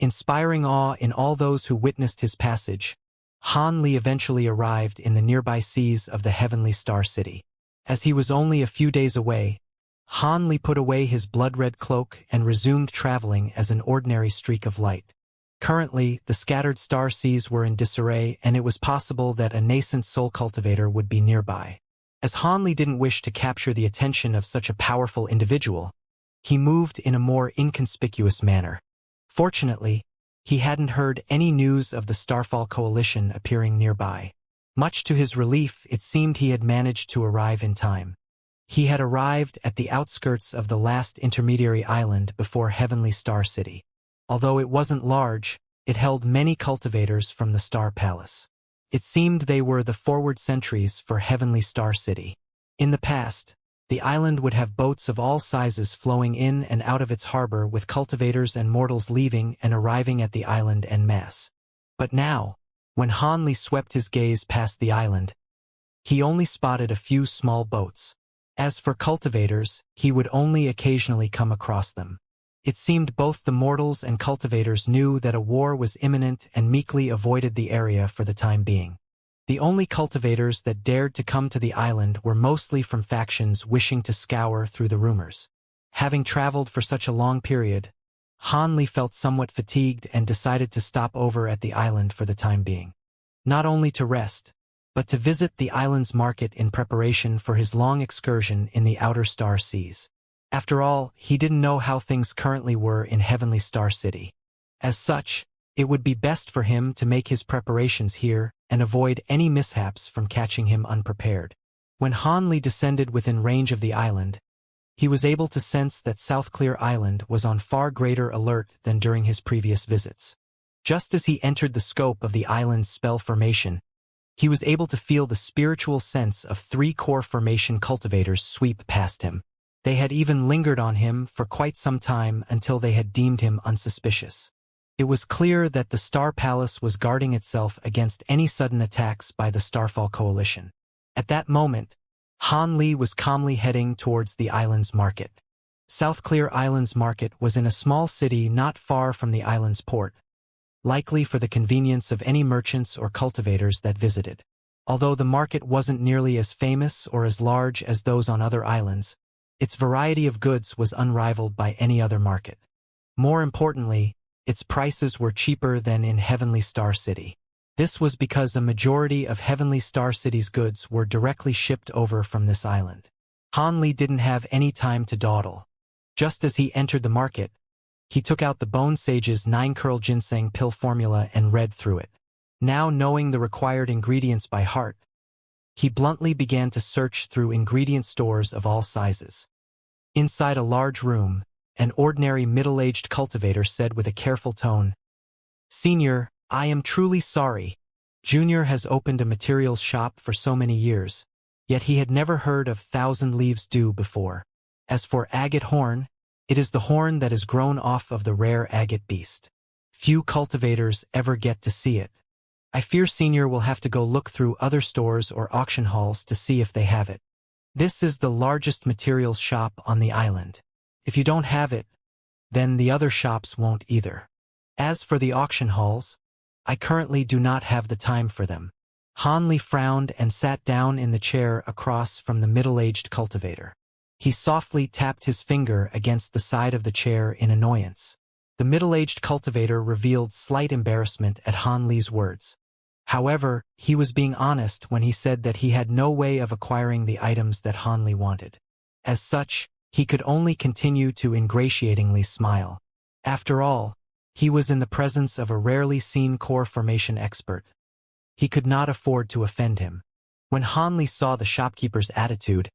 Inspiring awe in all those who witnessed his passage, Han Li eventually arrived in the nearby seas of the heavenly Star City. As he was only a few days away, Han Li put away his blood-red cloak and resumed traveling as an ordinary streak of light. Currently, the scattered star seas were in disarray, and it was possible that a nascent soul cultivator would be nearby. As Han Li didn't wish to capture the attention of such a powerful individual, he moved in a more inconspicuous manner. Fortunately, he hadn't heard any news of the Starfall Coalition appearing nearby. Much to his relief, it seemed he had managed to arrive in time. He had arrived at the outskirts of the last intermediary island before Heavenly Star City. Although it wasn't large, it held many cultivators from the Star Palace. It seemed they were the forward sentries for Heavenly Star City. In the past, the island would have boats of all sizes flowing in and out of its harbor, with cultivators and mortals leaving and arriving at the island en masse. But now, when Han Li swept his gaze past the island, he only spotted a few small boats. As for cultivators, he would only occasionally come across them. It seemed both the mortals and cultivators knew that a war was imminent and meekly avoided the area for the time being. The only cultivators that dared to come to the island were mostly from factions wishing to scour through the rumors. Having traveled for such a long period, Han Li felt somewhat fatigued and decided to stop over at the island for the time being. Not only to rest, but to visit the island's market in preparation for his long excursion in the outer star seas. After all, he didn't know how things currently were in Heavenly Star City. As such, it would be best for him to make his preparations here and avoid any mishaps from catching him unprepared. When Han Li descended within range of the island, he was able to sense that South Clear Island was on far greater alert than during his previous visits. Just as he entered the scope of the island's spell formation, he was able to feel the spiritual sense of 3 core formation cultivators sweep past him. They had even lingered on him for quite some time until they had deemed him unsuspicious. It was clear that the Star Palace was guarding itself against any sudden attacks by the Starfall Coalition. At that moment, Han Li was calmly heading towards the island's market. South Clear Island's market was in a small city not far from the island's port, likely for the convenience of any merchants or cultivators that visited. Although the market wasn't nearly as famous or as large as those on other islands, its variety of goods was unrivaled by any other market. More importantly, its prices were cheaper than in Heavenly Star City. This was because a majority of Heavenly Star City's goods were directly shipped over from this island. Han Li didn't have any time to dawdle. Just as he entered the market, he took out the Bone Sage's 9-curl ginseng pill formula and read through it. Now knowing the required ingredients by heart, he bluntly began to search through ingredient stores of all sizes. Inside a large room, an ordinary middle-aged cultivator said with a careful tone, "Senior, I am truly sorry. Junior has opened a materials shop for so many years, yet he had never heard of 1,000 Leaves Due before. As for agate horn, it is the horn that is grown off of the rare agate beast. Few cultivators ever get to see it. I fear Senior will have to go look through other stores or auction halls to see if they have it. This is the largest materials shop on the island. If you don't have it, then the other shops won't either. As for the auction halls, I currently do not have the time for them." Han Li frowned and sat down in the chair across from the middle-aged cultivator. He softly tapped his finger against the side of the chair in annoyance. The middle-aged cultivator revealed slight embarrassment at Han Li's words. However, he was being honest when he said that he had no way of acquiring the items that Han Li wanted. As such, he could only continue to ingratiatingly smile. After all, he was in the presence of a rarely seen core formation expert. He could not afford to offend him. When Han Li saw the shopkeeper's attitude,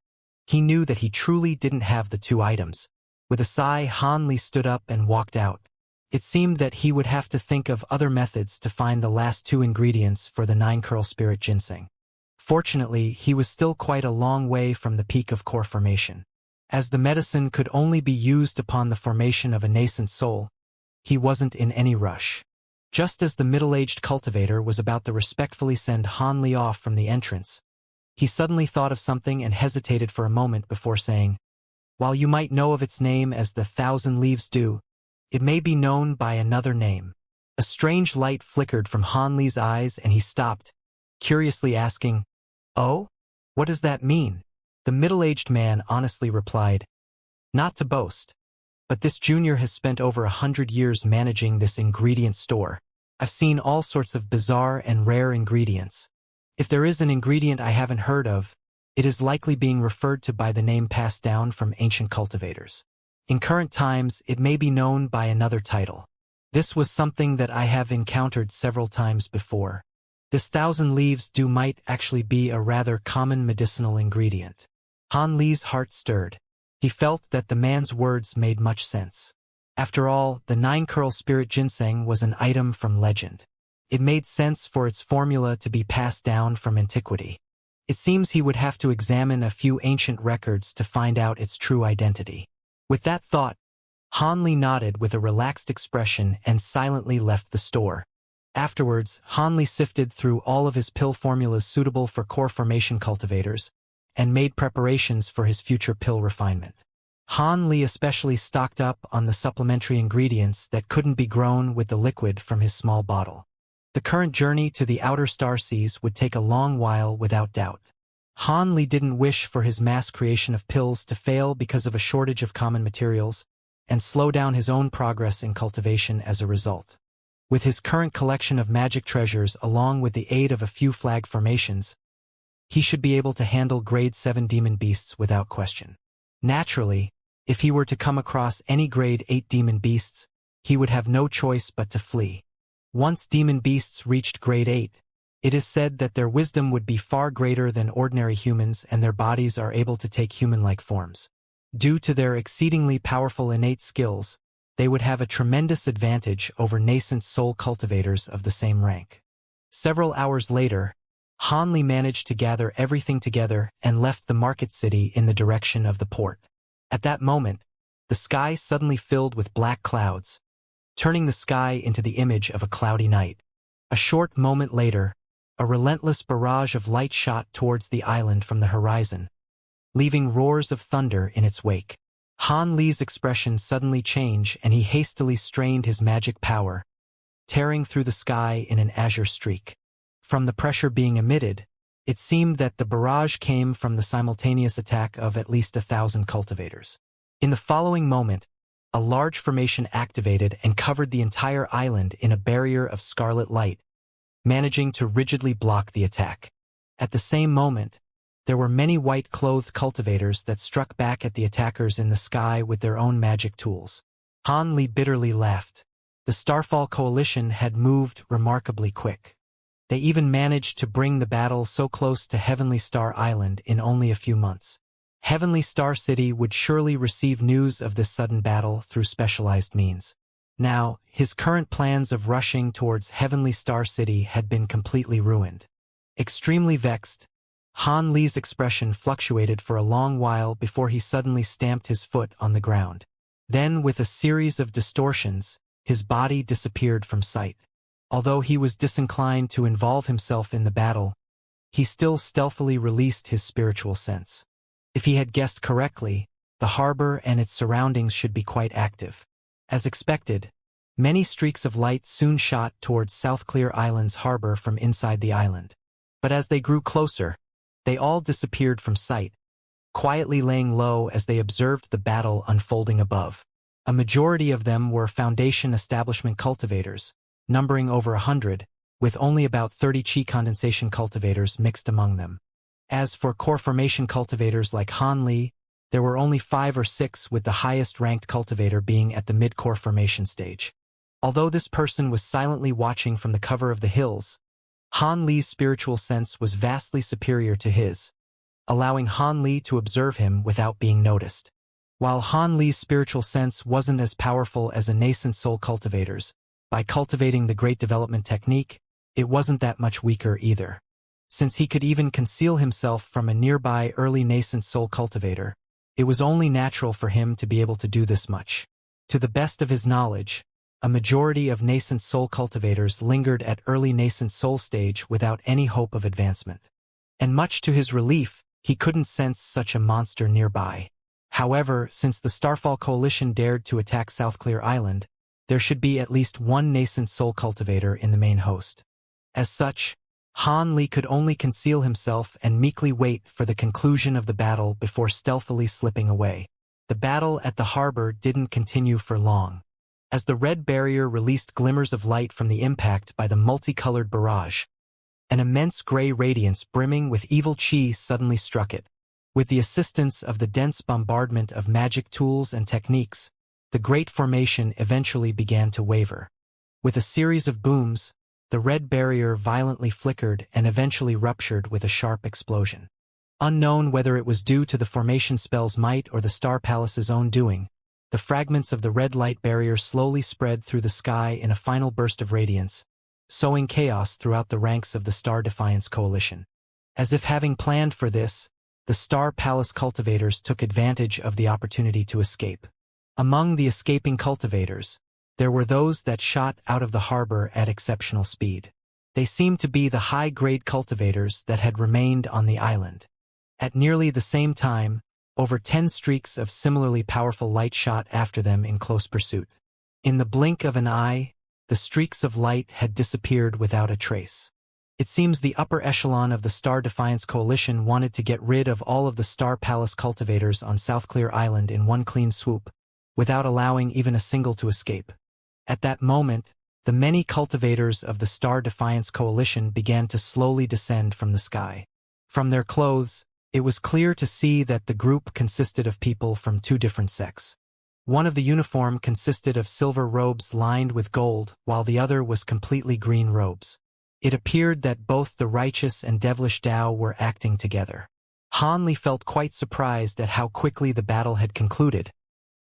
he knew that he truly didn't have the 2 items. With a sigh, Han Li stood up and walked out. It seemed that he would have to think of other methods to find the last 2 ingredients for the 9-curl spirit ginseng. Fortunately, he was still quite a long way from the peak of core formation. As the medicine could only be used upon the formation of a nascent soul, he wasn't in any rush. Just as the middle-aged cultivator was about to respectfully send Han Li off from the entrance, he suddenly thought of something and hesitated for a moment before saying, "While you might know of its name as the 1,000 Leaves Due, it may be known by another name. A strange light flickered from Han Li's eyes and he stopped, curiously asking, "Oh? What does that mean?" The middle-aged man honestly replied, "Not to boast, but this junior has spent over 100 years managing this ingredient store. I've seen all sorts of bizarre and rare ingredients. If there is an ingredient I haven't heard of, it is likely being referred to by the name passed down from ancient cultivators. In current times, it may be known by another title. This was something that I have encountered several times before. This 1,000 leaves dew might actually be a rather common medicinal ingredient." Han Li's heart stirred. He felt that the man's words made much sense. After all, the 9-curl spirit ginseng was an item from legend. It made sense for its formula to be passed down from antiquity. It seems he would have to examine a few ancient records to find out its true identity. With that thought, Han Li nodded with a relaxed expression and silently left the store. Afterwards, Han Li sifted through all of his pill formulas suitable for core formation cultivators and made preparations for his future pill refinement. Han Li especially stocked up on the supplementary ingredients that couldn't be grown with the liquid from his small bottle. The current journey to the outer star seas would take a long while without doubt. Han Li didn't wish for his mass creation of pills to fail because of a shortage of common materials, and slow down his own progress in cultivation as a result. With his current collection of magic treasures along with the aid of a few flag formations, he should be able to handle grade 7 demon beasts without question. Naturally, if he were to come across any grade 8 demon beasts, he would have no choice but to flee. Once demon beasts reached grade 8, it is said that their wisdom would be far greater than ordinary humans and their bodies are able to take human-like forms. Due to their exceedingly powerful innate skills, they would have a tremendous advantage over nascent soul cultivators of the same rank. Several hours later, Han Li managed to gather everything together and left the market city in the direction of the port. At that moment, the sky suddenly filled with black clouds, turning the sky into the image of a cloudy night. A short moment later, a relentless barrage of light shot towards the island from the horizon, leaving roars of thunder in its wake. Han Li's expression suddenly changed and he hastily strained his magic power, tearing through the sky in an azure streak. From the pressure being emitted, it seemed that the barrage came from the simultaneous attack of at least 1,000 cultivators. In the following moment, a large formation activated and covered the entire island in a barrier of scarlet light, managing to rigidly block the attack. At the same moment, there were many white-clothed cultivators that struck back at the attackers in the sky with their own magic tools. Han Li bitterly laughed. The Starfall Coalition had moved remarkably quick. They even managed to bring the battle so close to Heavenly Star Island in only a few months. Heavenly Star City would surely receive news of this sudden battle through specialized means. Now, his current plans of rushing towards Heavenly Star City had been completely ruined. Extremely vexed, Han Li's expression fluctuated for a long while before he suddenly stamped his foot on the ground. Then, with a series of distortions, his body disappeared from sight. Although he was disinclined to involve himself in the battle, he still stealthily released his spiritual sense. If he had guessed correctly, the harbor and its surroundings should be quite active. As expected, many streaks of light soon shot towards South Clear Island's harbor from inside the island. But as they grew closer, they all disappeared from sight, quietly laying low as they observed the battle unfolding above. A majority of them were Foundation establishment cultivators, numbering over 100, with only about 30 chi condensation cultivators mixed among them. As for core formation cultivators like Han Li, there were only 5 or 6, with the highest-ranked cultivator being at the mid-core formation stage. Although this person was silently watching from the cover of the hills, Han Li's spiritual sense was vastly superior to his, allowing Han Li to observe him without being noticed. While Han Li's spiritual sense wasn't as powerful as a nascent soul cultivator's, by cultivating the Great Development Technique, it wasn't that much weaker either. Since he could even conceal himself from a nearby early nascent soul cultivator, it was only natural for him to be able to do this much. To the best of his knowledge, a majority of nascent soul cultivators lingered at early nascent soul stage without any hope of advancement. And much to his relief, he couldn't sense such a monster nearby. However, since the Starfall Coalition dared to attack South Clear Island, there should be at least one nascent soul cultivator in the main host. As such, Han Li could only conceal himself and meekly wait for the conclusion of the battle before stealthily slipping away. The battle at the harbor didn't continue for long. As the red barrier released glimmers of light from the impact by the multicolored barrage, an immense gray radiance brimming with evil chi suddenly struck it. With the assistance of the dense bombardment of magic tools and techniques, the great formation eventually began to waver. With a series of booms, the red barrier violently flickered and eventually ruptured with a sharp explosion. Unknown whether it was due to the formation spell's might or the Star Palace's own doing, the fragments of the red light barrier slowly spread through the sky in a final burst of radiance, sowing chaos throughout the ranks of the Star Defiance Coalition. As if having planned for this, the Star Palace cultivators took advantage of the opportunity to escape. Among the escaping cultivators, there were those that shot out of the harbor at exceptional speed. They seemed to be the high-grade cultivators that had remained on the island. At nearly the same time, over 10 streaks of similarly powerful light shot after them in close pursuit. In the blink of an eye, the streaks of light had disappeared without a trace. It seems the upper echelon of the Star Defiance Coalition wanted to get rid of all of the Star Palace cultivators on South Clear Island in one clean swoop, without allowing even a single to escape. At that moment, the many cultivators of the Star Defiance Coalition began to slowly descend from the sky. From their clothes, it was clear to see that the group consisted of people from two different sects. One of the uniform consisted of silver robes lined with gold, while the other was completely green robes. It appeared that both the righteous and devilish Tao were acting together. Han Li felt quite surprised at how quickly the battle had concluded,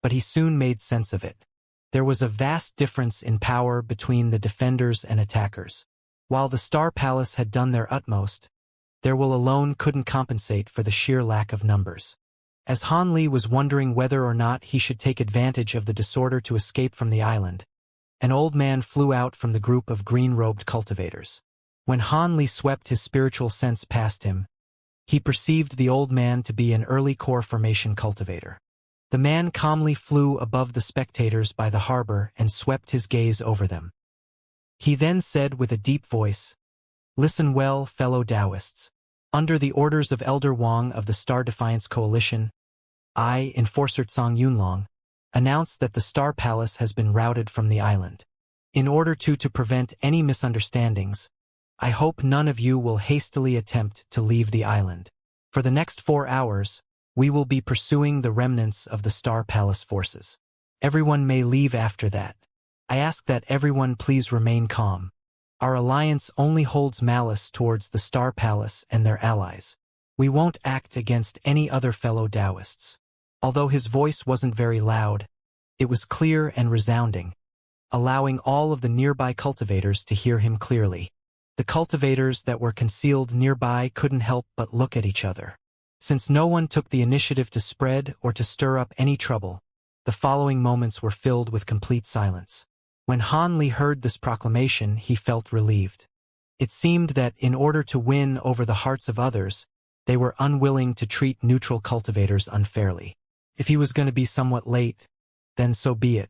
but he soon made sense of it. There was a vast difference in power between the defenders and attackers. While the Star Palace had done their utmost, their will alone couldn't compensate for the sheer lack of numbers. As Han Li was wondering whether or not he should take advantage of the disorder to escape from the island, an old man flew out from the group of green-robed cultivators. When Han Li swept his spiritual sense past him, he perceived the old man to be an early core formation cultivator. The man calmly flew above the spectators by the harbor and swept his gaze over them. He then said with a deep voice, "Listen well, fellow Taoists. Under the orders of Elder Wang of the Star Defiance Coalition, I, Enforcer Tsang Yunlong, announce that the Star Palace has been routed from the island. In order to prevent any misunderstandings, I hope none of you will hastily attempt to leave the island. For the next 4 hours, we will be pursuing the remnants of the Star Palace forces. Everyone may leave after that. I ask that everyone please remain calm. Our alliance only holds malice towards the Star Palace and their allies. We won't act against any other fellow Taoists." Although his voice wasn't very loud, it was clear and resounding, allowing all of the nearby cultivators to hear him clearly. The cultivators that were concealed nearby couldn't help but look at each other. Since no one took the initiative to spread or to stir up any trouble, the following moments were filled with complete silence. When Han Li heard this proclamation, he felt relieved. It seemed that in order to win over the hearts of others, they were unwilling to treat neutral cultivators unfairly. If he was going to be somewhat late, then so be it.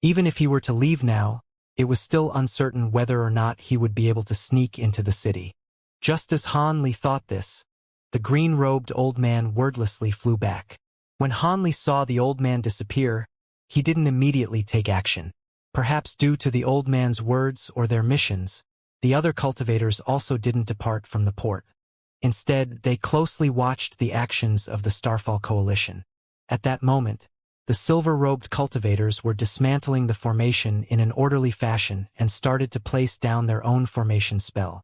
Even if he were to leave now, it was still uncertain whether or not he would be able to sneak into the city. Just as Han Li thought this, the green-robed old man wordlessly flew back. When Han Li saw the old man disappear, he didn't immediately take action. Perhaps due to the old man's words or their missions, the other cultivators also didn't depart from the port. Instead, they closely watched the actions of the Starfall Coalition. At that moment, the silver-robed cultivators were dismantling the formation in an orderly fashion and started to place down their own formation spell.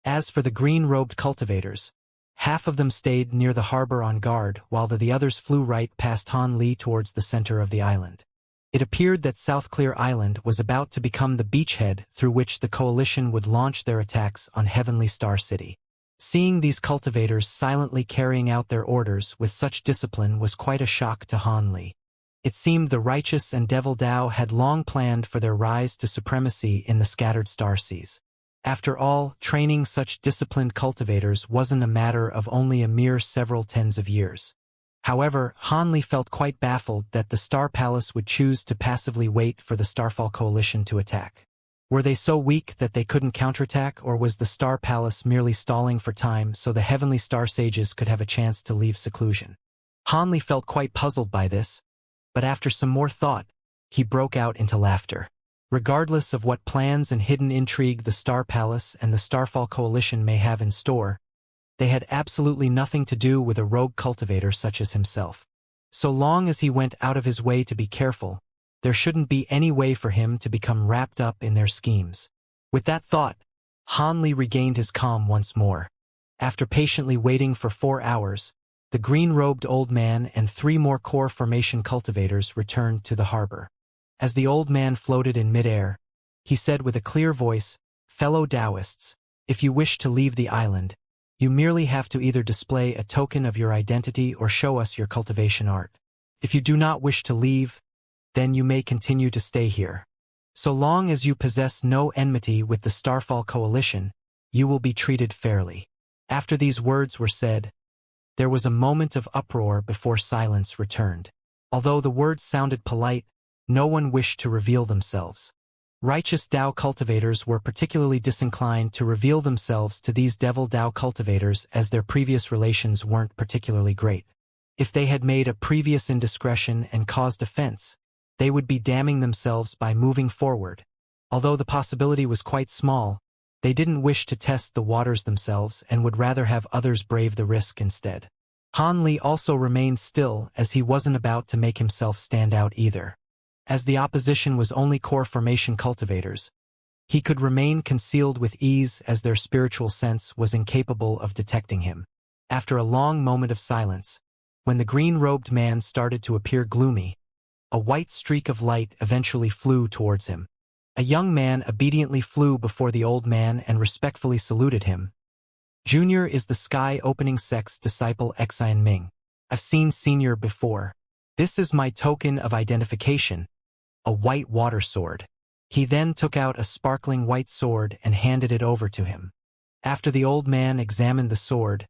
As for the green-robed cultivators, half of them stayed near the harbor on guard while the others flew right past Han Li towards the center of the island. It appeared that South Clear Island was about to become the beachhead through which the coalition would launch their attacks on Heavenly Star City. Seeing these cultivators silently carrying out their orders with such discipline was quite a shock to Han Li. It seemed the righteous and devil Tao had long planned for their rise to supremacy in the scattered star seas. After all, training such disciplined cultivators wasn't a matter of only a mere several tens of years. However, Hanli felt quite baffled that the Star Palace would choose to passively wait for the Starfall Coalition to attack. Were they so weak that they couldn't counterattack, or was the Star Palace merely stalling for time so the Heavenly Star Sages could have a chance to leave seclusion? Hanli felt quite puzzled by this, but after some more thought, he broke out into laughter. Regardless of what plans and hidden intrigue the Star Palace and the Starfall Coalition may have in store, they had absolutely nothing to do with a rogue cultivator such as himself. So long as he went out of his way to be careful, there shouldn't be any way for him to become wrapped up in their schemes. With that thought, Hanli regained his calm once more. After patiently waiting for 4 hours, the green-robed old man and 3 more core formation cultivators returned to the harbor. As the old man floated in midair, he said with a clear voice, "Fellow Taoists, if you wish to leave the island, you merely have to either display a token of your identity or show us your cultivation art. If you do not wish to leave, then you may continue to stay here. So long as you possess no enmity with the Starfall Coalition, you will be treated fairly." After these words were said, there was a moment of uproar before silence returned. Although the words sounded polite, no one wished to reveal themselves. Righteous Tao cultivators were particularly disinclined to reveal themselves to these devil Tao cultivators as their previous relations weren't particularly great. If they had made a previous indiscretion and caused offense, they would be damning themselves by moving forward. Although the possibility was quite small, they didn't wish to test the waters themselves and would rather have others brave the risk instead. Hanli also remained still, as he wasn't about to make himself stand out either. As the opposition was only core formation cultivators, he could remain concealed with ease as their spiritual sense was incapable of detecting him. After a long moment of silence, when the green-robed man started to appear gloomy, a white streak of light eventually flew towards him. A young man obediently flew before the old man and respectfully saluted him. "Junior is the Sky Opening Sect's disciple Xian Ming. I've seen Senior before. This is my token of identification, a white water sword." He then took out a sparkling white sword and handed it over to him. After the old man examined the sword,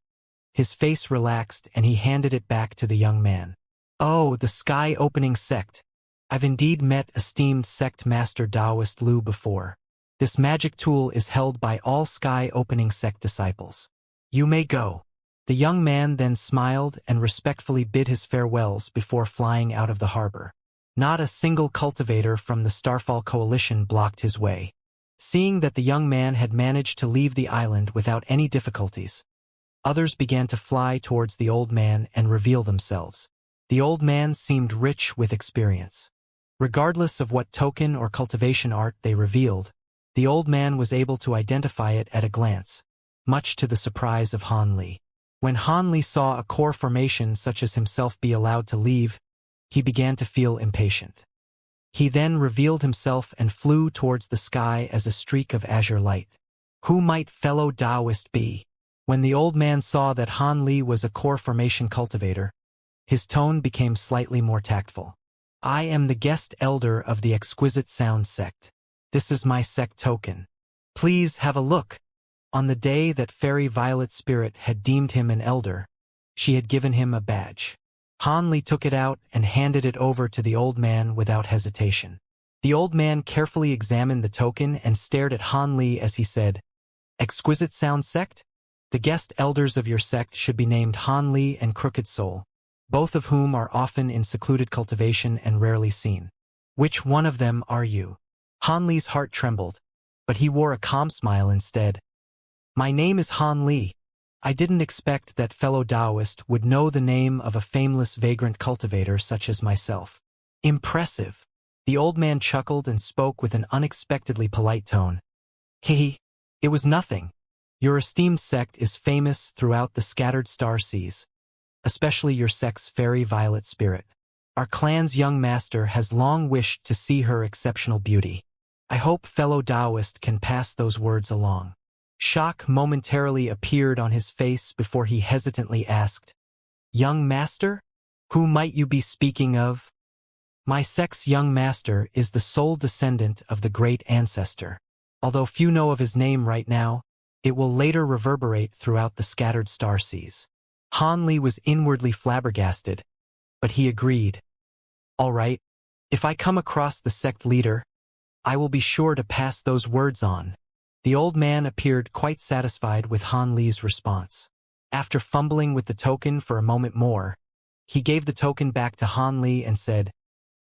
his face relaxed and he handed it back to the young man. "Oh, the Sky Opening Sect. I've indeed met esteemed sect master Taoist Lu before. This magic tool is held by all Sky Opening Sect disciples. You may go." The young man then smiled and respectfully bid his farewells before flying out of the harbor. Not a single cultivator from the Starfall Coalition blocked his way. Seeing that the young man had managed to leave the island without any difficulties, others began to fly towards the old man and reveal themselves. The old man seemed rich with experience. Regardless of what token or cultivation art they revealed, the old man was able to identify it at a glance, much to the surprise of Hanli. When Hanli saw a core formation such as himself be allowed to leave, he began to feel impatient. He then revealed himself and flew towards the sky as a streak of azure light. Who might fellow Taoist be? When the old man saw that Hanli was a core formation cultivator, his tone became slightly more tactful. "I am the guest elder of the Exquisite Sound Sect. This is my sect token. Please have a look." On the day that Fairy Violet Spirit had deemed him an elder, she had given him a badge. Hanli took it out and handed it over to the old man without hesitation. The old man carefully examined the token and stared at Hanli as he said, "Exquisite Sound Sect? The guest elders of your sect should be named Hanli and Crooked Soul, both of whom are often in secluded cultivation and rarely seen. Which one of them are you?" Hanli's heart trembled, but he wore a calm smile instead. "My name is Hanli. I didn't expect that fellow Taoist would know the name of a fameless vagrant cultivator such as myself." "Impressive." The old man chuckled and spoke with an unexpectedly polite tone. "Hehe, it was nothing. Your esteemed sect is famous throughout the scattered star seas, especially your sect's Fairy Violet Spirit. Our clan's young master has long wished to see her exceptional beauty. I hope fellow Taoist can pass those words along." Shock momentarily appeared on his face before he hesitantly asked, "Young master? Who might you be speaking of?" "My sect's young master is the sole descendant of the great ancestor. Although few know of his name right now, it will later reverberate throughout the scattered star seas. Han Li was inwardly flabbergasted, but he agreed. All right, if I come across the sect leader, I will be sure to pass those words on. The old man appeared quite satisfied with Han Li's response. After fumbling with the token for a moment more, he gave the token back to Han Li and said,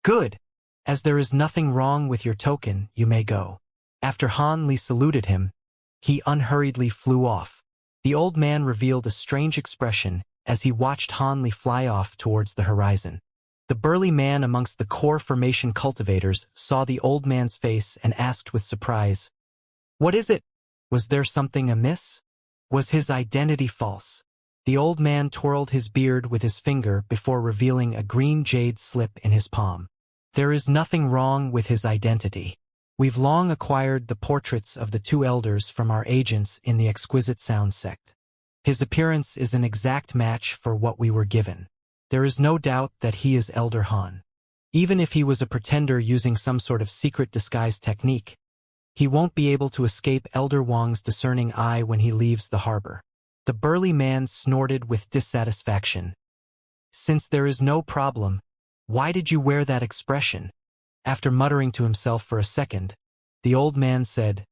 "Good. As there is nothing wrong with your token, you may go." After Han Li saluted him, he unhurriedly flew off. The old man revealed a strange expression as he watched Han Li fly off towards the horizon. The burly man amongst the core formation cultivators saw the old man's face and asked with surprise, "What is it? Was there something amiss? Was his identity false?" The old man twirled his beard with his finger before revealing a green jade slip in his palm. "There is nothing wrong with his identity. We've long acquired the portraits of the two elders from our agents in the Exquisite Sound sect. His appearance is an exact match for what we were given. There is no doubt that he is Elder Han. Even if he was a pretender using some sort of secret disguise technique, he won't be able to escape Elder Wang's discerning eye when he leaves the harbor." The burly man snorted with dissatisfaction. "Since there is no problem, why did you wear that expression?" After muttering to himself for a second, the old man said,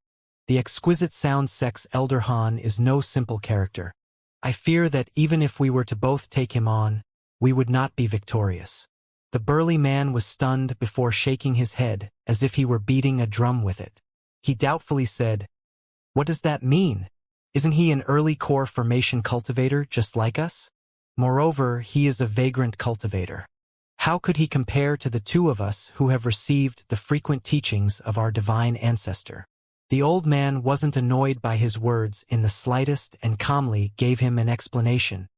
"The Exquisite Sound sect's Elder Han is no simple character. I fear that even if we were to both take him on, we would not be victorious." The burly man was stunned before shaking his head as if he were beating a drum with it. He doubtfully said, "What does that mean? Isn't he an early core formation cultivator just like us? Moreover, he is a vagrant cultivator. How could he compare to the two of us who have received the frequent teachings of our divine ancestor?" The old man wasn't annoyed by his words in the slightest and calmly gave him an explanation.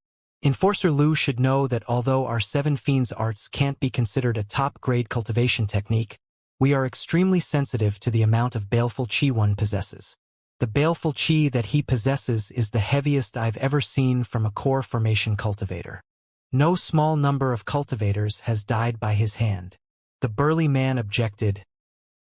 "Enforcer Lu should know that although our Seven Fiends arts can't be considered a top-grade cultivation technique, we are extremely sensitive to the amount of baleful chi one possesses. The baleful chi that he possesses is the heaviest I've ever seen from a core formation cultivator. No small number of cultivators has died by his hand." The burly man objected,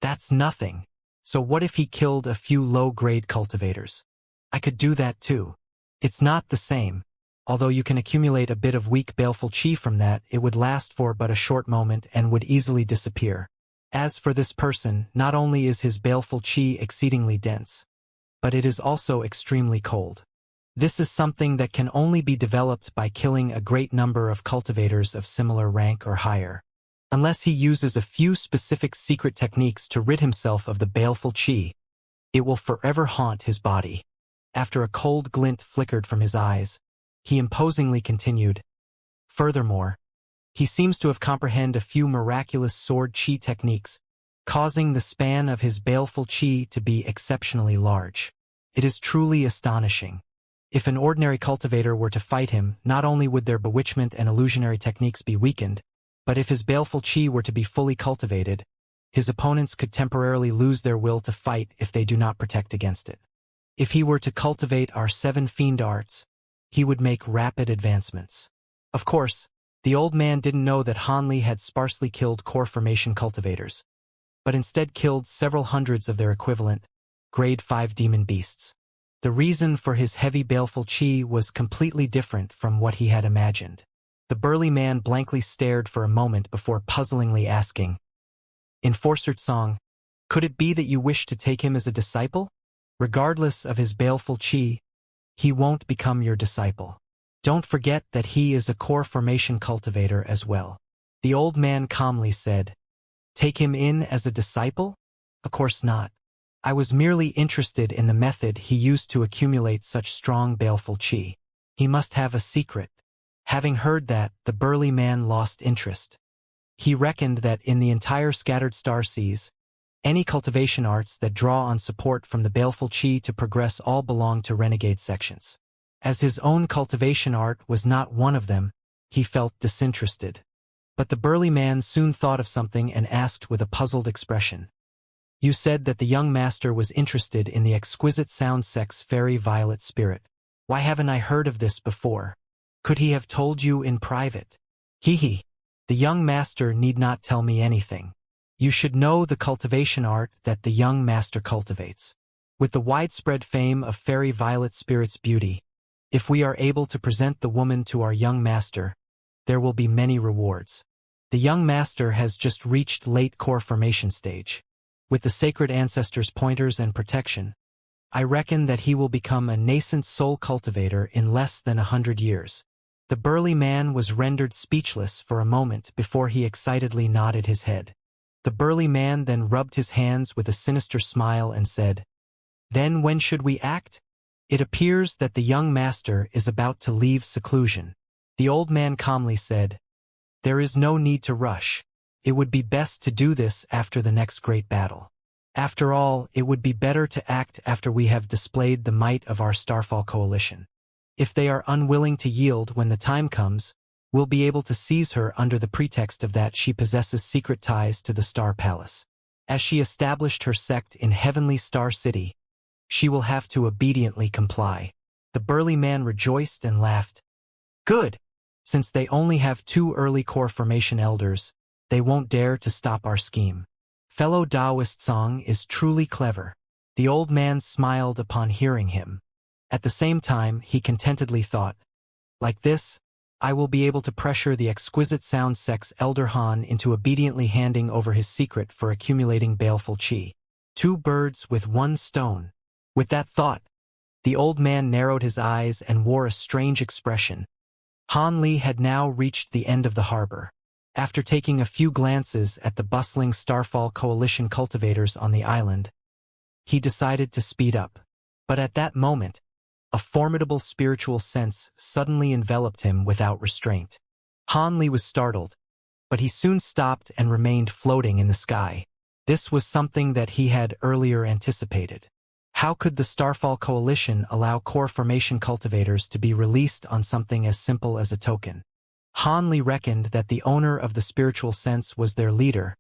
"That's nothing. So what if he killed a few low-grade cultivators? I could do that too. It's not the same. Although you can accumulate a bit of weak baleful chi from that, it would last for but a short moment and would easily disappear. As for this person, not only is his baleful chi exceedingly dense, but it is also extremely cold. This is something that can only be developed by killing a great number of cultivators of similar rank or higher. Unless he uses a few specific secret techniques to rid himself of the baleful chi, it will forever haunt his body." After a cold glint flickered from his eyes, he imposingly continued, "Furthermore, he seems to have comprehended a few miraculous sword chi techniques, causing the span of his baleful chi to be exceptionally large. It is truly astonishing. If an ordinary cultivator were to fight him, not only would their bewitchment and illusionary techniques be weakened, but if his baleful chi were to be fully cultivated, his opponents could temporarily lose their will to fight if they do not protect against it. If he were to cultivate our Seven Fiend arts, he would make rapid advancements." Of course, the old man didn't know that Han Li had sparsely killed core formation cultivators, but instead killed several hundreds of their equivalent, grade 5 demon beasts. The reason for his heavy baleful chi was completely different from what he had imagined. The burly man blankly stared for a moment before puzzlingly asking, "Enforcer Tsong, could it be that you wish to take him as a disciple? Regardless of his baleful chi, he won't become your disciple. Don't forget that he is a core formation cultivator as well." The old man calmly said, "Take him in as a disciple? Of course not. I was merely interested in the method he used to accumulate such strong baleful chi. He must have a secret." Having heard that, the burly man lost interest. He reckoned that in the entire scattered star seas, any cultivation arts that draw on support from the baleful chi to progress all belong to renegade sections. As his own cultivation art was not one of them, he felt disinterested. But the burly man soon thought of something and asked with a puzzled expression, "You said that the young master was interested in the Exquisite Sound sect's fairy violet spirit. Why haven't I heard of this before? Could he have told you in private?" "Hee. The young master need not tell me anything. You should know the cultivation art that the young master cultivates. With the widespread fame of fairy violet spirit's beauty, If we are able to present the woman to our young master, there will be many rewards. The young master has just reached late core formation stage. With the sacred ancestors' pointers and protection, I reckon that he will become a nascent soul cultivator in less than 100 years. The burly man was rendered speechless for a moment before he excitedly nodded his head. The burly man then rubbed his hands with a sinister smile and said, "Then when should we act? It appears that the young master is about to leave seclusion." The old man calmly said, "There is no need to rush. It would be best to do this after the next great battle. After all, it would be better to act after we have displayed the might of our Starfall coalition. If they are unwilling to yield when the time comes, we'll be able to seize her under the pretext of that she possesses secret ties to the Star Palace. As she established her sect in Heavenly Star City, she will have to obediently comply." The burly man rejoiced and laughed. "Good! Since they only have 2 early core formation elders, they won't dare to stop our scheme. Fellow Taoist Song is truly clever." The old man smiled upon hearing him. At the same time, he contentedly thought, "Like this, I will be able to pressure the exquisite sound sex Elder Han into obediently handing over his secret for accumulating baleful chi. 2 birds with 1 stone." With that thought, the old man narrowed his eyes and wore a strange expression. Han Li had now reached the end of the harbor. After taking a few glances at the bustling Starfall Coalition cultivators on the island, he decided to speed up. But at that moment, a formidable spiritual sense suddenly enveloped him without restraint. Han Li was startled, but he soon stopped and remained floating in the sky. This was something that he had earlier anticipated. How could the Starfall Coalition allow core formation cultivators to be released on something as simple as a token? Han Li reckoned that the owner of the spiritual sense was their leader,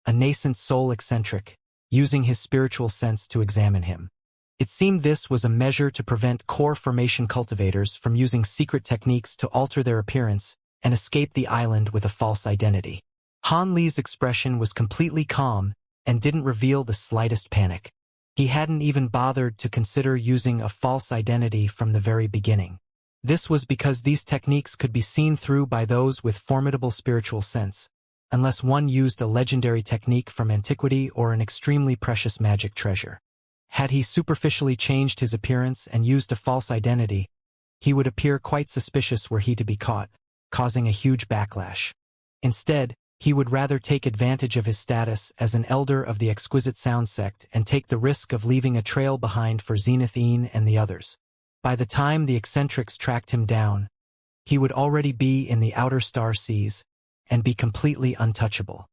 a nascent soul eccentric, using his spiritual sense to examine him. It seemed this was a measure to prevent core formation cultivators from using secret techniques to alter their appearance and escape the island with a false identity. Han Li's expression was completely calm and didn't reveal the slightest panic. He hadn't even bothered to consider using a false identity from the very beginning. This was because these techniques could be seen through by those with formidable spiritual sense, unless one used a legendary technique from antiquity or an extremely precious magic treasure. Had he superficially changed his appearance and used a false identity, he would appear quite suspicious were he to be caught, causing a huge backlash. Instead, he would rather take advantage of his status as an elder of the exquisite sound sect and take the risk of leaving a trail behind for Zenith Een and the others. By the time the eccentrics tracked him down, he would already be in the outer star seas and be completely untouchable.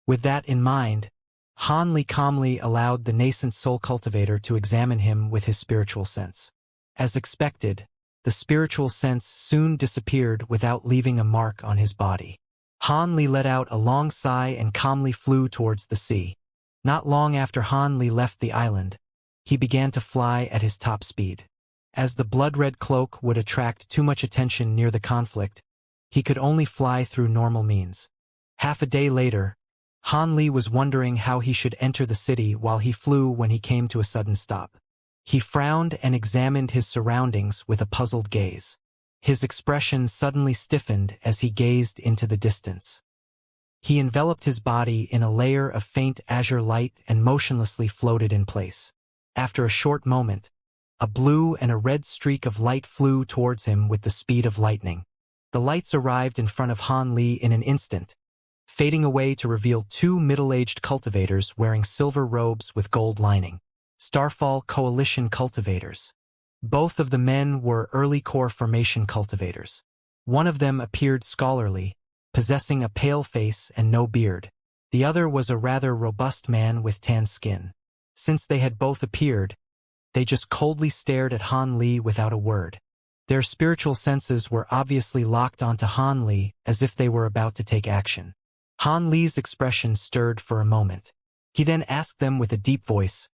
With that in mind, Han Li calmly allowed the nascent soul cultivator to examine him with his spiritual sense. As expected, the spiritual sense soon disappeared without leaving a mark on his body. Han Li let out a long sigh and calmly flew towards the sea. Not long after Han Li left the island, he began to fly at his top speed. As the blood-red cloak would attract too much attention near the conflict, he could only fly through normal means. Half a day later, Han Li was wondering how he should enter the city while he flew when he came to a sudden stop. He frowned and examined his surroundings with a puzzled gaze. His expression suddenly stiffened as he gazed into the distance. He enveloped his body in a layer of faint azure light and motionlessly floated in place. After a short moment, a blue and a red streak of light flew towards him with the speed of lightning. The lights arrived in front of Han Li in an instant, fading away to reveal 2 middle-aged cultivators wearing silver robes with gold lining. Starfall Coalition cultivators. Both of the men were early core formation cultivators. One of them appeared scholarly, possessing a pale face and no beard. The other was a rather robust man with tan skin. Since they had both appeared, they just coldly stared at Han Li without a word. Their spiritual senses were obviously locked onto Han Li as if they were about to take action. Han Li's expression stirred for a moment. He then asked them with a deep voice,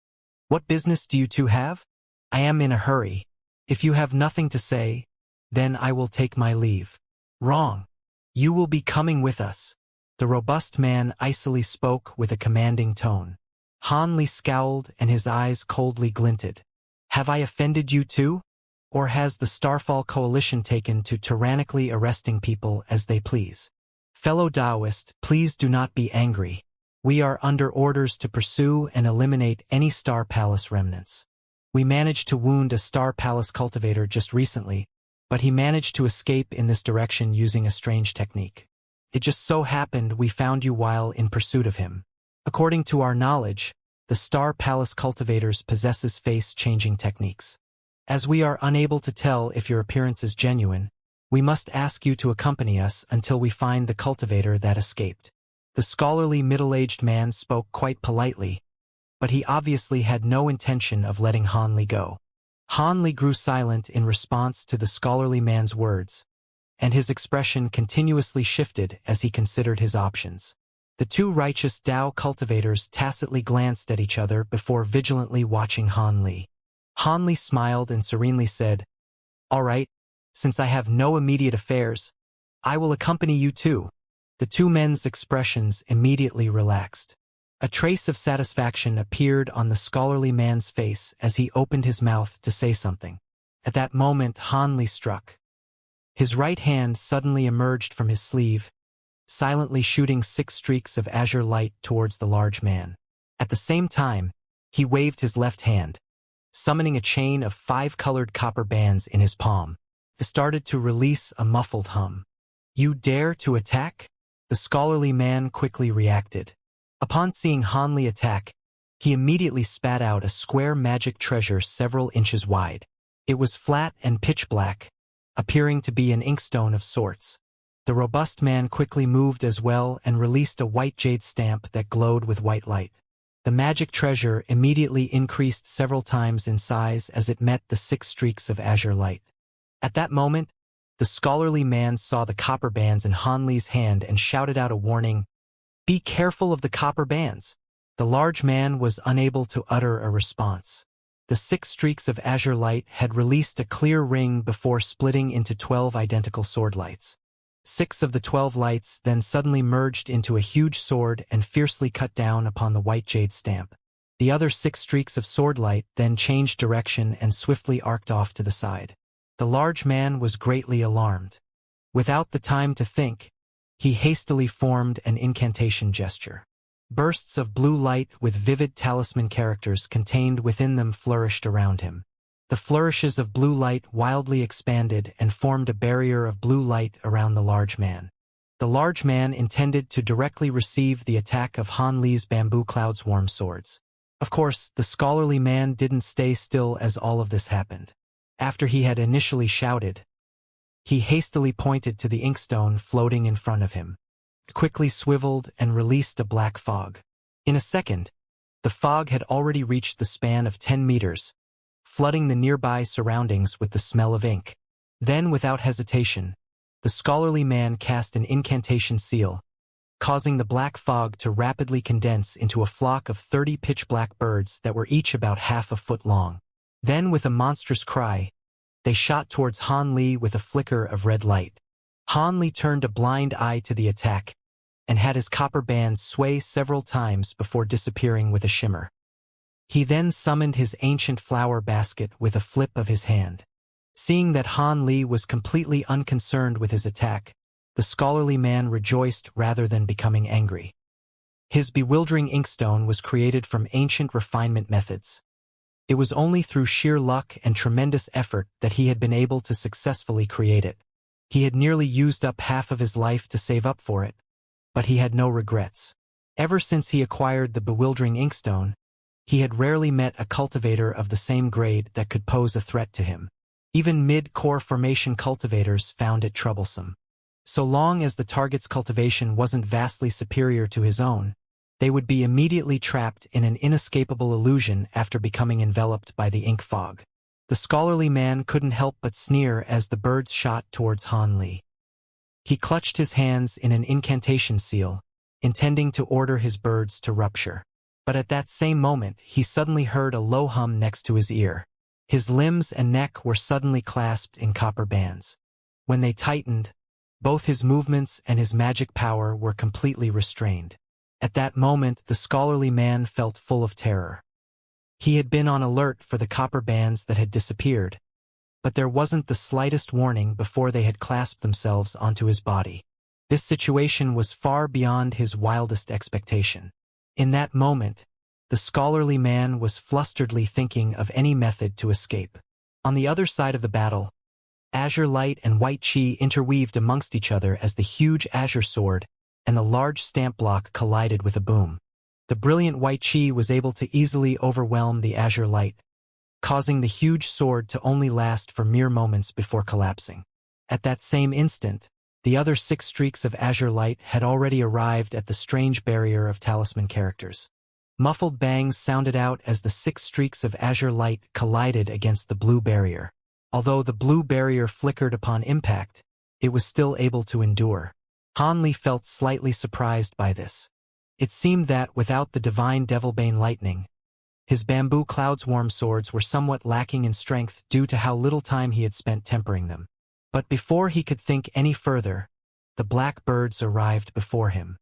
"What business do you two have? I am in a hurry. If you have nothing to say, then I will take my leave." "Wrong. You will be coming with us." The robust man icily spoke with a commanding tone. Han Li scowled and his eyes coldly glinted. "Have I offended you too? or has the Starfall Coalition taken to tyrannically arresting people as they please? Fellow Taoist, please do not be angry. We are under orders to pursue and eliminate any Star Palace remnants. We managed to wound a Star Palace cultivator just recently, but he managed to escape in this direction using a strange technique. It just so happened we found you while in pursuit of him. According to our knowledge, the Star Palace cultivators possesses face-changing techniques. As we are unable to tell if your appearance is genuine, we must ask you to accompany us until we find the cultivator that escaped. The scholarly middle-aged man spoke quite politely, but he obviously had no intention of letting Han Li go. Han Li grew silent in response to the scholarly man's words, and his expression continuously shifted as he considered his options. The two righteous Dao cultivators tacitly glanced at each other before vigilantly watching Han Li. Han Li smiled and serenely said, "All right, since I have no immediate affairs, I will accompany you too." The two men's expressions immediately relaxed. A trace of satisfaction appeared on the scholarly man's face as he opened his mouth to say something. At that moment, Han Li struck. His right hand suddenly emerged from his sleeve, silently shooting 6 streaks of azure light towards the large man. At the same time, he waved his left hand, summoning a chain of 5 colored copper bands in his palm. It started to release a muffled hum. "You dare to attack?" The scholarly man quickly reacted. Upon seeing Han Li attack, he immediately spat out a square magic treasure several inches wide. It was flat and pitch black, appearing to be an inkstone of sorts. The robust man quickly moved as well and released a white jade stamp that glowed with white light. The magic treasure immediately increased several times in size as it met the 6 streaks of azure light. At that moment, the scholarly man saw the copper bands in Han Li's hand and shouted out a warning, "Be careful of the copper bands." The large man was unable to utter a response. The 6 streaks of azure light had released a clear ring before splitting into 12 identical sword lights. 6 of the 12 lights then suddenly merged into a huge sword and fiercely cut down upon the white jade stamp. The other 6 streaks of sword light then changed direction and swiftly arced off to the side. The large man was greatly alarmed. Without the time to think, he hastily formed an incantation gesture. Bursts of blue light with vivid talisman characters contained within them flourished around him. The flourishes of blue light wildly expanded and formed a barrier of blue light around the large man. The large man intended to directly receive the attack of Han Li's bamboo cloud's warm swords. Of course, the scholarly man didn't stay still as all of this happened. After he had initially shouted, he hastily pointed to the inkstone floating in front of him, quickly swiveled and released a black fog. In a second, the fog had already reached the span of 10 meters, flooding the nearby surroundings with the smell of ink. Then, without hesitation, the scholarly man cast an incantation seal, causing the black fog to rapidly condense into a flock of 30 pitch-black birds that were each about half a foot long. Then, with a monstrous cry, they shot towards Han Li with a flicker of red light. Han Li turned a blind eye to the attack and had his copper bands sway several times before disappearing with a shimmer. He then summoned his ancient flower basket with a flip of his hand. Seeing that Han Li was completely unconcerned with his attack, the scholarly man rejoiced rather than becoming angry. His bewildering inkstone was created from ancient refinement methods. It was only through sheer luck and tremendous effort that he had been able to successfully create it. He had nearly used up half of his life to save up for it, but he had no regrets. Ever since he acquired the bewildering inkstone, he had rarely met a cultivator of the same grade that could pose a threat to him. Even mid-core formation cultivators found it troublesome. So long as the target's cultivation wasn't vastly superior to his own, they would be immediately trapped in an inescapable illusion after becoming enveloped by the ink fog. The scholarly man couldn't help but sneer as the birds shot towards Han Li. He clutched his hands in an incantation seal, intending to order his birds to rupture. But at that same moment, he suddenly heard a low hum next to his ear. His limbs and neck were suddenly clasped in copper bands. When they tightened, both his movements and his magic power were completely restrained. At that moment, the scholarly man felt full of terror. He had been on alert for the copper bands that had disappeared, but there wasn't the slightest warning before they had clasped themselves onto his body. This situation was far beyond his wildest expectation. In that moment, the scholarly man was flusteredly thinking of any method to escape. On the other side of the battle, azure light and white chi interweaved amongst each other as the huge azure sword and the large stamp block collided with a boom. The brilliant white chi was able to easily overwhelm the azure light, causing the huge sword to only last for mere moments before collapsing. At that same instant, the other 6 streaks of azure light had already arrived at the strange barrier of talisman characters. Muffled bangs sounded out as the 6 streaks of azure light collided against the blue barrier. Although the blue barrier flickered upon impact, it was still able to endure. Han Li felt slightly surprised by this. It seemed that without the divine Devilbane lightning, his bamboo cloudswarm swords were somewhat lacking in strength due to how little time he had spent tempering them. But before he could think any further, the black birds arrived before him.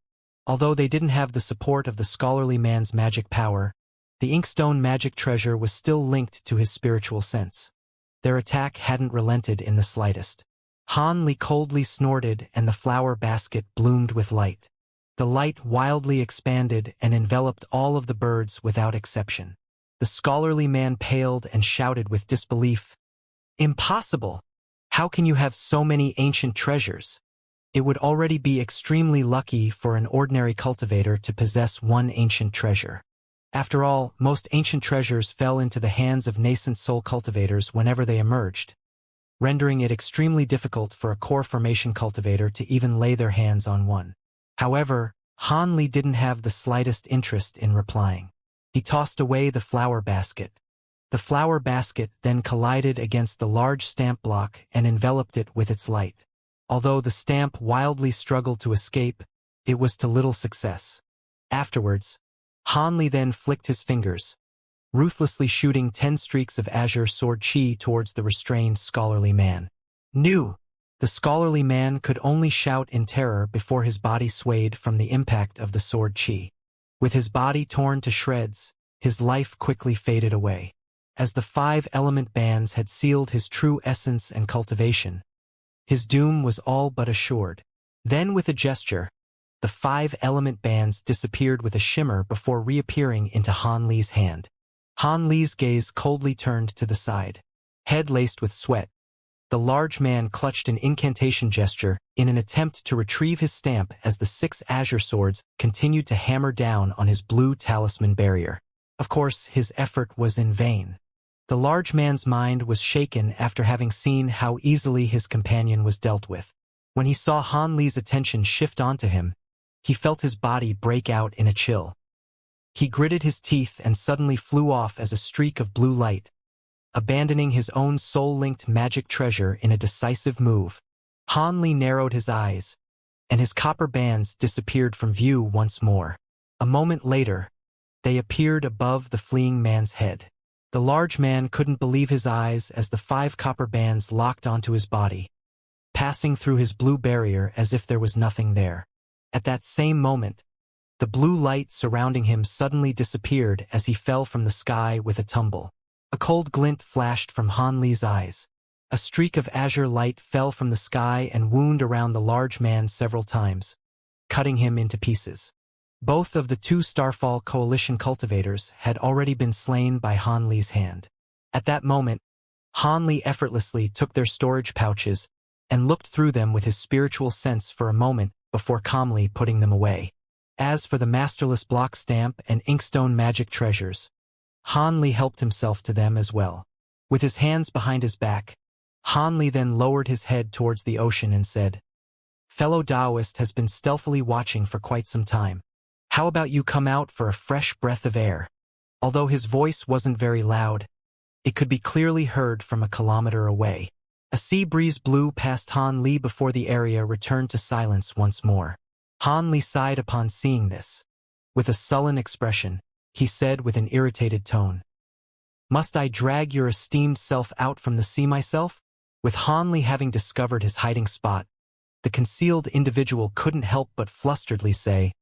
Although they didn't have the support of the scholarly man's magic power, the inkstone magic treasure was still linked to his spiritual sense. Their attack hadn't relented in the slightest. Han Li coldly snorted and the flower basket bloomed with light. The light wildly expanded and enveloped all of the birds without exception. The scholarly man paled and shouted with disbelief, "Impossible! How can you have so many ancient treasures?" It would already be extremely lucky for an ordinary cultivator to possess one ancient treasure. After all, most ancient treasures fell into the hands of nascent soul cultivators whenever they emerged, rendering it extremely difficult for a core formation cultivator to even lay their hands on one. However, Han Li didn't have the slightest interest in replying. He tossed away the flower basket. The flower basket then collided against the large stamp block and enveloped it with its light. Although the stamp wildly struggled to escape, it was to little success. Afterwards, Han Li then flicked his fingers, ruthlessly shooting 10 streaks of azure sword chi towards the restrained scholarly man. "Nu!" The scholarly man could only shout in terror before his body swayed from the impact of the sword chi. With his body torn to shreds, his life quickly faded away. As the 5 element bands had sealed his true essence and cultivation, his doom was all but assured. Then with a gesture, the 5 element bands disappeared with a shimmer before reappearing into Han Li's hand. Han Li's gaze coldly turned to the side. Head laced with sweat, the large man clutched an incantation gesture in an attempt to retrieve his stamp as the 6 azure swords continued to hammer down on his blue talisman barrier. Of course, his effort was in vain. The large man's mind was shaken after having seen how easily his companion was dealt with. When he saw Han Li's attention shift onto him, he felt his body break out in a chill. He gritted his teeth and suddenly flew off as a streak of blue light, abandoning his own soul-linked magic treasure in a decisive move. Han Li narrowed his eyes, and his copper bands disappeared from view once more. A moment later, they appeared above the fleeing man's head. The large man couldn't believe his eyes as the 5 copper bands locked onto his body, passing through his blue barrier as if there was nothing there. At that same moment, the blue light surrounding him suddenly disappeared as he fell from the sky with a tumble. A cold glint flashed from Han Li's eyes. A streak of azure light fell from the sky and wound around the large man several times, cutting him into pieces. Both of the 2 Starfall Coalition cultivators had already been slain by Han Li's hand. At that moment, Han Li effortlessly took their storage pouches and looked through them with his spiritual sense for a moment before calmly putting them away. As for the masterless block stamp and inkstone magic treasures, Han Li helped himself to them as well. With his hands behind his back, Han Li then lowered his head towards the ocean and said, "Fellow Taoist has been stealthily watching for quite some time. How about you come out for a fresh breath of air?" Although his voice wasn't very loud, it could be clearly heard from a kilometer away. A sea breeze blew past Han Li before the area returned to silence once more. Han Li sighed upon seeing this. With a sullen expression, he said with an irritated tone, "Must I drag your esteemed self out from the sea myself?" With Han Li having discovered his hiding spot, the concealed individual couldn't help but flusteredly say,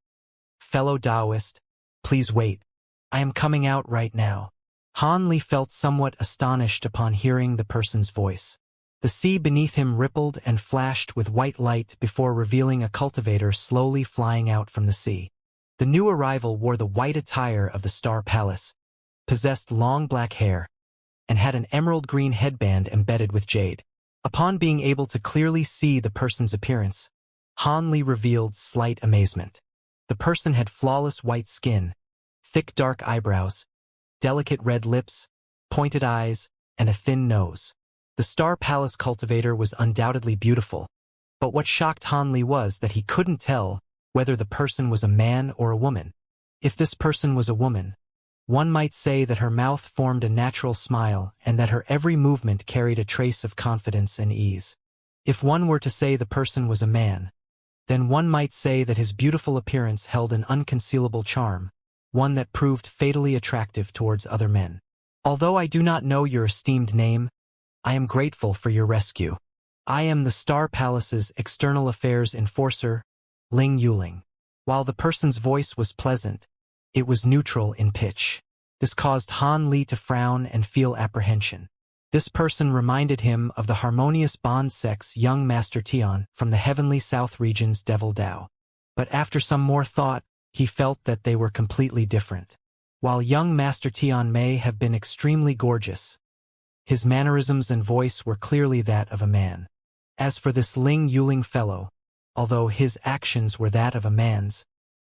"Fellow Taoist, please wait. I am coming out right now." Han Li felt somewhat astonished upon hearing the person's voice. The sea beneath him rippled and flashed with white light before revealing a cultivator slowly flying out from the sea. The new arrival wore the white attire of the Star Palace, possessed long black hair, and had an emerald-green headband embedded with jade. Upon being able to clearly see the person's appearance, Han Li revealed slight amazement. The person had flawless white skin, thick dark eyebrows, delicate red lips, pointed eyes, and a thin nose. The Star Palace cultivator was undoubtedly beautiful, but what shocked Han Li was that he couldn't tell whether the person was a man or a woman. If this person was a woman, one might say that her mouth formed a natural smile and that her every movement carried a trace of confidence and ease. If one were to say the person was a man, then one might say that his beautiful appearance held an unconcealable charm, one that proved fatally attractive towards other men. Although I do not know your esteemed name, I am grateful for your rescue. I am the Star Palace's external affairs enforcer, Ling Yuling. While the person's voice was pleasant, it was neutral in pitch. This caused Han Li to frown and feel apprehension. This person reminded him of the harmonious bond sex young Master Tian from the heavenly south region's Devil Dao. But after some more thought, he felt that they were completely different. While young Master Tian may have been extremely gorgeous, his mannerisms and voice were clearly that of a man. As for this Ling Yuling fellow, although his actions were that of a man's,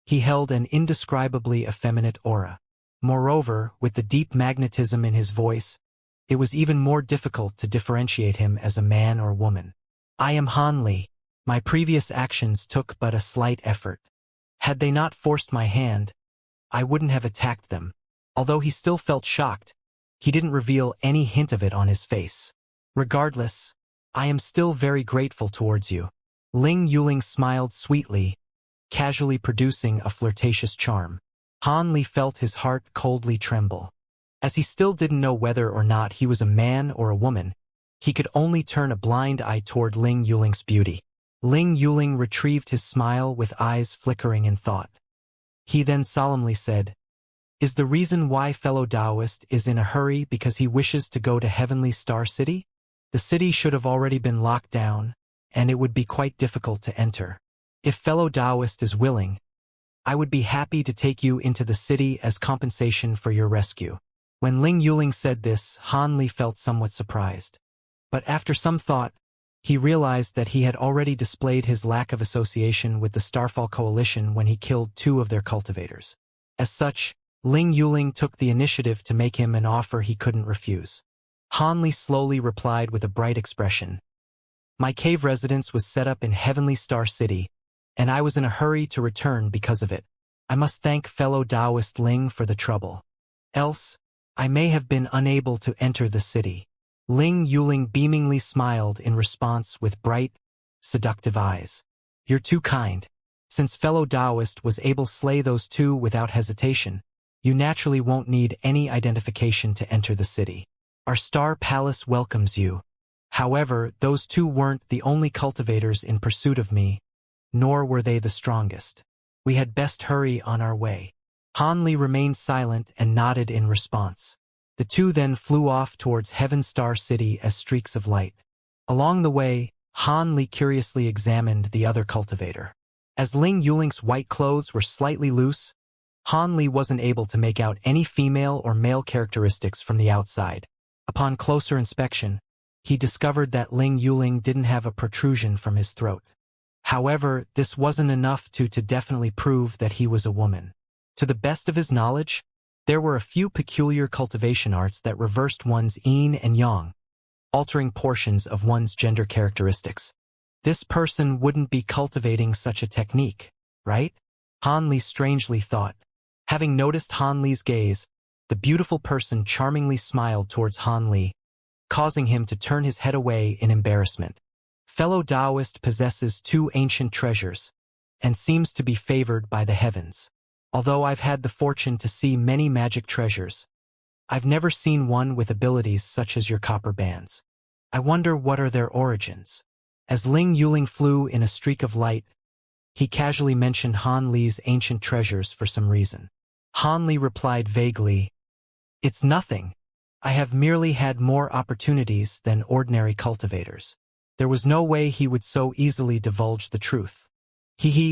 he held an indescribably effeminate aura. Moreover, with the deep magnetism in his voice, it was even more difficult to differentiate him as a man or woman. I am Han Li. My previous actions took but a slight effort. Had they not forced my hand, I wouldn't have attacked them. Although he still felt shocked, he didn't reveal any hint of it on his face. Regardless, I am still very grateful towards you. Ling Yuling smiled sweetly, casually producing a flirtatious charm. Han Li felt his heart coldly tremble. As he still didn't know whether or not he was a man or a woman, he could only turn a blind eye toward Ling Yuling's beauty. Ling Yuling retrieved his smile with eyes flickering in thought. He then solemnly said, "Is the reason why fellow Taoist is in a hurry because he wishes to go to Heavenly Star City? The city should have already been locked down, and it would be quite difficult to enter. If fellow Taoist is willing, I would be happy to take you into the city as compensation for your rescue." When Ling Yuling said this, Han Li felt somewhat surprised. But after some thought, he realized that he had already displayed his lack of association with the Starfall Coalition when he killed 2 of their cultivators. As such, Ling Yuling took the initiative to make him an offer he couldn't refuse. Han Li slowly replied with a bright expression. My cave residence was set up in Heavenly Star City, and I was in a hurry to return because of it. I must thank fellow Taoist Ling for the trouble. Else, I may have been unable to enter the city. Ling Yuling beamingly smiled in response with bright, seductive eyes. You're too kind. Since fellow Taoist was able to slay those 2 without hesitation, you naturally won't need any identification to enter the city. Our Star Palace welcomes you. However, those 2 weren't the only cultivators in pursuit of me, nor were they the strongest. We had best hurry on our way. Han Li remained silent and nodded in response. The 2 then flew off towards Heaven Star City as streaks of light. Along the way, Han Li curiously examined the other cultivator. As Ling Yuling's white clothes were slightly loose, Han Li wasn't able to make out any female or male characteristics from the outside. Upon closer inspection, he discovered that Ling Yuling didn't have a protrusion from his throat. However, this wasn't enough to definitely prove that he was a woman. To the best of his knowledge, there were a few peculiar cultivation arts that reversed one's yin and yang, altering portions of one's gender characteristics. This person wouldn't be cultivating such a technique, right? Han Li strangely thought. Having noticed Han Li's gaze, the beautiful person charmingly smiled towards Han Li, causing him to turn his head away in embarrassment. Fellow Taoist possesses 2 ancient treasures, and seems to be favored by the heavens. Although I've had the fortune to see many magic treasures, I've never seen one with abilities such as your copper bands. I wonder what are their origins. As Ling Yuling flew in a streak of light, he casually mentioned Han Li's ancient treasures for some reason. Han Li replied vaguely, It's nothing. I have merely had more opportunities than ordinary cultivators. There was no way he would so easily divulge the truth.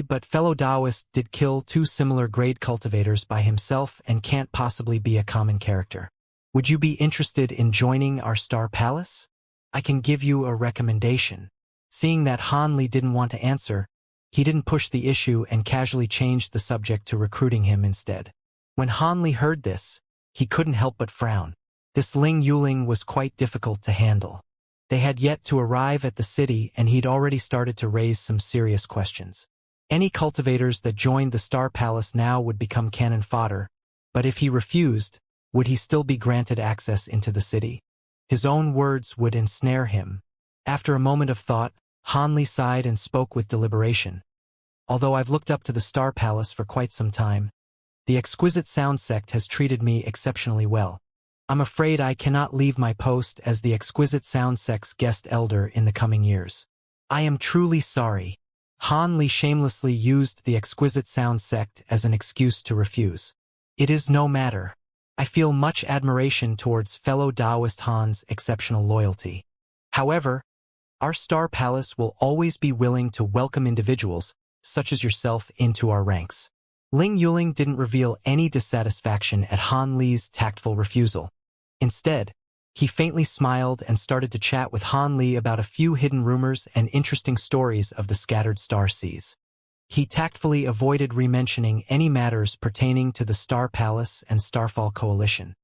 But fellow Taoist did kill 2 similar grade cultivators by himself and can't possibly be a common character. Would you be interested in joining our Star Palace? I can give you a recommendation. Seeing that Han Li didn't want to answer, he didn't push the issue and casually changed the subject to recruiting him instead. When Han Li heard this, he couldn't help but frown. This Ling Yuling was quite difficult to handle. They had yet to arrive at the city and he'd already started to raise some serious questions. Any cultivators that joined the Star Palace now would become cannon fodder, but if he refused, would he still be granted access into the city? His own words would ensnare him. After a moment of thought, Han Li sighed and spoke with deliberation. Although I've looked up to the Star Palace for quite some time, the exquisite sound sect has treated me exceptionally well. I'm afraid I cannot leave my post as the exquisite sound sect's guest elder in the coming years. I am truly sorry. Han Li shamelessly used the exquisite sound sect as an excuse to refuse. It is no matter. I feel much admiration towards fellow Taoist Han's exceptional loyalty. However, our Star Palace will always be willing to welcome individuals, such as yourself, into our ranks. Ling Yuling didn't reveal any dissatisfaction at Han Li's tactful refusal. Instead, he faintly smiled and started to chat with Han Li about a few hidden rumors and interesting stories of the scattered star seas. He tactfully avoided re-mentioning any matters pertaining to the Star Palace and Starfall Coalition.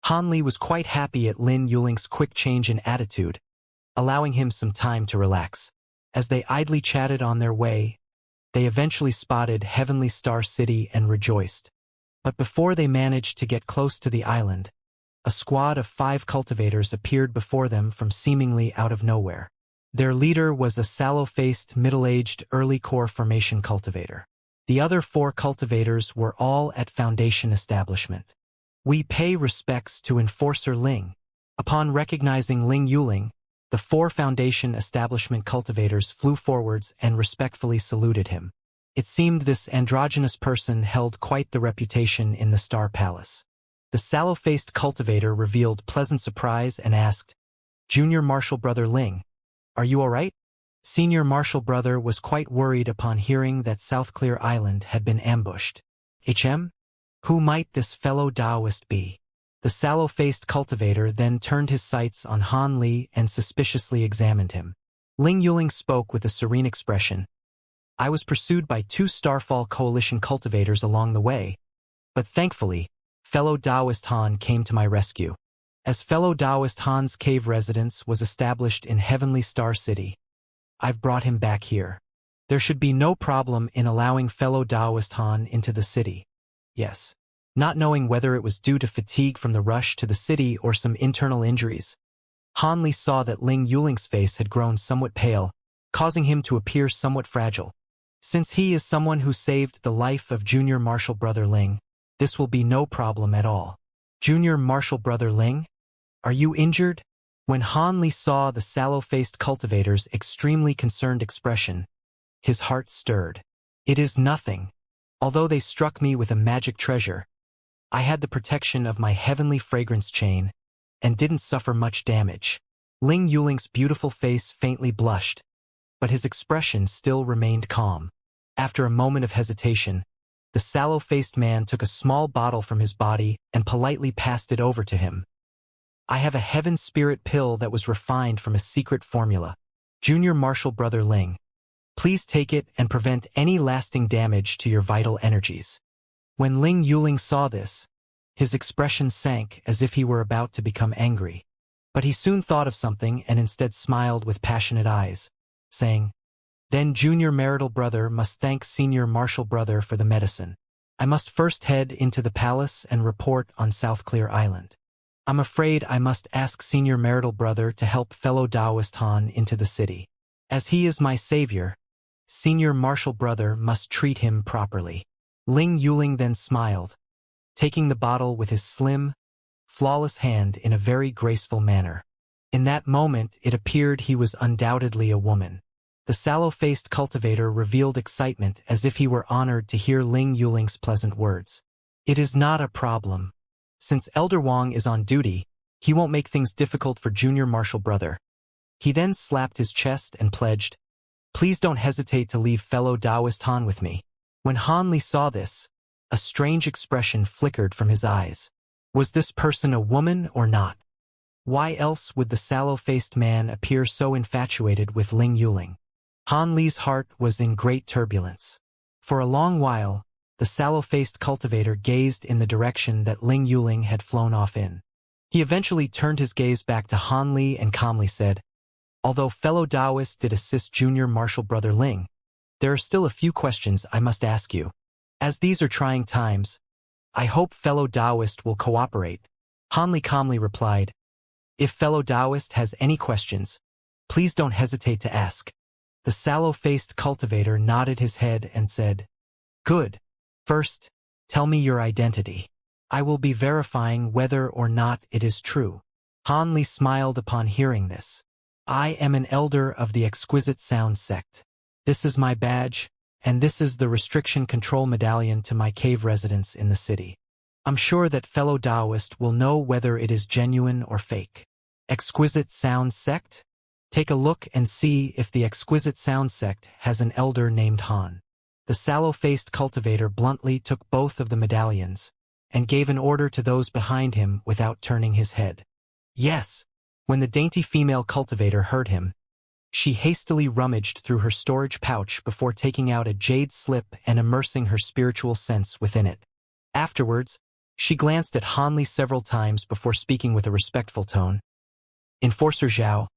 Han Li was quite happy at Lin Yuling's quick change in attitude, allowing him some time to relax. As they idly chatted on their way, they eventually spotted Heavenly Star City and rejoiced. But before they managed to get close to the island, a squad of 5 cultivators appeared before them from seemingly out of nowhere. Their leader was a sallow-faced, middle-aged, early core formation cultivator. The other 4 cultivators were all at Foundation establishment. We pay respects to Enforcer Ling. Upon recognizing Ling Yuling, the 4 Foundation establishment cultivators flew forwards and respectfully saluted him. It seemed this androgynous person held quite the reputation in the Star Palace. The sallow-faced cultivator revealed pleasant surprise and asked, "Junior Marshal Brother Ling, are you all right?" Senior Marshal Brother was quite worried upon hearing that South Clear Island had been ambushed. Who might this fellow Taoist be? The sallow-faced cultivator then turned his sights on Han Li and suspiciously examined him. Ling Yuling spoke with a serene expression. "I was pursued by 2 Starfall Coalition cultivators along the way, but thankfully, fellow Taoist Han came to my rescue. As fellow Taoist Han's cave residence was established in Heavenly Star City, I've brought him back here. There should be no problem in allowing fellow Taoist Han into the city." Yes. Not knowing whether it was due to fatigue from the rush to the city or some internal injuries, Han Li saw that Ling Yuling's face had grown somewhat pale, causing him to appear somewhat fragile. Since he is someone who saved the life of Junior Marshal Brother Ling, this will be no problem at all. "Junior Marshal Brother Ling? Are you injured?" When Han Li saw the sallow-faced cultivator's extremely concerned expression, his heart stirred. "It is nothing. Although they struck me with a magic treasure, I had the protection of my heavenly fragrance chain and didn't suffer much damage." Ling Yuling's beautiful face faintly blushed, but his expression still remained calm. After a moment of hesitation, the sallow-faced man took a small bottle from his body and politely passed it over to him. "I have a heaven spirit pill that was refined from a secret formula. Junior Marshal Brother Ling, please take it and prevent any lasting damage to your vital energies." When Ling Yuling saw this, his expression sank as if he were about to become angry. But he soon thought of something and instead smiled with passionate eyes, saying, "Then Junior Marital Brother must thank Senior Marshal Brother for the medicine. I must first head into the palace and report on South Clear Island. I'm afraid I must ask Senior Marital Brother to help fellow Taoist Han into the city. As he is my savior, Senior Marshal Brother must treat him properly." Ling Yuling then smiled, taking the bottle with his slim, flawless hand in a very graceful manner. In that moment it appeared he was undoubtedly a woman. The sallow-faced cultivator revealed excitement as if he were honored to hear Ling Yuling's pleasant words. "It is not a problem. Since Elder Wang is on duty, he won't make things difficult for junior martial brother. He then slapped his chest and pledged, "Please don't hesitate to leave fellow Taoist Han with me." When Han Li saw this, a strange expression flickered from his eyes. Was this person a woman or not? Why else would the sallow-faced man appear so infatuated with Ling Yuling? Han Li's heart was in great turbulence. For a long while, the sallow-faced cultivator gazed in the direction that Ling Yuling had flown off in. He eventually turned his gaze back to Han Li and calmly said, "Although fellow Taoist did assist junior martial brother Ling, there are still a few questions I must ask you. As these are trying times, I hope fellow Taoist will cooperate." Han Li calmly replied, "If fellow Taoist has any questions, please don't hesitate to ask." The sallow-faced cultivator nodded his head and said, "Good. First, tell me your identity. I will be verifying whether or not it is true." Han Li smiled upon hearing this. "I am an elder of the Exquisite Sound sect. This is my badge, and this is the restriction control medallion to my cave residence in the city. I'm sure that fellow Taoist will know whether it is genuine or fake." Exquisite Sound sect? Take a look and see if the Exquisite Sound sect has an elder named Han. The sallow-faced cultivator bluntly took both of the medallions and gave an order to those behind him without turning his head. "Yes." When the dainty female cultivator heard him, she hastily rummaged through her storage pouch before taking out a jade slip and immersing her spiritual sense within it. Afterwards, she glanced at Han Li several times before speaking with a respectful tone. "Enforcer Zhao,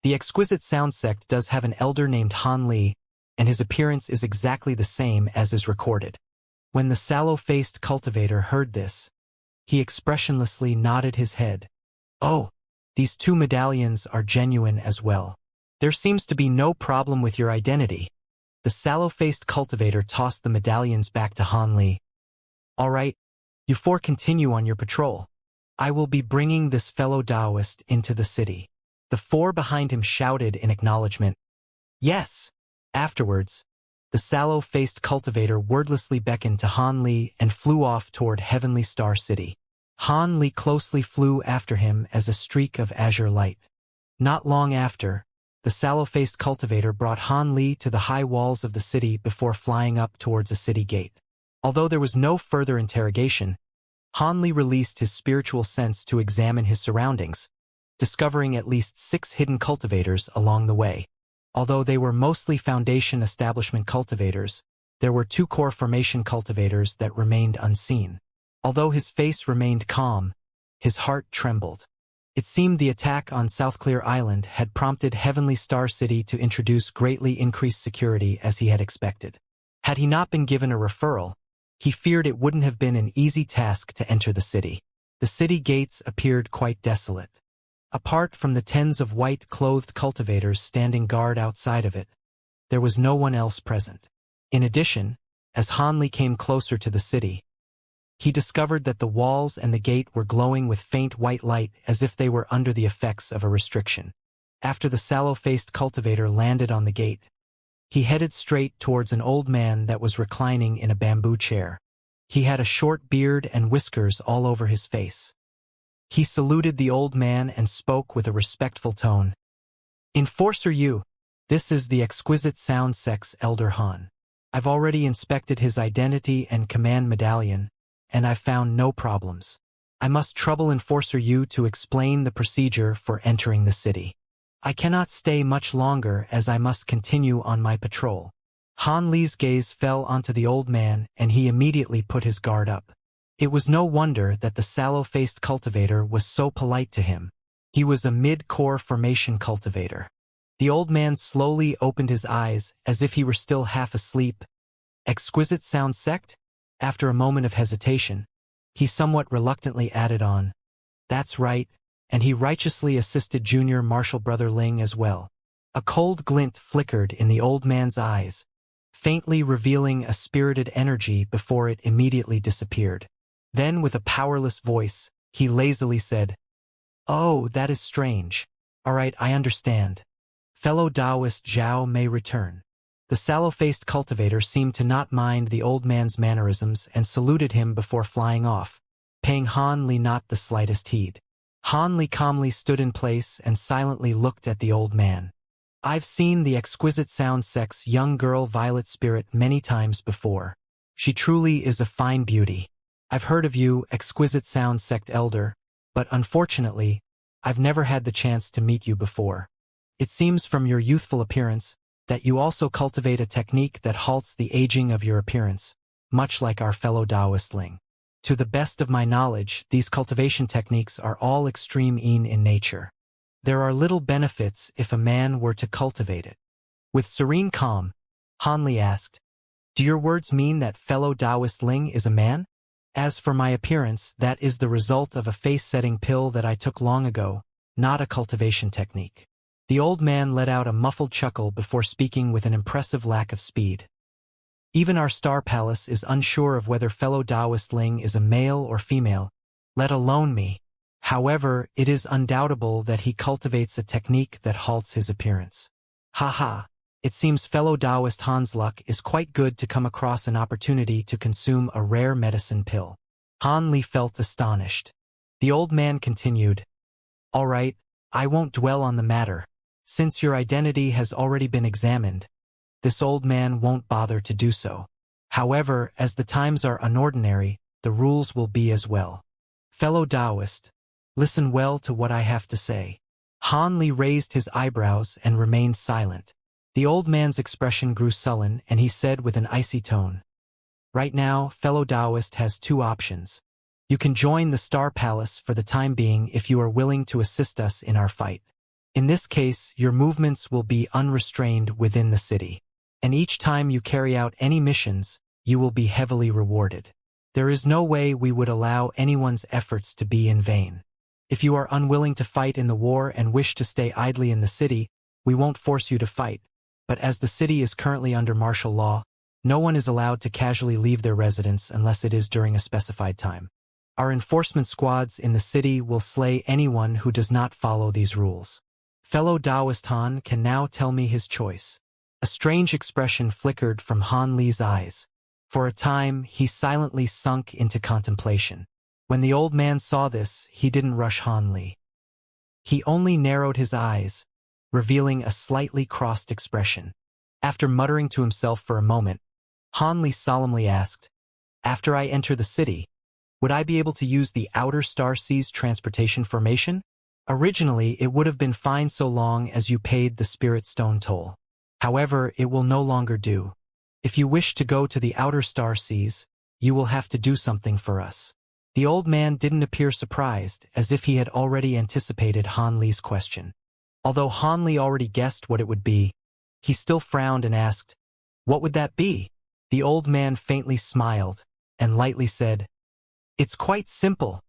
the Exquisite Sound sect does have an elder named Han Li, and his appearance is exactly the same as is recorded." When the sallow-faced cultivator heard this, he expressionlessly nodded his head. "Oh, these two medallions are genuine as well. There seems to be no problem with your identity." The sallow-faced cultivator tossed the medallions back to Han Li. "All right, you four continue on your patrol. I will be bringing this fellow Taoist into the city." The four behind him shouted in acknowledgement, "Yes." Afterwards, the sallow-faced cultivator wordlessly beckoned to Han Li and flew off toward Heavenly Star City. Han Li closely flew after him as a streak of azure light. Not long after, the sallow-faced cultivator brought Han Li to the high walls of the city before flying up towards a city gate. Although there was no further interrogation, Han Li released his spiritual sense to examine his surroundings, discovering at least 6 hidden cultivators along the way. Although they were mostly Foundation establishment cultivators, there were 2 core formation cultivators that remained unseen. Although his face remained calm, his heart trembled. It seemed the attack on South Clear Island had prompted Heavenly Star City to introduce greatly increased security as he had expected. Had he not been given a referral, he feared it wouldn't have been an easy task to enter the city. The city gates appeared quite desolate. Apart from the tens of white-clothed cultivators standing guard outside of it, there was no one else present. In addition, as Han Li came closer to the city, he discovered that the walls and the gate were glowing with faint white light as if they were under the effects of a restriction. After the sallow-faced cultivator landed on the gate, he headed straight towards an old man that was reclining in a bamboo chair. He had a short beard and whiskers all over his face. He saluted the old man and spoke with a respectful tone. "Enforcer Yu, this is the Exquisite Sound sect's Elder Han. I've already inspected his identity and command medallion, and I've found no problems. I must trouble Enforcer Yu to explain the procedure for entering the city. I cannot stay much longer as I must continue on my patrol." Han Li's gaze fell onto the old man and he immediately put his guard up. It was no wonder that the sallow-faced cultivator was so polite to him. He was a mid-core formation cultivator. The old man slowly opened his eyes as if he were still half asleep. "Exquisite Sound sect?" After a moment of hesitation, he somewhat reluctantly added on, "That's right," and he righteously assisted junior martial brother Ling as well. A cold glint flickered in the old man's eyes, faintly revealing a spirited energy before it immediately disappeared. Then, with a powerless voice, he lazily said, "Oh, that is strange. All right, I understand. Fellow Taoist Zhao may return." The sallow-faced cultivator seemed to not mind the old man's mannerisms and saluted him before flying off. paying Han Li not the slightest heed. Han Li calmly stood in place and silently looked at the old man. I've seen the exquisite sound sex young girl Violet Spirit many times before. She truly is a fine beauty. I've heard of you, exquisite sound sect elder, but unfortunately, I've never had the chance to meet you before. It seems from your youthful appearance that you also cultivate a technique that halts the aging of your appearance, much like our fellow Taoistling. To the best of my knowledge, these cultivation techniques are all extreme in nature. There are little benefits if a man were to cultivate it. With serene calm, Han Li asked, "Do your words mean that fellow Taoistling is a man? As for my appearance, that is the result of a face-setting pill that I took long ago, not a cultivation technique." The old man let out a muffled chuckle before speaking with an impressive lack of speed. "Even our star palace is unsure of whether fellow Taoistling is a male or female, let alone me. However, it is undoubtable that he cultivates a technique that halts his appearance." "Ha. It seems fellow Taoist Han's luck is quite good to come across an opportunity to consume a rare medicine pill." Han Li felt astonished. The old man continued, "All right, I won't dwell on the matter. Since your identity has already been examined, this old man won't bother to do so. However, as the times are unordinary, the rules will be as well. Fellow Taoist, listen well to what I have to say." Han Li raised his eyebrows and remained silent. The old man's expression grew sullen, and he said with an icy tone, "Right now, fellow Taoist has two options. You can join the Star Palace for the time being if you are willing to assist us in our fight. In this case, your movements will be unrestrained within the city, and each time you carry out any missions, you will be heavily rewarded. There is no way we would allow anyone's efforts to be in vain. If you are unwilling to fight in the war and wish to stay idly in the city, we won't force you to fight. But as the city is currently under martial law, no one is allowed to casually leave their residence unless it is during a specified time. Our enforcement squads in the city will slay anyone who does not follow these rules. Fellow Taoist Han can now tell me his choice." A strange expression flickered from Han Li's eyes. For a time, he silently sunk into contemplation. When the old man saw this, he didn't rush Han Li. He only narrowed his eyes, revealing a slightly crossed expression. After muttering to himself for a moment, Han Li solemnly asked, "After I enter the city, would I be able to use the Outer Star Seas transportation formation? Originally, it would have been fine so long as you paid the Spirit Stone toll. However, it will no longer do. If you wish to go to the Outer Star Seas, you will have to do something for us." The old man didn't appear surprised, as if he had already anticipated Han Li's question. Although Han Li already guessed what it would be, he still frowned and asked, "What would that be?" The old man faintly smiled and lightly said, "It's quite simple.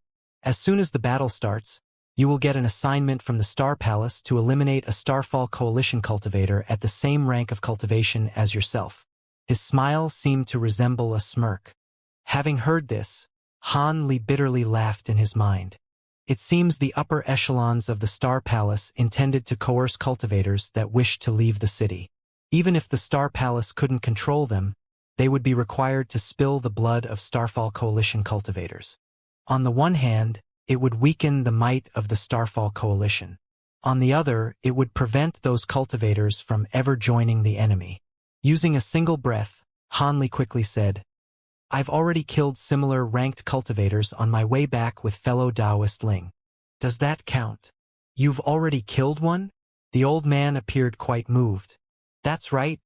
As soon as the battle starts, you will get an assignment from the Star Palace to eliminate a Starfall Coalition cultivator at the same rank of cultivation as yourself." His smile seemed to resemble a smirk. Having heard this, Han Li bitterly laughed in his mind. It seems the upper echelons of the Star Palace intended to coerce cultivators that wished to leave the city. Even if the Star Palace couldn't control them, they would be required to spill the blood of Starfall Coalition cultivators. On the one hand, it would weaken the might of the Starfall Coalition. On the other, it would prevent those cultivators from ever joining the enemy. Using a single breath, Han Li quickly said, "I've already killed similar ranked cultivators on my way back with fellow Taoist Ling. Does that count?" "You've already killed one?" The old man appeared quite moved. "That's right."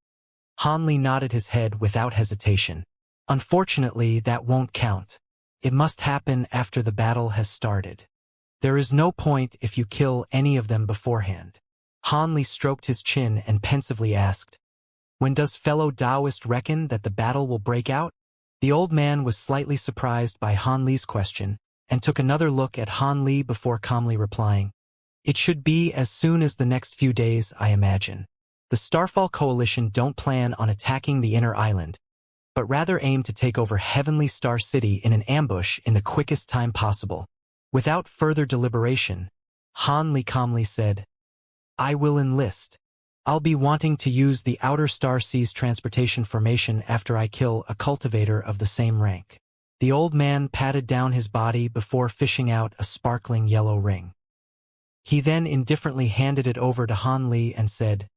Han Li nodded his head without hesitation. "Unfortunately, that won't count. It must happen after the battle has started. There is no point if you kill any of them beforehand." Han Li stroked his chin and pensively asked, "When does fellow Taoist reckon that the battle will break out?" The old man was slightly surprised by Han Li's question and took another look at Han Li before calmly replying, "It should be as soon as the next few days, I imagine. The Starfall Coalition don't plan on attacking the inner island, but rather aim to take over Heavenly Star City in an ambush in the quickest time possible." Without further deliberation, Han Li calmly said, "I will enlist. I'll be wanting to use the Outer Star Seas transportation formation after I kill a cultivator of the same rank." The old man patted down his body before fishing out a sparkling yellow ring. He then indifferently handed it over to Han Li and said,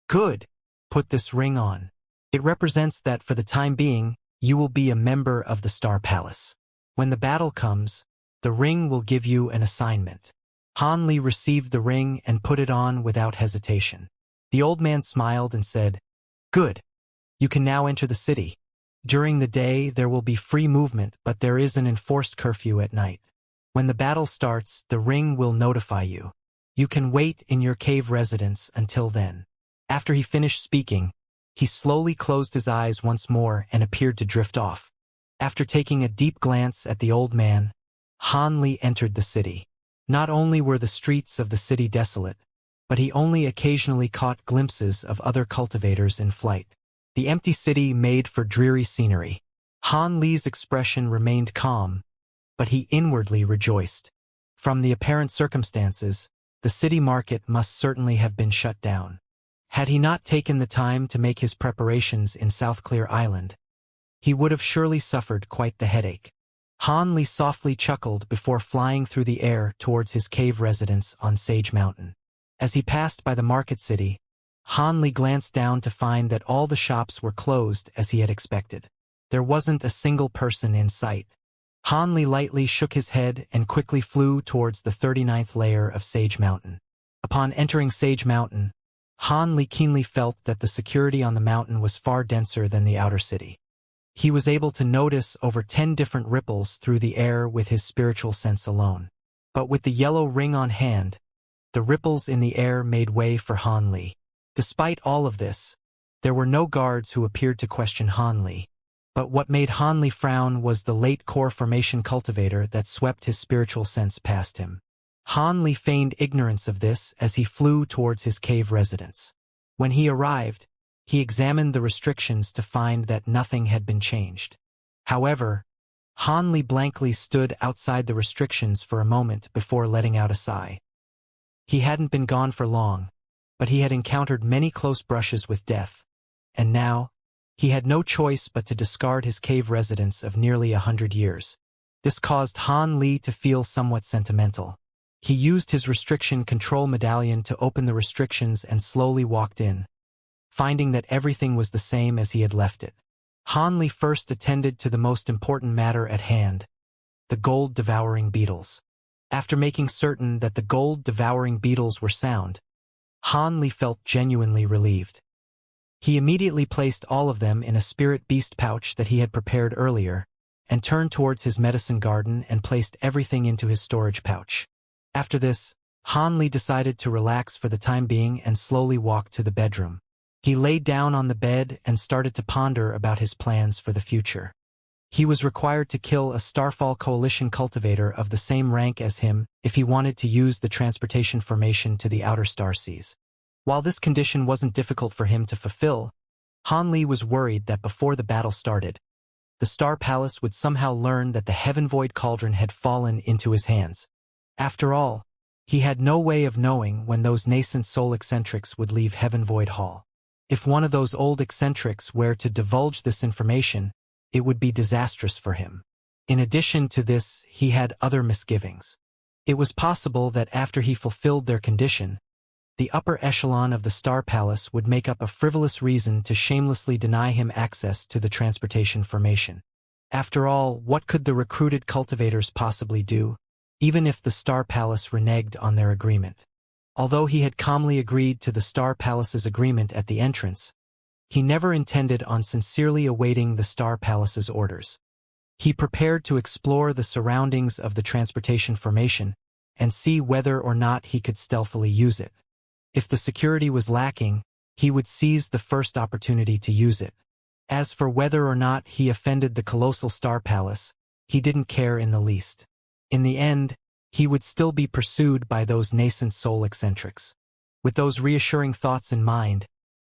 "Good, put this ring on. It represents that for the time being, you will be a member of the Star Palace. When the battle comes, the ring will give you an assignment." Han Li received the ring and put it on without hesitation. The old man smiled and said, "Good. You can now enter the city. During the day there will be free movement, but there is an enforced curfew at night. When the battle starts, the ring will notify you. You can wait in your cave residence until then." After he finished speaking, he slowly closed his eyes once more and appeared to drift off. After taking a deep glance at the old man, Han Li entered the city. Not only were the streets of the city desolate, but he only occasionally caught glimpses of other cultivators in flight. The empty city made for dreary scenery. Han Li's expression remained calm, but he inwardly rejoiced. From the apparent circumstances, the city market must certainly have been shut down. Had he not taken the time to make his preparations in South Clear Island, he would have surely suffered quite the headache. Han Li softly chuckled before flying through the air towards his cave residence on Sage Mountain. As he passed by the market city, Han Li glanced down to find that all the shops were closed as he had expected. There wasn't a single person in sight. Han Li lightly shook his head and quickly flew towards the 39th layer of Sage Mountain. Upon entering Sage Mountain, Han Li keenly felt that the security on the mountain was far denser than the outer city. He was able to notice over 10 different ripples through the air with his spiritual sense alone. But with the yellow ring on hand, the ripples in the air made way for Han Li. Despite all of this, there were no guards who appeared to question Han Li. But what made Han Li frown was the late core formation cultivator that swept his spiritual sense past him. Han Li feigned ignorance of this as he flew towards his cave residence. When he arrived, he examined the restrictions to find that nothing had been changed. However, Han Li blankly stood outside the restrictions for a moment before letting out a sigh. He hadn't been gone for long, but he had encountered many close brushes with death, and now, he had no choice but to discard his cave residence of nearly 100 years. This caused Han Li to feel somewhat sentimental. He used his restriction control medallion to open the restrictions and slowly walked in, finding that everything was the same as he had left it. Han Li first attended to the most important matter at hand, the gold-devouring beetles. After making certain that the gold-devouring beetles were sound, Han Li felt genuinely relieved. He immediately placed all of them in a spirit beast pouch that he had prepared earlier, and turned towards his medicine garden and placed everything into his storage pouch. After this, Han Li decided to relax for the time being and slowly walked to the bedroom. He laid down on the bed and started to ponder about his plans for the future. He was required to kill a Starfall Coalition cultivator of the same rank as him if he wanted to use the transportation formation to the outer star seas. While this condition wasn't difficult for him to fulfill, Han Li was worried that before the battle started, the Star Palace would somehow learn that the Heaven Void Cauldron had fallen into his hands. After all, he had no way of knowing when those nascent soul eccentrics would leave Heaven Void Hall. If one of those old eccentrics were to divulge this information, it would be disastrous for him. In addition to this, he had other misgivings. It was possible that after he fulfilled their condition, the upper echelon of the Star Palace would make up a frivolous reason to shamelessly deny him access to the transportation formation. After all, what could the recruited cultivators possibly do, even if the Star Palace reneged on their agreement? Although he had calmly agreed to the Star Palace's agreement at the entrance, he never intended on sincerely awaiting the Star Palace's orders. He prepared to explore the surroundings of the transportation formation and see whether or not he could stealthily use it. If the security was lacking, he would seize the first opportunity to use it. As for whether or not he offended the colossal Star Palace, he didn't care in the least. In the end, he would still be pursued by those nascent soul eccentrics. With those reassuring thoughts in mind,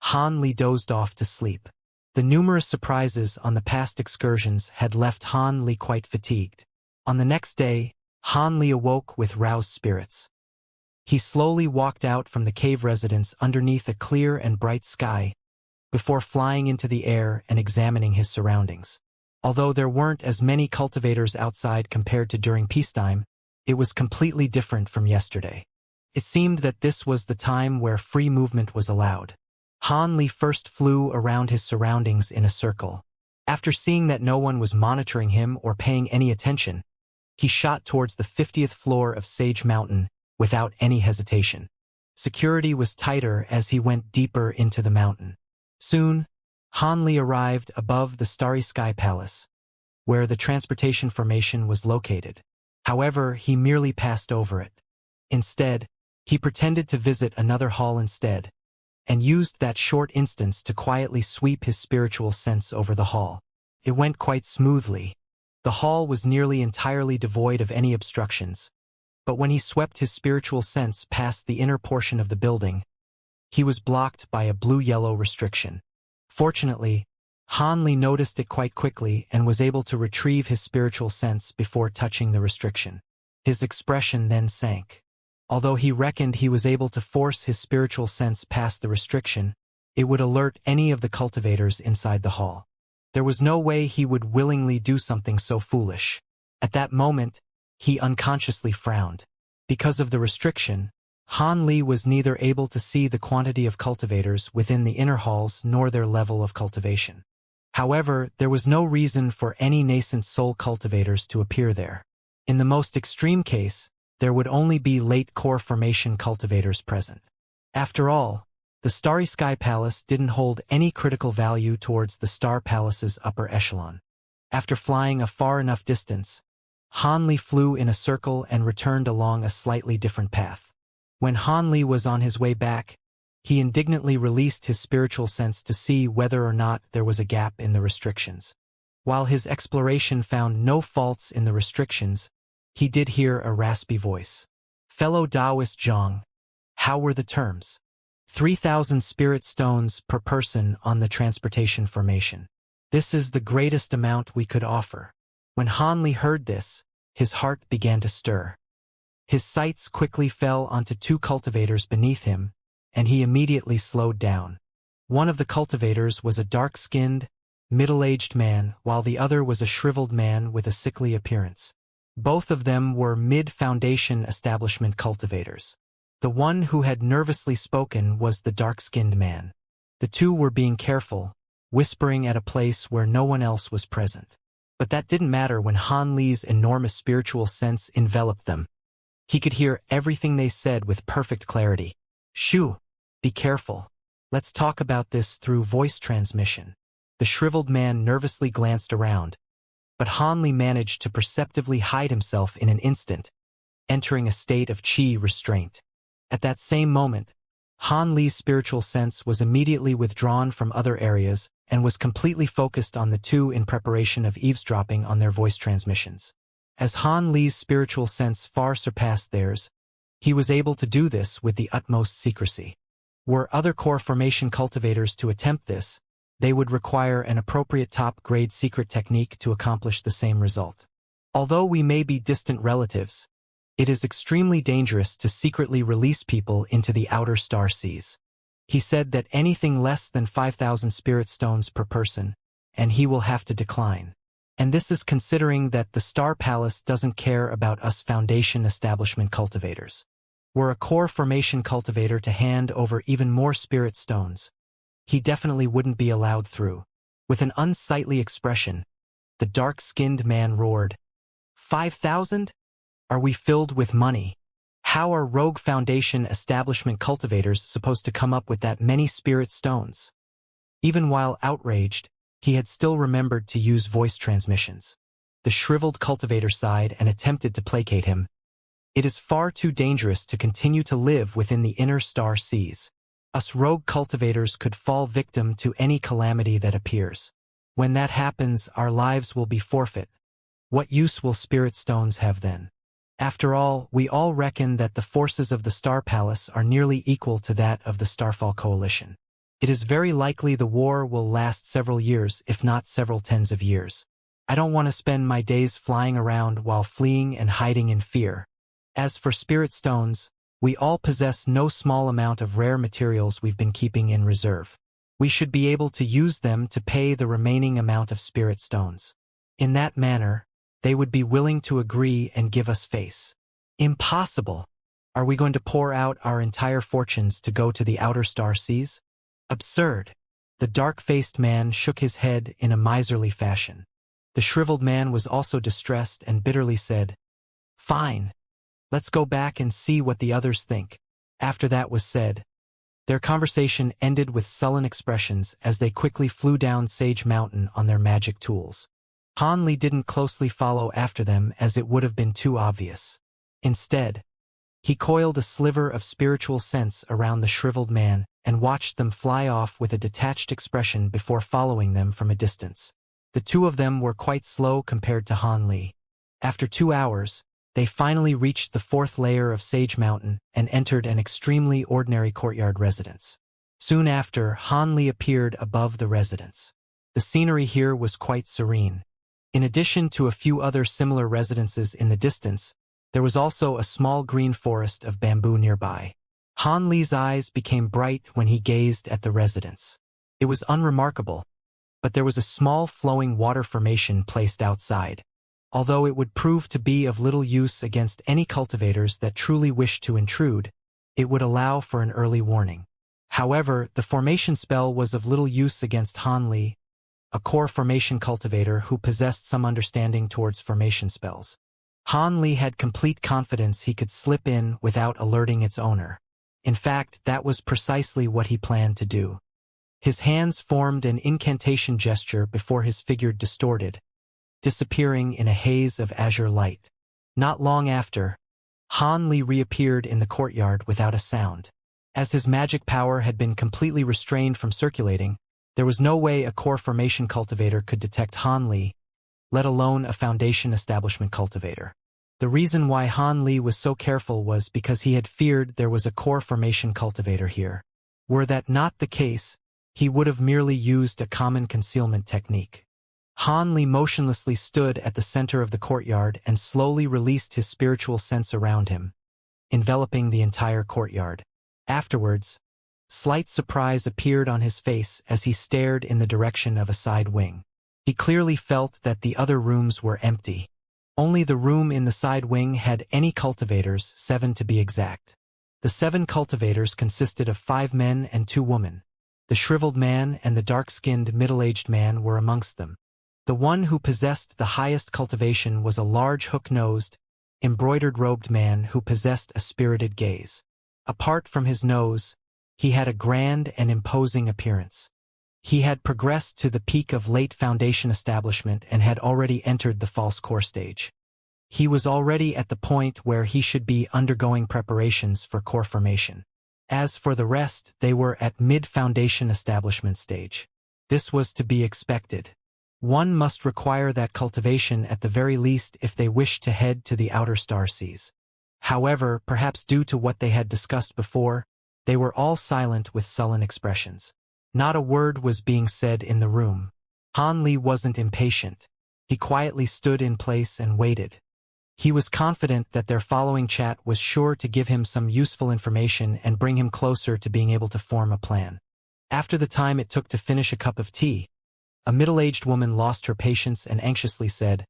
Han Li dozed off to sleep. The numerous surprises on the past excursions had left Han Li quite fatigued. On the next day, Han Li awoke with roused spirits. He slowly walked out from the cave residence underneath a clear and bright sky, before flying into the air and examining his surroundings. Although there weren't as many cultivators outside compared to during peacetime, it was completely different from yesterday. It seemed that this was the time where free movement was allowed. Han Li first flew around his surroundings in a circle. After seeing that no one was monitoring him or paying any attention, he shot towards the 50th floor of Sage Mountain without any hesitation. Security was tighter as he went deeper into the mountain. Soon, Han Li arrived above the Starry Sky Palace, where the transportation formation was located. However, he merely passed over it. Instead, he pretended to visit another hall instead, and used that short instance to quietly sweep his spiritual sense over the hall. It went quite smoothly. The hall was nearly entirely devoid of any obstructions, but when he swept his spiritual sense past the inner portion of the building, he was blocked by a blue-yellow restriction. Fortunately, Han Li noticed it quite quickly and was able to retrieve his spiritual sense before touching the restriction. His expression then sank. Although he reckoned he was able to force his spiritual sense past the restriction, it would alert any of the cultivators inside the hall. There was no way he would willingly do something so foolish. At that moment, he unconsciously frowned. Because of the restriction, Han Li was neither able to see the quantity of cultivators within the inner halls nor their level of cultivation. However, there was no reason for any nascent soul cultivators to appear there. In the most extreme case, there would only be late core formation cultivators present. After all, the Starry Sky Palace didn't hold any critical value towards the Star Palace's upper echelon. After flying a far enough distance, Han Li flew in a circle and returned along a slightly different path. When Han Li was on his way back, he indignantly released his spiritual sense to see whether or not there was a gap in the restrictions. While his exploration found no faults in the restrictions, he did hear a raspy voice. "Fellow Taoist Zhang, how were the terms?" 3,000 spirit stones per person on the transportation formation. This is the greatest amount we could offer. When Han Li heard this, his heart began to stir. His sights quickly fell onto two cultivators beneath him, and he immediately slowed down. One of the cultivators was a dark-skinned, middle-aged man, while the other was a shriveled man with a sickly appearance. Both of them were mid-foundation establishment cultivators. The one who had nervously spoken was the dark-skinned man. The two were being careful, whispering at a place where no one else was present. But that didn't matter when Han Li's enormous spiritual sense enveloped them. He could hear everything they said with perfect clarity. "Shoo! Be careful. Let's talk about this through voice transmission." The shriveled man nervously glanced around, but Han Li managed to perceptively hide himself in an instant, entering a state of qi restraint. At that same moment, Han Li's spiritual sense was immediately withdrawn from other areas and was completely focused on the two in preparation of eavesdropping on their voice transmissions. As Han Li's spiritual sense far surpassed theirs, he was able to do this with the utmost secrecy. Were other core formation cultivators to attempt this, they would require an appropriate top-grade secret technique to accomplish the same result. Although we may be distant relatives, it is extremely dangerous to secretly release people into the outer star seas. He said that anything less than 5,000 spirit stones per person, and he will have to decline. And this is considering that the Star Palace doesn't care about us Foundation establishment cultivators. Were a core formation cultivator to hand over even more spirit stones, he definitely wouldn't be allowed through. With an unsightly expression, the dark-skinned man roared, 5,000? Are we filled with money? How are rogue Foundation establishment cultivators supposed to come up with that many spirit stones? Even while outraged, he had still remembered to use voice transmissions. The shriveled cultivator sighed and attempted to placate him. It is far too dangerous to continue to live within the inner star seas. Us rogue cultivators could fall victim to any calamity that appears. When that happens, our lives will be forfeit. What use will spirit stones have then? After all, we all reckon that the forces of the Star Palace are nearly equal to that of the Starfall Coalition. It is very likely the war will last several years, if not several tens of years. I don't want to spend my days flying around while fleeing and hiding in fear. As for spirit stones, we all possess no small amount of rare materials we've been keeping in reserve. We should be able to use them to pay the remaining amount of spirit stones. In that manner, they would be willing to agree and give us face. Impossible! Are we going to pour out our entire fortunes to go to the outer star seas? Absurd! The dark-faced man shook his head in a miserly fashion. The shriveled man was also distressed and bitterly said, "Fine. Let's go back and see what the others think." After that was said, their conversation ended with sullen expressions as they quickly flew down Sage Mountain on their magic tools. Han Li didn't closely follow after them as it would have been too obvious. Instead, he coiled a sliver of spiritual sense around the shriveled man and watched them fly off with a detached expression before following them from a distance. The two of them were quite slow compared to Han Li. After 2 hours, they finally reached the 4th layer of Sage Mountain and entered an extremely ordinary courtyard residence. Soon after, Han Li appeared above the residence. The scenery here was quite serene. In addition to a few other similar residences in the distance, there was also a small green forest of bamboo nearby. Han Li's eyes became bright when he gazed at the residence. It was unremarkable, but there was a small flowing water formation placed outside. Although it would prove to be of little use against any cultivators that truly wished to intrude, it would allow for an early warning. However, the formation spell was of little use against Han Li, a core formation cultivator who possessed some understanding towards formation spells. Han Li had complete confidence he could slip in without alerting its owner. In fact, that was precisely what he planned to do. His hands formed an incantation gesture before his figure distorted, disappearing in a haze of azure light. Not long after, Han Li reappeared in the courtyard without a sound. As his magic power had been completely restrained from circulating, there was no way a core formation cultivator could detect Han Li, let alone a foundation establishment cultivator. The reason why Han Li was so careful was because he had feared there was a core formation cultivator here. Were that not the case, he would have merely used a common concealment technique. Han Li motionlessly stood at the center of the courtyard and slowly released his spiritual sense around him, enveloping the entire courtyard. Afterwards, slight surprise appeared on his face as he stared in the direction of a side wing. He clearly felt that the other rooms were empty. Only the room in the side wing had any cultivators, 7 to be exact. The 7 cultivators consisted of 5 men and 2 women. The shriveled man and the dark-skinned middle-aged man were amongst them. The one who possessed the highest cultivation was a large hook-nosed, embroidered-robed man who possessed a spirited gaze. Apart from his nose, he had a grand and imposing appearance. He had progressed to the peak of late foundation establishment and had already entered the false core stage. He was already at the point where he should be undergoing preparations for core formation. As for the rest, they were at mid-foundation establishment stage. This was to be expected. One must require that cultivation at the very least if they wished to head to the outer star seas. However, perhaps due to what they had discussed before, they were all silent with sullen expressions. Not a word was being said in the room. Han Li wasn't impatient. He quietly stood in place and waited. He was confident that their following chat was sure to give him some useful information and bring him closer to being able to form a plan. After the time it took to finish a cup of tea, a middle-aged woman lost her patience and anxiously said,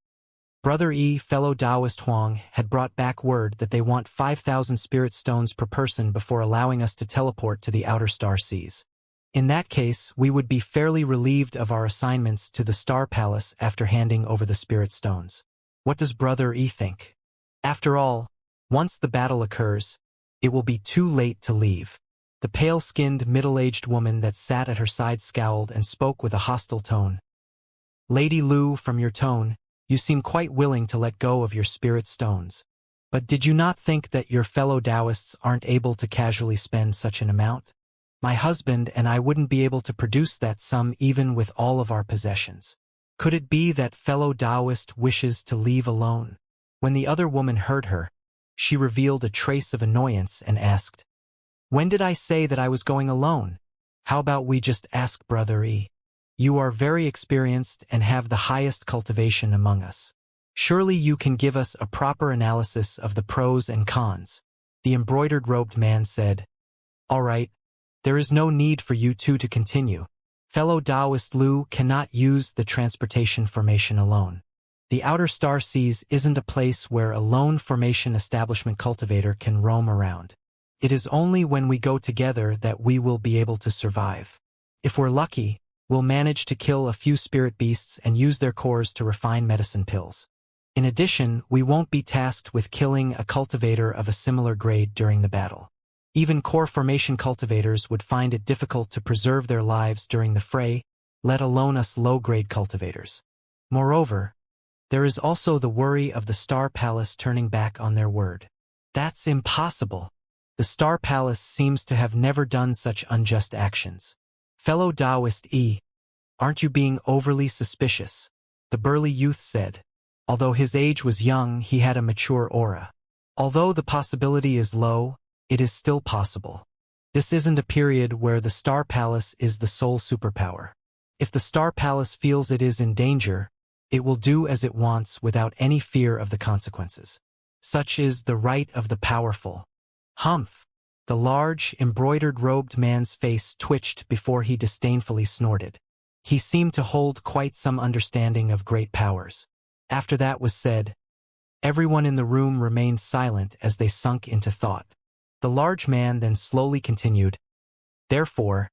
"Brother E, fellow Taoist Huang, had brought back word that they want 5,000 spirit stones per person before allowing us to teleport to the outer star seas. In that case, we would be fairly relieved of our assignments to the Star Palace after handing over the spirit stones. What does Brother E think? After all, once the battle occurs, it will be too late to leave." The pale-skinned, middle-aged woman that sat at her side scowled and spoke with a hostile tone. "Lady Lu, from your tone, you seem quite willing to let go of your spirit stones. But did you not think that your fellow Taoists aren't able to casually spend such an amount? My husband and I wouldn't be able to produce that sum even with all of our possessions. Could it be that fellow Taoist wishes to leave alone?" When the other woman heard her, she revealed a trace of annoyance and asked, "When did I say that I was going alone? How about we just ask Brother E? You are very experienced and have the highest cultivation among us. Surely you can give us a proper analysis of the pros and cons." The embroidered-robed man said, "All right, there is no need for you two to continue. Fellow Taoist Lu cannot use the transportation formation alone. The outer star seas isn't a place where a lone formation establishment cultivator can roam around. It is only when we go together that we will be able to survive. If we're lucky, we'll manage to kill a few spirit beasts and use their cores to refine medicine pills. In addition, we won't be tasked with killing a cultivator of a similar grade during the battle. Even core formation cultivators would find it difficult to preserve their lives during the fray, let alone us low-grade cultivators. Moreover, there is also the worry of the Star Palace turning back on their word. That's impossible. The Star Palace seems to have never done such unjust actions. Fellow Taoist aren't you being overly suspicious? The burly youth said. Although his age was young, he had a mature aura. Although the possibility is low, it is still possible. This isn't a period where the Star Palace is the sole superpower. If the Star Palace feels it is in danger, it will do as it wants without any fear of the consequences. Such is the right of the powerful. Humph! The large, embroidered-robed man's face twitched before he disdainfully snorted. He seemed to hold quite some understanding of great powers. After that was said, everyone in the room remained silent as they sunk into thought. The large man then slowly continued, therefore,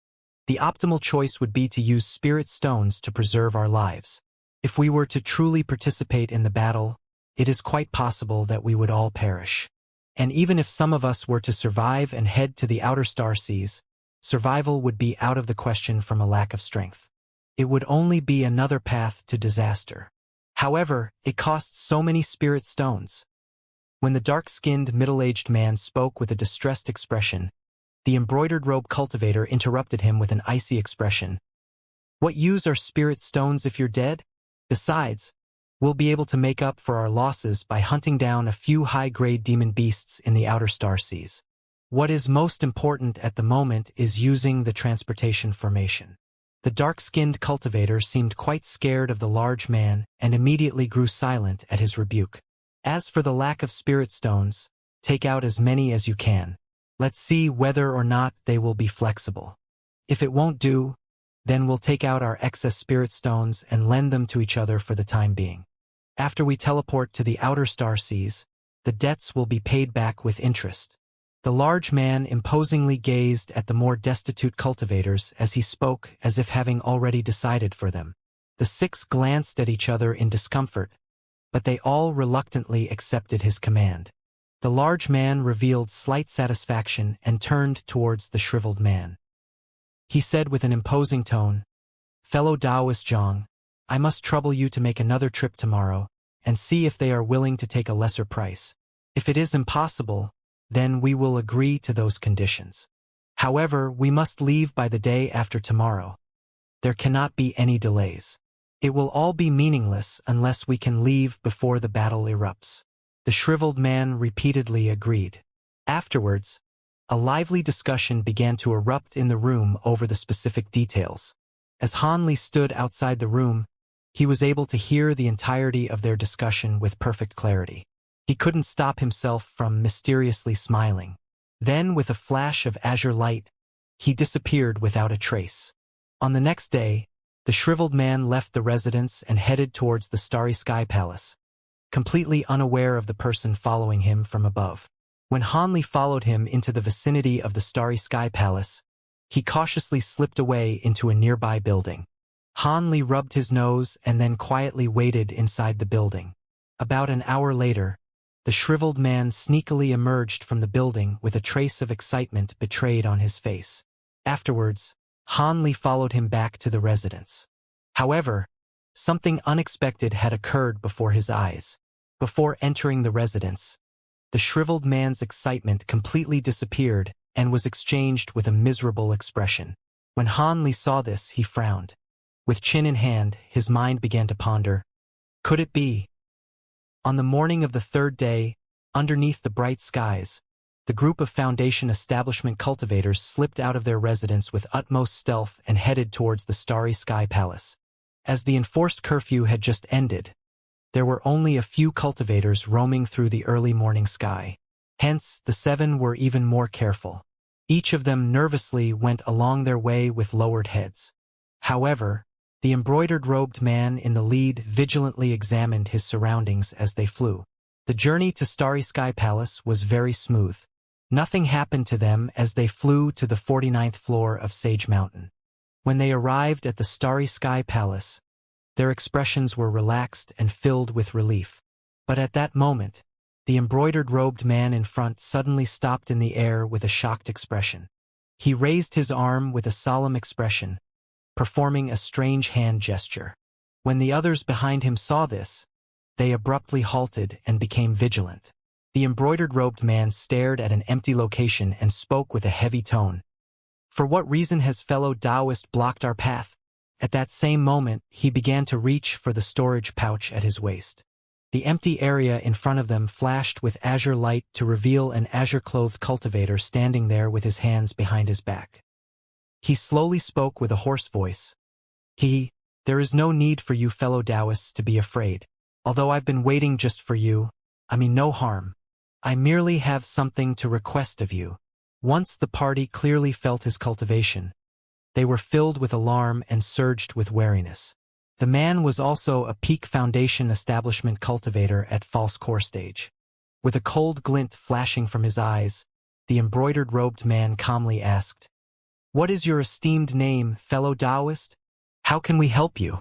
the optimal choice would be to use spirit stones to preserve our lives. If we were to truly participate in the battle, it is quite possible that we would all perish. And even if some of us were to survive and head to the outer star seas, survival would be out of the question from a lack of strength. It would only be another path to disaster. However, it costs so many spirit stones. When the dark-skinned, middle-aged man spoke with a distressed expression, the embroidered robe cultivator interrupted him with an icy expression. What use are spirit stones if you're dead? Besides, we'll be able to make up for our losses by hunting down a few high-grade demon beasts in the outer star seas. What is most important at the moment is using the transportation formation. The dark-skinned cultivator seemed quite scared of the large man and immediately grew silent at his rebuke. As for the lack of spirit stones, take out as many as you can. Let's see whether or not they will be flexible. If it won't do, then we'll take out our excess spirit stones and lend them to each other for the time being. After we teleport to the outer star seas, the debts will be paid back with interest. The large man imposingly gazed at the more destitute cultivators as he spoke as if having already decided for them. The six glanced at each other in discomfort, but they all reluctantly accepted his command. The large man revealed slight satisfaction and turned towards the shriveled man. He said with an imposing tone, "Fellow Taoist Zhang, I must trouble you to make another trip tomorrow and see if they are willing to take a lesser price. If it is impossible, then we will agree to those conditions. However, we must leave by the day after tomorrow. There cannot be any delays. It will all be meaningless unless we can leave before the battle erupts." The shriveled man repeatedly agreed. Afterwards, a lively discussion began to erupt in the room over the specific details. As Han Li stood outside the room, he was able to hear the entirety of their discussion with perfect clarity. He couldn't stop himself from mysteriously smiling. Then, with a flash of azure light, he disappeared without a trace. On the next day, the shriveled man left the residence and headed towards the Starry Sky Palace, completely unaware of the person following him from above. When Han Li followed him into the vicinity of the Starry Sky Palace, he cautiously slipped away into a nearby building. Han Li rubbed his nose and then quietly waited inside the building. About an hour later, the shriveled man sneakily emerged from the building with a trace of excitement betrayed on his face. Afterwards, Han Li followed him back to the residence. However, something unexpected had occurred before his eyes. Before entering the residence, the shriveled man's excitement completely disappeared and was exchanged with a miserable expression. When Han Li saw this, he frowned. With chin in hand, his mind began to ponder. Could it be? On the morning of the third day, underneath the bright skies, the group of Foundation establishment cultivators slipped out of their residence with utmost stealth and headed towards the Starry Sky Palace. As the enforced curfew had just ended, there were only a few cultivators roaming through the early morning sky. Hence, the seven were even more careful. Each of them nervously went along their way with lowered heads. However, The embroidered-robed man in the lead vigilantly examined his surroundings as they flew. The journey to Starry Sky Palace was very smooth. Nothing happened to them as they flew to the 49th floor of Sage Mountain. When they arrived at the Starry Sky Palace, their expressions were relaxed and filled with relief. But at that moment, the embroidered-robed man in front suddenly stopped in the air with a shocked expression. He raised his arm with a solemn expression, performing a strange hand gesture. When the others behind him saw this, they abruptly halted and became vigilant. The embroidered-robed man stared at an empty location and spoke with a heavy tone. "For what reason has fellow Taoist blocked our path?" At that same moment, he began to reach for the storage pouch at his waist. The empty area in front of them flashed with azure light to reveal an azure-clothed cultivator standing there with his hands behind his back. He slowly spoke with a hoarse voice. There is no need for you fellow Taoists to be afraid. Although I've been waiting just for you, I mean no harm. I merely have something to request of you." Once the party clearly felt his cultivation, they were filled with alarm and surged with wariness. The man was also a Peak Foundation establishment cultivator at False Core stage. With a cold glint flashing from his eyes, the embroidered-robed man calmly asked, "What is your esteemed name, fellow Taoist? How can we help you?"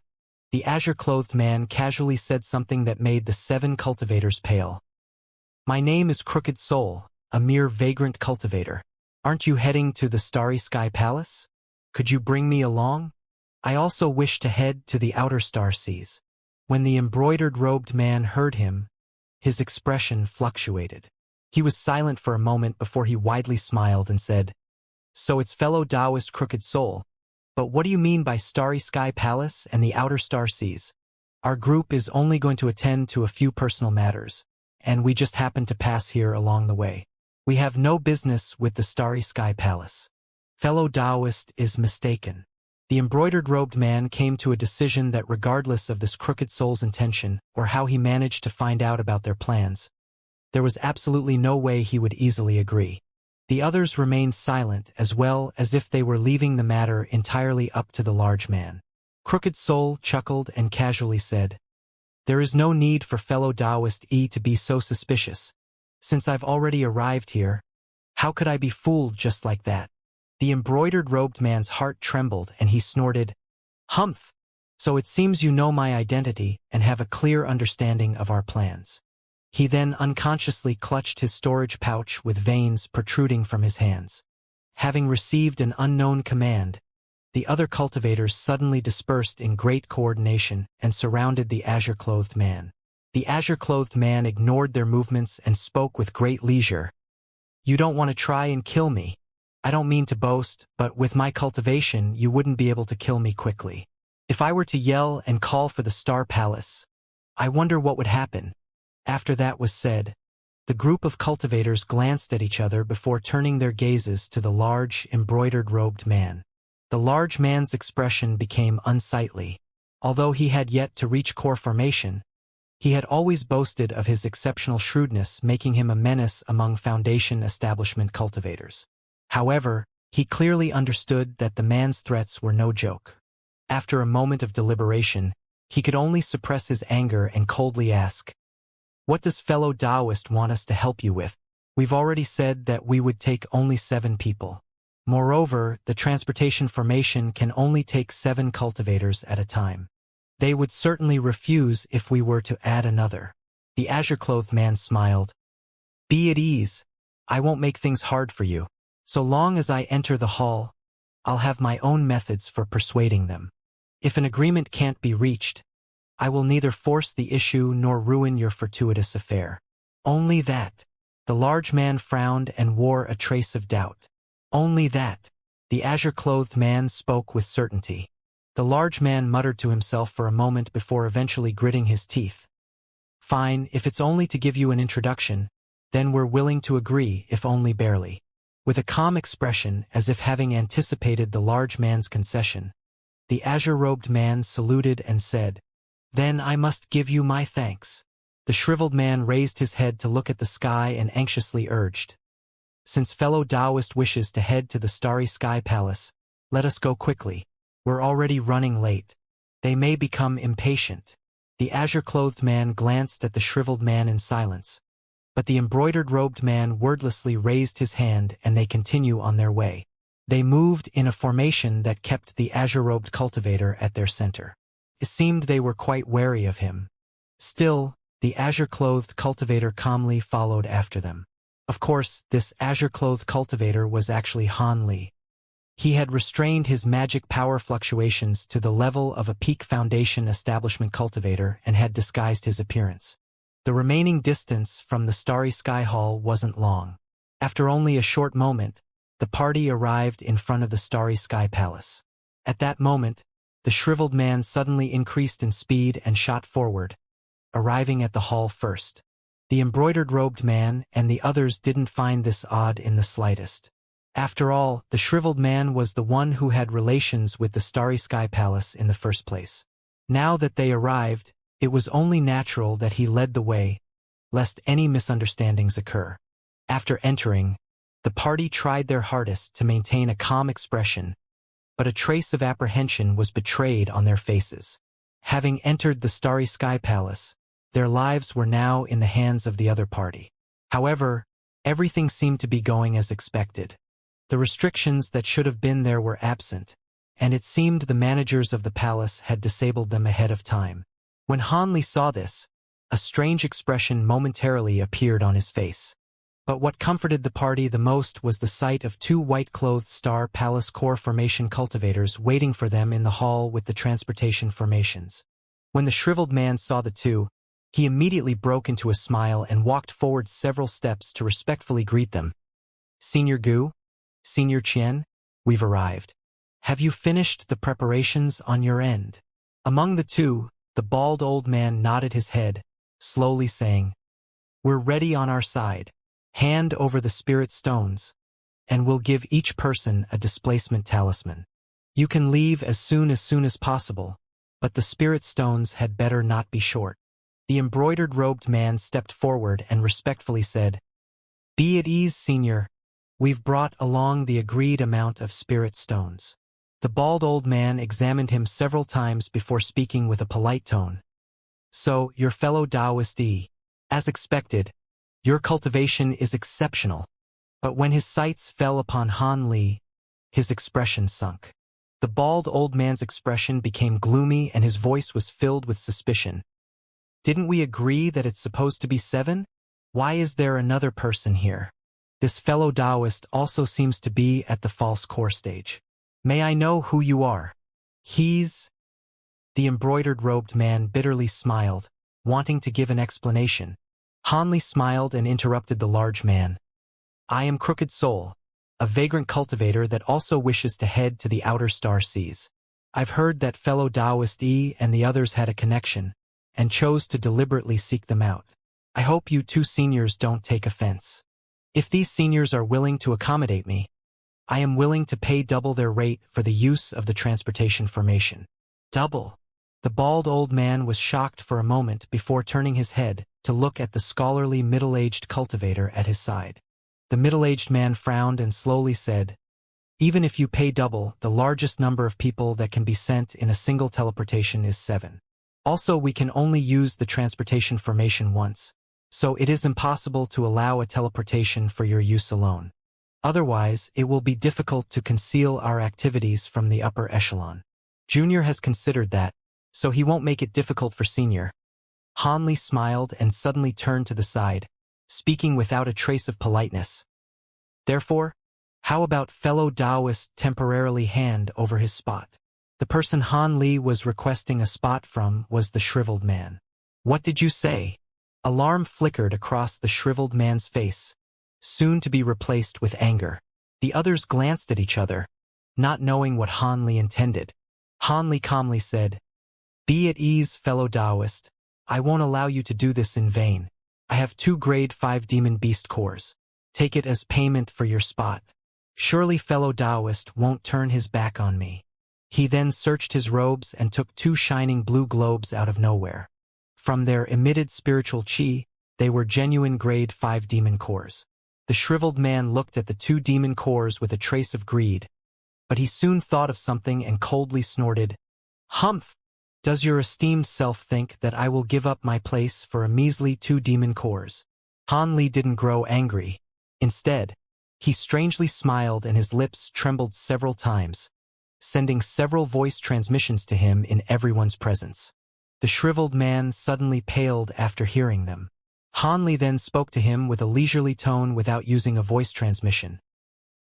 The azure-clothed man casually said something that made the 7 cultivators pale. "My name is Crooked Soul, a mere vagrant cultivator. Aren't you heading to the Starry Sky Palace? Could you bring me along? I also wish to head to the outer star seas." When the embroidered-robed man heard him, his expression fluctuated. He was silent for a moment before he widely smiled and said, "So it's fellow Taoist Crooked Soul. But what do you mean by Starry Sky Palace and the outer star seas? Our group is only going to attend to a few personal matters, and we just happen to pass here along the way. We have no business with the Starry Sky Palace." Fellow Taoist is mistaken. The embroidered-robed man came to a decision that regardless of this Crooked Soul's intention or how he managed to find out about their plans, there was absolutely no way he would easily agree. The others remained silent as well as if they were leaving the matter entirely up to the large man. Crooked Soul chuckled and casually said, "There is no need for fellow Taoist to be so suspicious. Since I've already arrived here, how could I be fooled just like that?" The embroidered-robed man's heart trembled and he snorted, "Humph! So it seems you know my identity and have a clear understanding of our plans." He then unconsciously clutched his storage pouch with veins protruding from his hands. Having received an unknown command, the other cultivators suddenly dispersed in great coordination and surrounded the azure-clothed man. The azure-clothed man ignored their movements and spoke with great leisure. "You don't want to try and kill me. I don't mean to boast, but with my cultivation you wouldn't be able to kill me quickly. If I were to yell and call for the Star Palace, I wonder what would happen." After that was said, the group of cultivators glanced at each other before turning their gazes to the large, embroidered-robed man. The large man's expression became unsightly. Although he had yet to reach core formation, he had always boasted of his exceptional shrewdness, making him a menace among Foundation establishment cultivators. However, he clearly understood that the man's threats were no joke. After a moment of deliberation, he could only suppress his anger and coldly ask, "What does fellow Taoist want us to help you with? We've already said that we would take only 7 people. Moreover, the transportation formation can only take 7 cultivators at a time. They would certainly refuse if we were to add another." The azure-clothed man smiled. "Be at ease. I won't make things hard for you. So long as I enter the hall, I'll have my own methods for persuading them. If an agreement can't be reached, I will neither force the issue nor ruin your fortuitous affair." "Only that." The large man frowned and wore a trace of doubt. "Only that." The azure-clothed man spoke with certainty. The large man muttered to himself for a moment before eventually gritting his teeth. "Fine, if it's only to give you an introduction, then we're willing to agree, if only barely." With a calm expression, as if having anticipated the large man's concession, the azure-robed man saluted and said, "Then I must give you my thanks." The shriveled man raised his head to look at the sky and anxiously urged, "Since fellow Taoist wishes to head to the Starry Sky Palace, let us go quickly. We're already running late." They may become impatient. The azure-clothed man glanced at the shriveled man in silence, but the embroidered-robed man wordlessly raised his hand and they continue on their way. They moved in a formation that kept the azure-robed cultivator at their center. It seemed they were quite wary of him. Still, the azure-clothed cultivator calmly followed after them. Of course, this azure-clothed cultivator was actually Han Li. He had restrained his magic power fluctuations to the level of a peak foundation establishment cultivator and had disguised his appearance. The remaining distance from the Starry Sky Hall wasn't long. After only a short moment, the party arrived in front of the Starry Sky Palace. At that moment, the shriveled man suddenly increased in speed and shot forward, arriving at the hall first. The embroidered-robed man and the others didn't find this odd in the slightest. After all, the shriveled man was the one who had relations with the Starry Sky Palace in the first place. Now that they arrived, it was only natural that he led the way, lest any misunderstandings occur. After entering, the party tried their hardest to maintain a calm expression, but a trace of apprehension was betrayed on their faces. Having entered the Starry Sky Palace, their lives were now in the hands of the other party. However, everything seemed to be going as expected. The restrictions that should have been there were absent, and it seemed the managers of the palace had disabled them ahead of time. When Han Li saw this, a strange expression momentarily appeared on his face. But what comforted the party the most was the sight of two white-clothed Star Palace core formation cultivators waiting for them in the hall with the transportation formations. When the shriveled man saw the two, he immediately broke into a smile and walked forward several steps to respectfully greet them. "Senior Gu? Senior Qian, we've arrived. Have you finished the preparations on your end?" Among the two, the bald old man nodded his head, slowly saying, "We're ready on our side. Hand over the spirit stones, and we'll give each person a displacement talisman. You can leave as soon as possible, but the spirit stones had better not be short." The embroidered-robed man stepped forward and respectfully said, "Be at ease, Senior. We've brought along the agreed amount of spirit stones." The bald old man examined him several times before speaking with a polite tone. "So, your fellow Taoist E. As expected, your cultivation is exceptional." But when his sights fell upon Han Li, his expression sunk. The bald old man's expression became gloomy and his voice was filled with suspicion. "Didn't we agree that it's supposed to be 7? Why is there another person here? This fellow Taoist also seems to be at the false core stage. May I know who you are?" "He's—" The embroidered-robed man bitterly smiled, wanting to give an explanation. Han Li smiled and interrupted the large man. "I am Crooked Soul, a vagrant cultivator that also wishes to head to the outer star seas. I've heard that fellow Taoist E and the others had a connection, and chose to deliberately seek them out. I hope you two seniors don't take offense. If these seniors are willing to accommodate me, I am willing to pay double their rate for the use of the transportation formation." "Double?" The bald old man was shocked for a moment before turning his head to look at the scholarly middle-aged cultivator at his side. The middle-aged man frowned and slowly said, "Even if you pay double, the largest number of people that can be sent in a single teleportation is 7. Also, we can only use the transportation formation once, so it is impossible to allow a teleportation for your use alone. Otherwise, it will be difficult to conceal our activities from the upper echelon. Junior has considered that, so he won't make it difficult for Senior." Han Li smiled and suddenly turned to the side, speaking without a trace of politeness. "Therefore, how about fellow Taoist temporarily hand over his spot?" The person Han Li was requesting a spot from was the shriveled man. "What did you say?" Alarm flickered across the shriveled man's face, soon to be replaced with anger. The others glanced at each other, not knowing what Han Li intended. Han Li calmly said, "Be at ease, fellow Taoist. I won't allow you to do this in vain. I have 2 grade 5 demon beast cores. Take it as payment for your spot. Surely fellow Taoist won't turn his back on me." He then searched his robes and took 2 shining blue globes out of nowhere. From their emitted spiritual chi, they were genuine grade 5 demon cores. The shriveled man looked at the 2 demon cores with a trace of greed, but he soon thought of something and coldly snorted, "Humph! Does your esteemed self think that I will give up my place for a measly 2 demon cores? Han Li didn't grow angry. Instead, he strangely smiled and his lips trembled several times, sending several voice transmissions to him in everyone's presence. The shriveled man suddenly paled after hearing them. Han Li then spoke to him with a leisurely tone without using a voice transmission.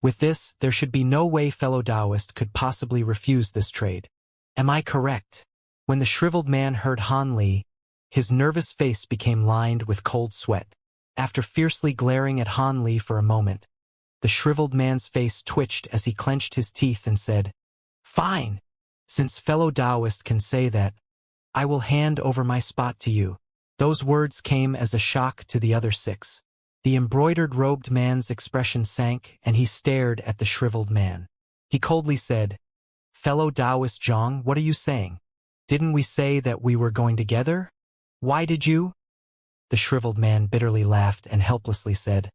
With this, there should be no way fellow Taoist could possibly refuse this trade. Am I correct? When the shriveled man heard Han Li, his nervous face became lined with cold sweat. After fiercely glaring at Han Li for a moment, the shriveled man's face twitched as he clenched his teeth and said, "Fine. Since fellow Taoist can say that, I will hand over my spot to you." Those words came as a shock to the other 6. The embroidered-robed man's expression sank and he stared at the shriveled man. He coldly said, "Fellow Taoist Zhang, what are you saying? Didn't we say that we were going together? Why did you?" The shriveled man bitterly laughed and helplessly said,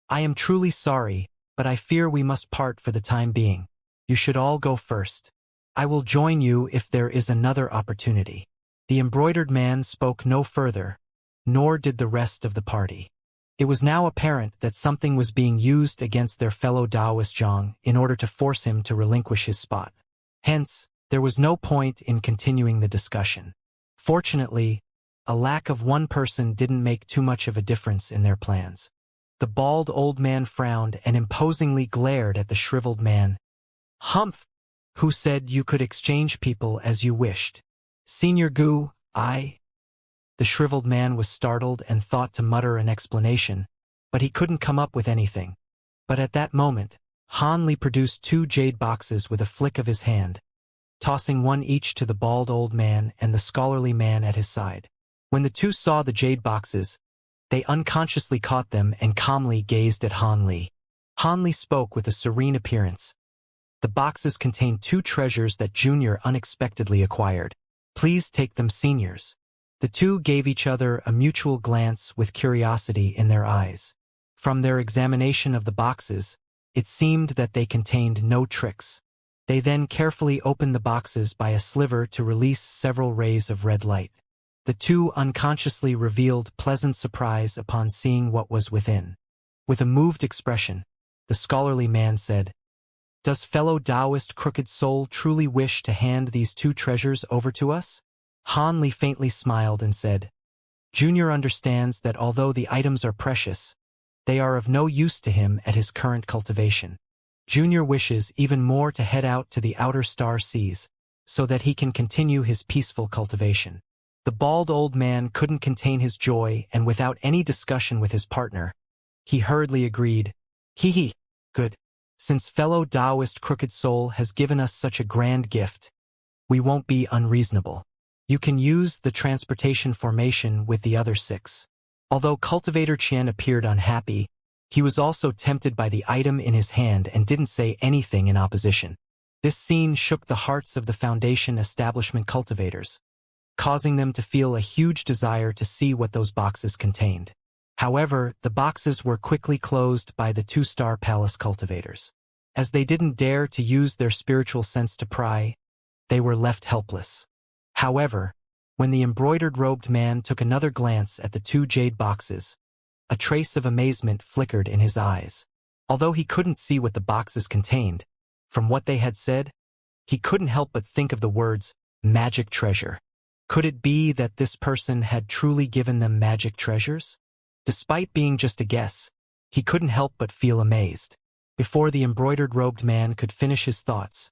"I am truly sorry, but I fear we must part for the time being. You should all go first. I will join you if there is another opportunity." The embroidered man spoke no further, nor did the rest of the party. It was now apparent that something was being used against their fellow Taoist Zhang in order to force him to relinquish his spot. Hence, there was no point in continuing the discussion. Fortunately, a lack of one person didn't make too much of a difference in their plans. The bald old man frowned and imposingly glared at the shriveled man. "Humph! Who said you could exchange people as you wished? Senior Gu, I—" The shriveled man was startled and thought to mutter an explanation, but he couldn't come up with anything. But at that moment, Han Li produced 2 jade boxes with a flick of his hand, tossing one each to the bald old man and the scholarly man at his side. When the 2 saw the jade boxes, they unconsciously caught them and calmly gazed at Han Li. Han Li spoke with a serene appearance. The boxes contained 2 treasures that Junior unexpectedly acquired. Please take them, seniors. The 2 gave each other a mutual glance with curiosity in their eyes. From their examination of the boxes, it seemed that they contained no tricks. They then carefully opened the boxes by a sliver to release several rays of red light. The 2 unconsciously revealed pleasant surprise upon seeing what was within. With a moved expression, the scholarly man said, "Does fellow Taoist Crooked Soul truly wish to hand these 2 treasures over to us?" Han Li faintly smiled and said, "Junior understands that although the items are precious, they are of no use to him at his current cultivation. Junior wishes even more to head out to the outer star seas, so that he can continue his peaceful cultivation." The bald old man couldn't contain his joy, and without any discussion with his partner, he hurriedly agreed, "Hee, good. Since fellow Taoist Crooked Soul has given us such a grand gift, we won't be unreasonable. You can use the transportation formation with the other 6. Although Cultivator Qian appeared unhappy, he was also tempted by the item in his hand and didn't say anything in opposition. This scene shook the hearts of the Foundation establishment cultivators, causing them to feel a huge desire to see what those boxes contained. However, the boxes were quickly closed by the 2-star palace cultivators. As they didn't dare to use their spiritual sense to pry, they were left helpless. However, when the embroidered-robed man took another glance at the 2 jade boxes, a trace of amazement flickered in his eyes. Although he couldn't see what the boxes contained, from what they had said, he couldn't help but think of the words, "magic treasure." Could it be that this person had truly given them magic treasures? Despite being just a guess, he couldn't help but feel amazed. Before the embroidered-robed man could finish his thoughts,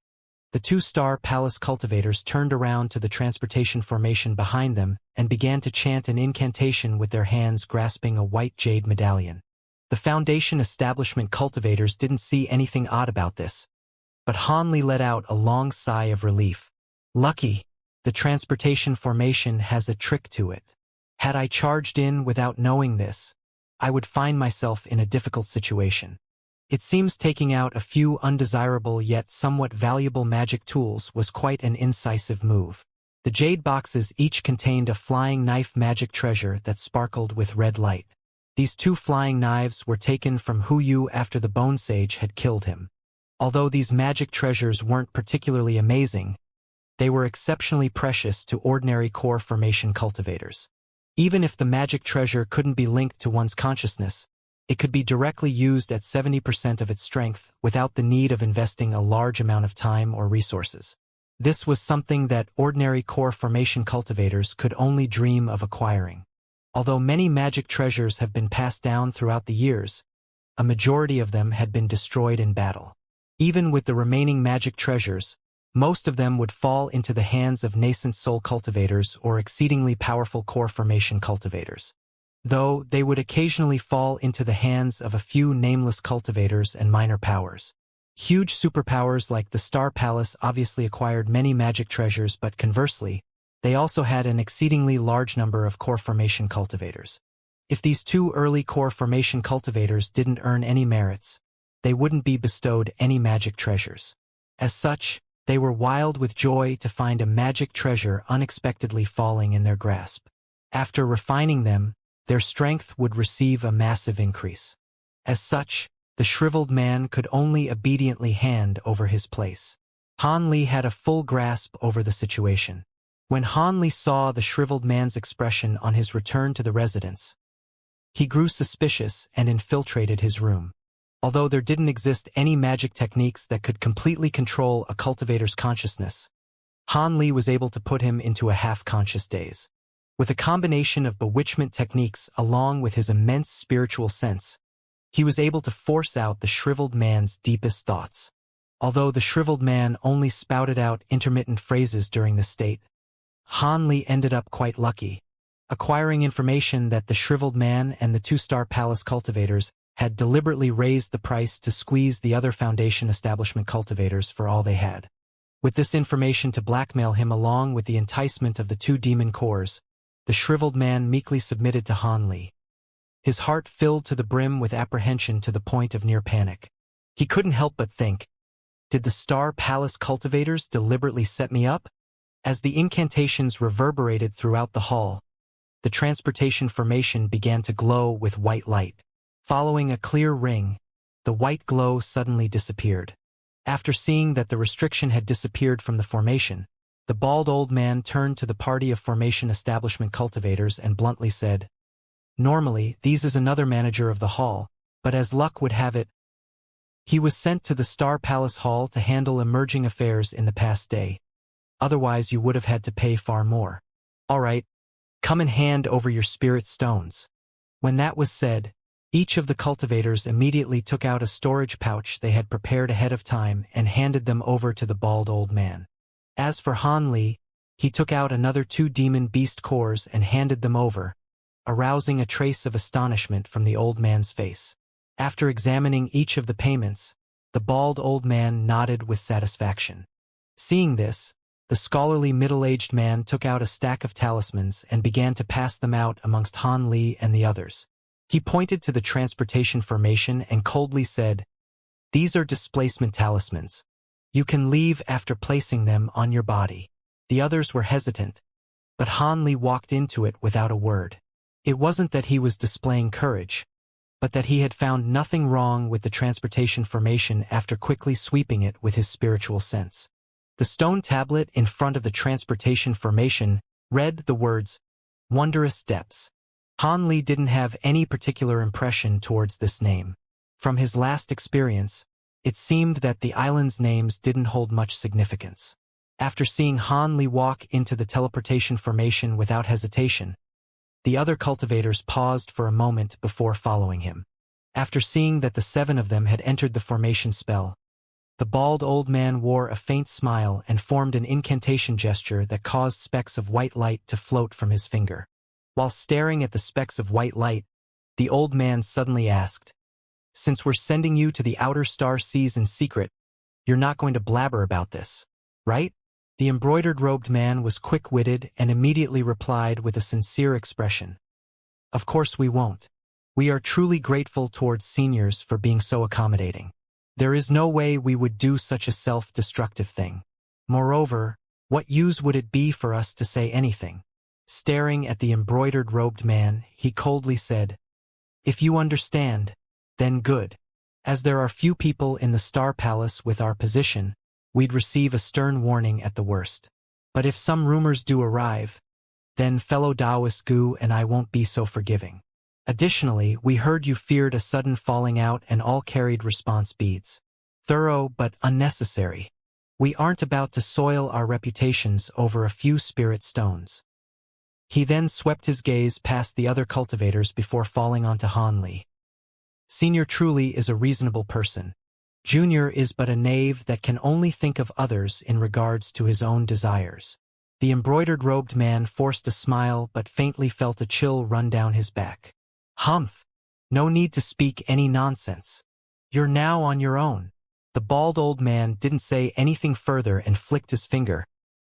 the 2-star palace cultivators turned around to the transportation formation behind them and began to chant an incantation with their hands grasping a white jade medallion. The Foundation establishment cultivators didn't see anything odd about this, but Han Li let out a long sigh of relief. Lucky, the transportation formation has a trick to it. Had I charged in without knowing this, I would find myself in a difficult situation. It seems taking out a few undesirable yet somewhat valuable magic tools was quite an incisive move. The jade boxes each contained a flying knife magic treasure that sparkled with red light. These 2 flying knives were taken from Hu Yu after the Bone Sage had killed him. Although these magic treasures weren't particularly amazing, They were exceptionally precious to ordinary core formation cultivators. Even if the magic treasure couldn't be linked to one's consciousness, it could be directly used at 70% of its strength without the need of investing a large amount of time or resources. This was something that ordinary core formation cultivators could only dream of acquiring. Although many magic treasures have been passed down throughout the years, a majority of them had been destroyed in battle. Even with the remaining magic treasures, most of them would fall into the hands of nascent soul cultivators or exceedingly powerful core formation cultivators. Though they would occasionally fall into the hands of a few nameless cultivators and minor powers. Huge superpowers like the Star Palace obviously acquired many magic treasures, but conversely, they also had an exceedingly large number of core formation cultivators. If these two early core formation cultivators didn't earn any merits, they wouldn't be bestowed any magic treasures. As such, they were wild with joy to find a magic treasure unexpectedly falling in their grasp. After refining them, their strength would receive a massive increase. As such, the shriveled man could only obediently hand over his place. Han Li had a full grasp over the situation. When Han Li saw the shriveled man's expression on his return to the residence, he grew suspicious and infiltrated his room. Although there didn't exist any magic techniques that could completely control a cultivator's consciousness, Han Li was able to put him into a half-conscious daze. With a combination of bewitchment techniques along with his immense spiritual sense, he was able to force out the shriveled man's deepest thoughts. Although the shriveled man only spouted out intermittent phrases during this state, Han Li ended up quite lucky, acquiring information that the shriveled man and the two-star palace cultivators had deliberately raised the price to squeeze the other Foundation establishment cultivators for all they had. With this information to blackmail him along with the enticement of the two demon cores, the shriveled man meekly submitted to Han Li. His heart filled to the brim with apprehension to the point of near panic. He couldn't help but think, did the Star Palace cultivators deliberately set me up? As the incantations reverberated throughout the hall, the transportation formation began to glow with white light. Following a clear ring, the white glow suddenly disappeared. After seeing that the restriction had disappeared from the formation, the bald old man turned to the party of formation establishment cultivators and bluntly said, "Normally, these is another manager of the hall, but as luck would have it, he was sent to the Star Palace Hall to handle emerging affairs in the past day. Otherwise you would have had to pay far more. All right, come and hand over your spirit stones." When that was said, each of the cultivators immediately took out a storage pouch they had prepared ahead of time and handed them over to the bald old man. As for Han Li, he took out another two demon beast cores and handed them over, arousing a trace of astonishment from the old man's face. After examining each of the payments, the bald old man nodded with satisfaction. Seeing this, the scholarly middle-aged man took out a stack of talismans and began to pass them out amongst Han Li and the others. He pointed to the transportation formation and coldly said, "These are displacement talismans. You can leave after placing them on your body." The others were hesitant, but Han Li walked into it without a word. It wasn't that he was displaying courage, but that he had found nothing wrong with the transportation formation after quickly sweeping it with his spiritual sense. The stone tablet in front of the transportation formation read the words, "Wondrous Depths." Han Li didn't have any particular impression towards this name. From his last experience, it seemed that the island's names didn't hold much significance. After seeing Han Li walk into the teleportation formation without hesitation, the other cultivators paused for a moment before following him. After seeing that the 7 of them had entered the formation spell, the bald old man wore a faint smile and formed an incantation gesture that caused specks of white light to float from his finger. While staring at the specks of white light, the old man suddenly asked, "Since we're sending you to the outer star seas in secret, you're not going to blabber about this, right?" The embroidered-robed man was quick-witted and immediately replied with a sincere expression, "Of course we won't. We are truly grateful towards seniors for being so accommodating. There is no way we would do such a self-destructive thing. Moreover, what use would it be for us to say anything?" Staring at the embroidered-robed man, he coldly said, "If you understand, then good. As there are few people in the Star Palace with our position, we'd receive a stern warning at the worst." But if some rumors do arrive, then fellow Taoist Gu and I won't be so forgiving. Additionally, we heard you feared a sudden falling out and all carried response beads. Thorough but unnecessary. We aren't about to soil our reputations over a few spirit stones. He then swept his gaze past the other cultivators before falling onto Han Li. Senior truly is a reasonable person. Junior is but a knave that can only think of others in regards to his own desires. The embroidered-robed man forced a smile but faintly felt a chill run down his back. Humph! No need to speak any nonsense. You're now on your own. The bald old man didn't say anything further and flicked his finger,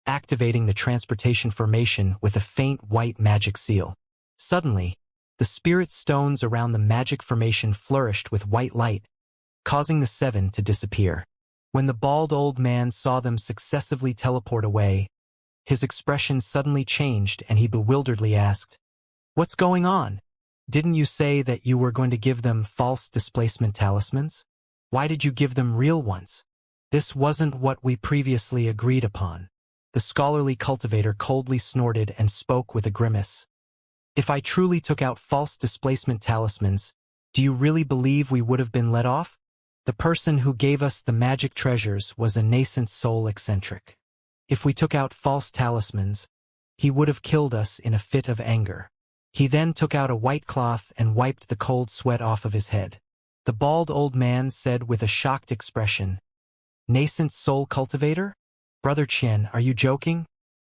activating the transportation formation with a faint white magic seal. Suddenly, the spirit stones around the magic formation flourished with white light, causing the 7 to disappear. When the bald old man saw them successively teleport away, his expression suddenly changed and he bewilderedly asked, "What's going on? Didn't you say that you were going to give them false displacement talismans? Why did you give them real ones? This wasn't what we previously agreed upon." The scholarly cultivator coldly snorted and spoke with a grimace. "If I truly took out false displacement talismans, do you really believe we would have been let off? The person who gave us the magic treasures was a nascent soul eccentric. If we took out false talismans, he would have killed us in a fit of anger." He then took out a white cloth and wiped the cold sweat off of his head. The bald old man said with a shocked expression, "Nascent soul cultivator? Brother Qian, are you joking?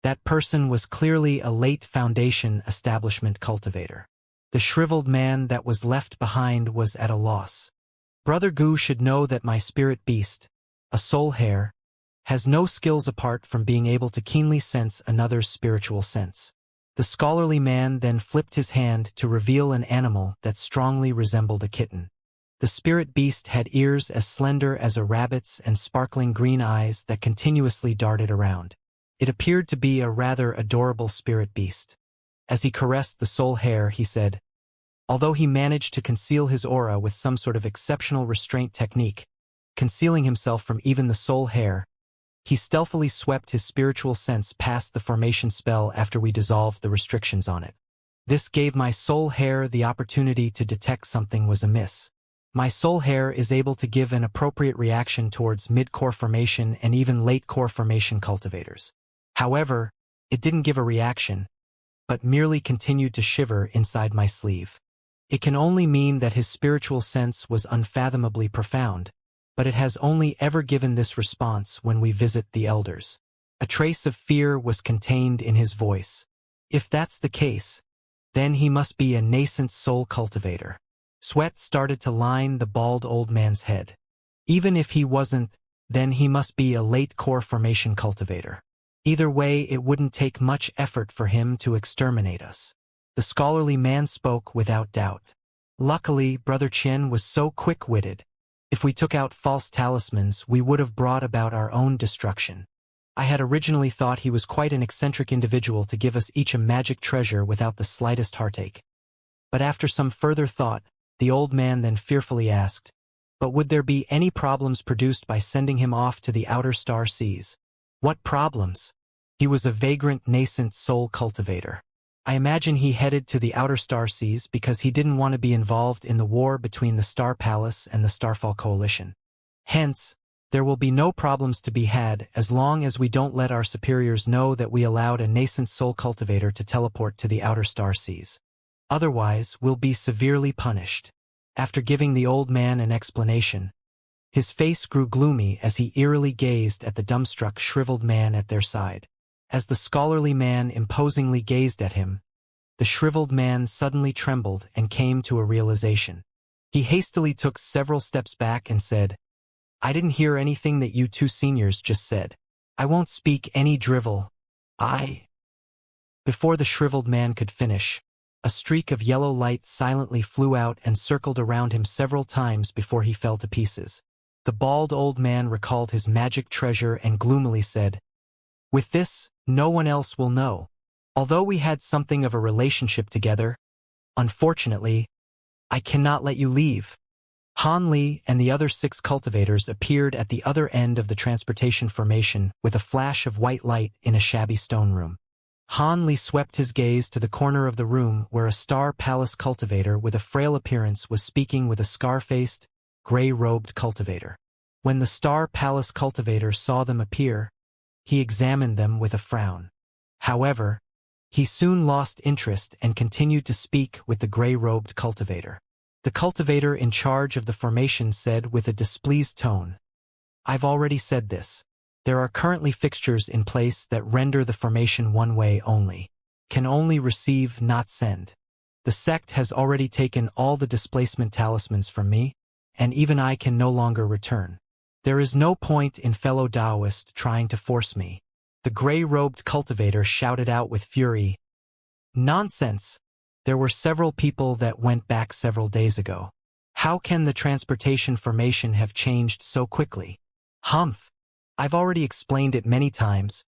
That person was clearly a late Foundation establishment cultivator." The shriveled man that was left behind was at a loss. "Brother Gu should know that my spirit beast, a soul hair, has no skills apart from being able to keenly sense another's spiritual sense." The scholarly man then flipped his hand to reveal an animal that strongly resembled a kitten. The spirit beast had ears as slender as a rabbit's and sparkling green eyes that continuously darted around. It appeared to be a rather adorable spirit beast. As he caressed the soul hair, he said, although he managed to conceal his aura with some sort of exceptional restraint technique, concealing himself from even the soul hair, he stealthily swept his spiritual sense past the formation spell after we dissolved the restrictions on it. This gave my soul hair the opportunity to detect something was amiss. My soul hair is able to give an appropriate reaction towards mid-core formation and even late-core formation cultivators. However, it didn't give a reaction, but merely continued to shiver inside my sleeve. It can only mean that his spiritual sense was unfathomably profound, but it has only ever given this response when we visit the elders. A trace of fear was contained in his voice. If that's the case, then he must be a nascent soul cultivator. Sweat started to line the bald old man's head. Even if he wasn't, then he must be a late core formation cultivator. Either way, it wouldn't take much effort for him to exterminate us. The scholarly man spoke without doubt. Luckily, Brother Qian was so quick-witted. If we took out false talismans, we would have brought about our own destruction. I had originally thought he was quite an eccentric individual to give us each a magic treasure without the slightest heartache. But after some further thought, the old man then fearfully asked, "But would there be any problems produced by sending him off to the outer star seas?" "What problems?" He was a vagrant nascent soul cultivator. I imagine he headed to the outer star seas because he didn't want to be involved in the war between the Star Palace and the Starfall Coalition. Hence, there will be no problems to be had as long as we don't let our superiors know that we allowed a nascent soul cultivator to teleport to the outer star seas. Otherwise, we'll be severely punished. After giving the old man an explanation, his face grew gloomy as he eerily gazed at the dumbstruck, shriveled man at their side. As the scholarly man imposingly gazed at him, the shriveled man suddenly trembled and came to a realization. He hastily took several steps back and said, "I didn't hear anything that you two seniors just said. I won't speak any drivel. Before the shriveled man could finish, a streak of yellow light silently flew out and circled around him several times before he fell to pieces. The bald old man recalled his magic treasure and gloomily said, "With this, no one else will know. Although we had something of a relationship together, unfortunately, I cannot let you leave." Han Li and the other 6 cultivators appeared at the other end of the transportation formation with a flash of white light in a shabby stone room. Han Li swept his gaze to the corner of the room where a Star Palace cultivator with a frail appearance was speaking with a scar-faced, gray-robed cultivator. When the Star Palace cultivator saw them appear, he examined them with a frown. However, he soon lost interest and continued to speak with the gray-robed cultivator. The cultivator in charge of the formation said with a displeased tone, "I've already said this. There are currently fixtures in place that render the formation one way only. Can only receive, not send. The sect has already taken all the displacement talismans from me, and even I can no longer return. There is no point in fellow Taoist trying to force me." The gray-robed cultivator shouted out with fury, "Nonsense! There were several people that went back several days ago. How can the transportation formation have changed so quickly? Humph! I've already explained it many times,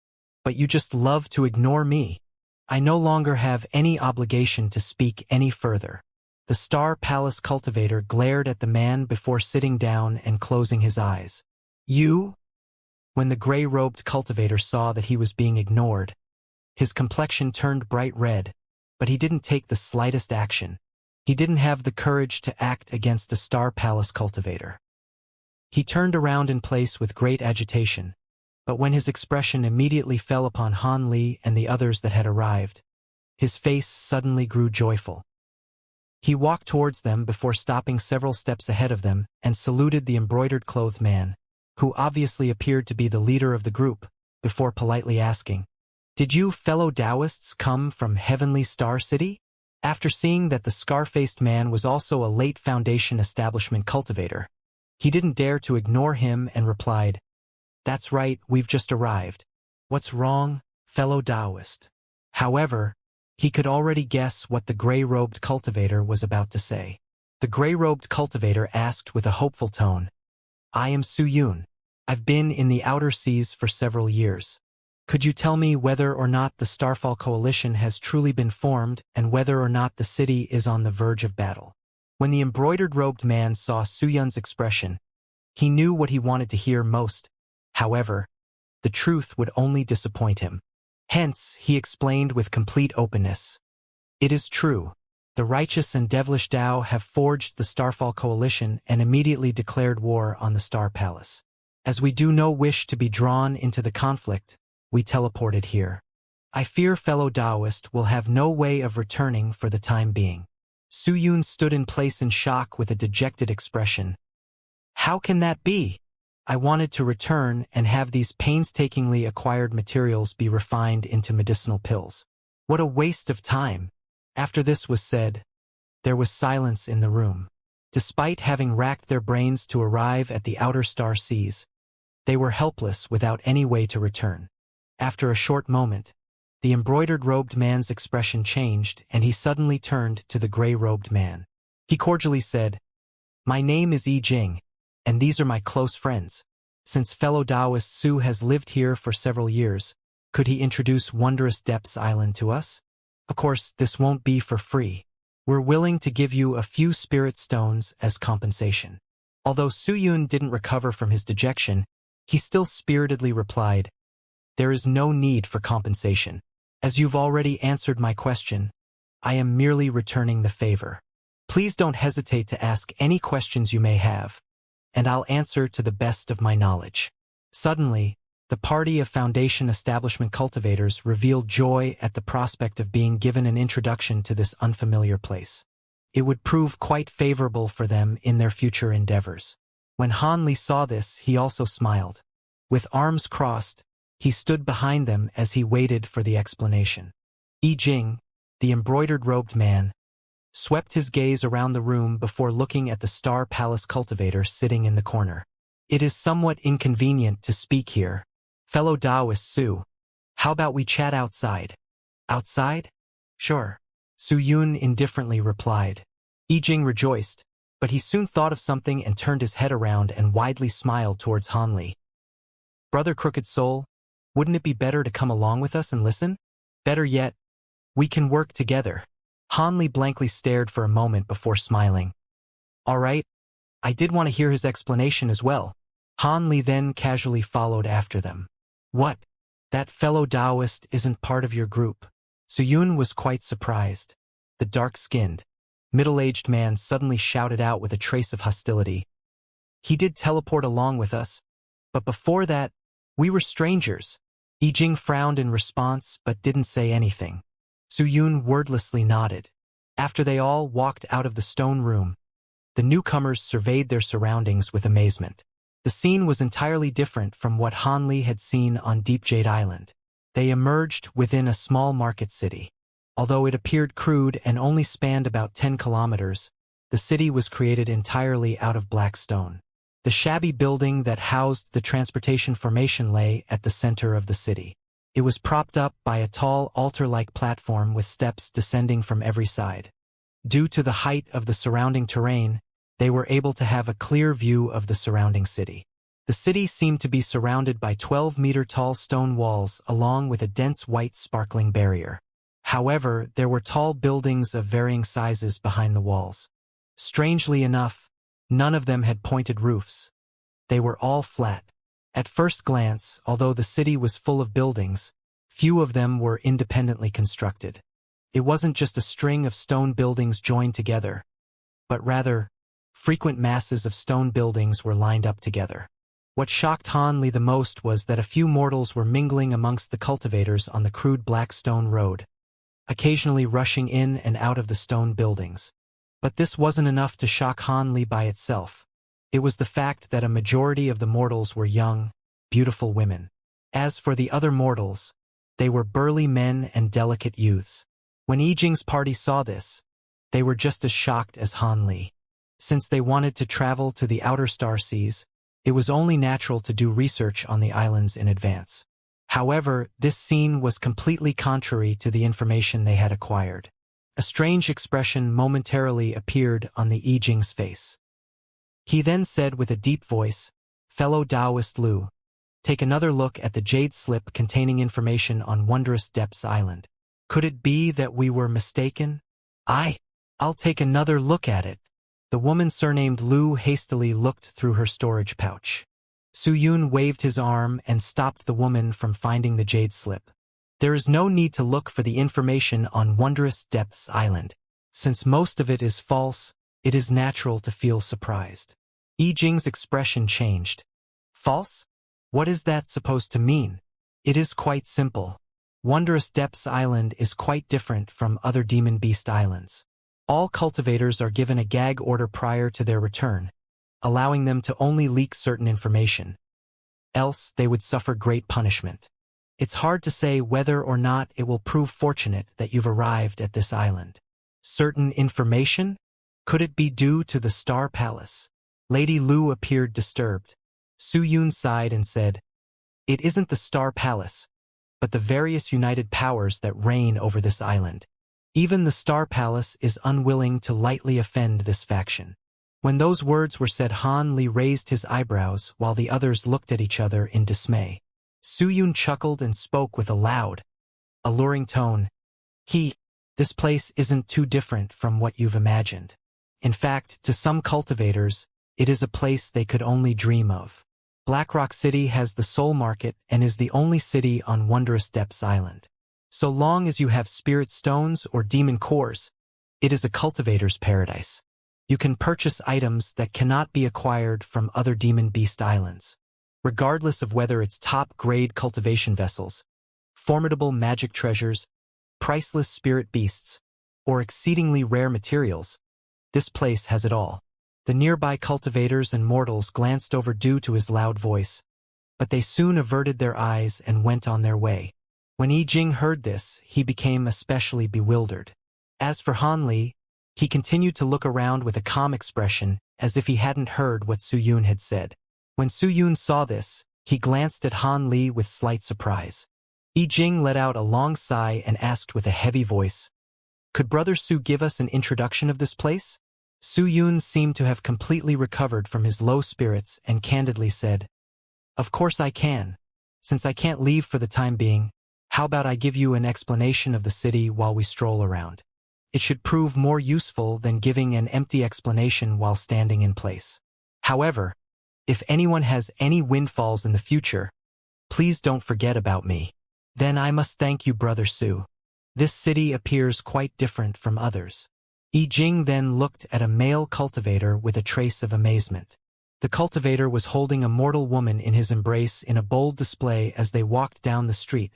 but you just love to ignore me. I no longer have any obligation to speak any further." The Star Palace cultivator glared at the man before sitting down and closing his eyes. "You?" When the gray-robed cultivator saw that he was being ignored, his complexion turned bright red, but he didn't take the slightest action. He didn't have the courage to act against a Star Palace cultivator. He turned around in place with great agitation, but when his expression immediately fell upon Han Li and the others that had arrived, his face suddenly grew joyful. He walked towards them before stopping several steps ahead of them and saluted the embroidered-clothed man, who obviously appeared to be the leader of the group, before politely asking, "Did you fellow Taoists come from Heavenly Star City?" After seeing that the scar-faced man was also a late Foundation establishment cultivator, he didn't dare to ignore him and replied, "That's right, we've just arrived. What's wrong, fellow Taoist?" However, he could already guess what the gray-robed cultivator was about to say. The gray-robed cultivator asked with a hopeful tone, "I am Su Yun. I've been in the outer seas for several years. Could you tell me whether or not the Starfall Coalition has truly been formed and whether or not the city is on the verge of battle?" When the embroidered-robed man saw Su Yun's expression, he knew what he wanted to hear most. However, the truth would only disappoint him. Hence, he explained with complete openness, "It is true. The righteous and devilish Tao have forged the Starfall Coalition and immediately declared war on the Star Palace. As we do no wish to be drawn into the conflict, we teleported here. I fear fellow Taoist will have no way of returning for the time being." Su Yun stood in place in shock with a dejected expression. "How can that be? I wanted to return and have these painstakingly acquired materials be refined into medicinal pills. What a waste of time." After this was said, there was silence in the room. Despite having racked their brains to arrive at the outer star seas, they were helpless without any way to return. After a short moment, the embroidered-robed man's expression changed and he suddenly turned to the gray-robed man. He cordially said, "My name is Yi Jing, and these are my close friends. Since fellow Taoist Su has lived here for several years, could he introduce Wondrous Depths Island to us? Of course, this won't be for free. We're willing to give you a few spirit stones as compensation." Although Su Yun didn't recover from his dejection, he still spiritedly replied, "There is no need for compensation. As you've already answered my question, I am merely returning the favor. Please don't hesitate to ask any questions you may have, and I'll answer to the best of my knowledge." Suddenly, the party of Foundation establishment cultivators revealed joy at the prospect of being given an introduction to this unfamiliar place. It would prove quite favorable for them in their future endeavors. When Han Li saw this, he also smiled. With arms crossed, he stood behind them as he waited for the explanation. Yi Jing, the embroidered-robed man, swept his gaze around the room before looking at the Star Palace cultivator sitting in the corner. "It is somewhat inconvenient to speak here. Fellow Taoist Su, how about we chat outside?" "Outside? Sure," Su Yun indifferently replied. Yi Jing rejoiced, but he soon thought of something and turned his head around and widely smiled towards Han Li. "Brother Crooked Soul, wouldn't it be better to come along with us and listen? Better yet, we can work together." Han Li blankly stared for a moment before smiling. "All right, I did want to hear his explanation as well. Han Li then casually followed after them. What? That fellow Taoist isn't part of your group? Suyun was quite surprised. The dark-skinned, middle-aged man suddenly shouted out with a trace of hostility. He did teleport along with us, but before that, we were strangers. Yijing frowned in response but didn't say anything. Suyun wordlessly nodded. After they all walked out of the stone room, the newcomers surveyed their surroundings with amazement. The scene was entirely different from what Han Li had seen on Deep Jade Island. They emerged within a small market city. Although it appeared crude and only spanned about 10 kilometers, the city was created entirely out of black stone. The shabby building that housed the transportation formation lay at the center of the city. It was propped up by a tall altar-like platform with steps descending from every side. Due to the height of the surrounding terrain, they were able to have a clear view of the surrounding city. The city seemed to be surrounded by 12-meter-tall stone walls along with a dense white sparkling barrier. However, there were tall buildings of varying sizes behind the walls. Strangely enough, none of them had pointed roofs. They were all flat. At first glance, although the city was full of buildings, few of them were independently constructed. It wasn't just a string of stone buildings joined together, but rather, frequent masses of stone buildings were lined up together. What shocked Han Li the most was that a few mortals were mingling amongst the cultivators on the crude black stone road, occasionally rushing in and out of the stone buildings. But this wasn't enough to shock Han Li by itself. It was the fact that a majority of the mortals were young, beautiful women. As for the other mortals, they were burly men and delicate youths. When Yijing's party saw this, they were just as shocked as Han Li. Since they wanted to travel to the outer star seas, it was only natural to do research on the islands in advance. However, this scene was completely contrary to the information they had acquired. A strange expression momentarily appeared on the Yijing's face. He then said with a deep voice, "Fellow Taoist Lu, take another look at the jade slip containing information on Wondrous Depths Island. Could it be that we were mistaken?" I'll take another look at it." The woman surnamed Lu hastily looked through her storage pouch. Suyun waved his arm and stopped the woman from finding the jade slip. "There is no need to look for the information on Wondrous Depths Island. Since most of it is false, it is natural to feel surprised." Yijing's expression changed. "False? What is that supposed to mean?" "It is quite simple. Wondrous Depths Island is quite different from other Demon Beast Islands. All cultivators are given a gag order prior to their return, allowing them to only leak certain information. Else, they would suffer great punishment. It's hard to say whether or not it will prove fortunate that you've arrived at this island." "Certain information? Could it be due to the Star Palace?" Lady Lu appeared disturbed. Suyun sighed and said, "It isn't the Star Palace, but the various united powers that reign over this island. Even the Star Palace is unwilling to lightly offend this faction." When those words were said, Han Li raised his eyebrows while the others looked at each other in dismay. Suyun chuckled and spoke with a loud, alluring tone. This place isn't too different from what you've imagined. In fact, to some cultivators, it is a place they could only dream of. Blackrock City has the soul market and is the only city on Wondrous Depths Island. So long as you have spirit stones or demon cores, it is a cultivator's paradise. You can purchase items that cannot be acquired from other Demon Beast Islands. Regardless of whether it's top-grade cultivation vessels, formidable magic treasures, priceless spirit beasts, or exceedingly rare materials, this place has it all. The nearby cultivators and mortals glanced over due to his loud voice, but they soon averted their eyes and went on their way. When Yijing heard this, he became especially bewildered. As for Han Li, he continued to look around with a calm expression, as if he hadn't heard what Suyun had said. When Suyun saw this, he glanced at Han Li with slight surprise. Yijing let out a long sigh and asked with a heavy voice, "Could Brother Su give us an introduction of this place?" Suyun seemed to have completely recovered from his low spirits and candidly said, "Of course I can. Since I can't leave for the time being, how about I give you an explanation of the city while we stroll around? It should prove more useful than giving an empty explanation while standing in place." However, if anyone has any windfalls in the future, please don't forget about me. Then I must thank you, Brother Su. This city appears quite different from others. Yi Jing then looked at a male cultivator with a trace of amazement. The cultivator was holding a mortal woman in his embrace in a bold display as they walked down the street,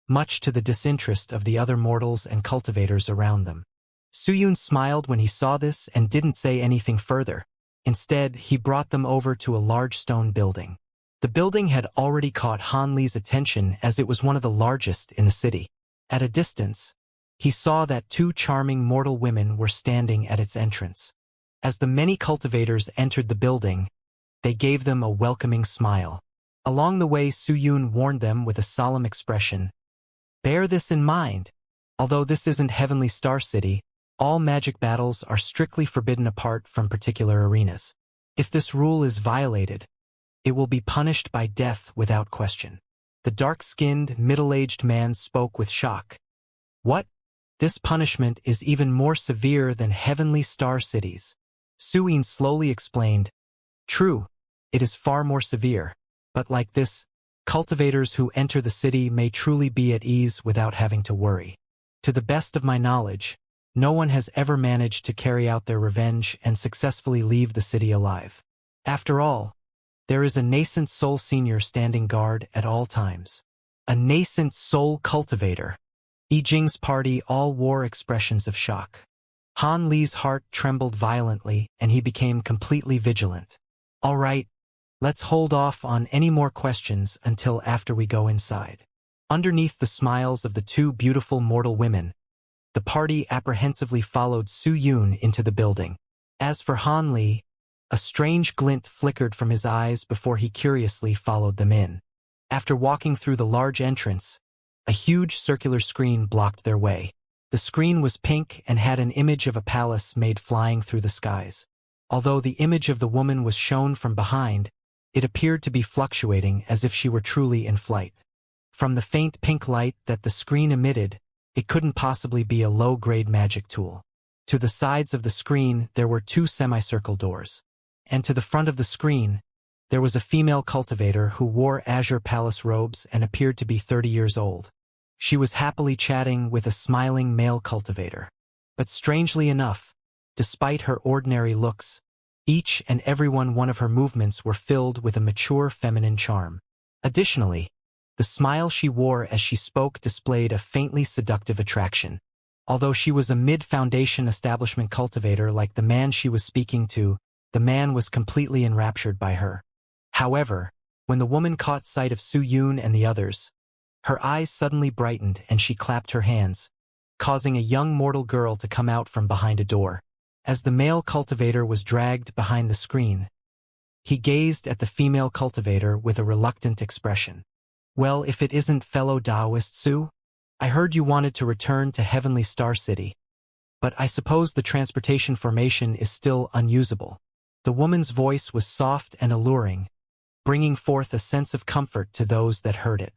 much to the disinterest of the other mortals and cultivators around them. Su Yun smiled when he saw this and didn't say anything further. Instead, he brought them over to a large stone building. The building had already caught Han Li's attention as it was one of the largest in the city. At a distance, he saw that two charming mortal women were standing at its entrance. As the many cultivators entered the building, they gave them a welcoming smile. Along the way, Su Yun warned them with a solemn expression. Bear this in mind. Although this isn't Heavenly Star City, all magic battles are strictly forbidden apart from particular arenas. If this rule is violated, it will be punished by death without question. The dark-skinned, middle-aged man spoke with shock. What? This punishment is even more severe than Heavenly Star Cities. Su Yun slowly explained. True, it is far more severe, but like this, cultivators who enter the city may truly be at ease without having to worry. To the best of my knowledge, no one has ever managed to carry out their revenge and successfully leave the city alive. After all, there is a nascent soul senior standing guard at all times. A nascent soul cultivator. Yi Jing's party all wore expressions of shock. Han Li's heart trembled violently and he became completely vigilant. All right, let's hold off on any more questions until after we go inside. Underneath the smiles of the two beautiful mortal women, the party apprehensively followed Su Yun into the building. As for Han Li, a strange glint flickered from his eyes before he curiously followed them in. After walking through the large entrance, a huge circular screen blocked their way. The screen was pink and had an image of a palace made flying through the skies. Although the image of the woman was shown from behind, it appeared to be fluctuating as if she were truly in flight. From the faint pink light that the screen emitted, it couldn't possibly be a low-grade magic tool. To the sides of the screen there were two semicircle doors. And to the front of the screen, there was a female cultivator who wore azure palace robes and appeared to be 30 years old. She was happily chatting with a smiling male cultivator. But strangely enough, despite her ordinary looks, each and every one of her movements were filled with a mature feminine charm. Additionally, the smile she wore as she spoke displayed a faintly seductive attraction. Although she was a mid-foundation establishment cultivator like the man she was speaking to, the man was completely enraptured by her. However, when the woman caught sight of Su Yun and the others, her eyes suddenly brightened and she clapped her hands, causing a young mortal girl to come out from behind a door. As the male cultivator was dragged behind the screen, he gazed at the female cultivator with a reluctant expression. Well, if it isn't fellow Taoist Su, I heard you wanted to return to Heavenly Star City, but I suppose the transportation formation is still unusable. The woman's voice was soft and alluring, bringing forth a sense of comfort to those that heard it.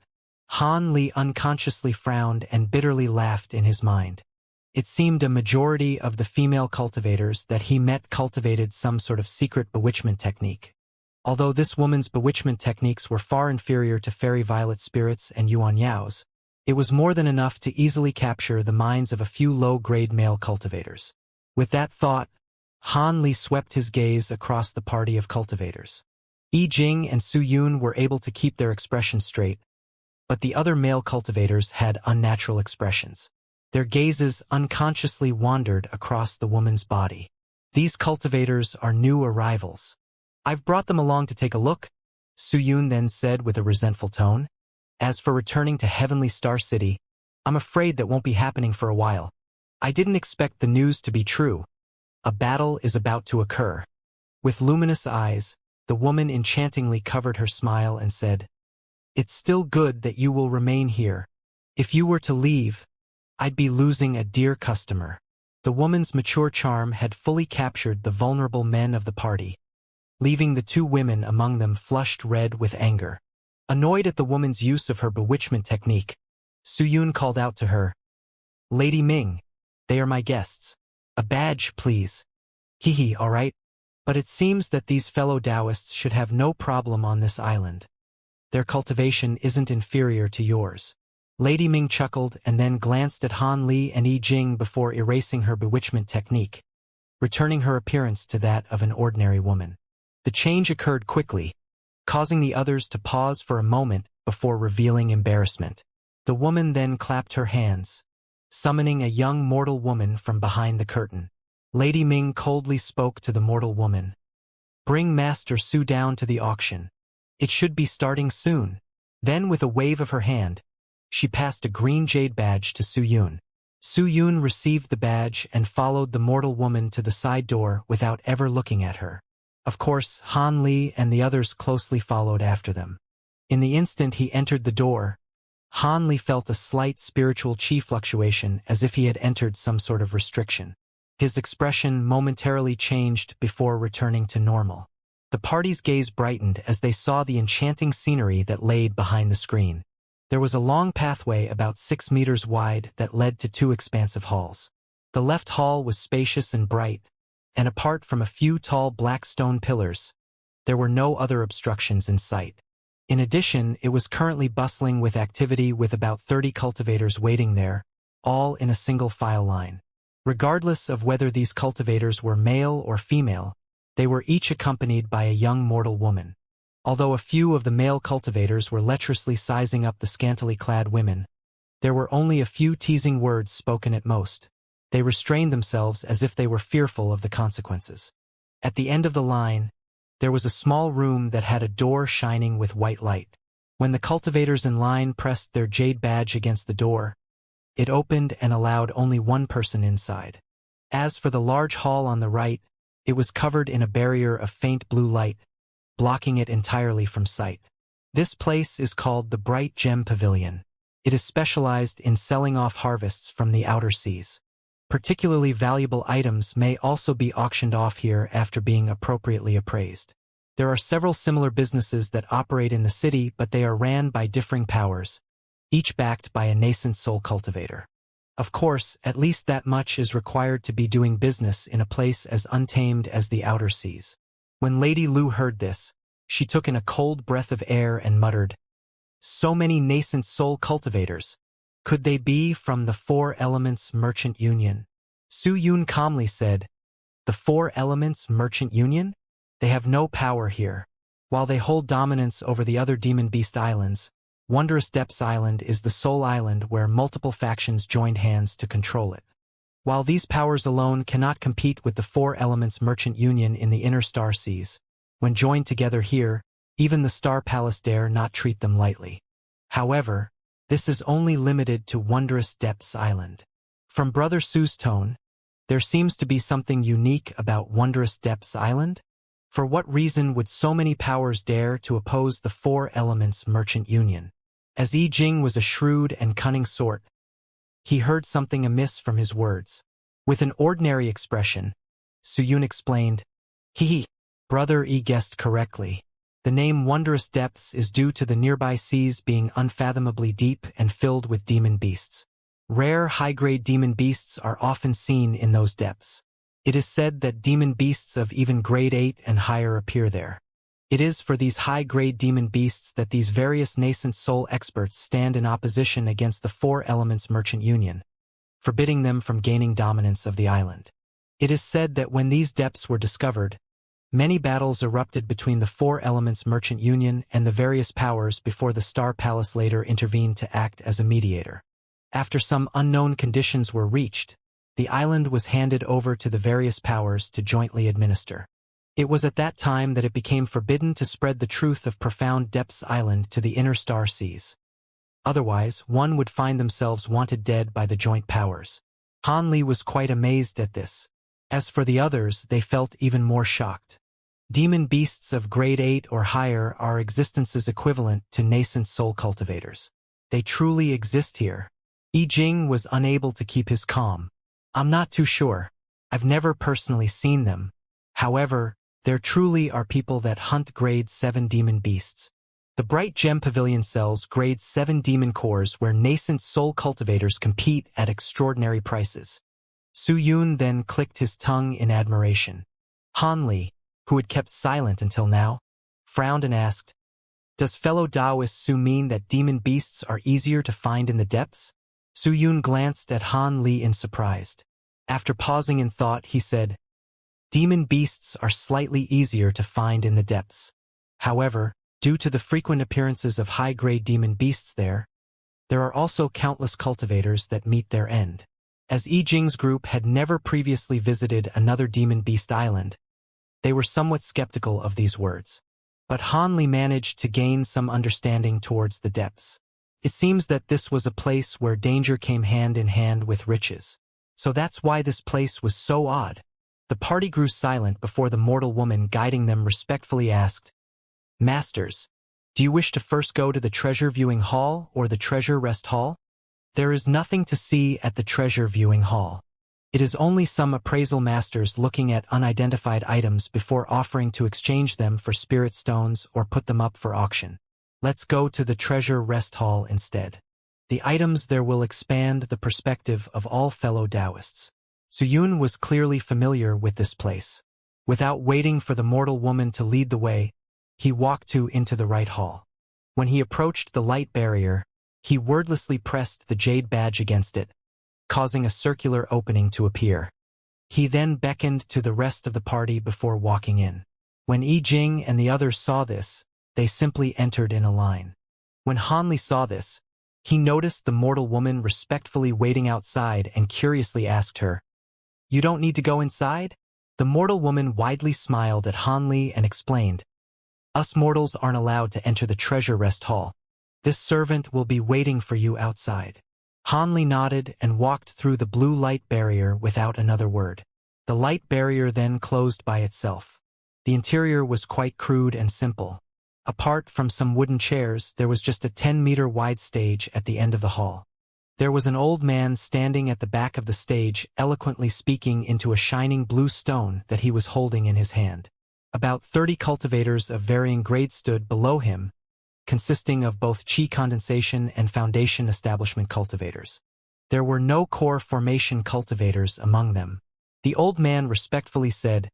Han Li unconsciously frowned and bitterly laughed in his mind. It seemed a majority of the female cultivators that he met cultivated some sort of secret bewitchment technique. Although this woman's bewitchment techniques were far inferior to Fairy Violet Spirits and Yuan Yao's, it was more than enough to easily capture the minds of a few low-grade male cultivators. With that thought, Han Li swept his gaze across the party of cultivators. Yi Jing and Su Yun were able to keep their expressions straight, but the other male cultivators had unnatural expressions. Their gazes unconsciously wandered across the woman's body. These cultivators are new arrivals. I've brought them along to take a look, Su Yun then said with a resentful tone. As for returning to Heavenly Star City, I'm afraid that won't be happening for a while. I didn't expect the news to be true. A battle is about to occur. With luminous eyes, the woman enchantingly covered her smile and said, It's still good that you will remain here. If you were to leave, I'd be losing a dear customer. The woman's mature charm had fully captured the vulnerable men of the party, leaving the two women among them flushed red with anger. Annoyed at the woman's use of her bewitchment technique, Su Yun called out to her, Lady Ming, they are my guests. A badge, please. Hee, all right. But it seems that these fellow Taoists should have no problem on this island. Their cultivation isn't inferior to yours. Lady Ming chuckled and then glanced at Han Li and Yi Jing before erasing her bewitchment technique, returning her appearance to that of an ordinary woman. The change occurred quickly, causing the others to pause for a moment before revealing embarrassment. The woman then clapped her hands, summoning a young mortal woman from behind the curtain. Lady Ming coldly spoke to the mortal woman. "Bring Master Su down to the auction. It should be starting soon." Then with a wave of her hand, she passed a green jade badge to Su Yun. Su Yun received the badge and followed the mortal woman to the side door without ever looking at her. Of course, Han Li and the others closely followed after them. In the instant he entered the door, Han Li felt a slight spiritual chi fluctuation as if he had entered some sort of restriction. His expression momentarily changed before returning to normal. The party's gaze brightened as they saw the enchanting scenery that laid behind the screen. There was a long pathway about 6 meters wide that led to 2 expansive halls. The left hall was spacious and bright, and apart from a few tall black stone pillars, there were no other obstructions in sight. In addition, it was currently bustling with activity with about 30 cultivators waiting there, all in a single file line. Regardless of whether these cultivators were male or female, they were each accompanied by a young mortal woman. Although a few of the male cultivators were lecherously sizing up the scantily clad women, there were only a few teasing words spoken at most. They restrained themselves as if they were fearful of the consequences. At the end of the line, there was a small room that had a door shining with white light. When the cultivators in line pressed their jade badge against the door, it opened and allowed only one person inside. As for the large hall on the right, it was covered in a barrier of faint blue light, blocking it entirely from sight. This place is called the Bright Gem Pavilion. It is specialized in selling off harvests from the outer seas. Particularly valuable items may also be auctioned off here after being appropriately appraised. There are several similar businesses that operate in the city, but they are ran by differing powers, each backed by a nascent soul cultivator. Of course, at least that much is required to be doing business in a place as untamed as the outer seas. When Lady Lu heard this, she took in a cold breath of air and muttered, "So many nascent soul cultivators. Could they be from the Four Elements Merchant Union?" Su Yun calmly said, "The Four Elements Merchant Union? They have no power here. While they hold dominance over the other Demon Beast Islands, Wondrous Depths Island is the sole island where multiple factions joined hands to control it. While these powers alone cannot compete with the Four Elements Merchant Union in the inner star seas, when joined together here, even the Star Palace dare not treat them lightly. However, this is only limited to Wondrous Depths Island." From Brother Su's tone, there seems to be something unique about Wondrous Depths Island. For what reason would so many powers dare to oppose the Four Elements Merchant Union? As Yi Jing was a shrewd and cunning sort, he heard something amiss from his words. With an ordinary expression, Su Yun explained, "He, Brother Yi guessed correctly. The name Wondrous Depths is due to the nearby seas being unfathomably deep and filled with demon beasts. Rare high-grade demon beasts are often seen in those depths. It is said that demon beasts of even grade 8 and higher appear there. It is for these high-grade demon beasts that these various nascent soul experts stand in opposition against the Four Elements Merchant Union, forbidding them from gaining dominance of the island. It is said that when these depths were discovered, many battles erupted between the Four Elements Merchant Union and the various powers before the Star Palace later intervened to act as a mediator. After some unknown conditions were reached, the island was handed over to the various powers to jointly administer. It was at that time that it became forbidden to spread the truth of Profound Depths Island to the inner star seas. Otherwise, one would find themselves wanted dead by the joint powers. Han Li was quite amazed at this. As for the others, they felt even more shocked. Demon beasts of grade 8 or higher are existences equivalent to nascent soul cultivators. They truly exist here. Yi Jing was unable to keep his calm. "I'm not too sure. I've never personally seen them. However, there truly are people that hunt grade 7 demon beasts. The Bright Gem Pavilion sells grade 7 demon cores where nascent soul cultivators compete at extraordinary prices." Su Yun then clicked his tongue in admiration. "Han Li, who had kept silent until now, frowned and asked, "Does fellow Taoist Su mean that demon beasts are easier to find in the depths?" Su Yun glanced at Han Li in surprise. After pausing in thought, he said, "Demon beasts are slightly easier to find in the depths. However, due to the frequent appearances of high-grade demon beasts there are also countless cultivators that meet their end." As Yi Jing's group had never previously visited another demon beast island, they were somewhat skeptical of these words. But Han Li managed to gain some understanding towards the depths. It seems that this was a place where danger came hand in hand with riches. So that's why this place was so odd. The party grew silent before the mortal woman guiding them respectfully asked, "Masters, do you wish to first go to the treasure viewing hall or the treasure rest hall?" There is nothing to see at the treasure viewing hall. It is only some appraisal masters looking at unidentified items before offering to exchange them for spirit stones or put them up for auction. Let's go to the treasure rest hall instead. The items there will expand the perspective of all fellow Taoists. Su Yun was clearly familiar with this place. Without waiting for the mortal woman to lead the way, he walked into the right hall. When he approached the light barrier, he wordlessly pressed the jade badge against it, causing a circular opening to appear. He then beckoned to the rest of the party before walking in. When Yi Jing and the others saw this, they simply entered in a line. When Han Li saw this, he noticed the mortal woman respectfully waiting outside and curiously asked her, "You don't need to go inside?" The mortal woman widely smiled at Han Li and explained, "Us mortals aren't allowed to enter the treasure rest hall. This servant will be waiting for you outside." Han Li nodded and walked through the blue light barrier without another word. The light barrier then closed by itself. The interior was quite crude and simple. Apart from some wooden chairs, there was just a 10-meter wide stage at the end of the hall. There was an old man standing at the back of the stage, eloquently speaking into a shining blue stone that he was holding in his hand. About 30 cultivators of varying grades stood below him, consisting of both Qi condensation and foundation establishment cultivators. There were no core formation cultivators among them. The old man respectfully said,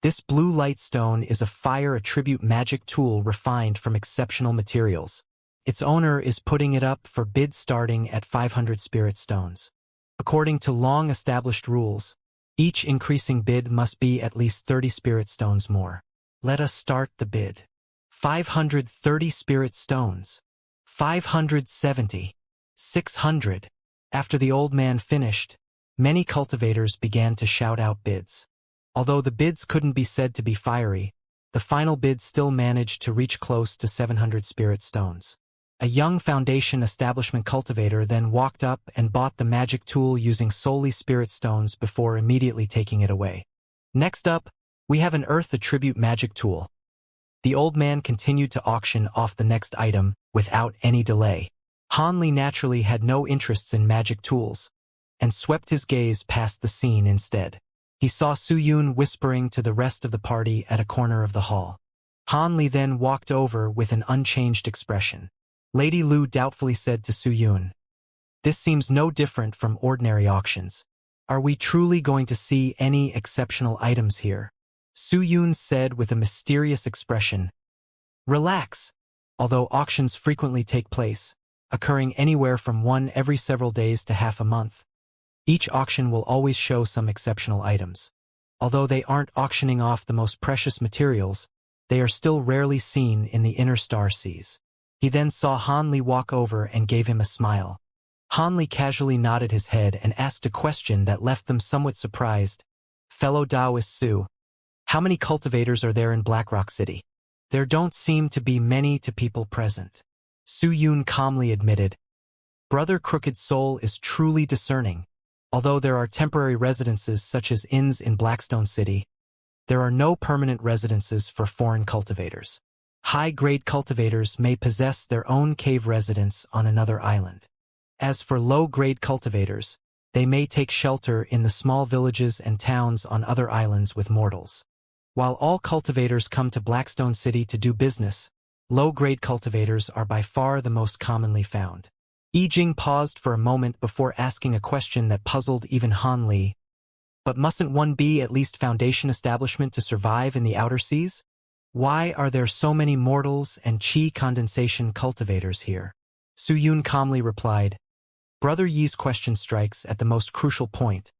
"This blue light stone is a fire attribute magic tool refined from exceptional materials. Its owner is putting it up for bid starting at 500 spirit stones. According to long-established rules, each increasing bid must be at least 30 spirit stones more. Let us start the bid. 530 spirit stones. 570. 600. After the old man finished, many cultivators began to shout out bids. Although the bids couldn't be said to be fiery, the final bid still managed to reach close to 700 spirit stones. A young foundation establishment cultivator then walked up and bought the magic tool using solely spirit stones before immediately taking it away. Next up, we have an earth attribute magic tool. The old man continued to auction off the next item without any delay. Han Li naturally had no interests in magic tools, and swept his gaze past the scene instead. He saw Su Yun whispering to the rest of the party at a corner of the hall. Han Li then walked over with an unchanged expression. Lady Lu doubtfully said to Su Yun, "This seems no different from ordinary auctions. Are we truly going to see any exceptional items here?" Su Yun said with a mysterious expression, "Relax. Although auctions frequently take place, occurring anywhere from one every several days to half a month, each auction will always show some exceptional items. Although they aren't auctioning off the most precious materials, they are still rarely seen in the inner star seas." He then saw Han Li walk over and gave him a smile. Han Li casually nodded his head and asked a question that left them somewhat surprised. "Fellow Taoist Su, how many cultivators are there in Blackrock City?" "There don't seem to be many to people present," Su Yun calmly admitted. "Brother Crooked Soul is truly discerning. Although there are temporary residences such as inns in Blackstone City, there are no permanent residences for foreign cultivators. High-grade cultivators may possess their own cave residence on another island. As for low-grade cultivators, they may take shelter in the small villages and towns on other islands with mortals. While all cultivators come to Blackstone City to do business, low-grade cultivators are by far the most commonly found." Yi Jing paused for a moment before asking a question that puzzled even Han Li. But mustn't one be at least foundation establishment to survive in the outer seas? Why are there so many mortals and chi condensation cultivators here? Su Yun calmly replied, Brother Yi's question strikes at the most crucial point,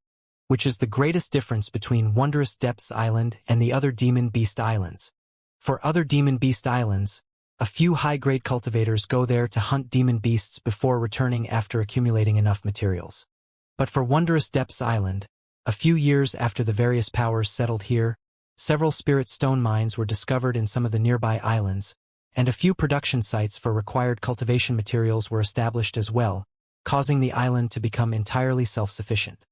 which is the greatest difference between Wondrous Depths Island and the other Demon Beast Islands. For other Demon Beast Islands, a few high-grade cultivators go there to hunt demon beasts before returning after accumulating enough materials. But for Wondrous Depths Island, a few years after the various powers settled here, several spirit stone mines were discovered in some of the nearby islands, and a few production sites for required cultivation materials were established as well, causing the island to become entirely self-sufficient.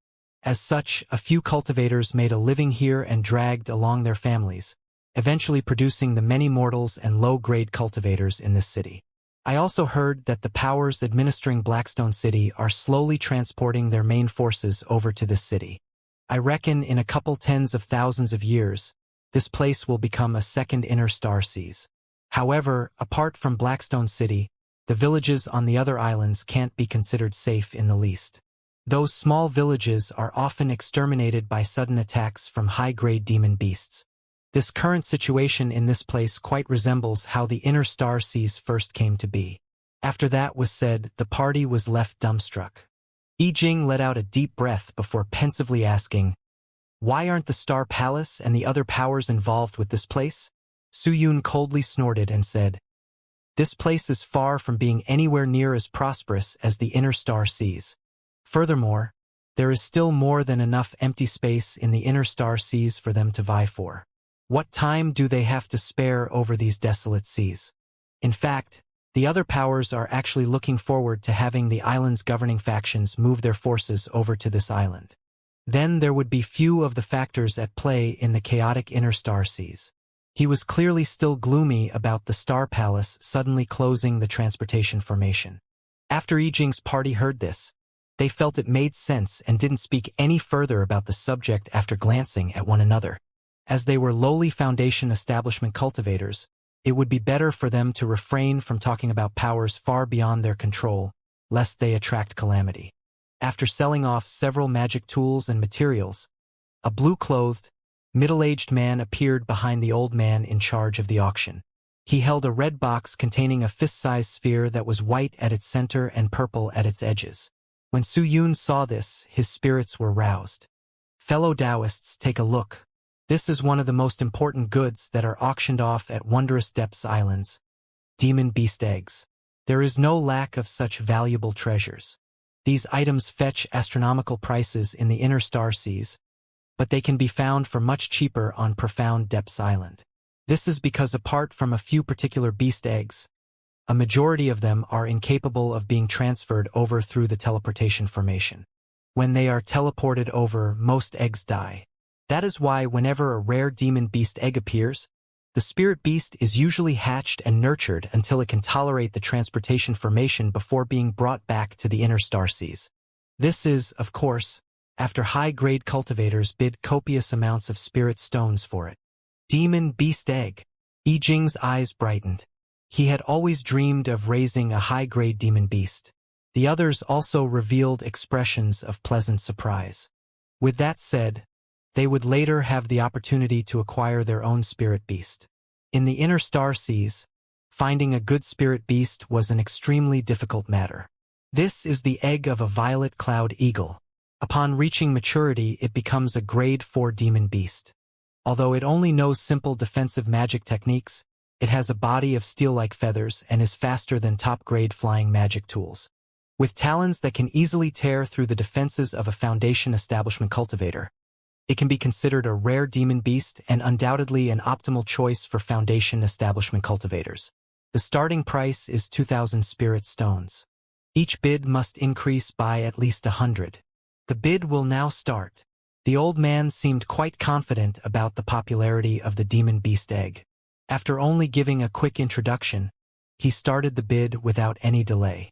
As such, a few cultivators made a living here and dragged along their families, eventually producing the many mortals and low-grade cultivators in this city. I also heard that the powers administering Blackstone City are slowly transporting their main forces over to this city. I reckon in a couple tens of thousands of years, this place will become a second inner star seas. However, apart from Blackstone City, the villages on the other islands can't be considered safe in the least. Those small villages are often exterminated by sudden attacks from high-grade demon beasts. This current situation in this place quite resembles how the inner star seas first came to be. After that was said, the party was left dumbstruck. Yi Jing let out a deep breath before pensively asking, Why aren't the Star Palace and the other powers involved with this place? Su Yun coldly snorted and said, This place is far from being anywhere near as prosperous as the inner star seas. Furthermore, there is still more than enough empty space in the inner star seas for them to vie for. What time do they have to spare over these desolate seas? In fact, the other powers are actually looking forward to having the island's governing factions move their forces over to this island. Then there would be few of the factors at play in the chaotic inner star seas. He was clearly still gloomy about the Star Palace suddenly closing the transportation formation. After Yi Jing's party heard this, they felt it made sense and didn't speak any further about the subject after glancing at one another. As they were lowly foundation establishment cultivators, it would be better for them to refrain from talking about powers far beyond their control, lest they attract calamity. After selling off several magic tools and materials, a blue-clothed, middle-aged man appeared behind the old man in charge of the auction. He held a red box containing a fist-sized sphere that was white at its center and purple at its edges. When Su Yun saw this, his spirits were roused. Fellow Taoists, take a look. This is one of the most important goods that are auctioned off at Wondrous Depths Islands. Demon beast eggs. There is no lack of such valuable treasures. These items fetch astronomical prices in the inner star seas, but they can be found for much cheaper on Profound Depths Island. This is because apart from a few particular beast eggs, a majority of them are incapable of being transferred over through the teleportation formation. When they are teleported over, most eggs die. That is why whenever a rare demon beast egg appears, the spirit beast is usually hatched and nurtured until it can tolerate the transportation formation before being brought back to the inner star seas. This is, of course, after high-grade cultivators bid copious amounts of spirit stones for it. Demon beast egg. Yi Jing's eyes brightened. He had always dreamed of raising a high-grade demon beast. The others also revealed expressions of pleasant surprise. With that said, they would later have the opportunity to acquire their own spirit beast. In the inner star seas, finding a good spirit beast was an extremely difficult matter. This is the egg of a violet cloud eagle. Upon reaching maturity, it becomes a grade 4 demon beast. Although it only knows simple defensive magic techniques, it has a body of steel-like feathers and is faster than top-grade flying magic tools. With talons that can easily tear through the defenses of a foundation establishment cultivator, it can be considered a rare demon beast and undoubtedly an optimal choice for foundation establishment cultivators. The starting price is 2,000 spirit stones. Each bid must increase by at least 100. The bid will now start. The old man seemed quite confident about the popularity of the demon beast egg. After only giving a quick introduction, he started the bid without any delay.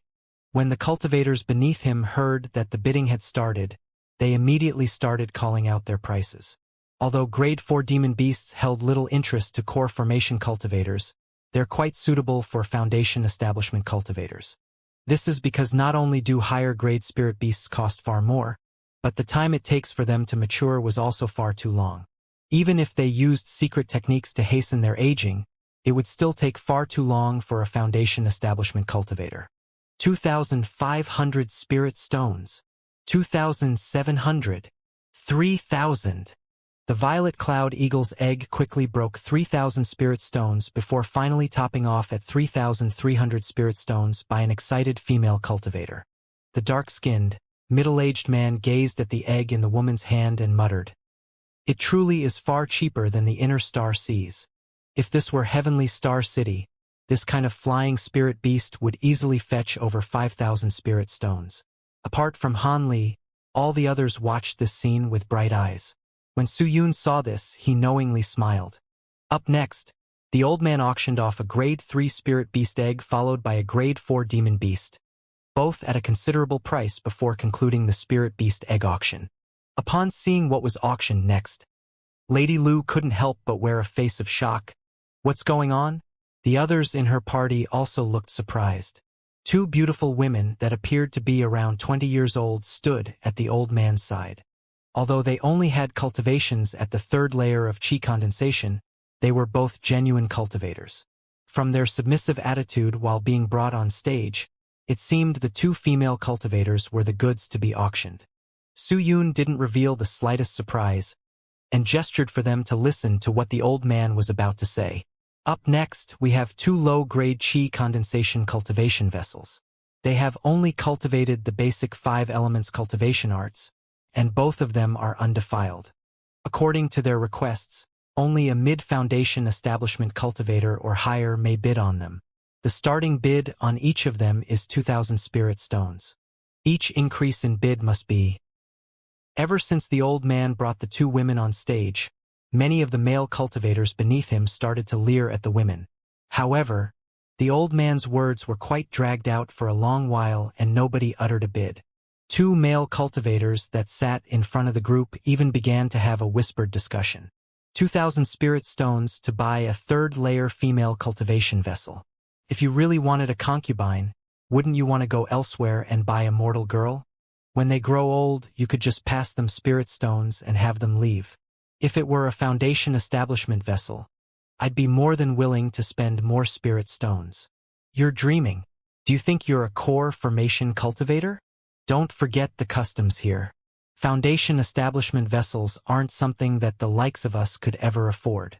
When the cultivators beneath him heard that the bidding had started, they immediately started calling out their prices. Although grade 4 demon beasts held little interest to core formation cultivators, they're quite suitable for foundation establishment cultivators. This is because not only do higher grade spirit beasts cost far more, but the time it takes for them to mature was also far too long. Even if they used secret techniques to hasten their aging, it would still take far too long for a foundation establishment cultivator. 2,500 spirit stones. 2,700. 3,000. The violet cloud eagle's egg quickly broke 3,000 spirit stones before finally topping off at 3,300 spirit stones by an excited female cultivator. The dark-skinned, middle-aged man gazed at the egg in the woman's hand and muttered, "It truly is far cheaper than the inner star seas. If this were Heavenly Star City, this kind of flying spirit beast would easily fetch over 5,000 spirit stones." Apart from Han Li, all the others watched this scene with bright eyes. When Su Yun saw this, he knowingly smiled. Up next, the old man auctioned off a grade 3 spirit beast egg followed by a grade 4 demon beast, both at a considerable price before concluding the spirit beast egg auction. Upon seeing what was auctioned next, Lady Lu couldn't help but wear a face of shock. What's going on? The others in her party also looked surprised. Two beautiful women that appeared to be around 20 years old stood at the old man's side. Although they only had cultivations at the third layer of chi condensation, they were both genuine cultivators. From their submissive attitude while being brought on stage, it seemed the two female cultivators were the goods to be auctioned. Su Yun didn't reveal the slightest surprise, and gestured for them to listen to what the old man was about to say. Up next, we have two low-grade chi condensation cultivation vessels. They have only cultivated the basic 5 elements cultivation arts, and both of them are undefiled. According to their requests, only a mid-foundation establishment cultivator or higher may bid on them. The starting bid on each of them is 2,000 spirit stones. Each increase in bid must be. Ever since the old man brought the two women on stage, many of the male cultivators beneath him started to leer at the women. However, the old man's words were quite dragged out for a long while and nobody uttered a bid. Two male cultivators that sat in front of the group even began to have a whispered discussion. 2,000 spirit stones to buy a third-layer female cultivation vessel. If you really wanted a concubine, wouldn't you want to go elsewhere and buy a mortal girl? When they grow old, you could just pass them spirit stones and have them leave. If it were a foundation establishment vessel, I'd be more than willing to spend more spirit stones. You're dreaming. Do you think you're a core formation cultivator? Don't forget the customs here. Foundation establishment vessels aren't something that the likes of us could ever afford.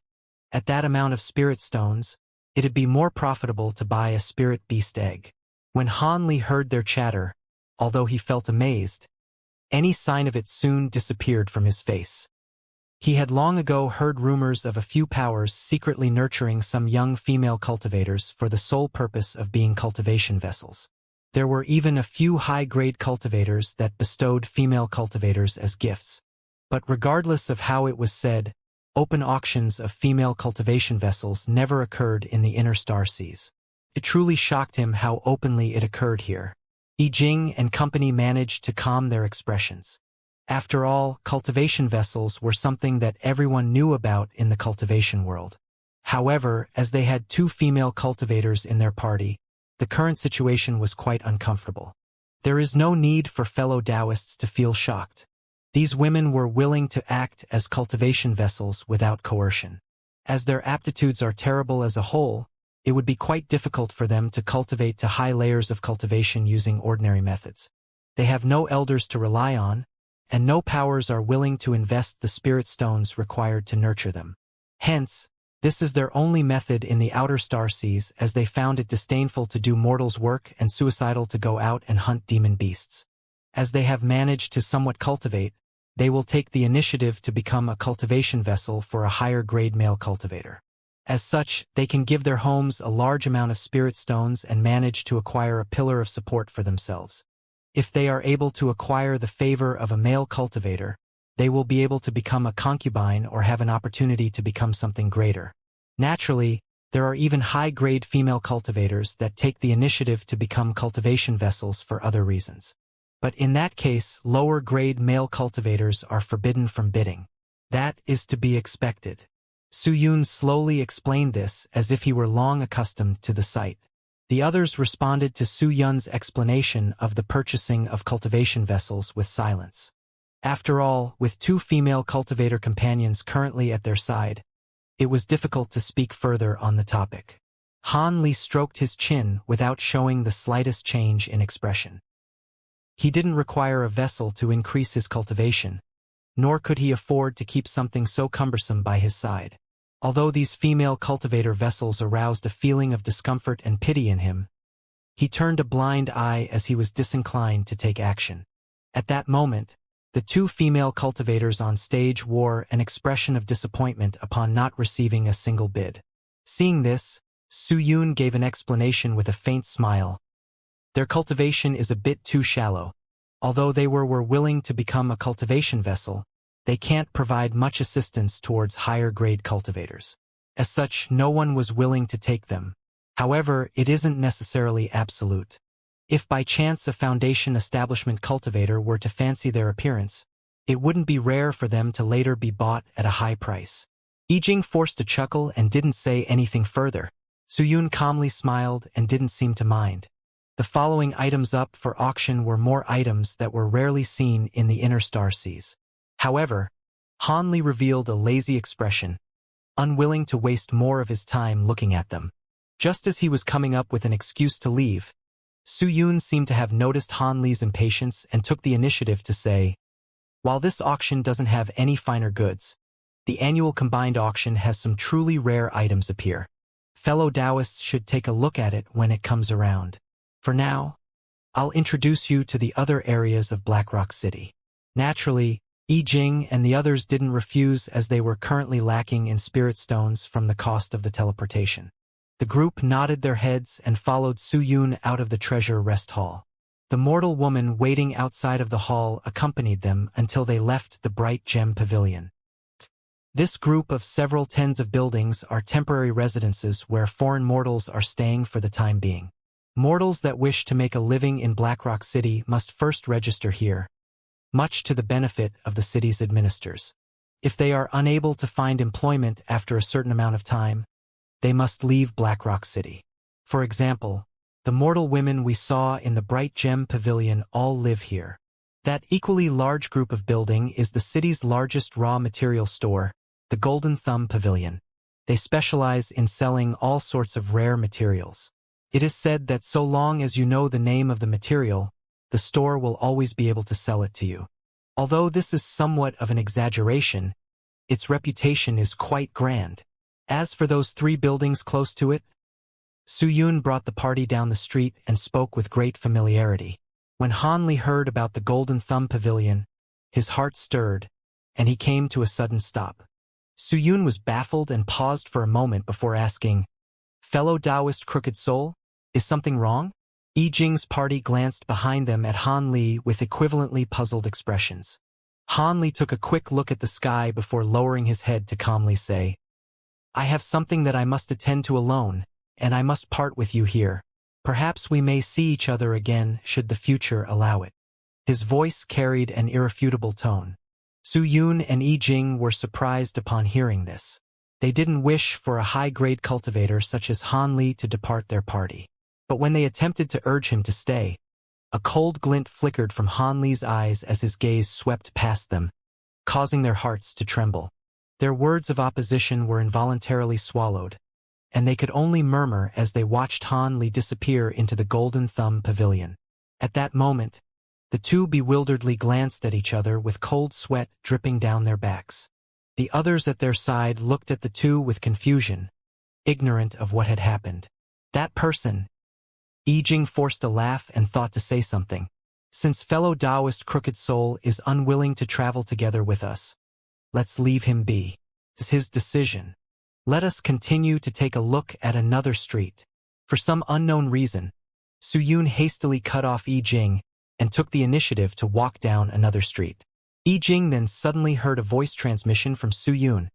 At that amount of spirit stones, it'd be more profitable to buy a spirit beast egg. When Han Li heard their chatter, although he felt amazed, any sign of it soon disappeared from his face. He had long ago heard rumors of a few powers secretly nurturing some young female cultivators for the sole purpose of being cultivation vessels. There were even a few high-grade cultivators that bestowed female cultivators as gifts. But regardless of how it was said, open auctions of female cultivation vessels never occurred in the inner star seas. It truly shocked him how openly it occurred here. Yi Jing and company managed to calm their expressions. After all, cultivation vessels were something that everyone knew about in the cultivation world. However, as they had two female cultivators in their party, the current situation was quite uncomfortable. There is no need for fellow Taoists to feel shocked. These women were willing to act as cultivation vessels without coercion. As their aptitudes are terrible as a whole, it would be quite difficult for them to cultivate to high layers of cultivation using ordinary methods. They have no elders to rely on, and no powers are willing to invest the spirit stones required to nurture them. Hence, this is their only method in the outer star seas, as they found it disdainful to do mortals' work and suicidal to go out and hunt demon beasts. As they have managed to somewhat cultivate, they will take the initiative to become a cultivation vessel for a higher-grade male cultivator. As such, they can give their homes a large amount of spirit stones and manage to acquire a pillar of support for themselves. If they are able to acquire the favor of a male cultivator, they will be able to become a concubine or have an opportunity to become something greater. Naturally, there are even high-grade female cultivators that take the initiative to become cultivation vessels for other reasons. But in that case, lower-grade male cultivators are forbidden from bidding. That is to be expected. Su Yun slowly explained this as if he were long accustomed to the sight. The others responded to Su Yun's explanation of the purchasing of cultivation vessels with silence. After all, with two female cultivator companions currently at their side, it was difficult to speak further on the topic. Han Li stroked his chin without showing the slightest change in expression. He didn't require a vessel to increase his cultivation, nor could he afford to keep something so cumbersome by his side. Although these female cultivator vessels aroused a feeling of discomfort and pity in him, he turned a blind eye as he was disinclined to take action. At that moment, the two female cultivators on stage wore an expression of disappointment upon not receiving a single bid. Seeing this, Su Yun gave an explanation with a faint smile. Their cultivation is a bit too shallow. Although they were willing to become a cultivation vessel, they can't provide much assistance towards higher-grade cultivators. As such, no one was willing to take them. However, it isn't necessarily absolute. If by chance a foundation establishment cultivator were to fancy their appearance, it wouldn't be rare for them to later be bought at a high price. Yijing forced a chuckle and didn't say anything further. Su Yun calmly smiled and didn't seem to mind. The following items up for auction were more items that were rarely seen in the inner star seas. However, Han Li revealed a lazy expression, unwilling to waste more of his time looking at them. Just as he was coming up with an excuse to leave, Su Yun seemed to have noticed Han Li's impatience and took the initiative to say, "While this auction doesn't have any finer goods, the annual combined auction has some truly rare items appear. Fellow Taoists should take a look at it when it comes around. For now, I'll introduce you to the other areas of Blackrock City." Naturally, Yijing and the others didn't refuse as they were currently lacking in spirit stones from the cost of the teleportation. The group nodded their heads and followed Su Yun out of the treasure rest hall. The mortal woman waiting outside of the hall accompanied them until they left the bright gem pavilion. This group of several tens of buildings are temporary residences where foreign mortals are staying for the time being. Mortals that wish to make a living in Blackrock City must first register here, much to the benefit of the city's administrators. If they are unable to find employment after a certain amount of time, they must leave Blackrock City. For example, the mortal women we saw in the Bright Gem Pavilion all live here. That equally large group of building is the city's largest raw material store, the Golden Thumb Pavilion. They specialize in selling all sorts of rare materials. It is said that so long as you know the name of the material, the store will always be able to sell it to you. Although this is somewhat of an exaggeration, its reputation is quite grand. As for those three buildings close to it, Su Yun brought the party down the street and spoke with great familiarity. When Han Li heard about the Golden Thumb Pavilion, his heart stirred, and he came to a sudden stop. Su Yun was baffled and paused for a moment before asking, "Fellow Taoist Crooked Soul, is something wrong?" Yijing's party glanced behind them at Han Li with equivalently puzzled expressions. Han Li took a quick look at the sky before lowering his head to calmly say, "I have something that I must attend to alone, and I must part with you here. Perhaps we may see each other again should the future allow it." His voice carried an irrefutable tone. Su Yun and Yijing were surprised upon hearing this. They didn't wish for a high-grade cultivator such as Han Li to depart their party. But when they attempted to urge him to stay, a cold glint flickered from Han Li's eyes as his gaze swept past them, causing their hearts to tremble. Their words of opposition were involuntarily swallowed, and they could only murmur as they watched Han Li disappear into the Golden Thumb Pavilion. At that moment, the two bewilderedly glanced at each other with cold sweat dripping down their backs. The others at their side looked at the two with confusion, ignorant of what had happened. "That person," Yijing forced a laugh and thought to say something. "Since fellow Taoist Crooked Soul is unwilling to travel together with us, let's leave him be. It's his decision. Let us continue to take a look at another street." For some unknown reason, Su Yun hastily cut off Yijing and took the initiative to walk down another street. Yijing then suddenly heard a voice transmission from Su Yun.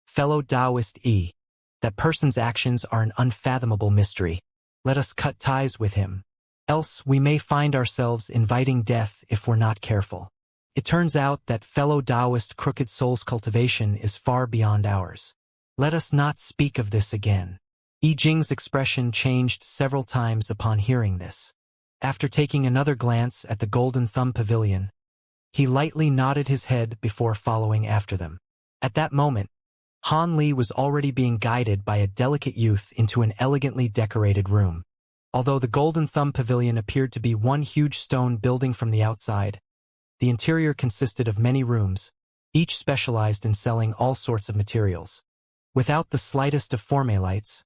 "Fellow Taoist E. That person's actions are an unfathomable mystery. Let us cut ties with him. Else we may find ourselves inviting death if we're not careful. It turns out that fellow Taoist Crooked Soul's cultivation is far beyond ours. Let us not speak of this again." Yijing's expression changed several times upon hearing this. After taking another glance at the Golden Thumb Pavilion, He lightly nodded his head before following after them. At that moment, Han Li was already being guided by a delicate youth into an elegantly decorated room. Although the Golden Thumb Pavilion appeared to be one huge stone building from the outside, the interior consisted of many rooms, each specialized in selling all sorts of materials. Without the slightest of formalites,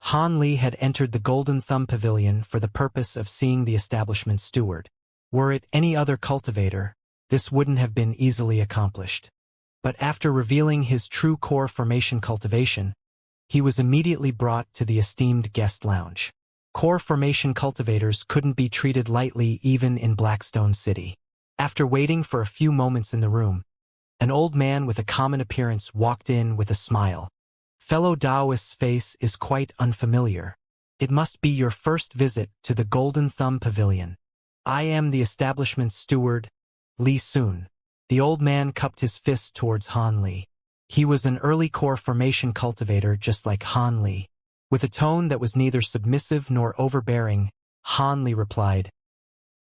Han Li had entered the Golden Thumb Pavilion for the purpose of seeing the establishment's steward. Were it any other cultivator, this wouldn't have been easily accomplished. But after revealing his true core formation cultivation, he was immediately brought to the esteemed guest lounge. Core formation cultivators couldn't be treated lightly even in Blackstone City. After waiting for a few moments in the room, an old man with a common appearance walked in with a smile. Fellow Taoist's face is quite unfamiliar. It must be your first visit to the Golden Thumb Pavilion. I am the establishment's steward, Li Sun. The old man cupped his fist towards Han Li. He was an early core formation cultivator just like Han Li. With a tone that was neither submissive nor overbearing, Han Li replied,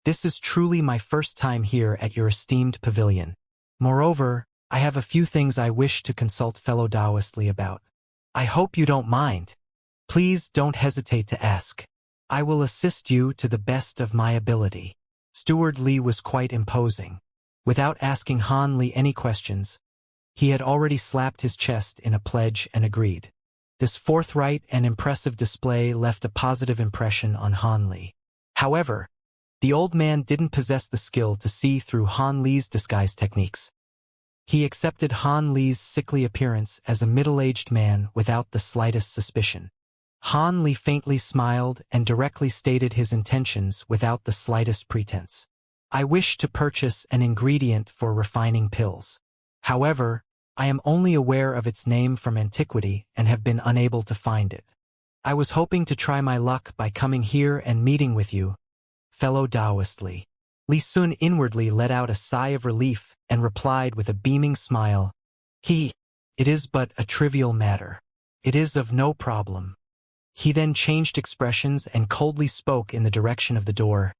"This is truly my first time here at your esteemed pavilion. Moreover, I have a few things I wish to consult fellow Taoist Li about. I hope you don't mind. Please don't hesitate to ask. I will assist you to the best of my ability." Steward Li was quite imposing. Without asking Han Li any questions, he had already slapped his chest in a pledge and agreed. This forthright and impressive display left a positive impression on Han Li. However, the old man didn't possess the skill to see through Han Li's disguise techniques. He accepted Han Li's sickly appearance as a middle-aged man without the slightest suspicion. Han Li faintly smiled and directly stated his intentions without the slightest pretense. "I wish to purchase an ingredient for refining pills. However, I am only aware of its name from antiquity and have been unable to find it. I was hoping to try my luck by coming here and meeting with you, fellow Taoist Li." Li Sun inwardly let out a sigh of relief and replied with a beaming smile, "It is but a trivial matter. It is of no problem." He then changed expressions and coldly spoke in the direction of the door.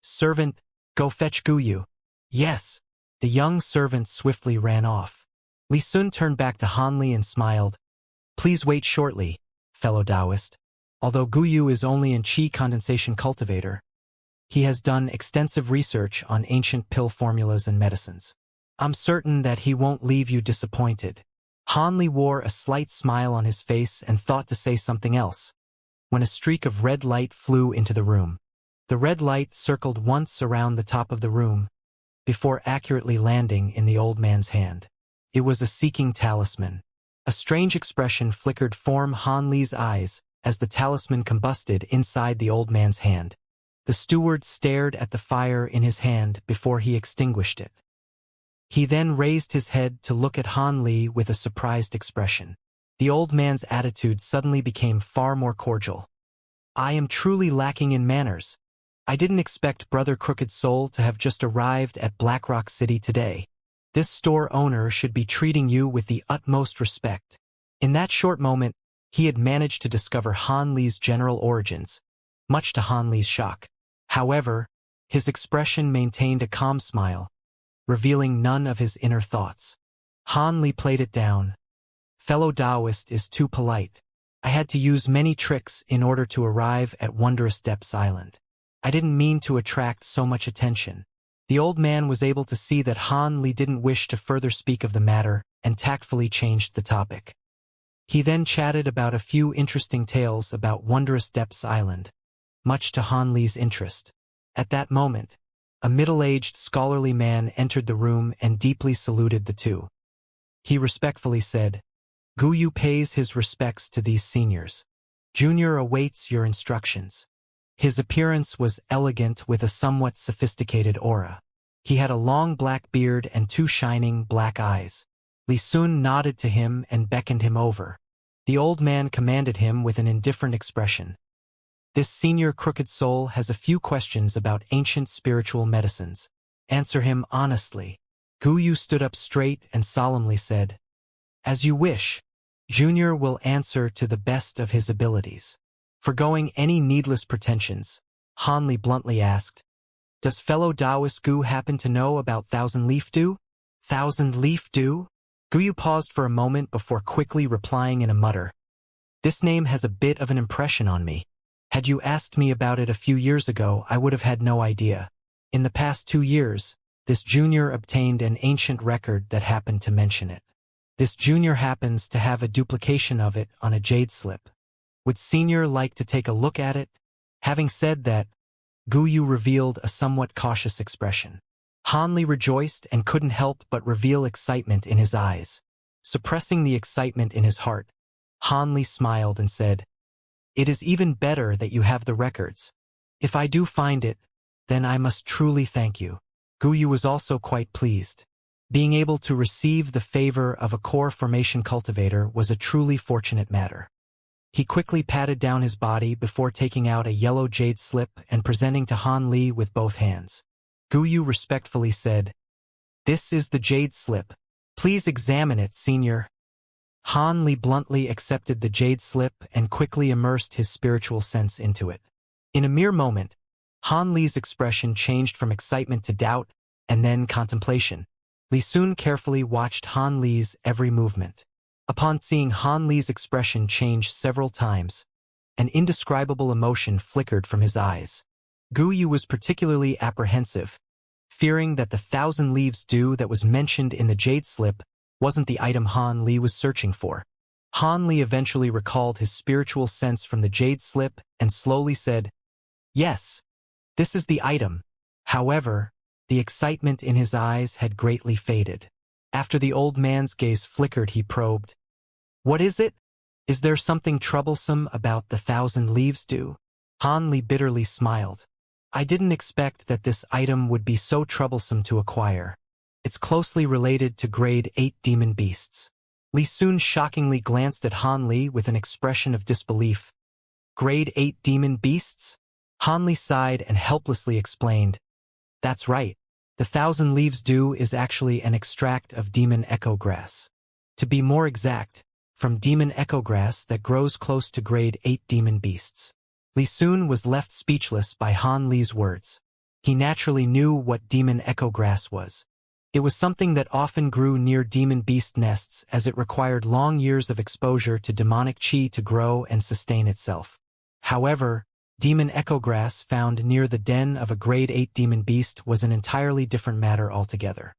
"Servant, go fetch Guyu." "Yes." The young servant swiftly ran off. Li Sun turned back to Han Li and smiled. "Please wait shortly, fellow Taoist. Although Guyu is only an qi condensation cultivator, he has done extensive research on ancient pill formulas and medicines. I'm certain that he won't leave you disappointed." Han Li wore a slight smile on his face and thought to say something else, when a streak of red light flew into the room. The red light circled once around the top of the room, before accurately landing in the old man's hand. It was a seeking talisman. A strange expression flickered from Han Li's eyes as the talisman combusted inside the old man's hand. The steward stared at the fire in his hand before he extinguished it. He then raised his head to look at Han Li with a surprised expression. The old man's attitude suddenly became far more cordial. "I am truly lacking in manners. I didn't expect Brother Crooked Soul to have just arrived at Blackrock City today. This store owner should be treating you with the utmost respect." In that short moment, he had managed to discover Han Li's general origins, much to Han Li's shock. However, his expression maintained a calm smile, revealing none of his inner thoughts. Han Li played it down. "Fellow Taoist is too polite. I had to use many tricks in order to arrive at Wondrous Depths Island. I didn't mean to attract so much attention." The old man was able to see that Han Li didn't wish to further speak of the matter and tactfully changed the topic. He then chatted about a few interesting tales about Wondrous Depths Island, much to Han Li's interest. At that moment, a middle-aged scholarly man entered the room and deeply saluted the two. He respectfully said, "Guyu pays his respects to these seniors. Junior awaits your instructions." His appearance was elegant with a somewhat sophisticated aura. He had a long black beard and two shining black eyes. Li Sun nodded to him and beckoned him over. The old man commanded him with an indifferent expression. "This senior Crooked Soul has a few questions about ancient spiritual medicines. Answer him honestly." Guyu stood up straight and solemnly said, "As you wish. Junior will answer to the best of his abilities." Forgoing any needless pretensions, Han Li bluntly asked, Does fellow Taoist Gu happen to know about Thousand Leaf Dew? Thousand Leaf Dew? Guyu paused for a moment before quickly replying in a mutter. This name has a bit of an impression on me. Had you asked me about it a few years ago, I would have had no idea. In the past 2 years, this junior obtained an ancient record that happened to mention it. This junior happens to have a duplication of it on a jade slip. Would senior like to take a look at it? Having said that, Guyu revealed a somewhat cautious expression. Hanli rejoiced and couldn't help but reveal excitement in his eyes. Suppressing the excitement in his heart, Hanli smiled and said, "It is even better that you have the records. If I do find it, then I must truly thank you." Guyu was also quite pleased. Being able to receive the favor of a core formation cultivator was a truly fortunate matter. He quickly patted down his body before taking out a yellow jade slip and presenting to Han Li with both hands. Guyu respectfully said, "This is the jade slip. Please examine it, senior." Han Li bluntly accepted the jade slip and quickly immersed his spiritual sense into it. In a mere moment, Han Li's expression changed from excitement to doubt and then contemplation. Li Sun carefully watched Han Li's every movement. Upon seeing Han Li's expression change several times, an indescribable emotion flickered from his eyes. Guyu was particularly apprehensive, fearing that the Thousand Leaves Dew that was mentioned in the jade slip wasn't the item Han Li was searching for. Han Li eventually recalled his spiritual sense from the jade slip and slowly said, "Yes, this is the item." However, the excitement in his eyes had greatly faded. After the old man's gaze flickered, he probed, "What is it? Is there something troublesome about the Thousand Leaves Dew?" Han Li bitterly smiled. "I didn't expect that this item would be so troublesome to acquire. It's closely related to grade 8 demon beasts." Li Sun shockingly glanced at Han Li with an expression of disbelief. "Grade 8 demon beasts?" Han Li sighed and helplessly explained, "That's right. The Thousand Leaves Dew is actually an extract of demon echo grass. To be more exact, from demon echo grass that grows close to grade 8 demon beasts." Li Sun was left speechless by Han Li's words. He naturally knew what demon echo grass was. It was something that often grew near demon beast nests as it required long years of exposure to demonic chi to grow and sustain itself. However, demon echo grass found near the den of a grade 8 demon beast was an entirely different matter altogether.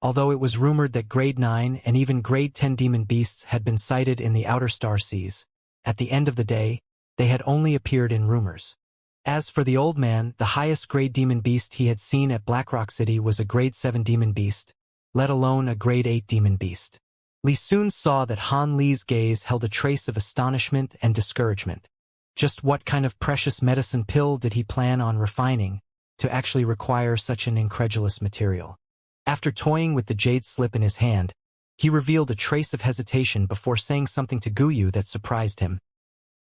Although it was rumored that grade 9 and even grade 10 demon beasts had been sighted in the outer star seas, at the end of the day, they had only appeared in rumors. As for the old man, the highest grade demon beast he had seen at Blackrock City was a grade 7 demon beast, let alone a grade 8 demon beast. Li soon saw that Han Li's gaze held a trace of astonishment and discouragement. Just what kind of precious medicine pill did he plan on refining to actually require such an incredulous material? After toying with the jade slip in his hand, he revealed a trace of hesitation before saying something to Guyu that surprised him.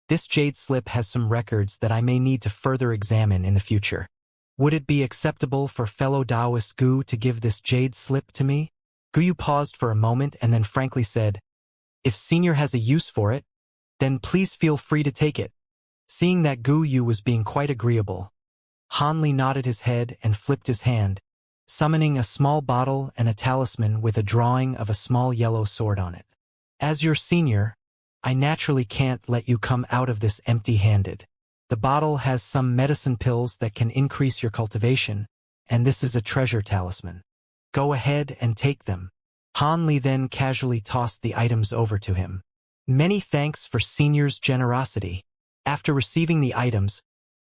"This jade slip has some records that I may need to further examine in the future. Would it be acceptable for fellow Taoist Gu to give this jade slip to me?" Guyu paused for a moment and then frankly said, "If senior has a use for it, then please feel free to take it." Seeing that Guyu was being quite agreeable, Han Li nodded his head and flipped his hand, summoning a small bottle and a talisman with a drawing of a small yellow sword on it. "As your senior, I naturally can't let you come out of this empty-handed. The bottle has some medicine pills that can increase your cultivation, and this is a treasure talisman. Go ahead and take them." Han Li then casually tossed the items over to him. "Many thanks for senior's generosity." After receiving the items,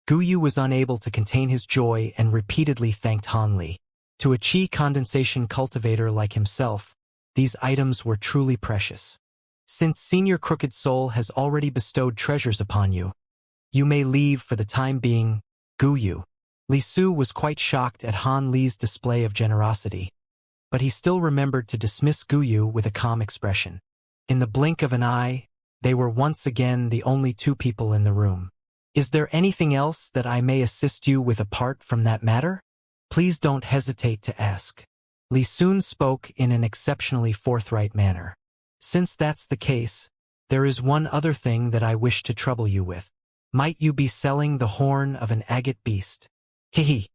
Guyu was unable to contain his joy and repeatedly thanked Han Li. To a chi condensation cultivator like himself, these items were truly precious. "Since Senior Crooked Soul has already bestowed treasures upon you, you may leave for the time being, Guyu." Li Su was quite shocked at Han Li's display of generosity, but he still remembered to dismiss Guyu with a calm expression. In the blink of an eye, they were once again the only two people in the room. "Is there anything else that I may assist you with apart from that matter? Please don't hesitate to ask." Li Sun spoke in an exceptionally forthright manner. "Since that's the case, there is one other thing that I wish to trouble you with. Might you be selling the horn of an agate beast?" "Hehe."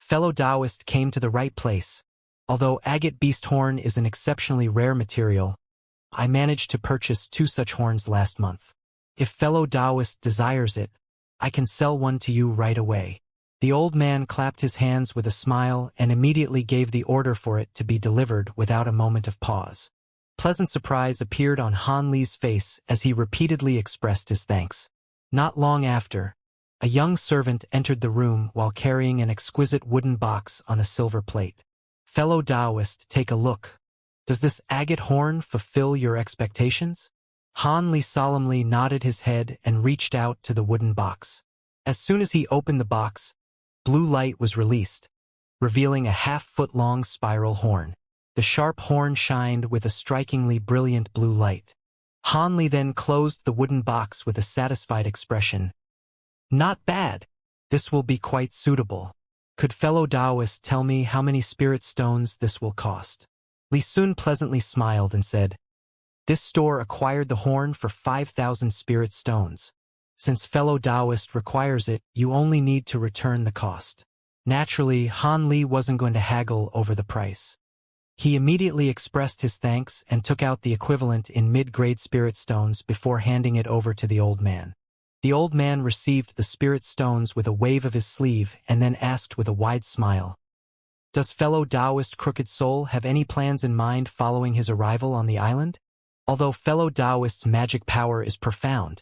Fellow Taoist came to the right place. Although agate beast horn is an exceptionally rare material, I managed to purchase 2 such horns last month. If fellow Taoist desires it, I can sell one to you right away. The old man clapped his hands with a smile and immediately gave the order for it to be delivered without a moment of pause. Pleasant surprise appeared on Han Li's face as he repeatedly expressed his thanks. Not long after, a young servant entered the room while carrying an exquisite wooden box on a silver plate. Fellow Taoist, take a look. Does this agate horn fulfill your expectations? Han Li solemnly nodded his head and reached out to the wooden box. As soon as he opened the box, blue light was released, revealing a half-foot-long spiral horn. The sharp horn shined with a strikingly brilliant blue light. Han Li then closed the wooden box with a satisfied expression. Not bad. This will be quite suitable. Could fellow Taoist tell me how many spirit stones this will cost? Li Sun pleasantly smiled and said, this store acquired the horn for 5,000 spirit stones. Since fellow Taoist requires it, you only need to return the cost. Naturally, Han Li wasn't going to haggle over the price. He immediately expressed his thanks and took out the equivalent in mid-grade spirit stones before handing it over to the old man. The old man received the spirit stones with a wave of his sleeve and then asked with a wide smile, does fellow Taoist Crooked Soul have any plans in mind following his arrival on the island? Although fellow Taoist's magic power is profound,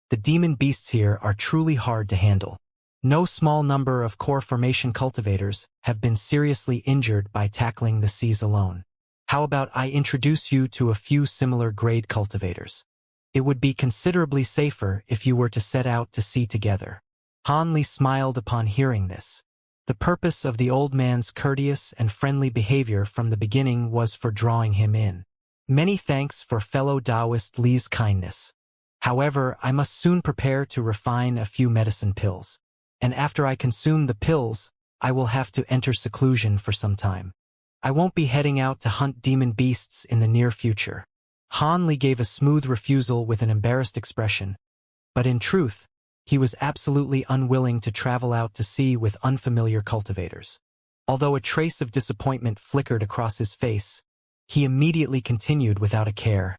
the demon beasts here are truly hard to handle. No small number of core formation cultivators have been seriously injured by tackling the seas alone. How about I introduce you to a few similar grade cultivators? It would be considerably safer if you were to set out to sea together. Han Li smiled upon hearing this. The purpose of the old man's courteous and friendly behavior from the beginning was for drawing him in. Many thanks for fellow Taoist Li's kindness. However, I must soon prepare to refine a few medicine pills. And after I consume the pills, I will have to enter seclusion for some time. I won't be heading out to hunt demon beasts in the near future. Han Li gave a smooth refusal with an embarrassed expression, but in truth, he was absolutely unwilling to travel out to sea with unfamiliar cultivators. Although a trace of disappointment flickered across his face, he immediately continued without a care.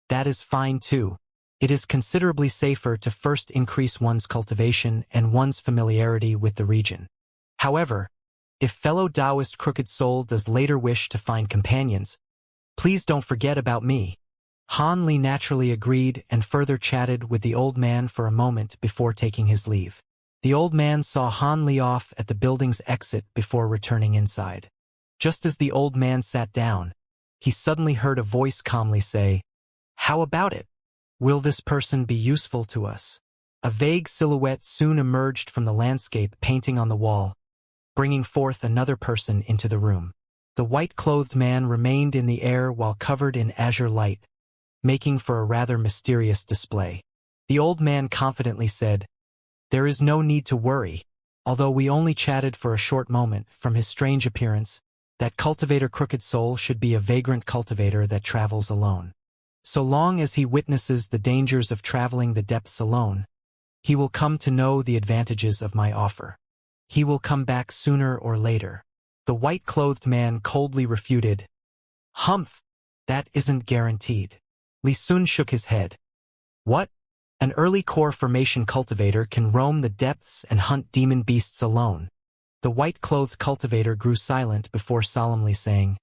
That is fine too. It is considerably safer to first increase one's cultivation and one's familiarity with the region. However, if fellow Taoist Crooked Soul does later wish to find companions, please don't forget about me. Han Li naturally agreed and further chatted with the old man for a moment before taking his leave. The old man saw Han Li off at the building's exit before returning inside. Just as the old man sat down, he suddenly heard a voice calmly say, "How about it? Will this person be useful to us?" A vague silhouette soon emerged from the landscape painting on the wall, bringing forth another person into the room. The white-clothed man remained in the air while covered in azure light, making for a rather mysterious display. The old man confidently said, "There is no need to worry. Although we only chatted for a short moment, from his strange appearance, that cultivator Crooked Soul should be a vagrant cultivator that travels alone. So long as he witnesses the dangers of traveling the depths alone, he will come to know the advantages of my offer. He will come back sooner or later." The white-clothed man coldly refuted, "Humph, that isn't guaranteed." Li Sun shook his head. "What? An early core formation cultivator can roam the depths and hunt demon beasts alone?" The white-clothed cultivator grew silent before solemnly saying,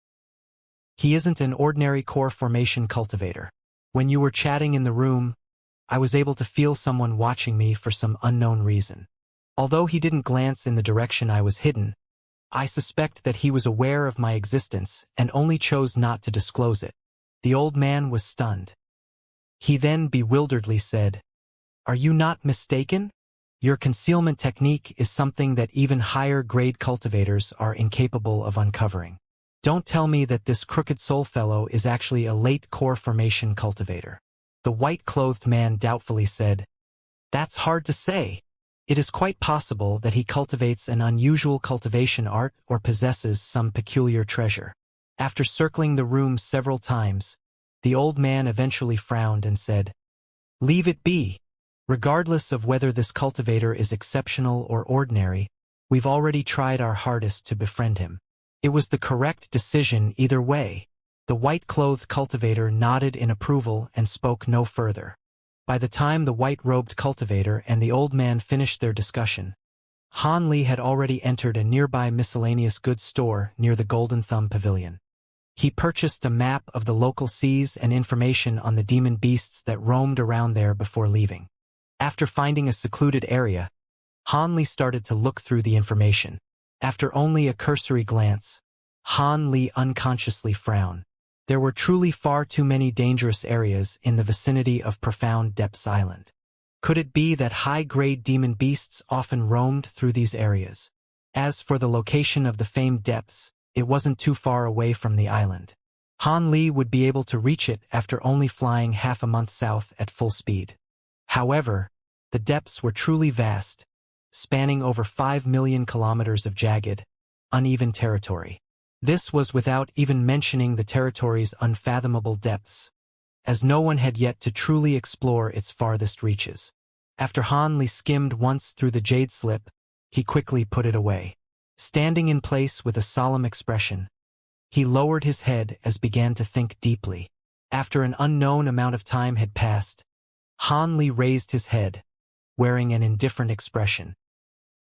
"He isn't an ordinary core formation cultivator. When you were chatting in the room, I was able to feel someone watching me for some unknown reason. Although he didn't glance in the direction I was hidden, I suspect that he was aware of my existence and only chose not to disclose it." The old man was stunned. He then bewilderedly said, "Are you not mistaken? Your concealment technique is something that even higher-grade cultivators are incapable of uncovering. Don't tell me that this Crooked Soul fellow is actually a late core formation cultivator." The white-clothed man doubtfully said, "That's hard to say. It is quite possible that he cultivates an unusual cultivation art or possesses some peculiar treasure." After circling the room several times, the old man eventually frowned and said, "Leave it be. Regardless of whether this cultivator is exceptional or ordinary, We've already tried our hardest to befriend him. It was the correct decision either way. The white-clothed cultivator nodded in approval and spoke no further. By the time the white-robed cultivator and the old man finished their discussion, Han Li had already entered a nearby miscellaneous goods store near the Golden Thumb Pavilion. He purchased a map of the local seas and information on the demon beasts that roamed around there before leaving. After finding a secluded area, Han Li started to look through the information. After only a cursory glance, Han Li unconsciously frowned. There were truly far too many dangerous areas in the vicinity of Profound Depths Island. Could it be that high-grade demon beasts often roamed through these areas? As for the location of the famed depths, it wasn't too far away from the island. Han Li would be able to reach it after only flying half a month south at full speed. However, the depths were truly vast, spanning over 5 million kilometers of jagged, uneven territory. This was without even mentioning the territory's unfathomable depths, as no one had yet to truly explore its farthest reaches. After Han Li skimmed once through the jade slip, he quickly put it away. Standing in place with a solemn expression, he lowered his head as began to think deeply. After an unknown amount of time had passed, Han Li raised his head, wearing an indifferent expression.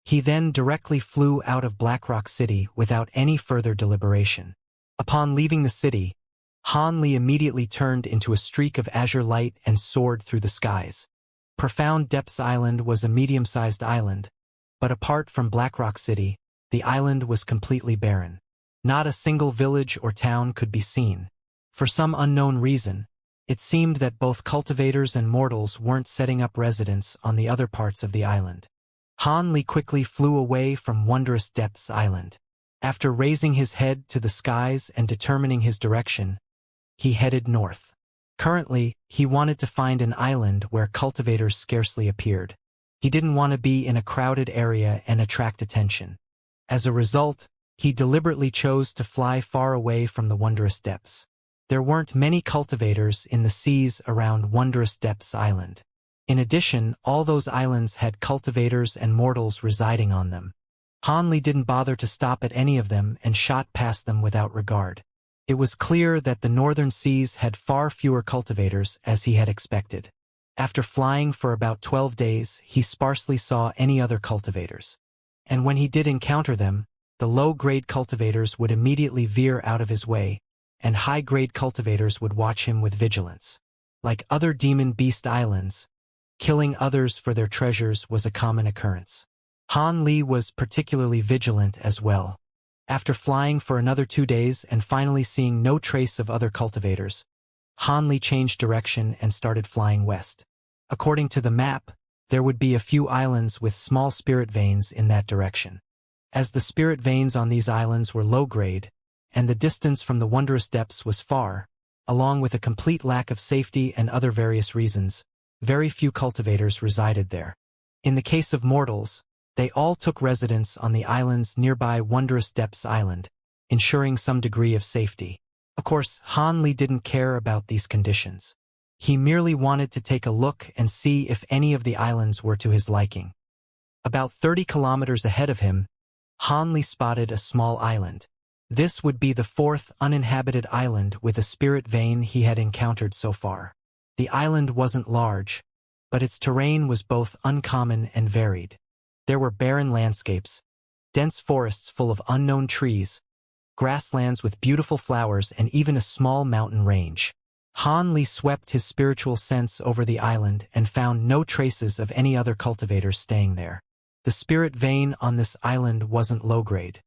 He then directly flew out of Blackrock City without any further deliberation. Upon leaving the city, Han Li immediately turned into a streak of azure light and soared through the skies. Profound Depths Island was a medium-sized island, but apart from Blackrock City, the island was completely barren. Not a single village or town could be seen. For some unknown reason, it seemed that both cultivators and mortals weren't setting up residence on the other parts of the island. Han Li quickly flew away from Wondrous Depths Island. After raising his head to the skies and determining his direction, he headed north. Currently, he wanted to find an island where cultivators scarcely appeared. He didn't want to be in a crowded area and attract attention. As a result, he deliberately chose to fly far away from the Wondrous Depths. There weren't many cultivators in the seas around Wondrous Depths Island. In addition, all those islands had cultivators and mortals residing on them. Han Li didn't bother to stop at any of them and shot past them without regard. It was clear that the northern seas had far fewer cultivators as he had expected. After flying for about 12 days, he sparsely saw any other cultivators. And when he did encounter them, the low-grade cultivators would immediately veer out of his way, and high-grade cultivators would watch him with vigilance. Like other demon beast islands, killing others for their treasures was a common occurrence. Han Li was particularly vigilant as well. After flying for another 2 days and finally seeing no trace of other cultivators, Han Li changed direction and started flying west. According to the map, there would be a few islands with small spirit veins in that direction. As the spirit veins on these islands were low-grade, and the distance from the Wondrous Depths was far, along with a complete lack of safety and other various reasons, very few cultivators resided there. In the case of mortals, they all took residence on the islands nearby Wondrous Depths Island, ensuring some degree of safety. Of course, Han Li didn't care about these conditions. He merely wanted to take a look and see if any of the islands were to his liking. About 30 kilometers ahead of him, Han Li spotted a small island. This would be the 4th uninhabited island with a spirit vein he had encountered so far. The island wasn't large, but its terrain was both uncommon and varied. There were barren landscapes, dense forests full of unknown trees, grasslands with beautiful flowers, and even a small mountain range. Han Li swept his spiritual sense over the island and found no traces of any other cultivators staying there. The spirit vein on this island wasn't low-grade.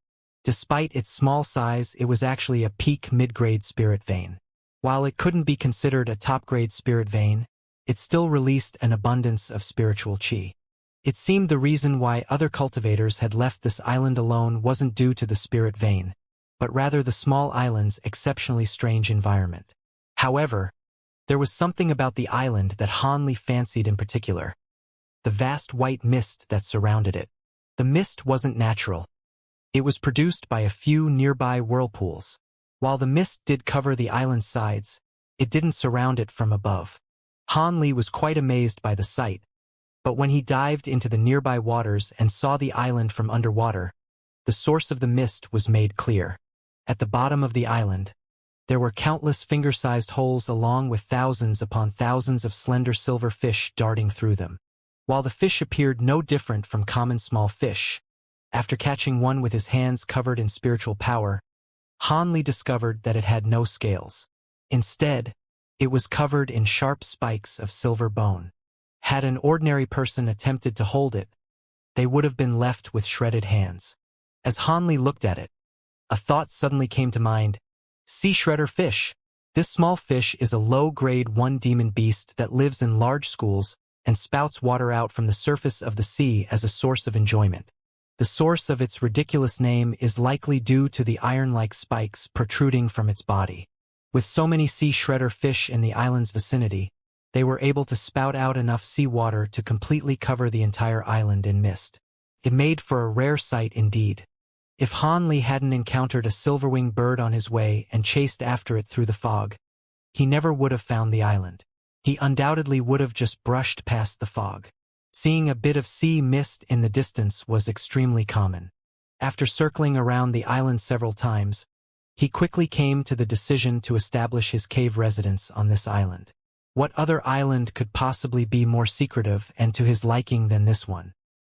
Despite its small size, it was actually a peak mid-grade spirit vein. While it couldn't be considered a top-grade spirit vein, it still released an abundance of spiritual qi. It seemed the reason why other cultivators had left this island alone wasn't due to the spirit vein, but rather the small island's exceptionally strange environment. However, there was something about the island that Han Li fancied in particular: the vast white mist that surrounded it. The mist wasn't natural. It was produced by a few nearby whirlpools. While the mist did cover the island's sides, it didn't surround it from above. Han Li was quite amazed by the sight, but when he dived into the nearby waters and saw the island from underwater, the source of the mist was made clear. At the bottom of the island, there were countless finger-sized holes along with thousands upon thousands of slender silver fish darting through them. While the fish appeared no different from common small fish, after catching one with his hands covered in spiritual power, Han Li discovered that it had no scales. Instead, it was covered in sharp spikes of silver bone. Had an ordinary person attempted to hold it, they would have been left with shredded hands. As Han Li looked at it, a thought suddenly came to mind. Sea shredder fish. This small fish is a low-grade one-demon beast that lives in large schools and spouts water out from the surface of the sea as a source of enjoyment. The source of its ridiculous name is likely due to the iron-like spikes protruding from its body. With so many sea shredder fish in the island's vicinity, they were able to spout out enough seawater to completely cover the entire island in mist. It made for a rare sight indeed. If Han Li hadn't encountered a silver-winged bird on his way and chased after it through the fog, he never would have found the island. He undoubtedly would have just brushed past the fog. Seeing a bit of sea mist in the distance was extremely common. After circling around the island several times, he quickly came to the decision to establish his cave residence on this island. What other island could possibly be more secretive and to his liking than this one?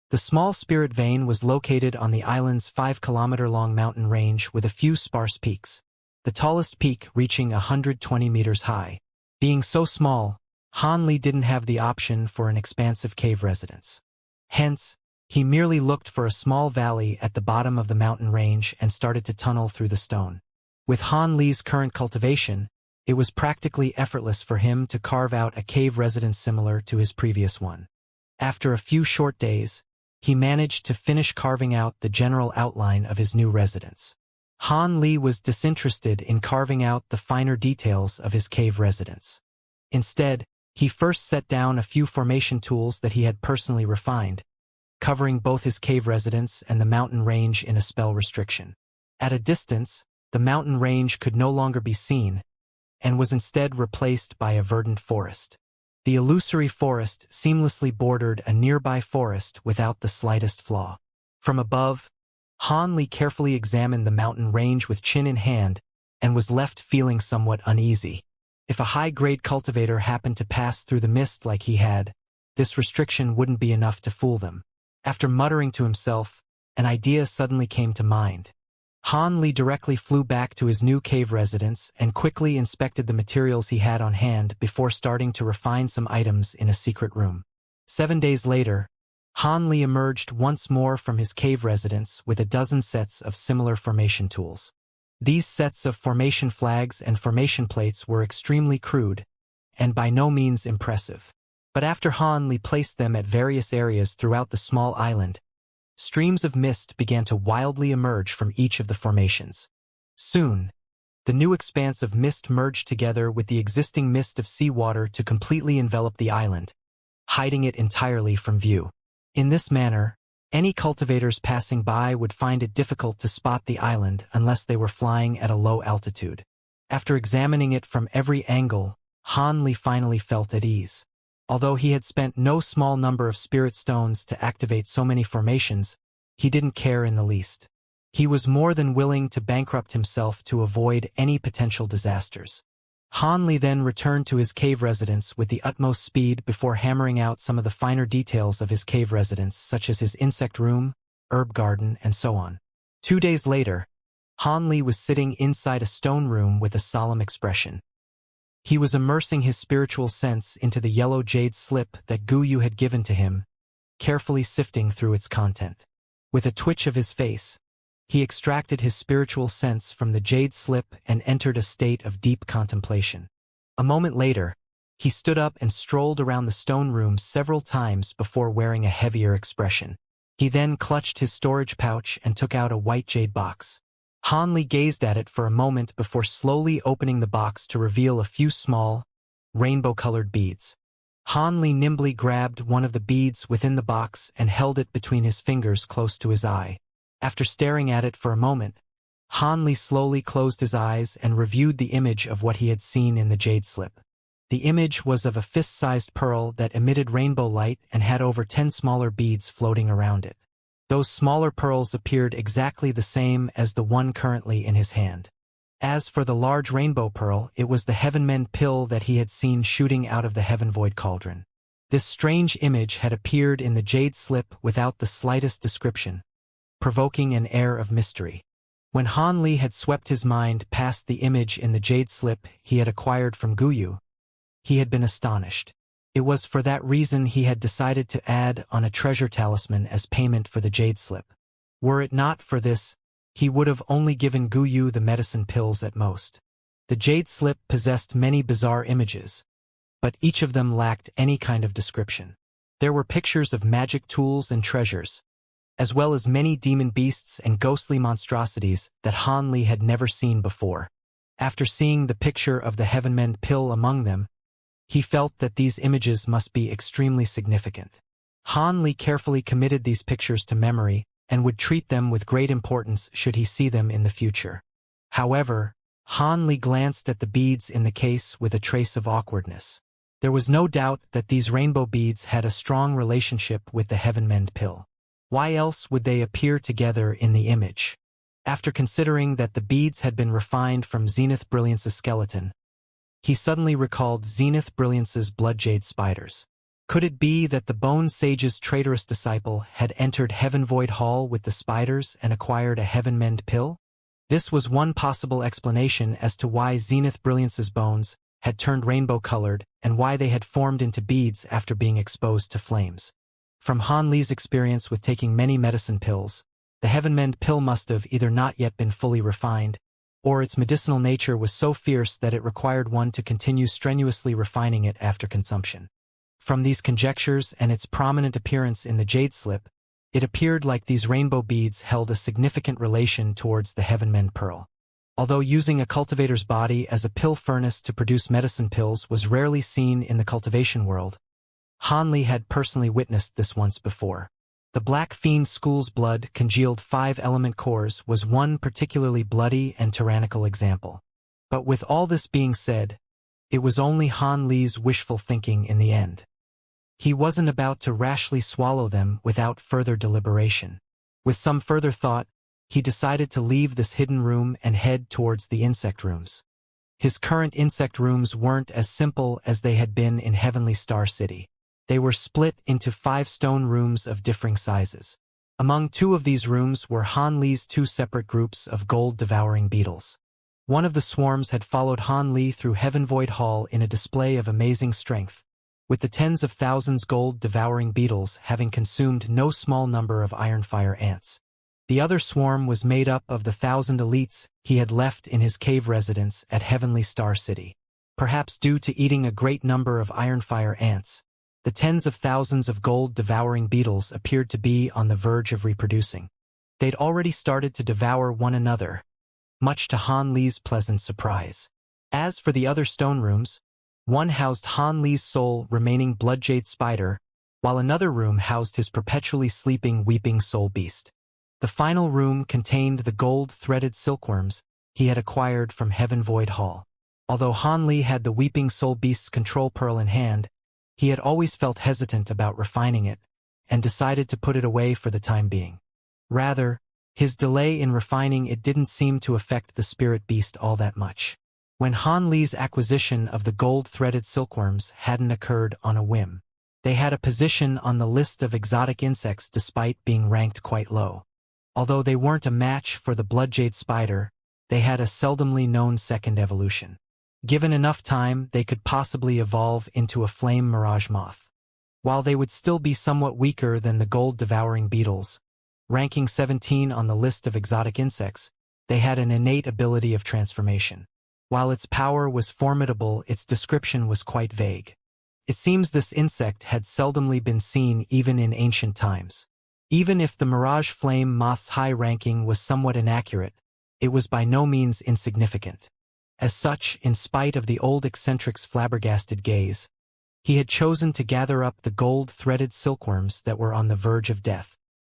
The small spirit vein was located on the island's 5-kilometer-long mountain range with a few sparse peaks, the tallest peak reaching 120 meters high. Being so small, Han Li didn't have the option for an expansive cave residence. Hence, he merely looked for a small valley at the bottom of the mountain range and started to tunnel through the stone. With Han Li's current cultivation, it was practically effortless for him to carve out a cave residence similar to his previous one. After a few short days, he managed to finish carving out the general outline of his new residence. Han Li was disinterested in carving out the finer details of his cave residence. Instead, he first set down a few formation tools that he had personally refined, covering both his cave residence and the mountain range in a spell restriction. At a distance, the mountain range could no longer be seen, and was instead replaced by a verdant forest. The illusory forest seamlessly bordered a nearby forest without the slightest flaw. From above, Han Li carefully examined the mountain range with chin in hand and was left feeling somewhat uneasy. If a high-grade cultivator happened to pass through the mist like he had, this restriction wouldn't be enough to fool them. After muttering to himself, an idea suddenly came to mind. Han Li directly flew back to his new cave residence and quickly inspected the materials he had on hand before starting to refine some items in a secret room. 7 days later, Han Li emerged once more from his cave residence with a dozen sets of similar formation tools. These sets of formation flags and formation plates were extremely crude and by no means impressive. But after Han Li placed them at various areas throughout the small island, streams of mist began to wildly emerge from each of the formations. Soon, the new expanse of mist merged together with the existing mist of seawater to completely envelop the island, hiding it entirely from view. In this manner, any cultivators passing by would find it difficult to spot the island unless they were flying at a low altitude. After examining it from every angle, Han Li finally felt at ease. Although he had spent no small number of spirit stones to activate so many formations, he didn't care in the least. He was more than willing to bankrupt himself to avoid any potential disasters. Han Li then returned to his cave residence with the utmost speed before hammering out some of the finer details of his cave residence, such as his insect room, herb garden, and so on. 2 days later, Han Li was sitting inside a stone room with a solemn expression. He was immersing his spiritual sense into the yellow jade slip that Gu Yu had given to him, carefully sifting through its content. With a twitch of his face, he extracted his spiritual sense from the jade slip and entered a state of deep contemplation. A moment later, he stood up and strolled around the stone room several times before wearing a heavier expression. He then clutched his storage pouch and took out a white jade box. Han Li gazed at it for a moment before slowly opening the box to reveal a few small, rainbow-colored beads. Han Li nimbly grabbed one of the beads within the box and held it between his fingers close to his eye. After staring at it for a moment, Han Li slowly closed his eyes and reviewed the image of what he had seen in the jade slip. The image was of a fist-sized pearl that emitted rainbow light and had over 10 smaller beads floating around it. Those smaller pearls appeared exactly the same as the one currently in his hand. As for the large rainbow pearl, it was the Heavenmend pill that he had seen shooting out of the Heaven Void cauldron. This strange image had appeared in the jade slip without the slightest description, provoking an air of mystery. When Han Li had swept his mind past the image in the jade slip he had acquired from Guyu, he had been astonished. It was for that reason he had decided to add on a treasure talisman as payment for the jade slip. Were it not for this, he would have only given Guyu the medicine pills at most. The jade slip possessed many bizarre images, but each of them lacked any kind of description. There were pictures of magic tools and treasures, as well as many demon beasts and ghostly monstrosities that Han Li had never seen before. After seeing the picture of the Heavenmend pill among them, he felt that these images must be extremely significant. Han Li carefully committed these pictures to memory and would treat them with great importance should he see them in the future. However, Han Li glanced at the beads in the case with a trace of awkwardness. There was no doubt that these rainbow beads had a strong relationship with the Heavenmend pill. Why else would they appear together in the image? After considering that the beads had been refined from Zenith Brilliance's skeleton, he suddenly recalled Zenith Brilliance's blood jade spiders. Could it be that the Bone Sage's traitorous disciple had entered Heaven Void Hall with the spiders and acquired a Heavenmend pill? This was one possible explanation as to why Zenith Brilliance's bones had turned rainbow-colored and why they had formed into beads after being exposed to flames. From Han Li's experience with taking many medicine pills, the Heavenmend pill must have either not yet been fully refined, or its medicinal nature was so fierce that it required one to continue strenuously refining it after consumption. From these conjectures and its prominent appearance in the jade slip, it appeared like these rainbow beads held a significant relation towards the Heavenmend pearl. Although using a cultivator's body as a pill furnace to produce medicine pills was rarely seen in the cultivation world, Han Li had personally witnessed this once before. The Black Fiend School's blood congealed 5-element cores was one particularly bloody and tyrannical example. But with all this being said, it was only Han Li's wishful thinking in the end. He wasn't about to rashly swallow them without further deliberation. With some further thought, he decided to leave this hidden room and head towards the insect rooms. His current insect rooms weren't as simple as they had been in Heavenly Star City. They were split into 5 stone rooms of differing sizes. Among 2 of these rooms were Han Li's 2 separate groups of gold-devouring beetles. One of the swarms had followed Han Li through Heaven Void Hall in a display of amazing strength, with the tens of thousands gold-devouring beetles having consumed no small number of Ironfire ants. The other swarm was made up of the 1,000 elites he had left in his cave residence at Heavenly Star City. Perhaps due to eating a great number of Ironfire ants, the tens of thousands of gold-devouring beetles appeared to be on the verge of reproducing. They'd already started to devour one another, much to Han Li's pleasant surprise. As for the other stone rooms, one housed Han Li's sole remaining blood jade spider, while another room housed his perpetually sleeping weeping soul beast. The final room contained the gold-threaded silkworms he had acquired from Heaven Void Hall. Although Han Li had the weeping soul beast's control pearl in hand, he had always felt hesitant about refining it, and decided to put it away for the time being. Rather, his delay in refining it didn't seem to affect the spirit beast all that much. When Han Li's acquisition of the gold-threaded silkworms hadn't occurred on a whim, they had a position on the list of exotic insects despite being ranked quite low. Although they weren't a match for the blood jade spider, they had a seldomly known second evolution. Given enough time, they could possibly evolve into a flame mirage moth. While they would still be somewhat weaker than the gold-devouring beetles, ranking 17 on the list of exotic insects, they had an innate ability of transformation. While its power was formidable, its description was quite vague. It seems this insect had seldomly been seen even in ancient times. Even if the mirage flame moth's high ranking was somewhat inaccurate, it was by no means insignificant. As such, in spite of the old eccentric's flabbergasted gaze, he had chosen to gather up the gold-threaded silkworms that were on the verge of death.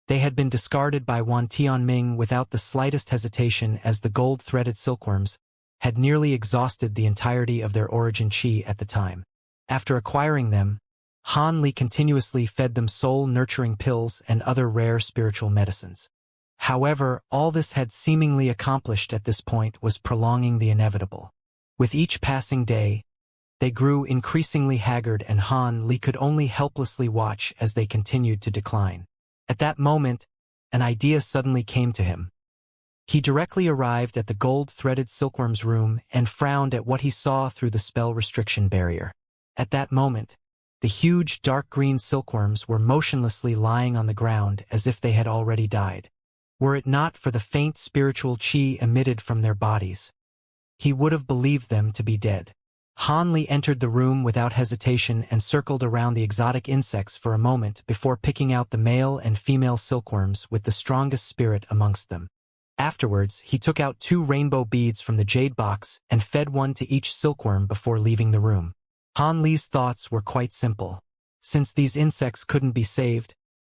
They had been discarded by Wan Tianming without the slightest hesitation, as the gold-threaded silkworms had nearly exhausted the entirety of their origin qi at the time. After acquiring them, Han Li continuously fed them soul-nurturing pills and other rare spiritual medicines. However, all this had seemingly accomplished at this point was prolonging the inevitable. With each passing day, they grew increasingly haggard, and Han Li could only helplessly watch as they continued to decline. At that moment, an idea suddenly came to him. He directly arrived at the gold-threaded silkworm's room and frowned at what he saw through the spell restriction barrier. At that moment, the huge dark green silkworms were motionlessly lying on the ground as if they had already died. Were it not for the faint spiritual qi emitted from their bodies, he would have believed them to be dead. Han Li entered the room without hesitation and circled around the exotic insects for a moment before picking out the male and female silkworms with the strongest spirit amongst them. Afterwards, he took out 2 rainbow beads from the jade box and fed one to each silkworm before leaving the room. Han Li's thoughts were quite simple. Since these insects couldn't be saved,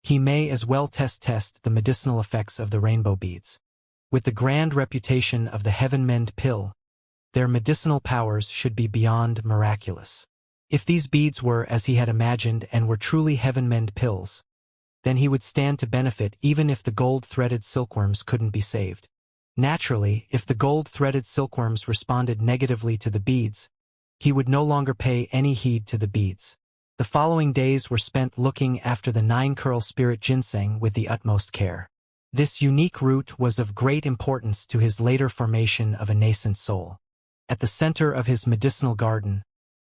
he may as well test the medicinal effects of the rainbow beads. With the grand reputation of the Heaven Mend pill, their medicinal powers should be beyond miraculous. If these beads were as he had imagined and were truly Heaven Mend pills, then he would stand to benefit even if the gold-threaded silkworms couldn't be saved. Naturally, if the gold-threaded silkworms responded negatively to the beads, he would no longer pay any heed to the beads. The following days were spent looking after the 9-curl spirit ginseng with the utmost care. This unique root was of great importance to his later formation of a nascent soul. At the center of his medicinal garden,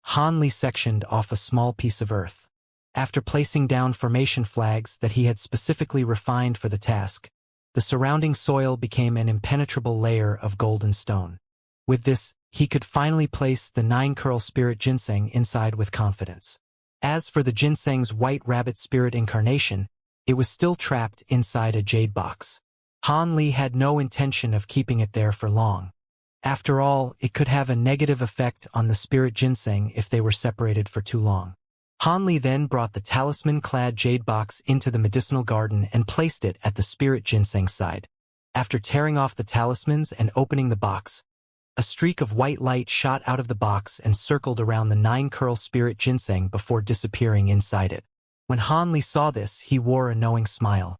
Han Li sectioned off a small piece of earth. After placing down formation flags that he had specifically refined for the task, the surrounding soil became an impenetrable layer of golden stone. With this, he could finally place the 9-curl spirit ginseng inside with confidence. As for the ginseng's white rabbit spirit incarnation, it was still trapped inside a jade box. Han Li had no intention of keeping it there for long. After all, it could have a negative effect on the spirit ginseng if they were separated for too long. Han Li then brought the talisman-clad jade box into the medicinal garden and placed it at the spirit ginseng side. After tearing off the talismans and opening the box, a streak of white light shot out of the box and circled around the 9-curl spirit ginseng before disappearing inside it. When Han Li saw this, he wore a knowing smile.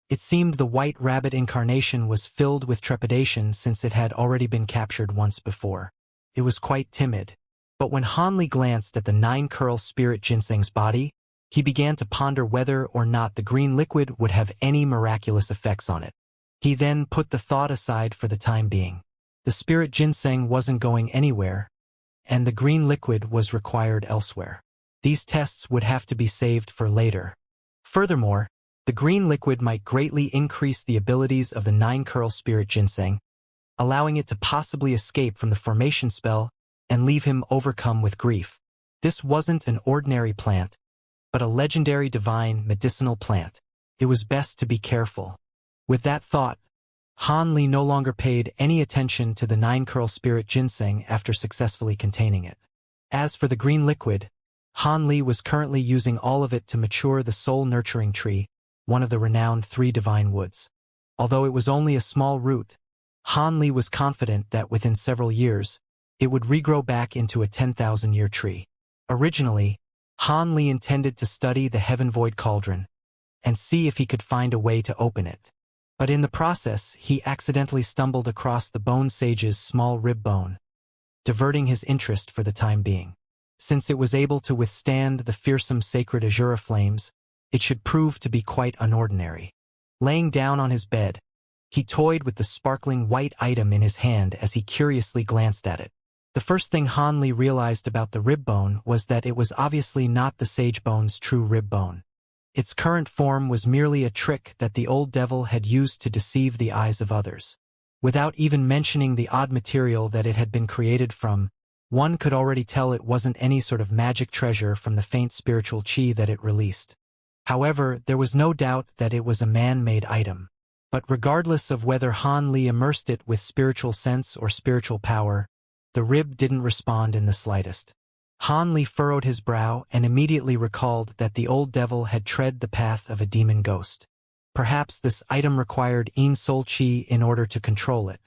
It seemed the white rabbit incarnation was filled with trepidation since it had already been captured once before. It was quite timid. But when Han Li glanced at the 9-curl spirit ginseng's body, he began to ponder whether or not the green liquid would have any miraculous effects on it. He then put the thought aside for the time being. The spirit ginseng wasn't going anywhere, and the green liquid was required elsewhere. These tests would have to be saved for later. Furthermore, the green liquid might greatly increase the abilities of the 9-curl spirit ginseng, allowing it to possibly escape from the formation spell and leave him overcome with grief. This wasn't an ordinary plant, but a legendary divine medicinal plant. It was best to be careful. With that thought, Han Li no longer paid any attention to the 9-curl spirit ginseng after successfully containing it. As for the green liquid, Han Li was currently using all of it to mature the soul-nurturing tree, one of the renowned 3 divine woods. Although it was only a small root, Han Li was confident that within several years, it would regrow back into a 10,000-year tree. Originally, Han Li intended to study the Heaven Void Cauldron and see if he could find a way to open it. But in the process, he accidentally stumbled across the bone sage's small rib bone, diverting his interest for the time being. Since it was able to withstand the fearsome sacred azura flames, it should prove to be quite unordinary. Laying down on his bed, he toyed with the sparkling white item in his hand as he curiously glanced at it. The first thing Han Li realized about the rib bone was that it was obviously not the sage bone's true rib bone. Its current form was merely a trick that the old devil had used to deceive the eyes of others. Without even mentioning the odd material that it had been created from, one could already tell it wasn't any sort of magic treasure from the faint spiritual qi that it released. However, there was no doubt that it was a man-made item. But regardless of whether Han Li immersed it with spiritual sense or spiritual power, the rib didn't respond in the slightest. Han Li furrowed his brow and immediately recalled that the old devil had tread the path of a demon ghost. Perhaps this item required Yin Soul Qi in order to control it.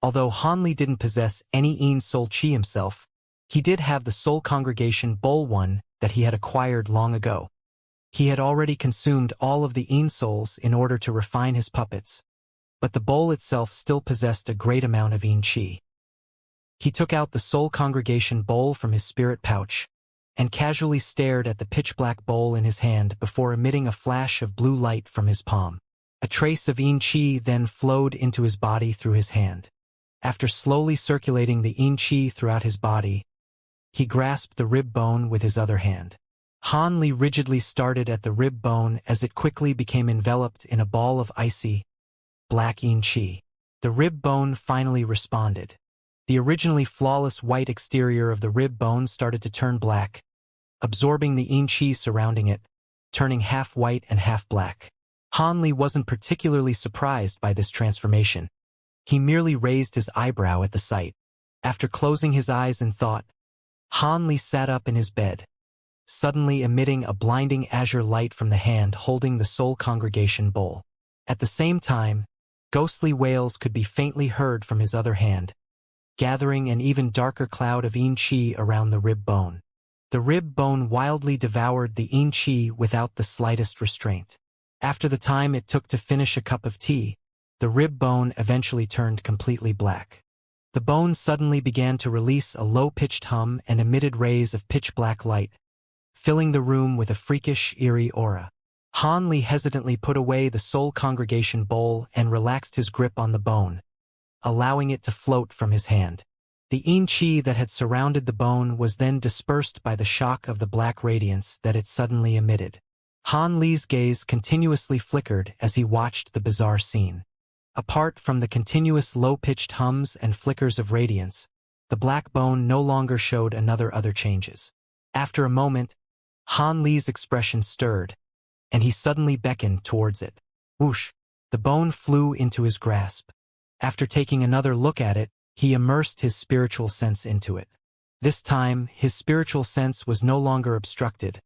Although Han Li didn't possess any Yin Soul Qi himself, he did have the Soul Congregation Bowl 1 that he had acquired long ago. He had already consumed all of the Yin souls in order to refine his puppets, but the bowl itself still possessed a great amount of Yin Qi. He took out the soul congregation bowl from his spirit pouch, and casually stared at the pitch-black bowl in his hand before emitting a flash of blue light from his palm. A trace of Yin Qi then flowed into his body through his hand. After slowly circulating the Yin Qi throughout his body, he grasped the rib bone with his other hand. Han Li rigidly started at the rib bone as it quickly became enveloped in a ball of icy, black Yin Qi. The rib bone finally responded. The originally flawless white exterior of the rib bone started to turn black, absorbing the Yin Qi surrounding it, turning half white and half black. Han Li wasn't particularly surprised by this transformation. He merely raised his eyebrow at the sight. After closing his eyes in thought, Han Li sat up in his bed, suddenly emitting a blinding azure light from the hand holding the soul congregation bowl. At the same time, ghostly wails could be faintly heard from his other hand, gathering an even darker cloud of Yin Qi around the rib bone. The rib bone wildly devoured the Yin Qi without the slightest restraint. After the time it took to finish a cup of tea, the rib bone eventually turned completely black. The bone suddenly began to release a low-pitched hum and emitted rays of pitch-black light, filling the room with a freakish, eerie aura. Han Li hesitantly put away the soul congregation bowl and relaxed his grip on the bone, allowing it to float from his hand. The Yin Qi that had surrounded the bone was then dispersed by the shock of the black radiance that it suddenly emitted. Han Li's gaze continuously flickered as he watched the bizarre scene. Apart from the continuous low-pitched hums and flickers of radiance, the black bone no longer showed other changes. After a moment, Han Li's expression stirred, and he suddenly beckoned towards it. Whoosh! The bone flew into his grasp. After taking another look at it, he immersed his spiritual sense into it. This time, his spiritual sense was no longer obstructed,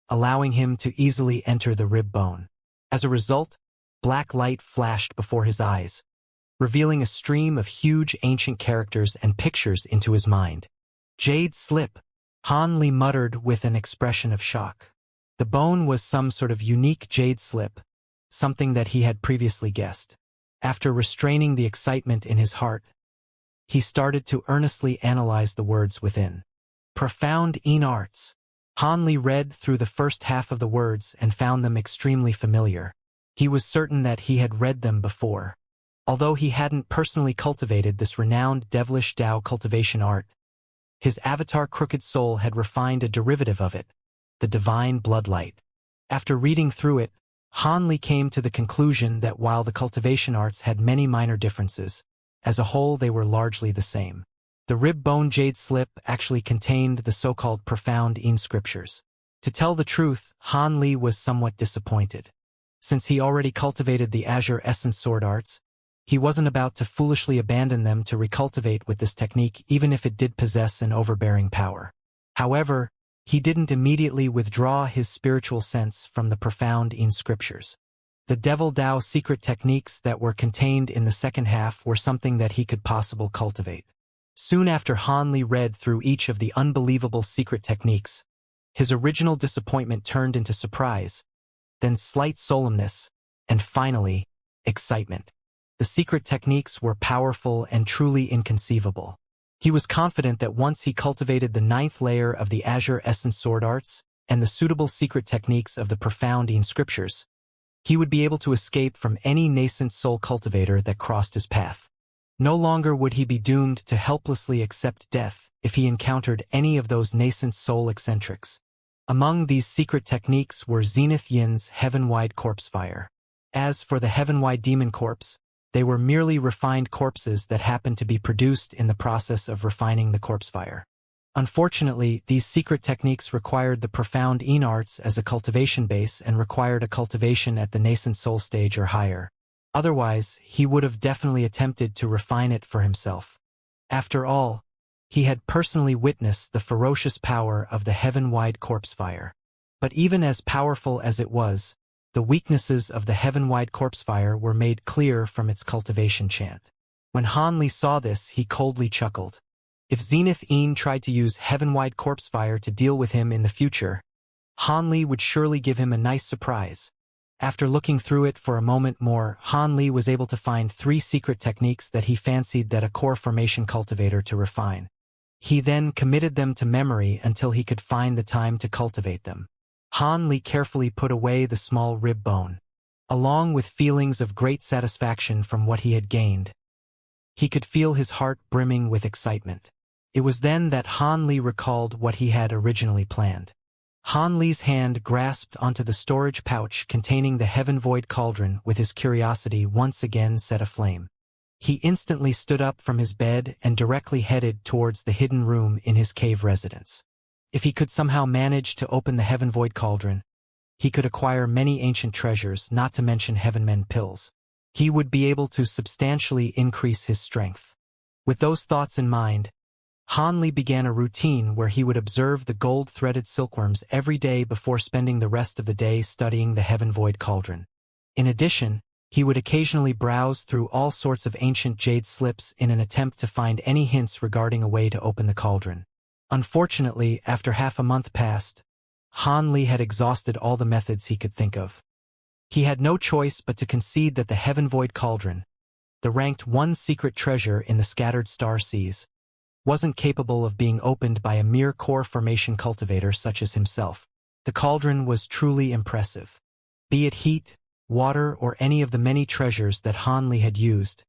allowing him to easily enter the rib bone. As a result, black light flashed before his eyes, revealing a stream of huge ancient characters and pictures into his mind. Jade slip, Han Li muttered with an expression of shock. The bone was some sort of unique jade slip, something that he had previously guessed. After restraining the excitement in his heart, he started to earnestly analyze the words within. Profound Yin arts. Han Li read through the first half of the words and found them extremely familiar. He was certain that he had read them before. Although he hadn't personally cultivated this renowned devilish Dao cultivation art, his avatar Crooked Soul had refined a derivative of it, the divine bloodlight. After reading through it, Han Li came to the conclusion that while the cultivation arts had many minor differences, as a whole they were largely the same. The rib bone jade slip actually contained the so-called profound Yin scriptures. To tell the truth, Han Li was somewhat disappointed. Since he already cultivated the Azure Essence sword arts, he wasn't about to foolishly abandon them to recultivate with this technique even if it did possess an overbearing power. However, he didn't immediately withdraw his spiritual sense from the profound Yin scriptures. The Devil Dao secret techniques that were contained in the second half were something that he could possibly cultivate. Soon after Han Li read through each of the unbelievable secret techniques, his original disappointment turned into surprise, then slight solemnness, and finally, excitement. The secret techniques were powerful and truly inconceivable. He was confident that once he cultivated the 9th layer of the Azure Essence sword arts and the suitable secret techniques of the profound Yin scriptures, he would be able to escape from any nascent soul cultivator that crossed his path. No longer would he be doomed to helplessly accept death if he encountered any of those nascent soul eccentrics. Among these secret techniques were Zenith Yin's heaven-wide corpse fire. As for the heaven-wide demon corpse, they were merely refined corpses that happened to be produced in the process of refining the corpse fire. Unfortunately, these secret techniques required the profound Yin arts as a cultivation base and required a cultivation at the nascent soul stage or higher. Otherwise, he would have definitely attempted to refine it for himself. After all, he had personally witnessed the ferocious power of the heaven-wide corpse fire. But even as powerful as it was, the weaknesses of the heaven-wide corpse fire were made clear from its cultivation chant. When Han Li saw this, he coldly chuckled. If Zenith Een tried to use heaven-wide corpse fire to deal with him in the future, Han Li would surely give him a nice surprise. After looking through it for a moment more, Han Li was able to find 3 secret techniques that he fancied that a core formation cultivator to refine. He then committed them to memory until he could find the time to cultivate them. Han Li carefully put away the small rib bone. Along with feelings of great satisfaction from what he had gained, he could feel his heart brimming with excitement. It was then that Han Li recalled what he had originally planned. Han Li's hand grasped onto the storage pouch containing the Heaven Void Cauldron with his curiosity once again set aflame. He instantly stood up from his bed and directly headed towards the hidden room in his cave residence. If he could somehow manage to open the Heaven Void Cauldron, he could acquire many ancient treasures, not to mention Heavenmen pills. He would be able to substantially increase his strength. With those thoughts in mind, Han Li began a routine where he would observe the gold-threaded silkworms every day before spending the rest of the day studying the Heaven Void Cauldron. In addition, he would occasionally browse through all sorts of ancient jade slips in an attempt to find any hints regarding a way to open the cauldron. Unfortunately, after half a month passed, Han Li had exhausted all the methods he could think of. He had no choice but to concede that the Heaven Void Cauldron, the ranked 1 secret treasure in the scattered star seas, wasn't capable of being opened by a mere core formation cultivator such as himself. The cauldron was truly impressive. Be it heat, water, or any of the many treasures that Han Li had used,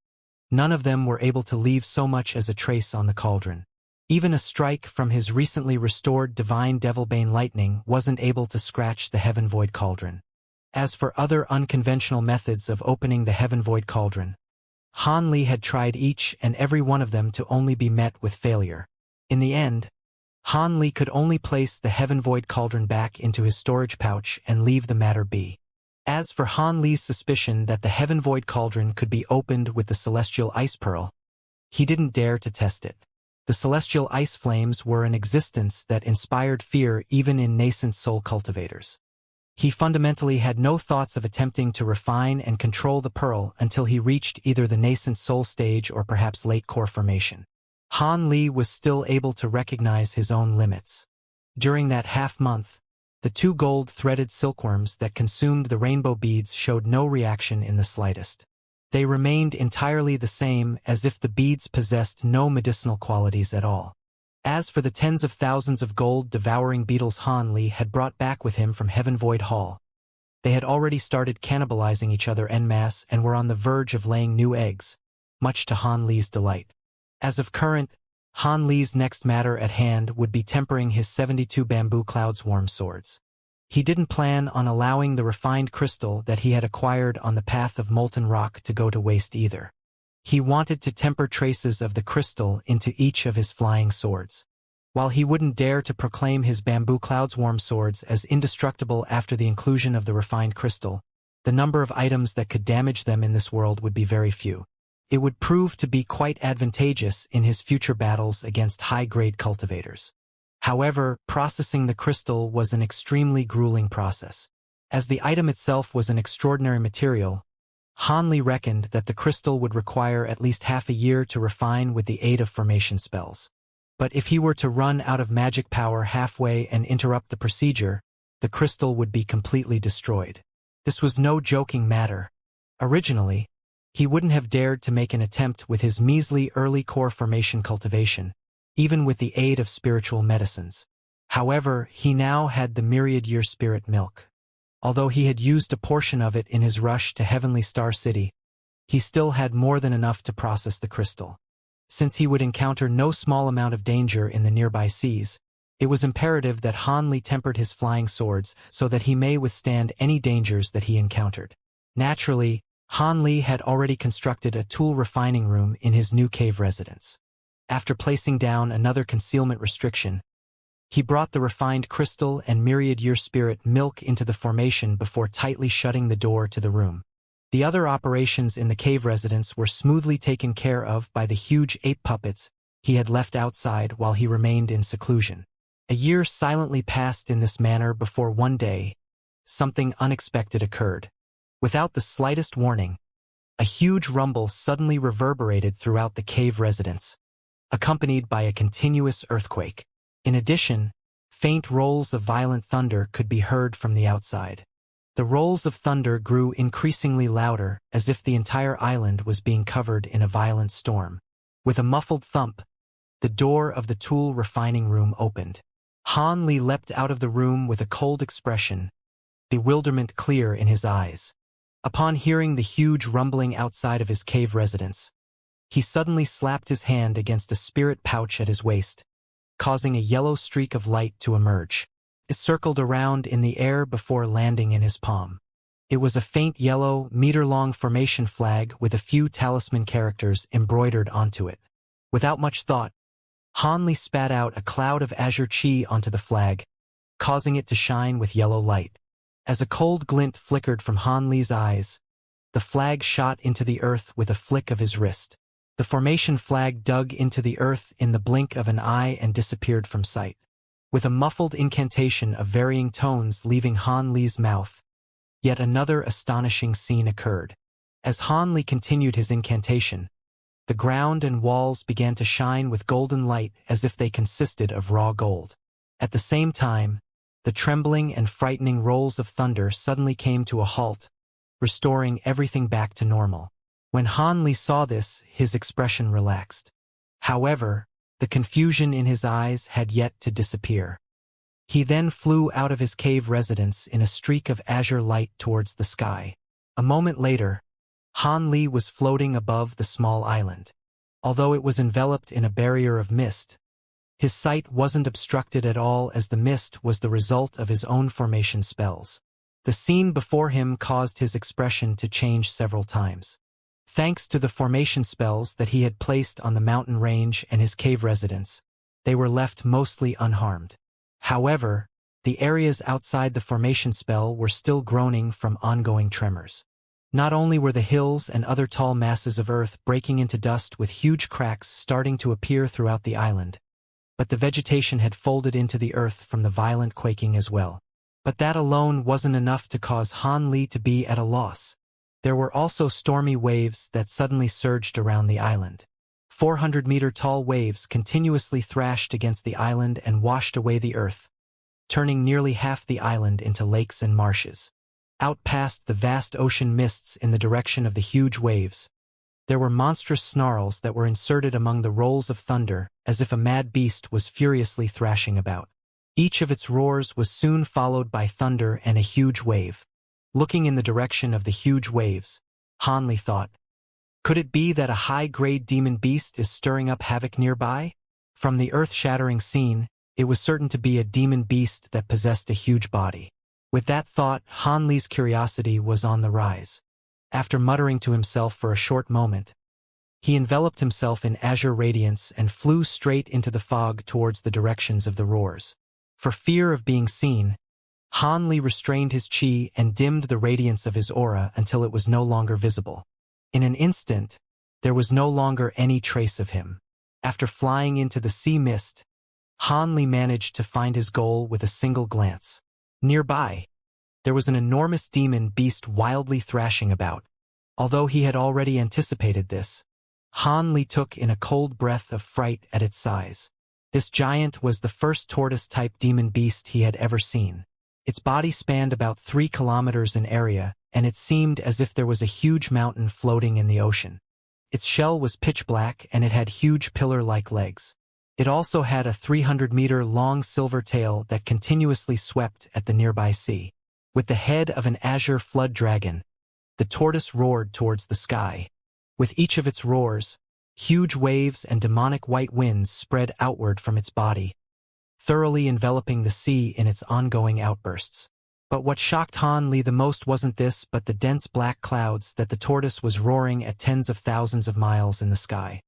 none of them were able to leave so much as a trace on the cauldron. Even a strike from his recently restored divine Devilbane lightning wasn't able to scratch the Heaven Void Cauldron. As for other unconventional methods of opening the Heaven Void Cauldron, Han Li had tried each and every one of them to only be met with failure. In the end, Han Li could only place the Heaven Void Cauldron back into his storage pouch and leave the matter be. As for Han Li's suspicion that the Heaven Void Cauldron could be opened with the Celestial Ice Pearl, he didn't dare to test it. The Celestial Ice Flames were an existence that inspired fear even in nascent soul cultivators. He fundamentally had no thoughts of attempting to refine and control the pearl until he reached either the nascent soul stage or perhaps late core formation. Han Li was still able to recognize his own limits. During that half-month, the 2 gold-threaded silkworms that consumed the rainbow beads showed no reaction in the slightest. They remained entirely the same, as if the beads possessed no medicinal qualities at all. As for the tens of thousands of gold-devouring beetles Han Li had brought back with him from Heaven Void Hall, they had already started cannibalizing each other en masse and were on the verge of laying new eggs, much to Han Li's delight. As of current, Han Li's next matter at hand would be tempering his 72 bamboo cloudswarm swords. He didn't plan on allowing the refined crystal that he had acquired on the path of molten rock to go to waste either. He wanted to temper traces of the crystal into each of his flying swords. While he wouldn't dare to proclaim his bamboo cloudswarm swords as indestructible after the inclusion of the refined crystal, the number of items that could damage them in this world would be very few. It would prove to be quite advantageous in his future battles against high-grade cultivators. However, processing the crystal was an extremely grueling process. As the item itself was an extraordinary material, Han Li reckoned that the crystal would require at least half a year to refine with the aid of formation spells. But if he were to run out of magic power halfway and interrupt the procedure, the crystal would be completely destroyed. This was no joking matter. Originally, he wouldn't have dared to make an attempt with his measly early core formation cultivation, even with the aid of spiritual medicines. However, he now had the myriad-year spirit milk. Although he had used a portion of it in his rush to Heavenly Star City, he still had more than enough to process the crystal. Since he would encounter no small amount of danger in the nearby seas, it was imperative that Han Li tempered his flying swords so that he may withstand any dangers that he encountered. Naturally, Han Li had already constructed a tool refining room in his new cave residence. After placing down another concealment restriction, he brought the refined crystal and myriad-year spirit milk into the formation before tightly shutting the door to the room. The other operations in the cave residence were smoothly taken care of by the huge ape puppets he had left outside while he remained in seclusion. A year silently passed in this manner before one day, something unexpected occurred. Without the slightest warning, a huge rumble suddenly reverberated throughout the cave residence. accompanied by a continuous earthquake. In addition, faint rolls of violent thunder could be heard from the outside. The rolls of thunder grew increasingly louder, as if the entire island was being covered in a violent storm. With a muffled thump, the door of the tool refining room opened. Han Li leapt out of the room with a cold expression, bewilderment clear in his eyes. Upon hearing the huge rumbling outside of his cave residence, he suddenly slapped his hand against a spirit pouch at his waist, causing a yellow streak of light to emerge. It circled around in the air before landing in his palm. It was a faint yellow, meter-long formation flag with a few talisman characters embroidered onto it. Without much thought, Han Li spat out a cloud of azure chi onto the flag, causing it to shine with yellow light. As a cold glint flickered from Han Li's eyes, the flag shot into the earth with a flick of his wrist. The formation flag dug into the earth in the blink of an eye and disappeared from sight. With a muffled incantation of varying tones leaving Han Li's mouth, yet another astonishing scene occurred. As Han Li continued his incantation, the ground and walls began to shine with golden light as if they consisted of raw gold. At the same time, the trembling and frightening rolls of thunder suddenly came to a halt, restoring everything back to normal. When Han Li saw this, his expression relaxed. However, the confusion in his eyes had yet to disappear. He then flew out of his cave residence in a streak of azure light towards the sky. A moment later, Han Li was floating above the small island. Although it was enveloped in a barrier of mist, his sight wasn't obstructed at all, as the mist was the result of his own formation spells. The scene before him caused his expression to change several times. Thanks to the formation spells that he had placed on the mountain range and his cave residence, they were left mostly unharmed. However, the areas outside the formation spell were still groaning from ongoing tremors. Not only were the hills and other tall masses of earth breaking into dust with huge cracks starting to appear throughout the island, but the vegetation had folded into the earth from the violent quaking as well. But that alone wasn't enough to cause Han Li to be at a loss. There were also stormy waves that suddenly surged around the island. 400-meter-tall waves continuously thrashed against the island and washed away the earth, turning nearly half the island into lakes and marshes. Out past the vast ocean mists in the direction of the huge waves, there were monstrous snarls that were inserted among the rolls of thunder, as if a mad beast was furiously thrashing about. Each of its roars was soon followed by thunder and a huge wave. Looking in the direction of the huge waves, Han Li thought, could it be that a high-grade demon beast is stirring up havoc nearby? From the earth-shattering scene, it was certain to be a demon beast that possessed a huge body. With that thought, Han Li's curiosity was on the rise. After muttering to himself for a short moment, he enveloped himself in azure radiance and flew straight into the fog towards the directions of the roars. For fear of being seen, Han Li restrained his chi and dimmed the radiance of his aura until it was no longer visible. In an instant, there was no longer any trace of him. After flying into the sea mist, Han Li managed to find his goal with a single glance. Nearby, there was an enormous demon beast wildly thrashing about. Although he had already anticipated this, Han Li took in a cold breath of fright at its size. This giant was the first tortoise-type demon beast he had ever seen. Its body spanned about 3 kilometers in area, and it seemed as if there was a huge mountain floating in the ocean. Its shell was pitch black, and it had huge pillar-like legs. It also had a 300-meter-long silver tail that continuously swept at the nearby sea. With the head of an azure flood dragon, the tortoise roared towards the sky. With each of its roars, huge waves and demonic white winds spread outward from its body, thoroughly enveloping the sea in its ongoing outbursts. But what shocked Han Li the most wasn't this, but the dense black clouds that the tortoise was roaring at tens of thousands of miles in the sky.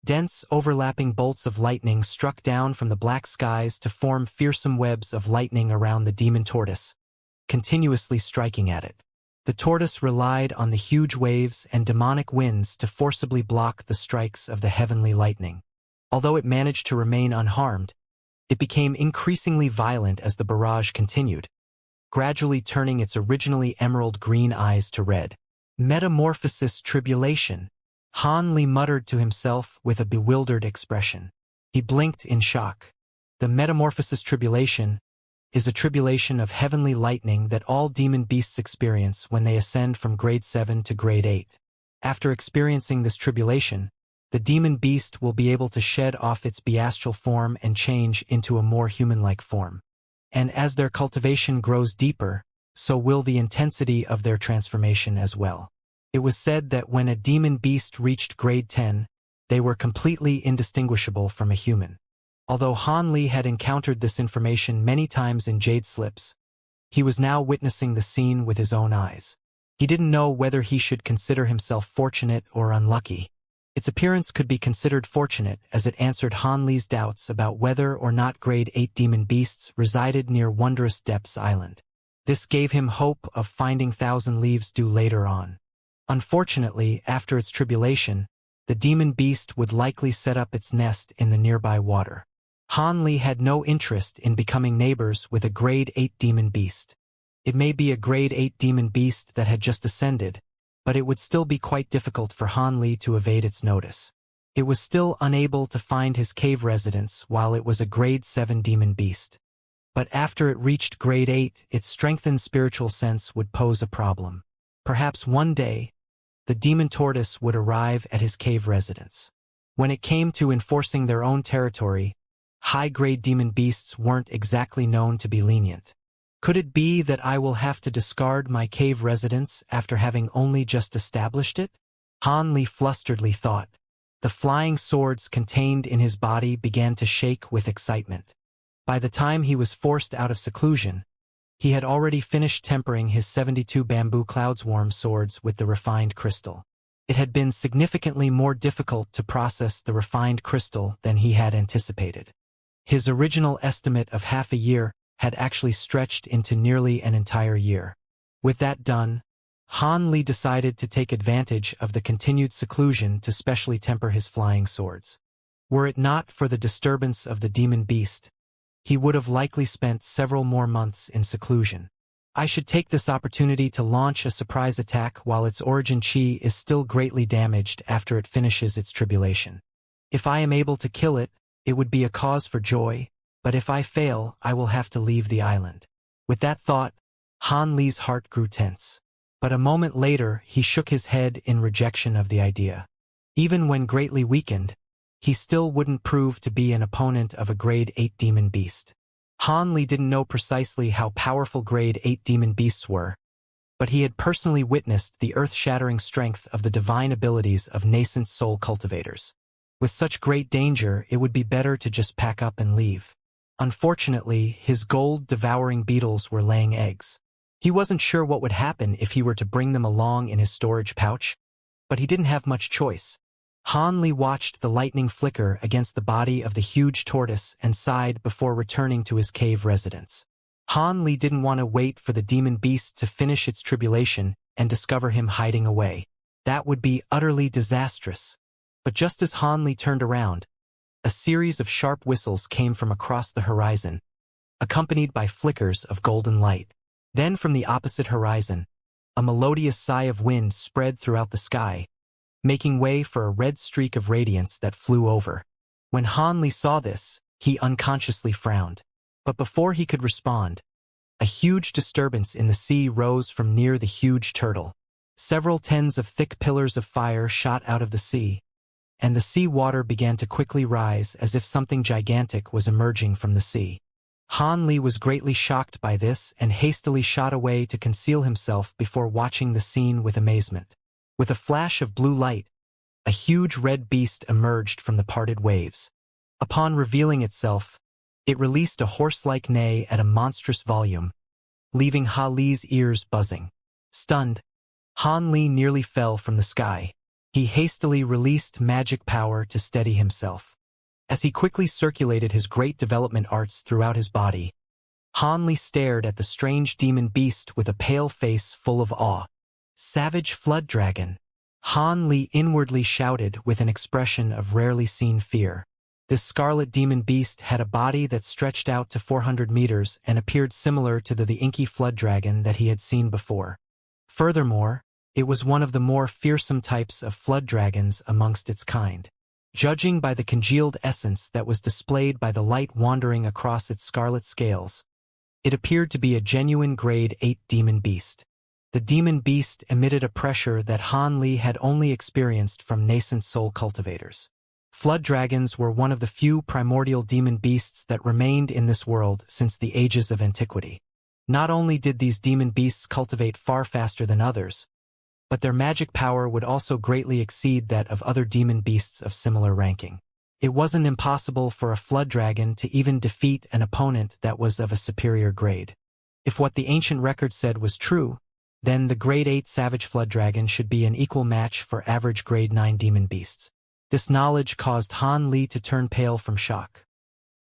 Dense, overlapping bolts of lightning struck down from the black skies to form fearsome webs of lightning around the demon tortoise, continuously striking at it. The tortoise relied on the huge waves and demonic winds to forcibly block the strikes of the heavenly lightning. Although it managed to remain unharmed, it became increasingly violent as the barrage continued, gradually turning its originally emerald green eyes to red. Metamorphosis tribulation. Han Li muttered to himself with a bewildered expression. He blinked in shock. The metamorphosis tribulation is a tribulation of heavenly lightning that all demon beasts experience when they ascend from grade 7 to grade 8. After experiencing this tribulation, the demon beast will be able to shed off its beastral form and change into a more human-like form. And as their cultivation grows deeper, so will the intensity of their transformation as well. It was said that when a demon beast reached grade 10, they were completely indistinguishable from a human. Although Han Li had encountered this information many times in jade slips, he was now witnessing the scene with his own eyes. He didn't know whether he should consider himself fortunate or unlucky. Its appearance could be considered fortunate as it answered Han Li's doubts about whether or not grade 8 demon beasts resided near Wondrous Depths Island. This gave him hope of finding Thousand Leaves Due later on. Unfortunately, after its tribulation, the demon beast would likely set up its nest in the nearby water. Han Li had no interest in becoming neighbors with a grade 8 demon beast. It may be a grade 8 demon beast that had just ascended, but it would still be quite difficult for Han Li to evade its notice. It was still unable to find his cave residence while it was a grade 7 demon beast. But after it reached grade 8, its strengthened spiritual sense would pose a problem. Perhaps one day, the demon tortoise would arrive at his cave residence. When it came to enforcing their own territory, high-grade demon beasts weren't exactly known to be lenient. Could it be that I will have to discard my cave residence after having only just established it? Han Li flusteredly thought. The flying swords contained in his body began to shake with excitement. By the time he was forced out of seclusion, he had already finished tempering his 72 bamboo cloudswarm swords with the refined crystal. It had been significantly more difficult to process the refined crystal than he had anticipated. His original estimate of half a year had actually stretched into nearly an entire year. With that done, Han Li decided to take advantage of the continued seclusion to specially temper his flying swords. Were it not for the disturbance of the demon beast, he would have likely spent several more months in seclusion. I should take this opportunity to launch a surprise attack while its origin chi is still greatly damaged after it finishes its tribulation. If I am able to kill it, it would be a cause for joy, but if I fail, I will have to leave the island. With that thought, Han Li's heart grew tense. But a moment later, he shook his head in rejection of the idea. Even when greatly weakened, he still wouldn't prove to be an opponent of a grade 8 demon beast. Han Li didn't know precisely how powerful grade 8 demon beasts were, but he had personally witnessed the earth-shattering strength of the divine abilities of nascent soul cultivators. With such great danger, it would be better to just pack up and leave. Unfortunately, his gold-devouring beetles were laying eggs. He wasn't sure what would happen if he were to bring them along in his storage pouch, but he didn't have much choice. Han Li watched the lightning flicker against the body of the huge tortoise and sighed before returning to his cave residence. Han Li didn't want to wait for the demon beast to finish its tribulation and discover him hiding away. That would be utterly disastrous. But just as Han Li turned around, a series of sharp whistles came from across the horizon, accompanied by flickers of golden light. Then from the opposite horizon, a melodious sigh of wind spread throughout the sky, making way for a red streak of radiance that flew over. When Han Li saw this, he unconsciously frowned. But before he could respond, a huge disturbance in the sea rose from near the huge turtle. Several tens of thick pillars of fire shot out of the sea, and the sea water began to quickly rise as if something gigantic was emerging from the sea. Han Li was greatly shocked by this and hastily shot away to conceal himself before watching the scene with amazement. With a flash of blue light, a huge red beast emerged from the parted waves. Upon revealing itself, it released a horse-like neigh at a monstrous volume, leaving Ha Li's ears buzzing. Stunned, Han Li nearly fell from the sky. He hastily released magic power to steady himself. As he quickly circulated his great development arts throughout his body, Han Li stared at the strange demon beast with a pale face full of awe. Savage flood dragon, Han Li inwardly shouted with an expression of rarely seen fear. This scarlet demon beast had a body that stretched out to 400 meters and appeared similar to the inky flood dragon that he had seen before. Furthermore, It was one of the more fearsome types of flood dragons amongst its kind. Judging by the congealed essence that was displayed by the light wandering across its scarlet scales, it appeared to be a genuine grade 8 demon beast. The demon beast emitted a pressure that Han Li had only experienced from nascent soul cultivators. Flood dragons were one of the few primordial demon beasts that remained in this world since the ages of antiquity. Not only did these demon beasts cultivate far faster than others, but their magic power would also greatly exceed that of other demon beasts of similar ranking. It wasn't impossible for a flood dragon to even defeat an opponent that was of a superior grade. If what the ancient record said was true, then the grade 8 savage flood dragon should be an equal match for average grade 9 demon beasts. This knowledge caused Han Li to turn pale from shock.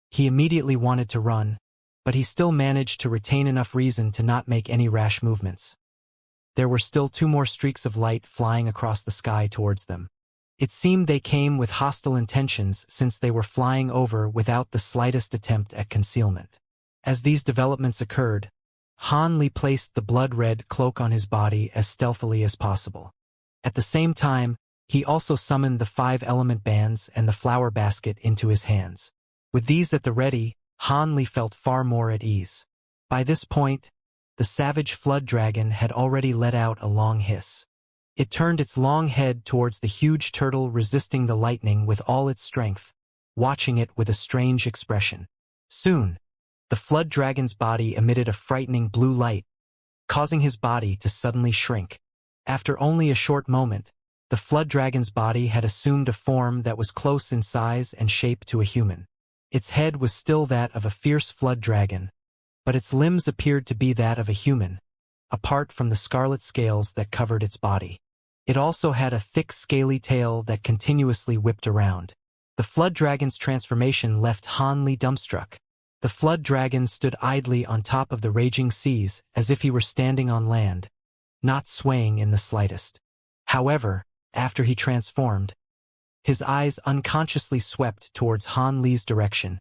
He immediately wanted to run, but he still managed to retain enough reason to not make any rash movements. There were still 2 more streaks of light flying across the sky towards them. It seemed they came with hostile intentions since they were flying over without the slightest attempt at concealment. As these developments occurred, Han Li placed the blood-red cloak on his body as stealthily as possible. At the same time, he also summoned the 5 element bands and the flower basket into his hands. With these at the ready, Han Li felt far more at ease. By this point, the savage flood dragon had already let out a long hiss. It turned its long head towards the huge turtle resisting the lightning with all its strength, watching it with a strange expression. Soon, the flood dragon's body emitted a frightening blue light, causing his body to suddenly shrink. After only a short moment, the flood dragon's body had assumed a form that was close in size and shape to a human. Its head was still that of a fierce flood dragon, but its limbs appeared to be that of a human, apart from the scarlet scales that covered its body. It also had a thick scaly tail that continuously whipped around. The flood dragon's transformation left Han Li dumbstruck. The flood dragon stood idly on top of the raging seas as if he were standing on land, not swaying in the slightest. However, after he transformed, his eyes unconsciously swept towards Han Li's direction,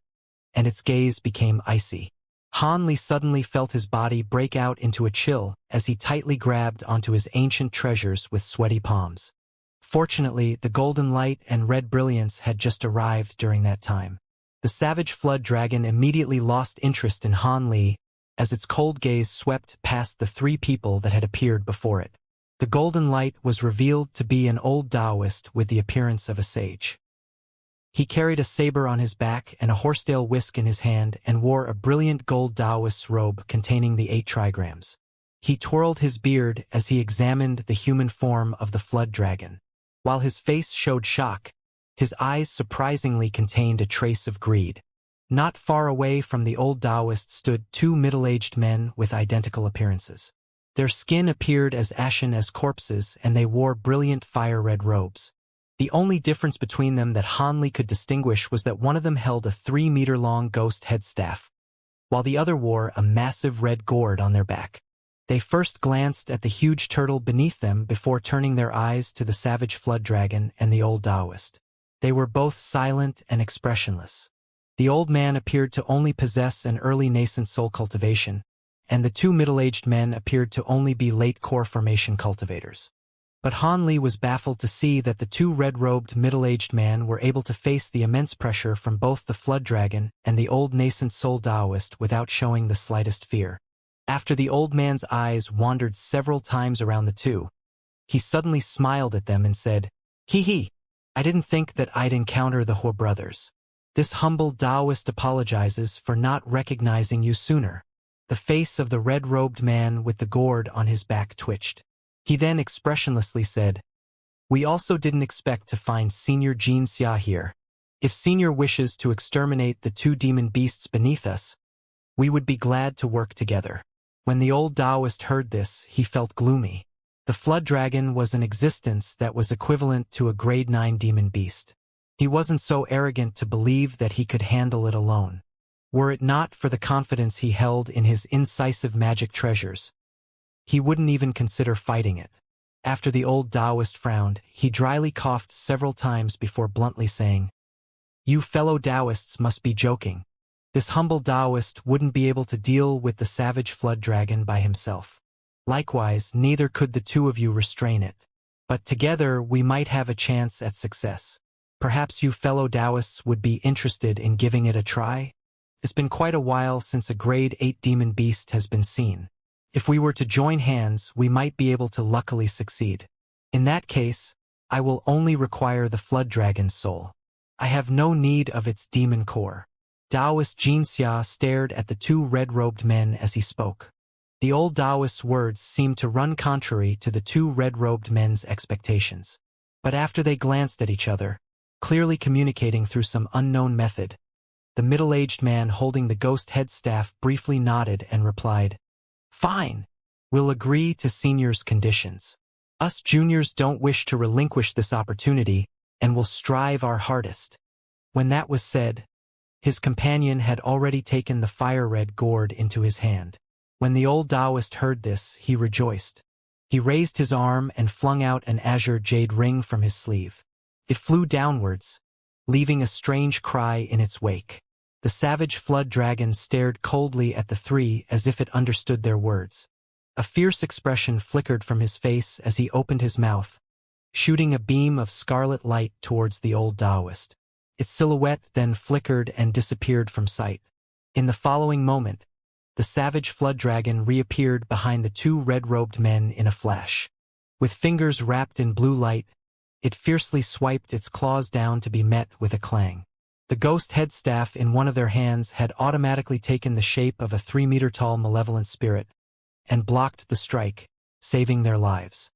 and its gaze became icy. Han Li suddenly felt his body break out into a chill as he tightly grabbed onto his ancient treasures with sweaty palms. Fortunately, the golden light and red brilliance had just arrived during that time. The savage flood dragon immediately lost interest in Han Li as its cold gaze swept past the 3 people that had appeared before it. The golden light was revealed to be an old Taoist with the appearance of a sage. He carried a saber on his back and a horsetail whisk in his hand and wore a brilliant gold Taoist's robe containing the 8 trigrams. He twirled his beard as he examined the human form of the flood dragon. While his face showed shock, his eyes surprisingly contained a trace of greed. Not far away from the old Taoist stood 2 middle-aged men with identical appearances. Their skin appeared as ashen as corpses and they wore brilliant fire-red robes. The only difference between them that Han Li could distinguish was that one of them held a 3-meter-long ghost head staff, while the other wore a massive red gourd on their back. They first glanced at the huge turtle beneath them before turning their eyes to the savage flood dragon and the old Taoist. They were both silent and expressionless. The old man appeared to only possess an early nascent soul cultivation, and the 2 middle-aged men appeared to only be late core formation cultivators. But Han Li was baffled to see that the 2 red-robed middle-aged men were able to face the immense pressure from both the flood dragon and the old nascent soul Taoist without showing the slightest fear. After the old man's eyes wandered several times around the 2, he suddenly smiled at them and said, "Hee hee, I didn't think that I'd encounter the Ho brothers. This humble Taoist apologizes for not recognizing you sooner." The face of the red-robed man with the gourd on his back twitched. He then expressionlessly said, "We also didn't expect to find Senior Xianxia here. If Senior wishes to exterminate the 2 demon beasts beneath us, we would be glad to work together." When the old Taoist heard this, he felt gloomy. The flood dragon was an existence that was equivalent to a grade 9 demon beast. He wasn't so arrogant to believe that he could handle it alone. Were it not for the confidence he held in his incisive magic treasures, he wouldn't even consider fighting it. After the old Taoist frowned, he dryly coughed several times before bluntly saying, "You fellow Taoists must be joking. This humble Taoist wouldn't be able to deal with the savage flood dragon by himself. Likewise, neither could the two of you restrain it. But together we might have a chance at success. Perhaps you fellow Taoists would be interested in giving it a try? It's been quite a while since a grade 8 demon beast has been seen. If we were to join hands, we might be able to luckily succeed. In that case, I will only require the flood dragon's soul. I have no need of its demon core. Taoist Xianxia stared at the two red-robed men as he spoke. The old Taoist's words seemed to run contrary to the two red-robed men's expectations. But after they glanced at each other, clearly communicating through some unknown method, the middle-aged man holding the ghost head staff briefly nodded and replied, "Fine. We'll agree to seniors' conditions. Us juniors don't wish to relinquish this opportunity and will strive our hardest." When that was said, his companion had already taken the fire-red gourd into his hand. When the old Taoist heard this, he rejoiced. He raised his arm and flung out an azure jade ring from his sleeve. It flew downwards, leaving a strange cry in its wake. The savage flood dragon stared coldly at the three as if it understood their words. A fierce expression flickered from his face as he opened his mouth, shooting a beam of scarlet light towards the old Taoist. Its silhouette then flickered and disappeared from sight. In the following moment, the savage flood dragon reappeared behind the two red-robed men in a flash. With fingers wrapped in blue light, it fiercely swiped its claws down to be met with a clang. The ghost head staff in one of their hands had automatically taken the shape of a 3-meter-tall malevolent spirit and blocked the strike, saving their lives.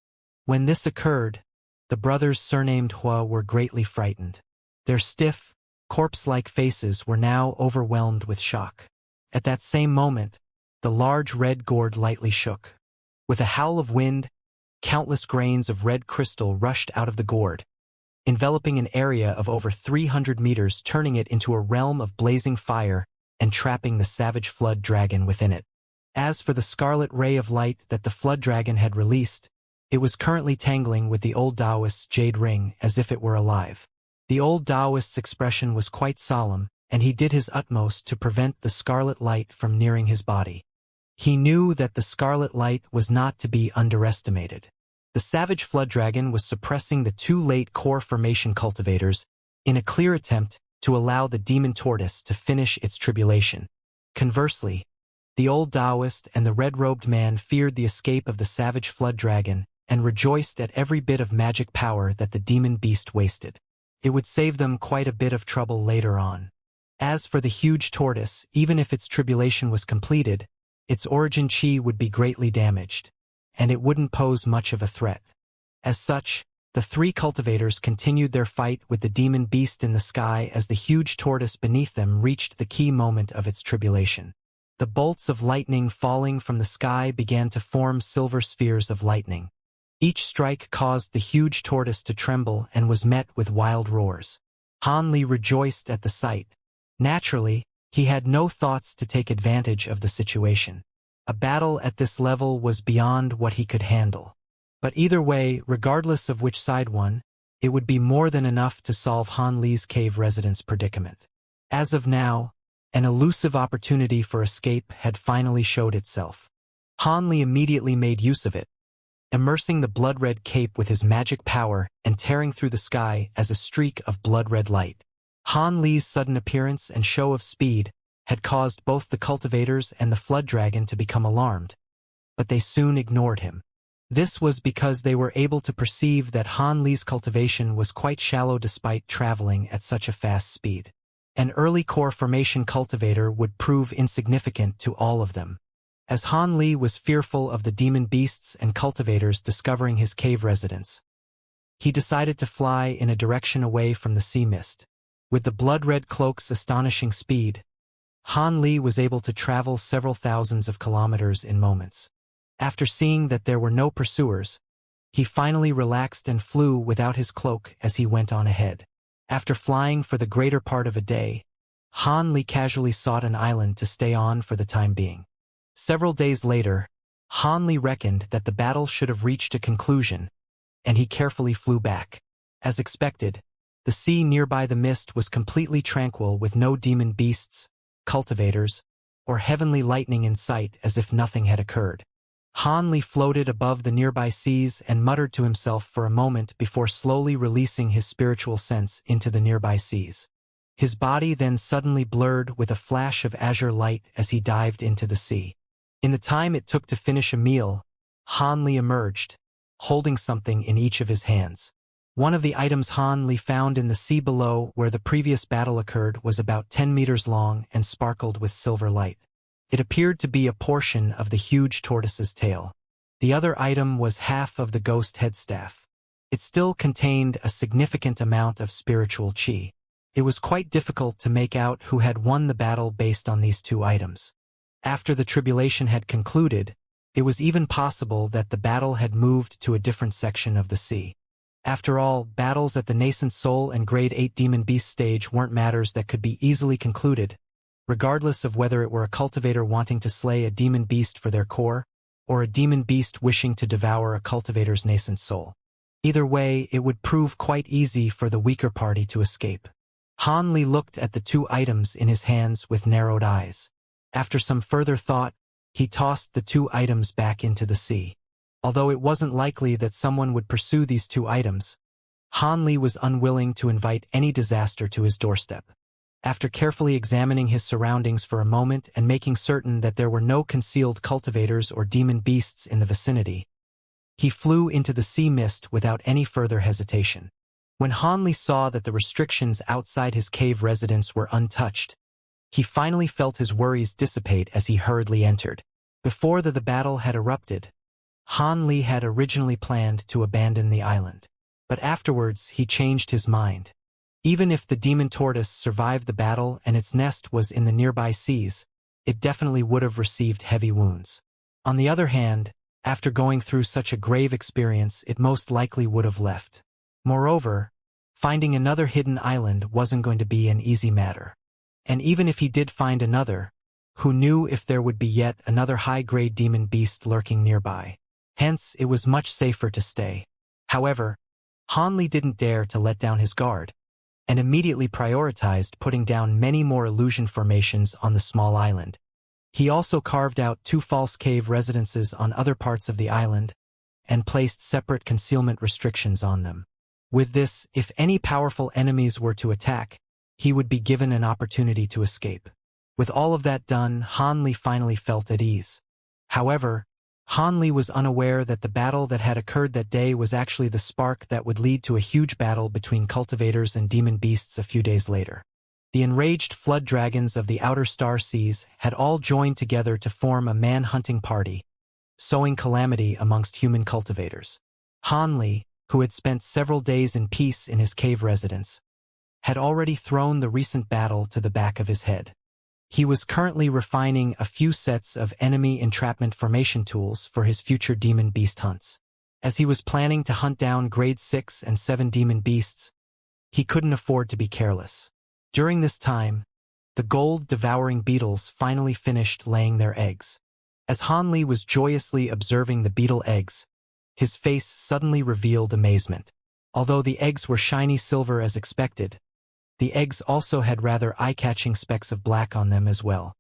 When this occurred, the brothers surnamed Hua were greatly frightened. Their stiff, corpse-like faces were now overwhelmed with shock. At that same moment, the large red gourd lightly shook. With a howl of wind, countless grains of red crystal rushed out of the gourd, enveloping an area of over 300 meters, turning it into a realm of blazing fire and trapping the savage flood dragon within it. As for the scarlet ray of light that the flood dragon had released, it was currently tangling with the old Taoist's jade ring as if it were alive. The old Taoist's expression was quite solemn, and he did his utmost to prevent the scarlet light from nearing his body. He knew that the scarlet light was not to be underestimated. The savage flood dragon was suppressing the two late core formation cultivators in a clear attempt to allow the demon tortoise to finish its tribulation. Conversely, the old Taoist and the red-robed man feared the escape of the savage flood dragon and rejoiced at every bit of magic power that the demon beast wasted. It would save them quite a bit of trouble later on. As for the huge tortoise, even if its tribulation was completed, its origin chi would be greatly damaged, and it wouldn't pose much of a threat. As such, the three cultivators continued their fight with the demon beast in the sky as the huge tortoise beneath them reached the key moment of its tribulation. The bolts of lightning falling from the sky began to form silver spheres of lightning. Each strike caused the huge tortoise to tremble and was met with wild roars. Han Li rejoiced at the sight. Naturally, he had no thoughts to take advantage of the situation. A battle at this level was beyond what he could handle. But either way, regardless of which side won, it would be more than enough to solve Han Li's cave resident's predicament. As of now, an elusive opportunity for escape had finally showed itself. Han Li immediately made use of it, immersing the blood-red cape with his magic power and tearing through the sky as a streak of blood-red light. Han Li's sudden appearance and show of speed had caused both the cultivators and the flood dragon to become alarmed, but they soon ignored him. This was because they were able to perceive that Han Li's cultivation was quite shallow despite traveling at such a fast speed. An early core formation cultivator would prove insignificant to all of them. As Han Li was fearful of the demon beasts and cultivators discovering his cave residence, he decided to fly in a direction away from the sea mist. With the blood-red cloak's astonishing speed, Han Li was able to travel several thousands of kilometers in moments. After seeing that there were no pursuers, he finally relaxed and flew without his cloak as he went on ahead. After flying for the greater part of a day, Han Li casually sought an island to stay on for the time being. Several days later, Han Li reckoned that the battle should have reached a conclusion, and he carefully flew back. As expected, the sea nearby the mist was completely tranquil with no demon beasts, cultivators, or heavenly lightning in sight, as if nothing had occurred. Han Li floated above the nearby seas and muttered to himself for a moment before slowly releasing his spiritual sense into the nearby seas. His body then suddenly blurred with a flash of azure light as he dived into the sea. In the time it took to finish a meal, Han Li emerged, holding something in each of his hands. One of the items Han Li found in the sea below where the previous battle occurred was about 10 meters long and sparkled with silver light. It appeared to be a portion of the huge tortoise's tail. The other item was half of the ghost head staff. It still contained a significant amount of spiritual qi. It was quite difficult to make out who had won the battle based on these two items. After the tribulation had concluded, it was even possible that the battle had moved to a different section of the sea. After all, battles at the nascent soul and grade 8 demon beast stage weren't matters that could be easily concluded, regardless of whether it were a cultivator wanting to slay a demon beast for their core, or a demon beast wishing to devour a cultivator's nascent soul. Either way, it would prove quite easy for the weaker party to escape. Han Li looked at the two items in his hands with narrowed eyes. After some further thought, he tossed the two items back into the sea. Although it wasn't likely that someone would pursue these two items, Han Li was unwilling to invite any disaster to his doorstep. After carefully examining his surroundings for a moment and making certain that there were no concealed cultivators or demon beasts in the vicinity, he flew into the sea mist without any further hesitation. When Han Li saw that the restrictions outside his cave residence were untouched, he finally felt his worries dissipate as he hurriedly entered. Before the battle had erupted, Han Li had originally planned to abandon the island. But afterwards he changed his mind. Even if the demon tortoise survived the battle and its nest was in the nearby seas, it definitely would have received heavy wounds. On the other hand, after going through such a grave experience, it most likely would have left. Moreover, finding another hidden island wasn't going to be an easy matter. And even if he did find another, who knew if there would be yet another high-grade demon beast lurking nearby? Hence, it was much safer to stay. However, Han Li didn't dare to let down his guard, and immediately prioritized putting down many more illusion formations on the small island. He also carved out 2 false cave residences on other parts of the island, and placed separate concealment restrictions on them. With this, if any powerful enemies were to attack, he would be given an opportunity to escape. With all of that done, Han Li finally felt at ease. However, Han Li was unaware that the battle that had occurred that day was actually the spark that would lead to a huge battle between cultivators and demon beasts a few days later. The enraged flood dragons of the outer star seas had all joined together to form a man-hunting party, sowing calamity amongst human cultivators. Han Li, who had spent several days in peace in his cave residence, had already thrown the recent battle to the back of his head. He was currently refining a few sets of enemy entrapment formation tools for his future demon beast hunts. As he was planning to hunt down grade 6 and 7 demon beasts, he couldn't afford to be careless. During this time, the gold-devouring beetles finally finished laying their eggs. As Han Li was joyously observing the beetle eggs, his face suddenly revealed amazement. Although the eggs were shiny silver as expected, the eggs also had rather eye-catching specks of black on them as well.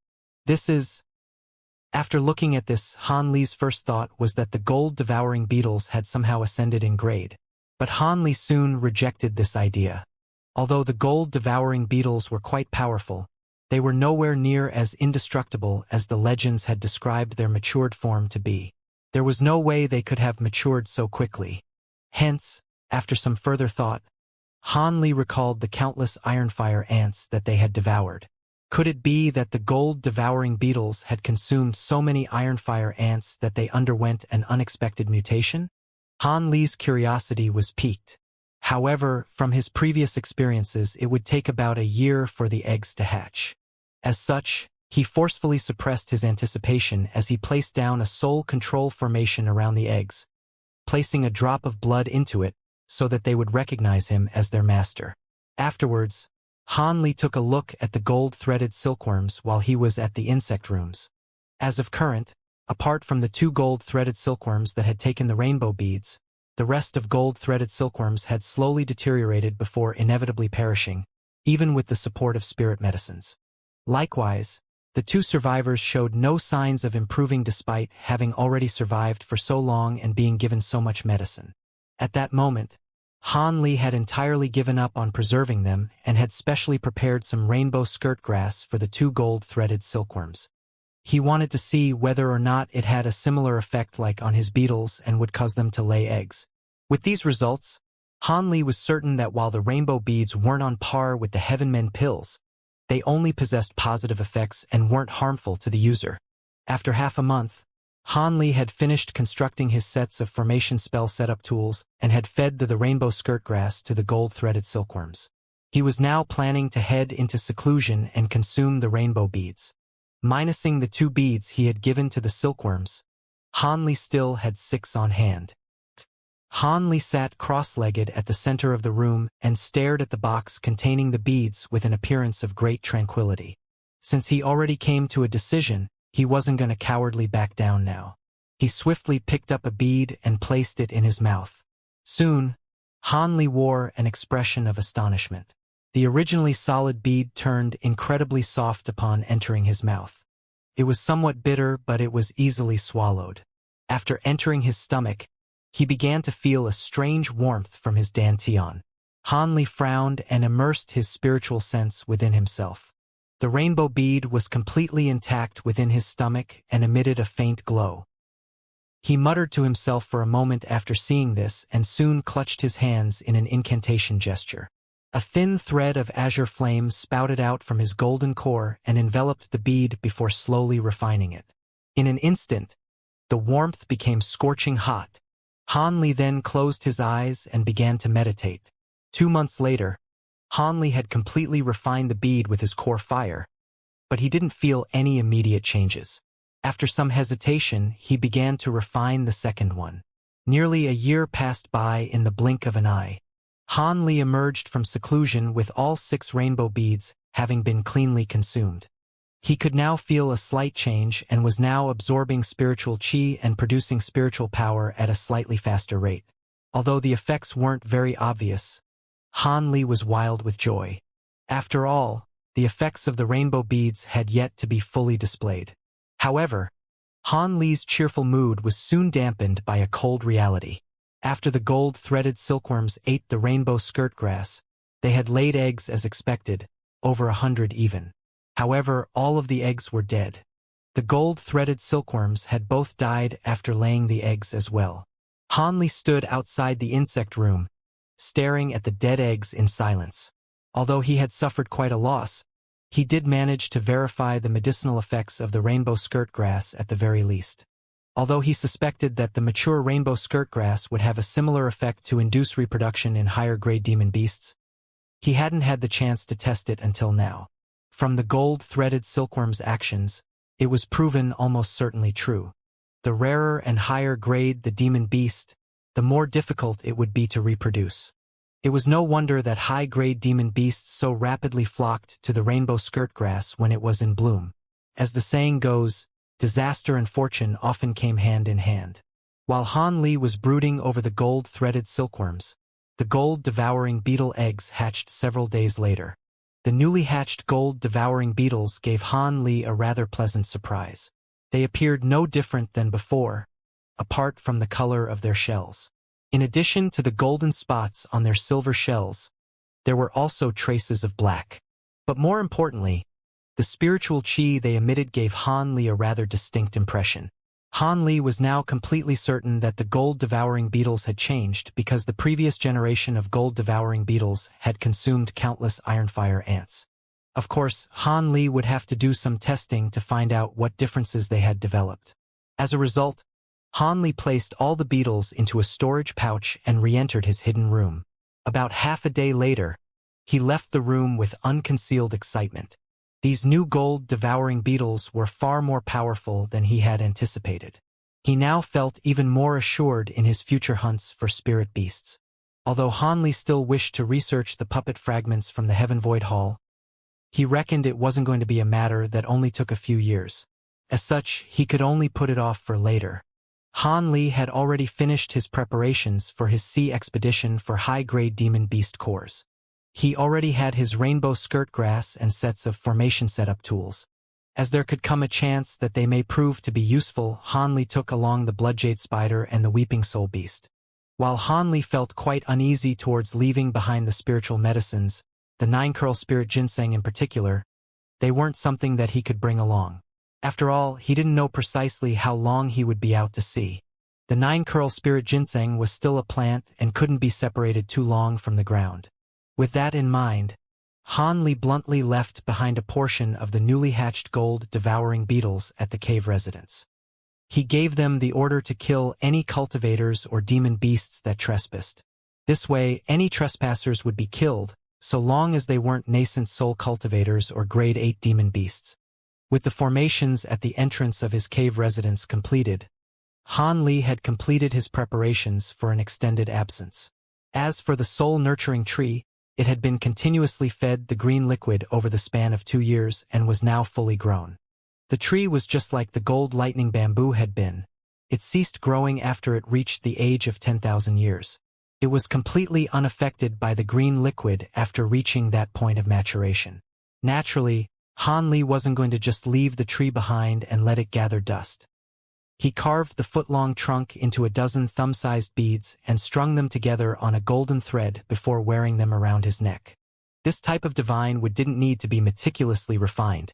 After looking at this, Han Li's first thought was that the gold-devouring beetles had somehow ascended in grade. But Han Li soon rejected this idea. Although the gold-devouring beetles were quite powerful, they were nowhere near as indestructible as the legends had described their matured form to be. There was no way they could have matured so quickly. Hence, after some further thought, Han Li recalled the countless ironfire ants that they had devoured. Could it be that the gold-devouring beetles had consumed so many ironfire ants that they underwent an unexpected mutation? Han Li's curiosity was piqued. However, from his previous experiences, it would take about a year for the eggs to hatch. As such, he forcefully suppressed his anticipation as he placed down a soul control formation around the eggs, placing a drop of blood into it so that they would recognize him as their master. Afterwards, Han Li took a look at the gold-threaded silkworms while he was at the insect rooms. As of current, apart from the 2 gold-threaded silkworms that had taken the rainbow beads, the rest of gold-threaded silkworms had slowly deteriorated before inevitably perishing, even with the support of spirit medicines. Likewise, The two survivors showed no signs of improving despite having already survived for so long and being given so much medicine. At that moment, Han Li had entirely given up on preserving them and had specially prepared some rainbow skirt grass for the two gold-threaded silkworms. He wanted to see whether or not it had a similar effect like on his beetles and would cause them to lay eggs. With these results, Han Li was certain that while the rainbow beads weren't on par with the Heavenmen pills, they only possessed positive effects and weren't harmful to the user. After half a month, Han Li had finished constructing his sets of formation spell setup tools and had fed the rainbow skirt grass to the gold-threaded silkworms. He was now planning to head into seclusion and consume the rainbow beads. Minusing the 2 beads he had given to the silkworms, Han Li still had 6 on hand. Han Li sat cross-legged at the center of the room and stared at the box containing the beads with an appearance of great tranquility. Since he already came to a decision, he wasn't going to cowardly back down now. He swiftly picked up a bead and placed it in his mouth. Soon, Han Li wore an expression of astonishment. The originally solid bead turned incredibly soft upon entering his mouth. It was somewhat bitter, but it was easily swallowed. After entering his stomach, he began to feel a strange warmth from his dantian. Han Li frowned and immersed his spiritual sense within himself. The rainbow bead was completely intact within his stomach and emitted a faint glow. He muttered to himself for a moment after seeing this and soon clutched his hands in an incantation gesture. A thin thread of azure flame spouted out from his golden core and enveloped the bead before slowly refining it. In an instant, the warmth became scorching hot. Han Li then closed his eyes and began to meditate. 2 months later, Han Li had completely refined the bead with his core fire, but he didn't feel any immediate changes. After some hesitation, he began to refine the second one. Nearly a year passed by in the blink of an eye. Han Li emerged from seclusion with all 6 rainbow beads having been cleanly consumed. He could now feel a slight change and was now absorbing spiritual qi and producing spiritual power at a slightly faster rate. Although the effects weren't very obvious, Han Li was wild with joy. After all, the effects of the rainbow beads had yet to be fully displayed. However, Han Li's cheerful mood was soon dampened by a cold reality. After the gold-threaded silkworms ate the rainbow skirt grass, they had laid eggs as expected, over 100 even. However, all of the eggs were dead. The gold-threaded silkworms had both died after laying the eggs as well. Han Li stood outside the insect room, staring at the dead eggs in silence. Although he had suffered quite a loss, he did manage to verify the medicinal effects of the rainbow skirt grass at the very least. Although he suspected that the mature rainbow skirt grass would have a similar effect to induce reproduction in higher-grade demon beasts, he hadn't had the chance to test it until now. From the gold-threaded silkworm's actions, it was proven almost certainly true. The rarer and higher grade the demon beast, the more difficult it would be to reproduce. It was no wonder that high-grade demon beasts so rapidly flocked to the rainbow skirt grass when it was in bloom. As the saying goes, disaster and fortune often came hand in hand. While Han Li was brooding over the gold-threaded silkworms, the gold-devouring beetle eggs hatched several days later. The newly hatched gold-devouring beetles gave Han Li a rather pleasant surprise. They appeared no different than before, apart from the color of their shells. In addition to the golden spots on their silver shells, there were also traces of black. But more importantly, the spiritual qi they emitted gave Han Li a rather distinct impression. Han Li was now completely certain that the gold-devouring beetles had changed because the previous generation of gold-devouring beetles had consumed countless ironfire ants. Of course, Han Li would have to do some testing to find out what differences they had developed. As a result, Han Li placed all the beetles into a storage pouch and re-entered his hidden room. About half a day later, he left the room with unconcealed excitement. These new gold-devouring beetles were far more powerful than he had anticipated. He now felt even more assured in his future hunts for spirit beasts. Although Han Li still wished to research the puppet fragments from the Heaven Void Hall, he reckoned it wasn't going to be a matter that only took a few years. As such, he could only put it off for later. Han Li had already finished his preparations for his sea expedition for high-grade demon beast cores. He already had his rainbow skirt grass and sets of formation setup tools. As there could come a chance that they may prove to be useful, Han Li took along the Bloodjade Spider and the Weeping Soul Beast. While Han Li felt quite uneasy towards leaving behind the spiritual medicines, the 9-curl spirit ginseng in particular, they weren't something that he could bring along. After all, he didn't know precisely how long he would be out to sea. The 9-curl spirit ginseng was still a plant and couldn't be separated too long from the ground. With that in mind, Han Li bluntly left behind a portion of the newly hatched gold-devouring beetles at the cave residence. He gave them the order to kill any cultivators or demon beasts that trespassed. This way, any trespassers would be killed, so long as they weren't nascent soul cultivators or grade 8 demon beasts. With the formations at the entrance of his cave residence completed, Han Li had completed his preparations for an extended absence. As for the soul-nurturing tree, it had been continuously fed the green liquid over the span of 2 years and was now fully grown. The tree was just like the gold lightning bamboo had been. It ceased growing after it reached the age of 10,000 years. It was completely unaffected by the green liquid after reaching that point of maturation. Naturally, Han Li wasn't going to just leave the tree behind and let it gather dust. He carved the foot-long trunk into a dozen thumb-sized beads and strung them together on a golden thread before wearing them around his neck. This type of divine wood didn't need to be meticulously refined.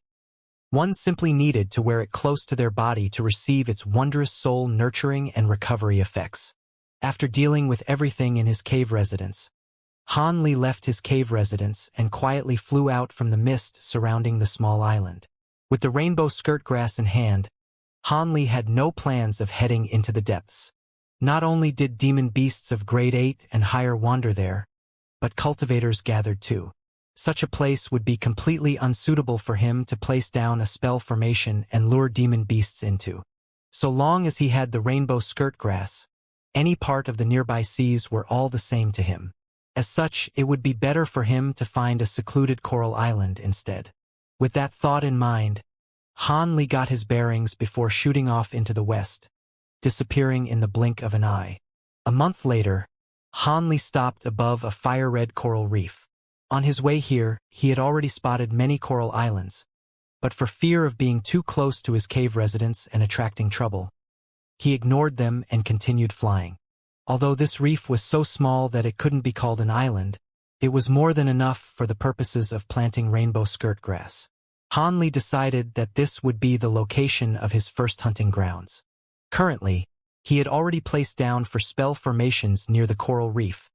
One simply needed to wear it close to their body to receive its wondrous soul-nurturing and recovery effects. After dealing with everything in his cave residence, Han Li left his cave residence and quietly flew out from the mist surrounding the small island. With the rainbow skirt grass in hand, Han Li had no plans of heading into the depths. Not only did demon beasts of grade 8 and higher wander there, but cultivators gathered too. Such a place would be completely unsuitable for him to place down a spell formation and lure demon beasts into. So long as he had the rainbow skirt grass, any part of the nearby seas were all the same to him. As such, it would be better for him to find a secluded coral island instead. With that thought in mind, Han Li got his bearings before shooting off into the west, disappearing in the blink of an eye. A month later, Han Li stopped above a fire-red coral reef. On his way here, he had already spotted many coral islands, but for fear of being too close to his cave residence and attracting trouble, he ignored them and continued flying. Although this reef was so small that it couldn't be called an island, it was more than enough for the purposes of planting rainbow skirt grass. Han Li decided that this would be the location of his first hunting grounds. Currently, he had already placed down for spell formations near the coral reef,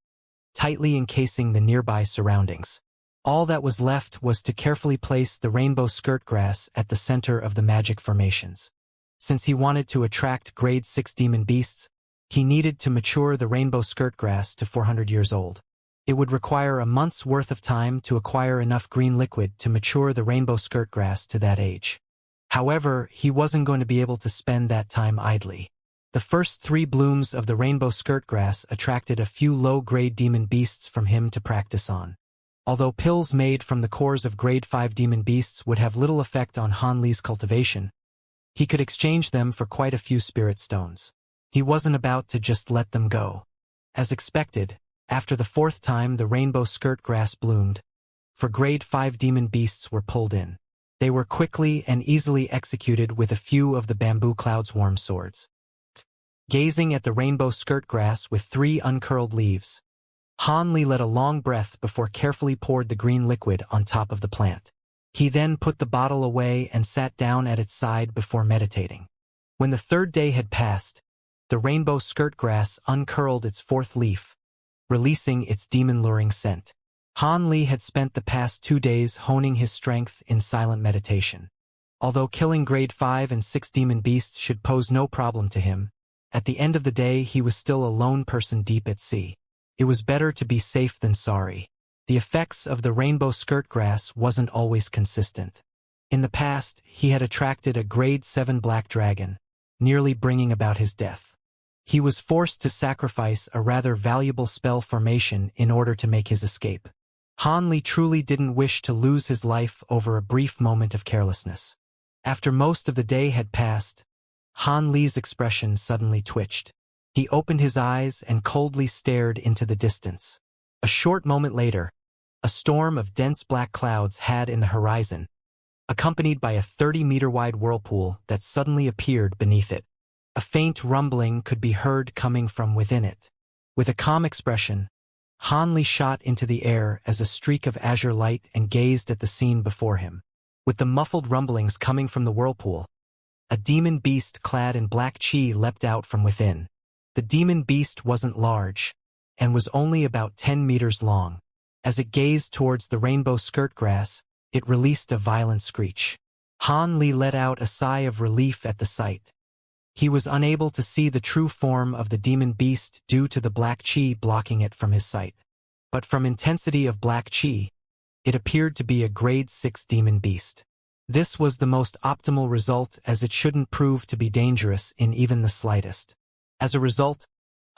tightly encasing the nearby surroundings. All that was left was to carefully place the rainbow skirt grass at the center of the magic formations. Since he wanted to attract grade 6 demon beasts, he needed to mature the rainbow skirt grass to 400 years old. It would require a month's worth of time to acquire enough green liquid to mature the rainbow skirt grass to that age. However, he wasn't going to be able to spend that time idly. The first 3 blooms of the rainbow skirt grass attracted a few low-grade demon beasts from him to practice on. Although pills made from the cores of grade 5 demon beasts would have little effect on Han Li's cultivation, he could exchange them for quite a few spirit stones. He wasn't about to just let them go. As expected, after the 4th time the rainbow skirt grass bloomed, for grade 5 demon beasts were pulled in. They were quickly and easily executed with a few of the bamboo cloud's warm swords. Gazing at the rainbow skirt grass with 3 uncurled leaves, Han Li let a long breath before carefully poured the green liquid on top of the plant. He then put the bottle away and sat down at its side before meditating. When the 3rd day had passed, the rainbow skirt grass uncurled its 4th leaf, releasing its demon-luring scent. Han Li had spent the past 2 days honing his strength in silent meditation. Although killing grade 5 and 6 demon beasts should pose no problem to him, at the end of the day he was still a lone person deep at sea. It was better to be safe than sorry. The effects of the rainbow skirt grass wasn't always consistent. In the past, he had attracted a grade 7 black dragon, nearly bringing about his death. He was forced to sacrifice a rather valuable spell formation in order to make his escape. Han Li truly didn't wish to lose his life over a brief moment of carelessness. After most of the day had passed, Han Li's expression suddenly twitched. He opened his eyes and coldly stared into the distance. A short moment later, a storm of dense black clouds had in the horizon, accompanied by a 30-meter-wide whirlpool that suddenly appeared beneath it. A faint rumbling could be heard coming from within it. With a calm expression, Han Li shot into the air as a streak of azure light and gazed at the scene before him. With the muffled rumblings coming from the whirlpool, a demon beast clad in black chi leapt out from within. The demon beast wasn't large, and was only about 10 meters long. As it gazed towards the rainbow skirt grass, it released a violent screech. Han Li let out a sigh of relief at the sight. He was unable to see the true form of the demon beast due to the black chi blocking it from his sight. But from intensity of black chi, it appeared to be a grade 6 demon beast. This was the most optimal result, as it shouldn't prove to be dangerous in even the slightest. As a result,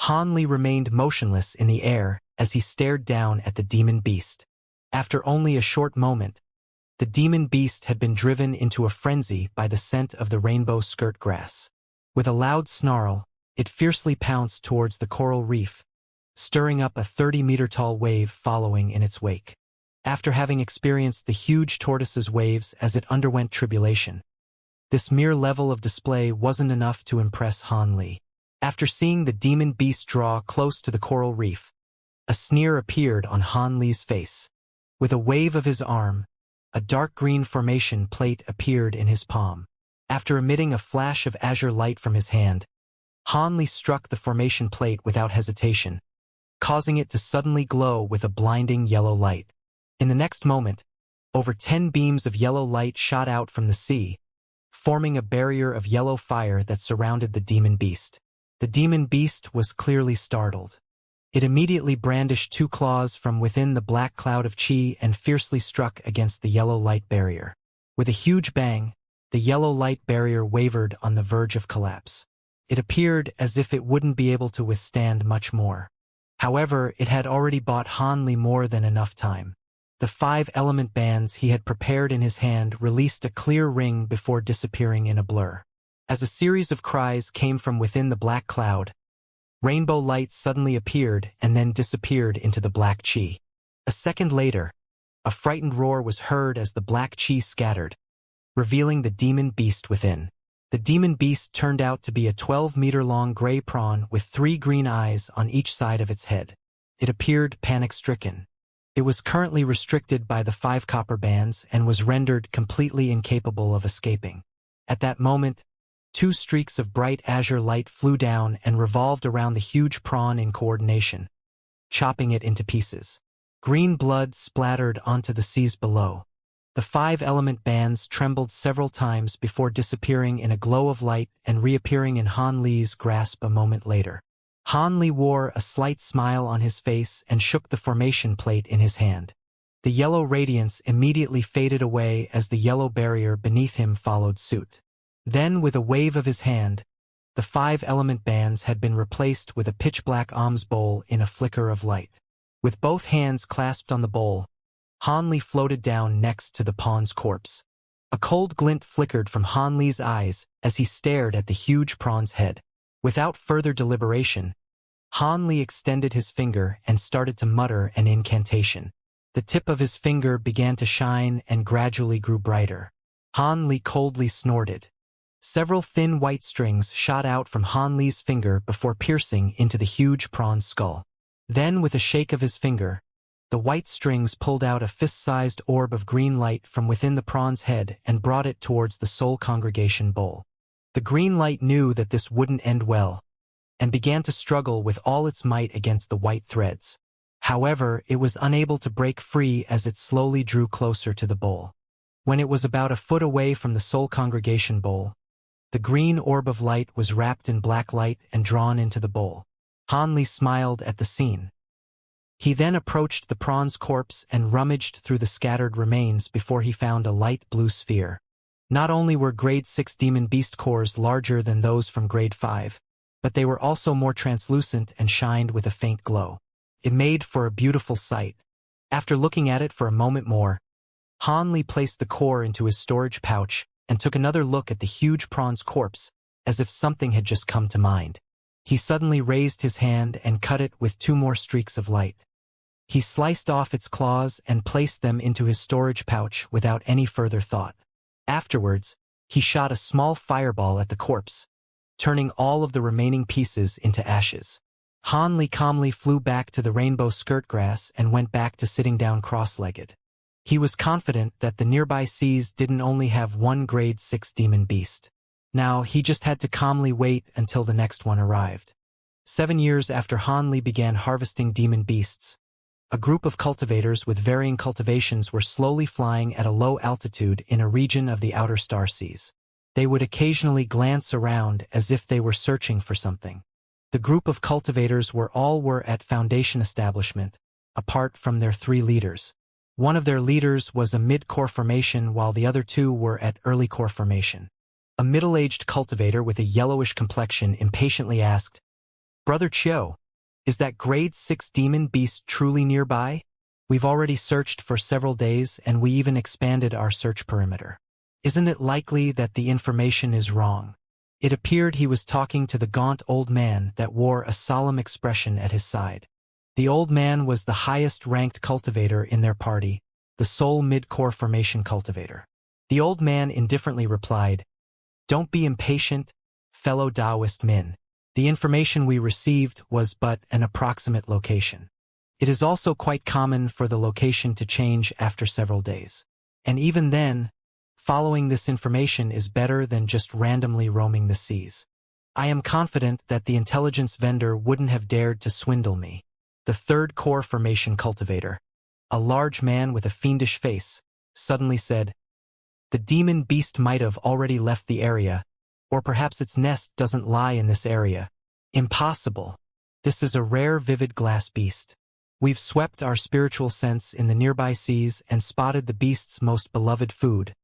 Han Li remained motionless in the air as he stared down at the demon beast. After only a short moment, the demon beast had been driven into a frenzy by the scent of the rainbow skirt grass. With a loud snarl, it fiercely pounced towards the coral reef, stirring up a 30-meter-tall wave following in its wake. After having experienced the huge tortoise's waves as it underwent tribulation, this mere level of display wasn't enough to impress Han Li. After seeing the demon beast draw close to the coral reef, a sneer appeared on Han Li's face. With a wave of his arm, a dark green formation plate appeared in his palm. After emitting a flash of azure light from his hand, Han Li struck the formation plate without hesitation, causing it to suddenly glow with a blinding yellow light. In the next moment, over 10 beams of yellow light shot out from the sea, forming a barrier of yellow fire that surrounded the demon beast. The demon beast was clearly startled. It immediately brandished 2 claws from within the black cloud of chi and fiercely struck against the yellow light barrier. With a huge bang, the yellow light barrier wavered on the verge of collapse. It appeared as if it wouldn't be able to withstand much more. However, it had already bought Han Li more than enough time. The 5 element bands he had prepared in his hand released a clear ring before disappearing in a blur. As a series of cries came from within the black cloud, rainbow light suddenly appeared and then disappeared into the black chi. A second later, a frightened roar was heard as the black chi scattered, revealing the demon beast within. The demon beast turned out to be a 12-meter-long gray prawn with 3 green eyes on each side of its head. It appeared panic-stricken. It was currently restricted by the 5 copper bands and was rendered completely incapable of escaping. At that moment, 2 streaks of bright azure light flew down and revolved around the huge prawn in coordination, chopping it into pieces. Green blood splattered onto the seas below. The 5 element bands trembled several times before disappearing in a glow of light and reappearing in Han Li's grasp a moment later. Han Li wore a slight smile on his face and shook the formation plate in his hand. The yellow radiance immediately faded away as the yellow barrier beneath him followed suit. Then, with a wave of his hand, the 5 element bands had been replaced with a pitch-black alms bowl in a flicker of light. With both hands clasped on the bowl, Han Li floated down next to the pawn's corpse. A cold glint flickered from Han Li's eyes as he stared at the huge prawn's head. Without further deliberation, Han Li extended his finger and started to mutter an incantation. The tip of his finger began to shine and gradually grew brighter. Han Li coldly snorted. Several thin white strings shot out from Han Li's finger before piercing into the huge prawn's skull. Then, with a shake of his finger, the white strings pulled out a fist-sized orb of green light from within the prawn's head and brought it towards the soul congregation bowl. The green light knew that this wouldn't end well, and began to struggle with all its might against the white threads. However, it was unable to break free as it slowly drew closer to the bowl. When it was about a foot away from the soul congregation bowl, the green orb of light was wrapped in black light and drawn into the bowl. Han Li smiled at the scene. He then approached the prawn's corpse and rummaged through the scattered remains before he found a light blue sphere. Not only were grade 6 demon beast cores larger than those from grade 5, but they were also more translucent and shined with a faint glow. It made for a beautiful sight. After looking at it for a moment more, Han Li placed the core into his storage pouch and took another look at the huge prawn's corpse, as if something had just come to mind. He suddenly raised his hand and cut it with 2 more streaks of light. He sliced off its claws and placed them into his storage pouch without any further thought. Afterwards, he shot a small fireball at the corpse, turning all of the remaining pieces into ashes. Han Li calmly flew back to the rainbow skirt grass and went back to sitting down cross-legged. He was confident that the nearby seas didn't only have one grade 6 demon beast. Now, he just had to calmly wait until the next one arrived. 7 years after Han Li began harvesting demon beasts, a group of cultivators with varying cultivations were slowly flying at a low altitude in a region of the outer star seas. They would occasionally glance around as if they were searching for something. The group of cultivators were at Foundation establishment, apart from their 3 leaders. One of their leaders was a mid-core formation while the other 2 were at early core formation. A middle-aged cultivator with a yellowish complexion impatiently asked, "Brother Chiu, is that grade 6 demon beast truly nearby? We've already searched for several days and we even expanded our search perimeter. Isn't it likely that the information is wrong?" It appeared he was talking to the gaunt old man that wore a solemn expression at his side. The old man was the highest-ranked cultivator in their party, the sole mid-core formation cultivator. The old man indifferently replied, "Don't be impatient, fellow Taoist Min. The information we received was but an approximate location. It is also quite common for the location to change after several days. And even then, following this information is better than just randomly roaming the seas. I am confident that the intelligence vendor wouldn't have dared to swindle me." The 3rd core formation cultivator, a large man with a fiendish face, suddenly said, "The demon beast might have already left the area, or perhaps its nest doesn't lie in this area. Impossible. This is a rare vivid glass beast. We've swept our spiritual sense in the nearby seas and spotted the beast's most beloved food,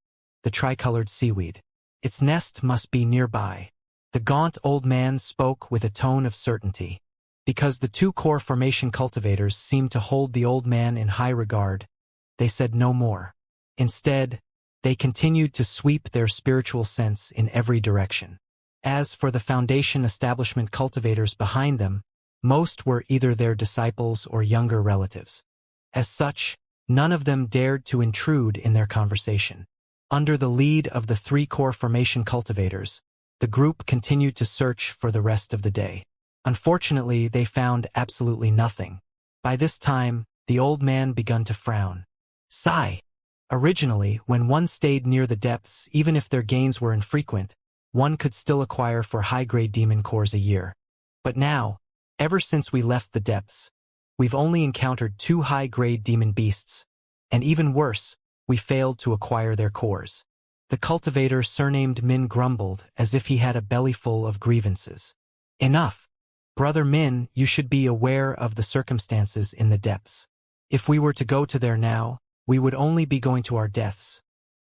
the tricolored seaweed. Its nest must be nearby." The gaunt old man spoke with a tone of certainty. Because the 2 core formation cultivators seemed to hold the old man in high regard, they said no more. Instead, they continued to sweep their spiritual sense in every direction. As for the Foundation establishment cultivators behind them, most were either their disciples or younger relatives. As such, none of them dared to intrude in their conversation. Under the lead of the 3 core formation cultivators, the group continued to search for the rest of the day. Unfortunately, they found absolutely nothing. By this time, the old man began to frown. Sigh. Originally, when one stayed near the depths, even if their gains were infrequent, one could still acquire 4 high-grade demon cores a year. But now, ever since we left the depths, we've only encountered 2 high-grade demon beasts, and even worse, we failed to acquire their cores. The cultivator surnamed Min grumbled as if he had a bellyful of grievances. Enough. Brother Min, you should be aware of the circumstances in the depths. If we were to go to there now, we would only be going to our deaths,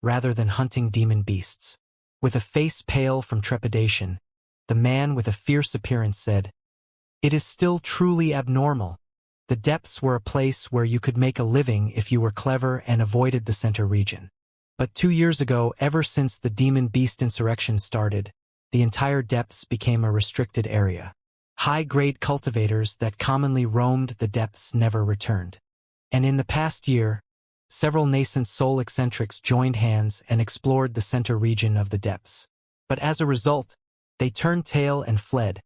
rather than hunting demon beasts. With a face pale from trepidation, the man with a fierce appearance said, "It is still truly abnormal. The depths were a place where you could make a living if you were clever and avoided the center region. But 2 years ago, ever since the demon beast insurrection started, the entire depths became a restricted area. High-grade cultivators that commonly roamed the depths never returned. And in the past year, several nascent soul eccentrics joined hands and explored the center region of the depths. But as a result, they turned tail and fled,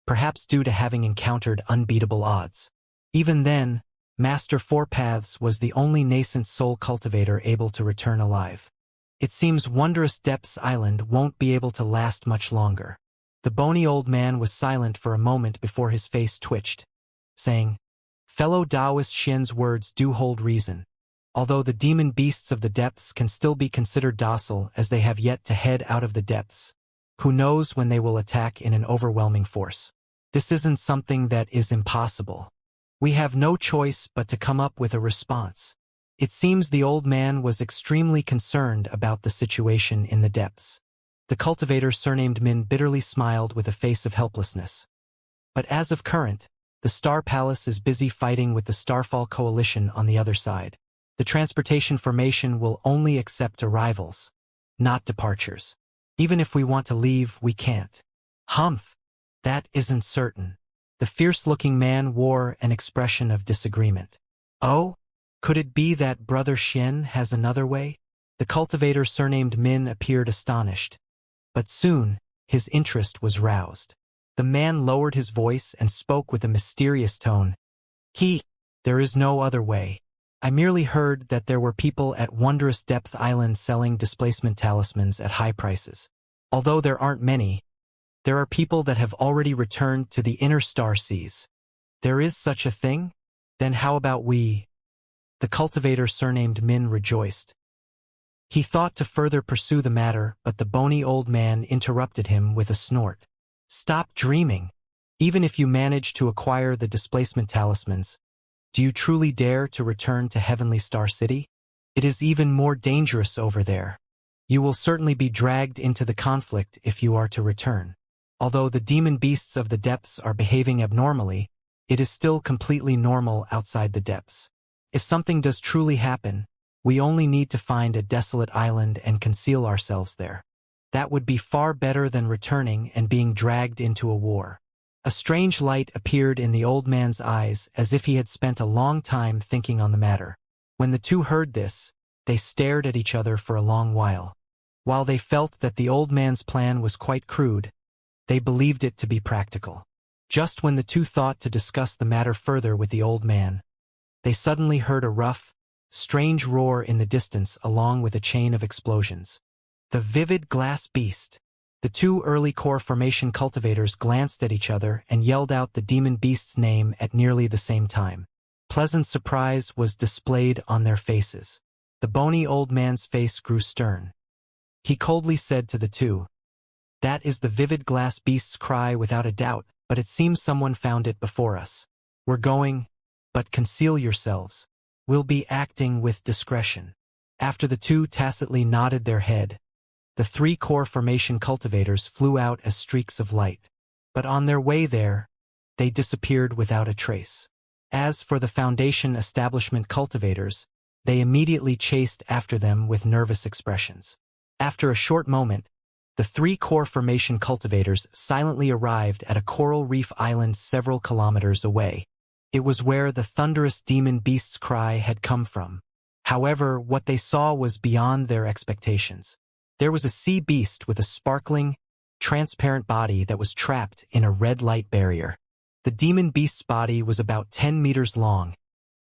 perhaps due to having encountered unbeatable odds. Even then, Master Four Paths was the only nascent soul cultivator able to return alive. It seems Wondrous Depths Island won't be able to last much longer." The bony old man was silent for a moment before his face twitched, saying, "Fellow Taoist Xian's words do hold reason. Although the demon beasts of the depths can still be considered docile as they have yet to head out of the depths, who knows when they will attack in an overwhelming force. This isn't something that is impossible. We have no choice but to come up with a response." It seems the old man was extremely concerned about the situation in the depths. The cultivator surnamed Min bitterly smiled with a face of helplessness. "But as of current, the Star Palace is busy fighting with the Starfall Coalition on the other side. The transportation formation will only accept arrivals, not departures. Even if we want to leave, we can't." "Humph. That isn't certain." The fierce-looking man wore an expression of disagreement. "Oh? Could it be that Brother Xian has another way?" The cultivator surnamed Min appeared astonished, but soon his interest was roused. The man lowered his voice and spoke with a mysterious tone. There is no other way. I merely heard that there were people at Wondrous Depth Island selling displacement talismans at high prices. Although there aren't many, there are people that have already returned to the inner star seas. There is such a thing? Then how about we? The cultivator surnamed Min rejoiced. He thought to further pursue the matter, but the bony old man interrupted him with a snort. Stop dreaming. Even if you manage to acquire the displacement talismans, do you truly dare to return to Heavenly Star City? It is even more dangerous over there. You will certainly be dragged into the conflict if you are to return. Although the demon beasts of the depths are behaving abnormally, it is still completely normal outside the depths. If something does truly happen, we only need to find a desolate island and conceal ourselves there. That would be far better than returning and being dragged into a war. A strange light appeared in the old man's eyes as if he had spent a long time thinking on the matter. When the two heard this, they stared at each other for a long while. While they felt that the old man's plan was quite crude, they believed it to be practical. Just when the two thought to discuss the matter further with the old man, they suddenly heard a rough, strange roar in the distance along with a chain of explosions. The vivid glass beast. The two early core formation cultivators glanced at each other and yelled out the demon beast's name at nearly the same time. Pleasant surprise was displayed on their faces. The bony old man's face grew stern. He coldly said to the two, "That is the vivid glass beast's cry without a doubt, but it seems someone found it before us. We're going, but conceal yourselves. We'll be acting with discretion." After the two tacitly nodded their head, the three core formation cultivators flew out as streaks of light. But on their way there, they disappeared without a trace. As for the Foundation establishment cultivators, they immediately chased after them with nervous expressions. After a short moment, the three core formation cultivators silently arrived at a coral reef island several kilometers away. It was where the thunderous demon beast's cry had come from. However, what they saw was beyond their expectations. There was a sea beast with a sparkling, transparent body that was trapped in a red light barrier. The demon beast's body was about 10 meters long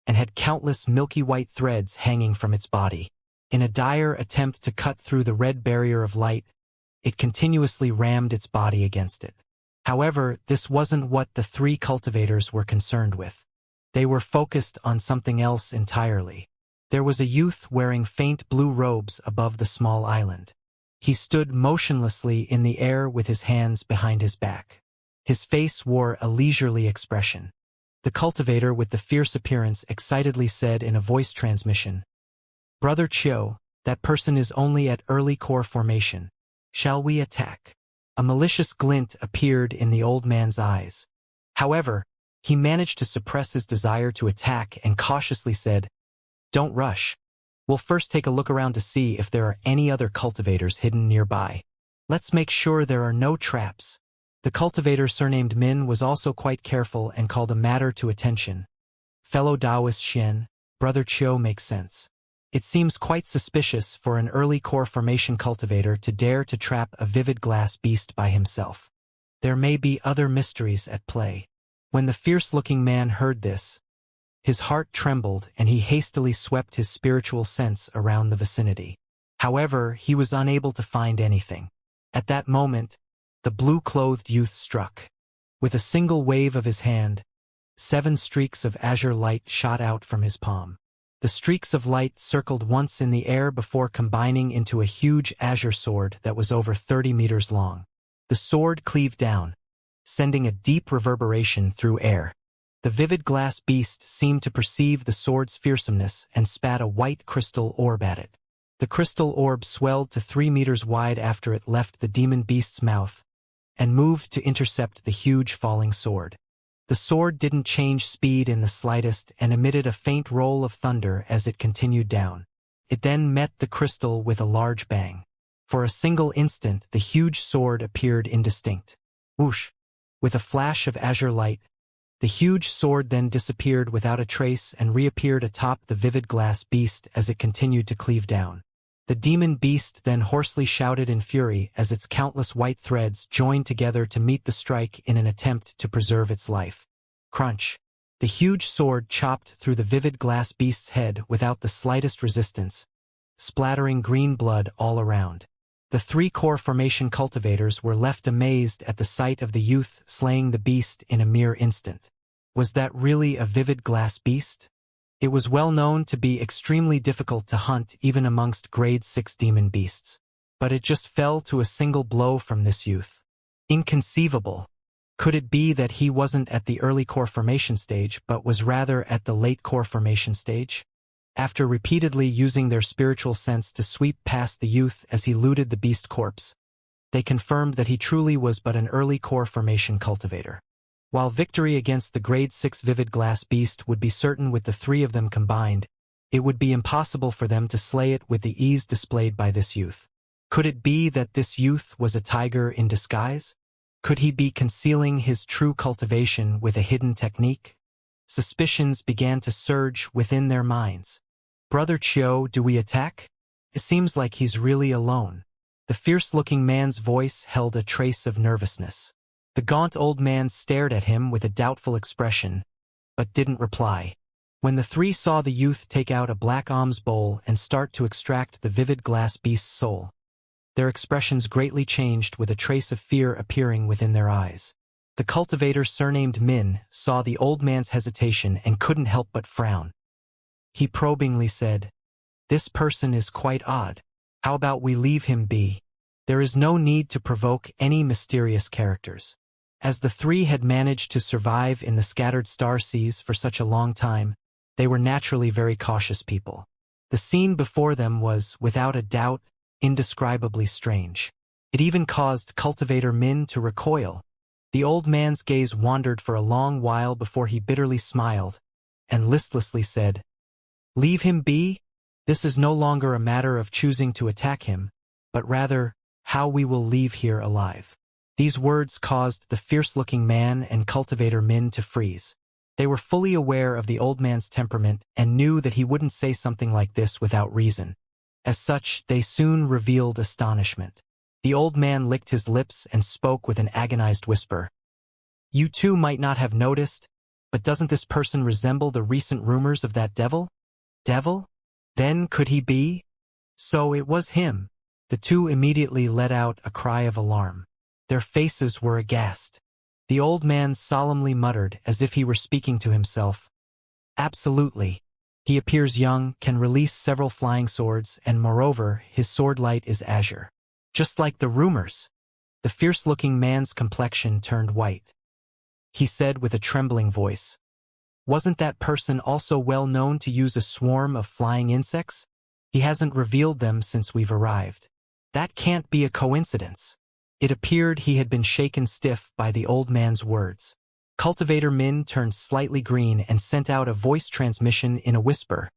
and had countless milky white threads hanging from its body. In a dire attempt to cut through the red barrier of light, it continuously rammed its body against it. However, this wasn't what the three cultivators were concerned with. They were focused on something else entirely. There was a youth wearing faint blue robes above the small island. He stood motionlessly in the air with his hands behind his back. His face wore a leisurely expression. The cultivator with the fierce appearance excitedly said in a voice transmission, "Brother Chiu, that person is only at early core formation. Shall we attack?" A malicious glint appeared in the old man's eyes. However, he managed to suppress his desire to attack and cautiously said, "Don't rush. We'll first take a look around to see if there are any other cultivators hidden nearby. Let's make sure there are no traps." The cultivator surnamed Min was also quite careful and called a matter to attention. "Fellow Taoist Xian, Brother Chiu makes sense. It seems quite suspicious for an early core formation cultivator to dare to trap a vivid glass beast by himself. There may be other mysteries at play." When the fierce-looking man heard this, his heart trembled and he hastily swept his spiritual sense around the vicinity. However, he was unable to find anything. At that moment, the blue-clothed youth struck. With a single wave of his hand, 7 streaks of azure light shot out from his palm. The streaks of light circled once in the air before combining into a huge azure sword that was over 30 meters long. The sword cleaved down, sending a deep reverberation through air. The vivid glass beast seemed to perceive the sword's fearsomeness and spat a white crystal orb at it. The crystal orb swelled to 3 meters wide after it left the demon beast's mouth and moved to intercept the huge falling sword. The sword didn't change speed in the slightest and emitted a faint roll of thunder as it continued down. It then met the crystal with a large bang. For a single instant, the huge sword appeared indistinct. Whoosh! With a flash of azure light, the huge sword then disappeared without a trace and reappeared atop the vivid glass beast as it continued to cleave down. The demon beast then hoarsely shouted in fury as its countless white threads joined together to meet the strike in an attempt to preserve its life. Crunch. The huge sword chopped through the vivid glass beast's head without the slightest resistance, splattering green blood all around. The three core formation cultivators were left amazed at the sight of the youth slaying the beast in a mere instant. Was that really a vivid glass beast? It was well known to be extremely difficult to hunt even amongst grade 6 demon beasts. But it just fell to a single blow from this youth. Inconceivable. Could it be that he wasn't at the early core formation stage but was rather at the late core formation stage? After repeatedly using their spiritual sense to sweep past the youth as he looted the beast corpse, they confirmed that he truly was but an early core formation cultivator. While victory against the grade 6 vivid glass beast would be certain with the three of them combined, it would be impossible for them to slay it with the ease displayed by this youth. Could it be that this youth was a tiger in disguise? Could he be concealing his true cultivation with a hidden technique? Suspicions began to surge within their minds. Brother Chiu, do we attack? It seems like he's really alone. The fierce-looking man's voice held a trace of nervousness. The gaunt old man stared at him with a doubtful expression, but didn't reply. When the three saw the youth take out a black alms bowl and start to extract the vivid glass beast's soul, their expressions greatly changed with a trace of fear appearing within their eyes. The cultivator surnamed Min saw the old man's hesitation and couldn't help but frown. He probingly said, "This person is quite odd. How about we leave him be? There is no need to provoke any mysterious characters." As the three had managed to survive in the scattered star seas for such a long time, they were naturally very cautious people. The scene before them was, without a doubt, indescribably strange. It even caused Cultivator Min to recoil. The old man's gaze wandered for a long while before he bitterly smiled and listlessly said, "Leave him be? This is no longer a matter of choosing to attack him, but rather, how we will leave here alive." These words caused the fierce-looking man and Cultivator Min to freeze. They were fully aware of the old man's temperament and knew that he wouldn't say something like this without reason. As such, they soon revealed astonishment. The old man licked his lips and spoke with an agonized whisper. "You two might not have noticed, but doesn't this person resemble the recent rumors of that devil?" "Devil? Then could he be?" So it was him. The two immediately let out a cry of alarm. Their faces were aghast. The old man solemnly muttered as if he were speaking to himself. "Absolutely. He appears young, can release several flying swords, and moreover, his sword light is azure. Just like the rumors." The fierce-looking man's complexion turned white. He said with a trembling voice, "Wasn't that person also well known to use a swarm of flying insects? He hasn't revealed them since we've arrived. That can't be a coincidence." It appeared he had been shaken stiff by the old man's words. Cultivator Min turned slightly green and sent out a voice transmission in a whisper.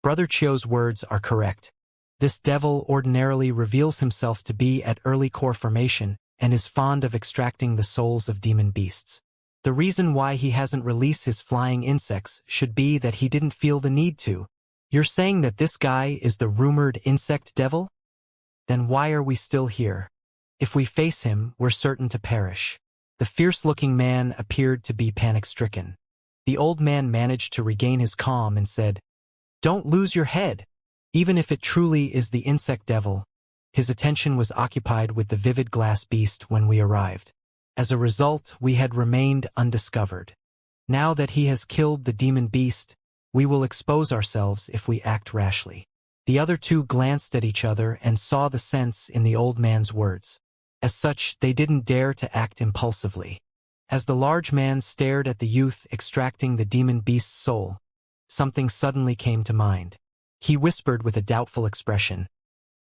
"Brother Chiu's words are correct. This devil ordinarily reveals himself to be at early core formation and is fond of extracting the souls of demon beasts. The reason why he hasn't released his flying insects should be that he didn't feel the need to." "You're saying that this guy is the rumored insect devil? Then why are we still here? If we face him, we're certain to perish." The fierce-looking man appeared to be panic-stricken. The old man managed to regain his calm and said, "Don't lose your head. Even if it truly is the insect devil, his attention was occupied with the vivid glass beast when we arrived. As a result, we had remained undiscovered. Now that he has killed the demon beast, we will expose ourselves if we act rashly." The other two glanced at each other and saw the sense in the old man's words. As such, they didn't dare to act impulsively. As the large man stared at the youth extracting the demon beast's soul, something suddenly came to mind. He whispered with a doubtful expression,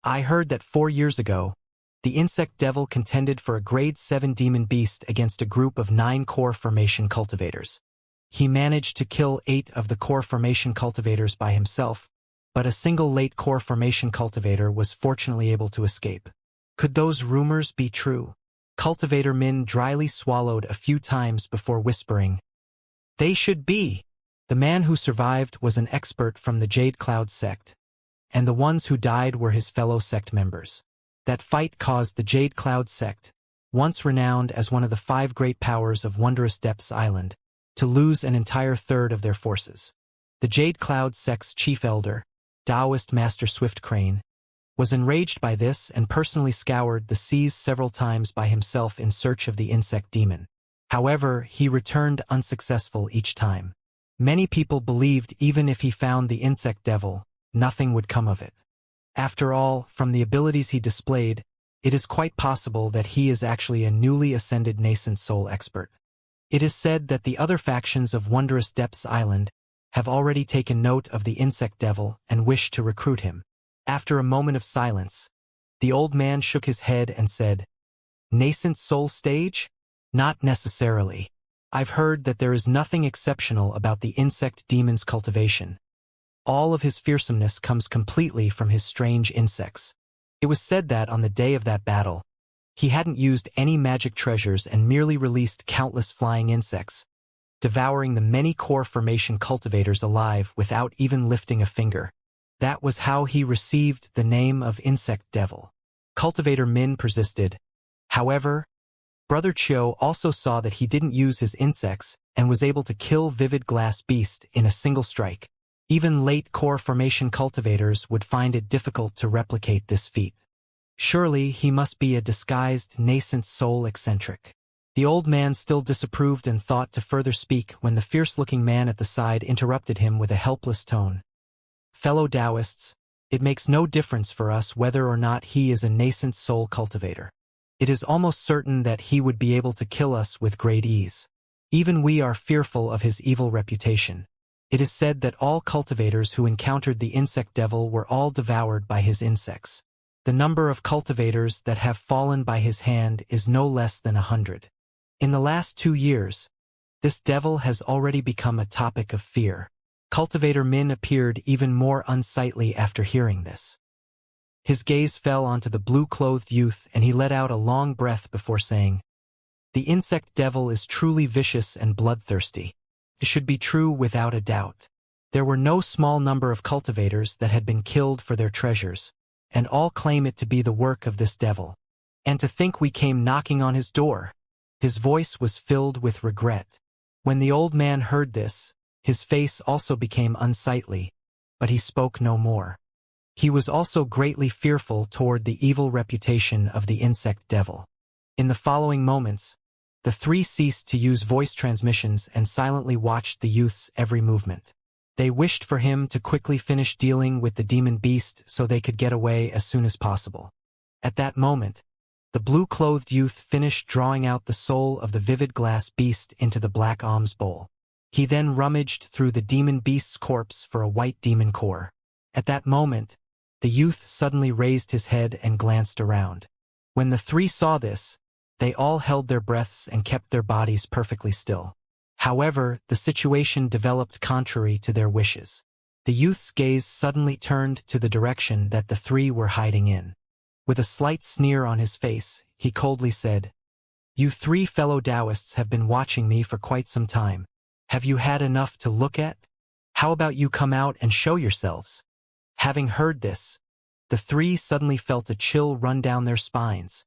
"I heard that 4 years ago, the insect devil contended for a grade 7 demon beast against a group of 9 core formation cultivators. He managed to kill 8 of the core formation cultivators by himself, but a single late core formation cultivator was fortunately able to escape. Could those rumors be true?" Cultivator Min dryly swallowed a few times before whispering, "They should be." The man who survived was an expert from the Jade Cloud sect, and the ones who died were his fellow sect members. That fight caused the Jade Cloud sect, once renowned as one of the 5 great powers of Wondrous Depths Island, to lose an entire third of their forces. The Jade Cloud sect's chief elder, Taoist Master Swift Crane, was enraged by this and personally scoured the seas several times by himself in search of the insect demon. However, he returned unsuccessful each time. Many people believed even if he found the insect devil, nothing would come of it. After all, from the abilities he displayed, it is quite possible that he is actually a newly ascended nascent soul expert. It is said that the other factions of Wondrous Depths Island have already taken note of the insect devil and wish to recruit him. After a moment of silence, the old man shook his head and said, "Nascent soul stage? Not necessarily. I've heard that there is nothing exceptional about the insect demon's cultivation. All of his fearsomeness comes completely from his strange insects. It was said that on the day of that battle, he hadn't used any magic treasures and merely released countless flying insects, devouring the many core formation cultivators alive without even lifting a finger. That was how he received the name of Insect Devil." Cultivator Min persisted. However, Brother Chiu also saw that he didn't use his insects and was able to kill Vivid Glass Beast in a single strike. Even late core formation cultivators would find it difficult to replicate this feat. Surely he must be a disguised nascent soul eccentric. The old man still disapproved and thought to further speak when the fierce-looking man at the side interrupted him with a helpless tone. "Fellow Taoists, it makes no difference for us whether or not he is a nascent soul cultivator. It is almost certain that he would be able to kill us with great ease. Even we are fearful of his evil reputation. It is said that all cultivators who encountered the insect devil were all devoured by his insects. The number of cultivators that have fallen by his hand is no less than 100. In the last 2 years, this devil has already become a topic of fear." Cultivator Min appeared even more unsightly after hearing this. His gaze fell onto the blue-clothed youth and he let out a long breath before saying, "The insect devil is truly vicious and bloodthirsty. It should be true without a doubt. There were no small number of cultivators that had been killed for their treasures, and all claim it to be the work of this devil. And to think we came knocking on his door." His voice was filled with regret. When the old man heard this, his face also became unsightly, but he spoke no more. He was also greatly fearful toward the evil reputation of the insect devil. In the following moments, the 3 ceased to use voice transmissions and silently watched the youth's every movement. They wished for him to quickly finish dealing with the demon beast so they could get away as soon as possible. At that moment, the blue-clothed youth finished drawing out the soul of the Vivid Glass Beast into the black alms bowl. He then rummaged through the demon beast's corpse for a white demon core. At that moment, the youth suddenly raised his head and glanced around. When the 3 saw this, they all held their breaths and kept their bodies perfectly still. However, the situation developed contrary to their wishes. The youth's gaze suddenly turned to the direction that the 3 were hiding in. With a slight sneer on his face, he coldly said, "You 3 fellow Taoists have been watching me for quite some time. Have you had enough to look at? How about you come out and show yourselves?" Having heard this, the 3 suddenly felt a chill run down their spines.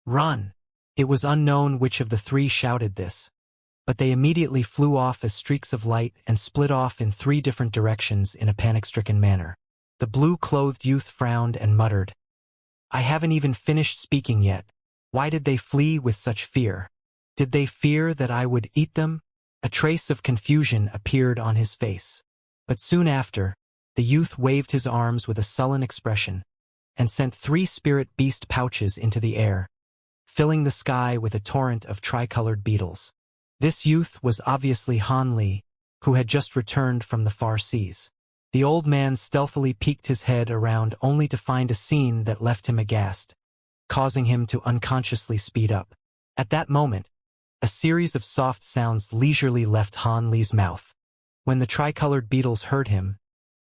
"Run!" It was unknown which of the 3 shouted this, but they immediately flew off as streaks of light and split off in 3 different directions in a panic-stricken manner. The blue-clothed youth frowned and muttered, "I haven't even finished speaking yet. Why did they flee with such fear? Did they fear that I would eat them?" A trace of confusion appeared on his face. But soon after, the youth waved his arms with a sullen expression and sent 3 spirit beast pouches into the air, filling the sky with a torrent of tricolored beetles. This youth was obviously Han Li, who had just returned from the far seas. The old man stealthily peeked his head around only to find a scene that left him aghast, causing him to unconsciously speed up. At that moment, a series of soft sounds leisurely left Han Li's mouth. When the tricolored beetles heard him,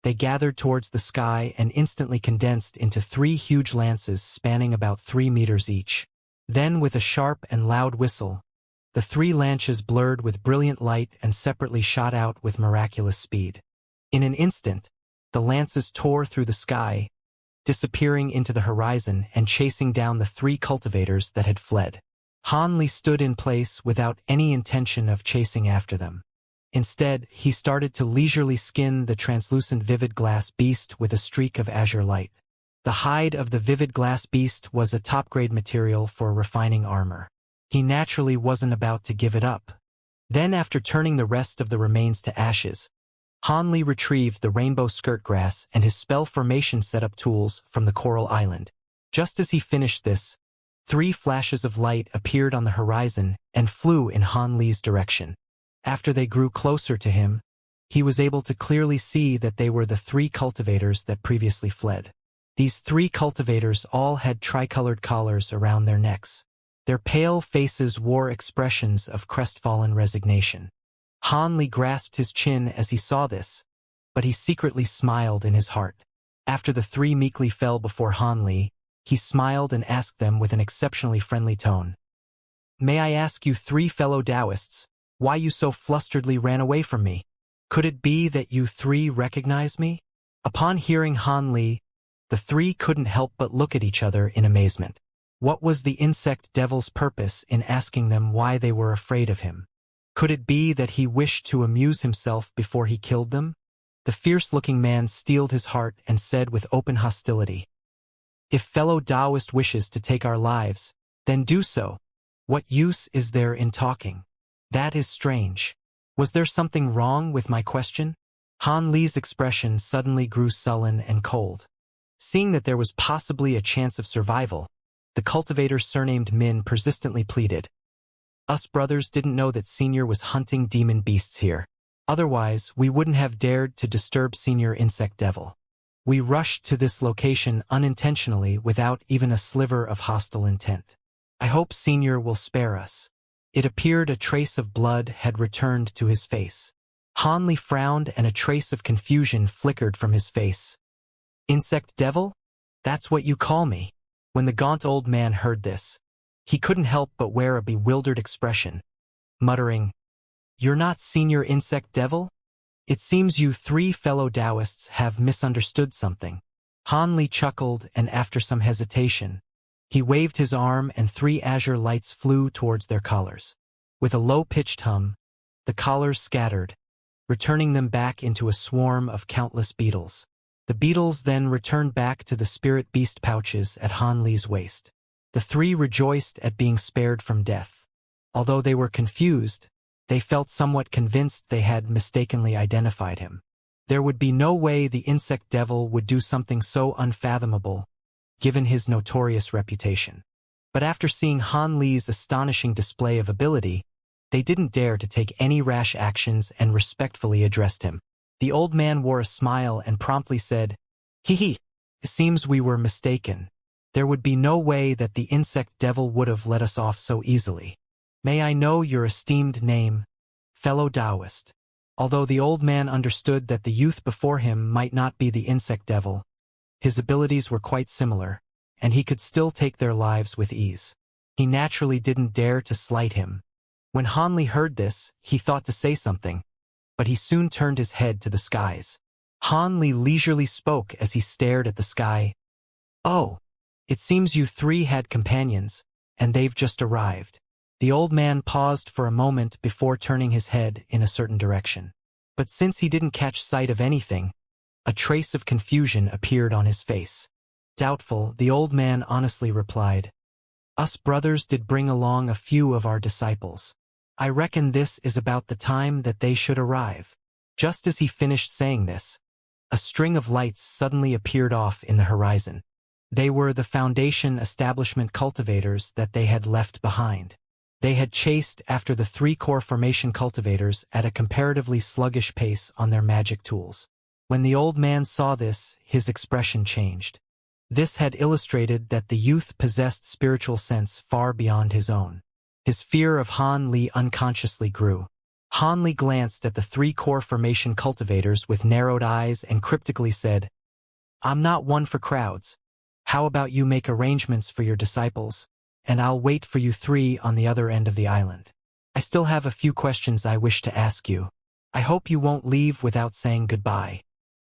they gathered towards the sky and instantly condensed into 3 huge lances spanning about 3 meters each. Then, with a sharp and loud whistle, the 3 lances blurred with brilliant light and separately shot out with miraculous speed. In an instant, The lances tore through the sky, disappearing into the horizon and chasing down the 3 cultivators that had fled. Han Li stood in place without any intention of chasing after them. Instead, he started to leisurely skin the translucent vivid glass beast with a streak of azure light. The hide of the vivid glass beast was a top-grade material for refining armor. He naturally wasn't about to give it up. Then, after turning the rest of the remains to ashes, Han Li retrieved the rainbow skirt grass and his spell formation setup tools from the coral island. Just as he finished this, 3 flashes of light appeared on the horizon and flew in Han Li's direction. After they grew closer to him, he was able to clearly see that they were the 3 cultivators that previously fled. These 3 cultivators all had tricolored collars around their necks. Their pale faces wore expressions of crestfallen resignation. Han Li grasped his chin as he saw this, but he secretly smiled in his heart. After the 3 meekly fell before Han Li, he smiled and asked them with an exceptionally friendly tone. "May I ask you 3 fellow Taoists, why you so flusteredly ran away from me? Could it be that you 3 recognize me?" Upon hearing Han Li, the 3 couldn't help but look at each other in amazement. What was the insect devil's purpose in asking them why they were afraid of him? Could it be that he wished to amuse himself before he killed them? The fierce-looking man steeled his heart and said with open hostility, "If fellow Taoist wishes to take our lives, then do so. What use is there in talking? That is strange. Was there something wrong with my question?" Han Li's expression suddenly grew sullen and cold. Seeing that there was possibly a chance of survival, the cultivator surnamed Min persistently pleaded, "Us brothers didn't know that Senior was hunting demon beasts here. Otherwise, we wouldn't have dared to disturb Senior Insect Devil. We rushed to this location unintentionally without even a sliver of hostile intent. I hope Senior will spare us." It appeared a trace of blood had returned to his face. Han Li frowned and a trace of confusion flickered from his face. "Insect Devil? That's what you call me?" When the gaunt old man heard this, he couldn't help but wear a bewildered expression, muttering, "You're not Senior Insect Devil? It seems you 3 fellow Taoists have misunderstood something." Han Li chuckled, and after some hesitation, he waved his arm and 3 azure lights flew towards their collars. With a low-pitched hum, the collars scattered, returning them back into a swarm of countless beetles. The beetles then returned back to the spirit beast pouches at Han Li's waist. The 3 rejoiced at being spared from death. Although they were confused, they felt somewhat convinced they had mistakenly identified him. There would be no way the insect devil would do something so unfathomable, given his notorious reputation. But after seeing Han Li's astonishing display of ability, they didn't dare to take any rash actions and respectfully addressed him. The old man wore a smile and promptly said, "Hee, it seems we were mistaken. There would be no way that the insect devil would have let us off so easily. May I know your esteemed name, fellow Taoist?" Although the old man understood that the youth before him might not be the insect devil, his abilities were quite similar, and he could still take their lives with ease. He naturally didn't dare to slight him. When Han Li heard this, he thought to say something, but he soon turned his head to the skies. Han Li leisurely spoke as he stared at the sky. "Oh, it seems you 3 had companions, and they've just arrived." The old man paused for a moment before turning his head in a certain direction. But since he didn't catch sight of anything, a trace of confusion appeared on his face. Doubtful, the old man honestly replied, "Us brothers did bring along a few of our disciples. I reckon this is about the time that they should arrive." Just as he finished saying this, a string of lights suddenly appeared off in the horizon. They were the Foundation establishment cultivators that they had left behind. They had chased after the 3 core formation cultivators at a comparatively sluggish pace on their magic tools. When the old man saw this, his expression changed. This had illustrated that the youth possessed spiritual sense far beyond his own. His fear of Han Li unconsciously grew. Han Li glanced at the 3 core formation cultivators with narrowed eyes and cryptically said, "I'm not one for crowds. How about you make arrangements for your disciples, and I'll wait for you 3 on the other end of the island. I still have a few questions I wish to ask you. I hope you won't leave without saying goodbye."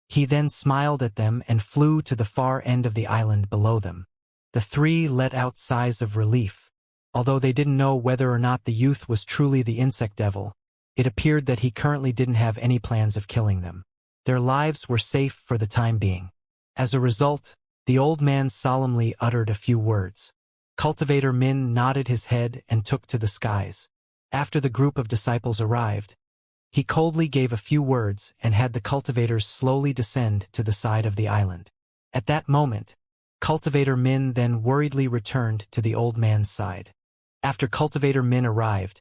He then smiled at them and flew to the far end of the island below them. The three let out sighs of relief. Although they didn't know whether or not the youth was truly the insect devil, it appeared that he currently didn't have any plans of killing them. Their lives were safe for the time being. As a result, the old man solemnly uttered a few words. Cultivator Min nodded his head and took to the skies. After the group of disciples arrived, he coldly gave a few words and had the cultivators slowly descend to the side of the island. At that moment, Cultivator Min then worriedly returned to the old man's side. After Cultivator Min arrived,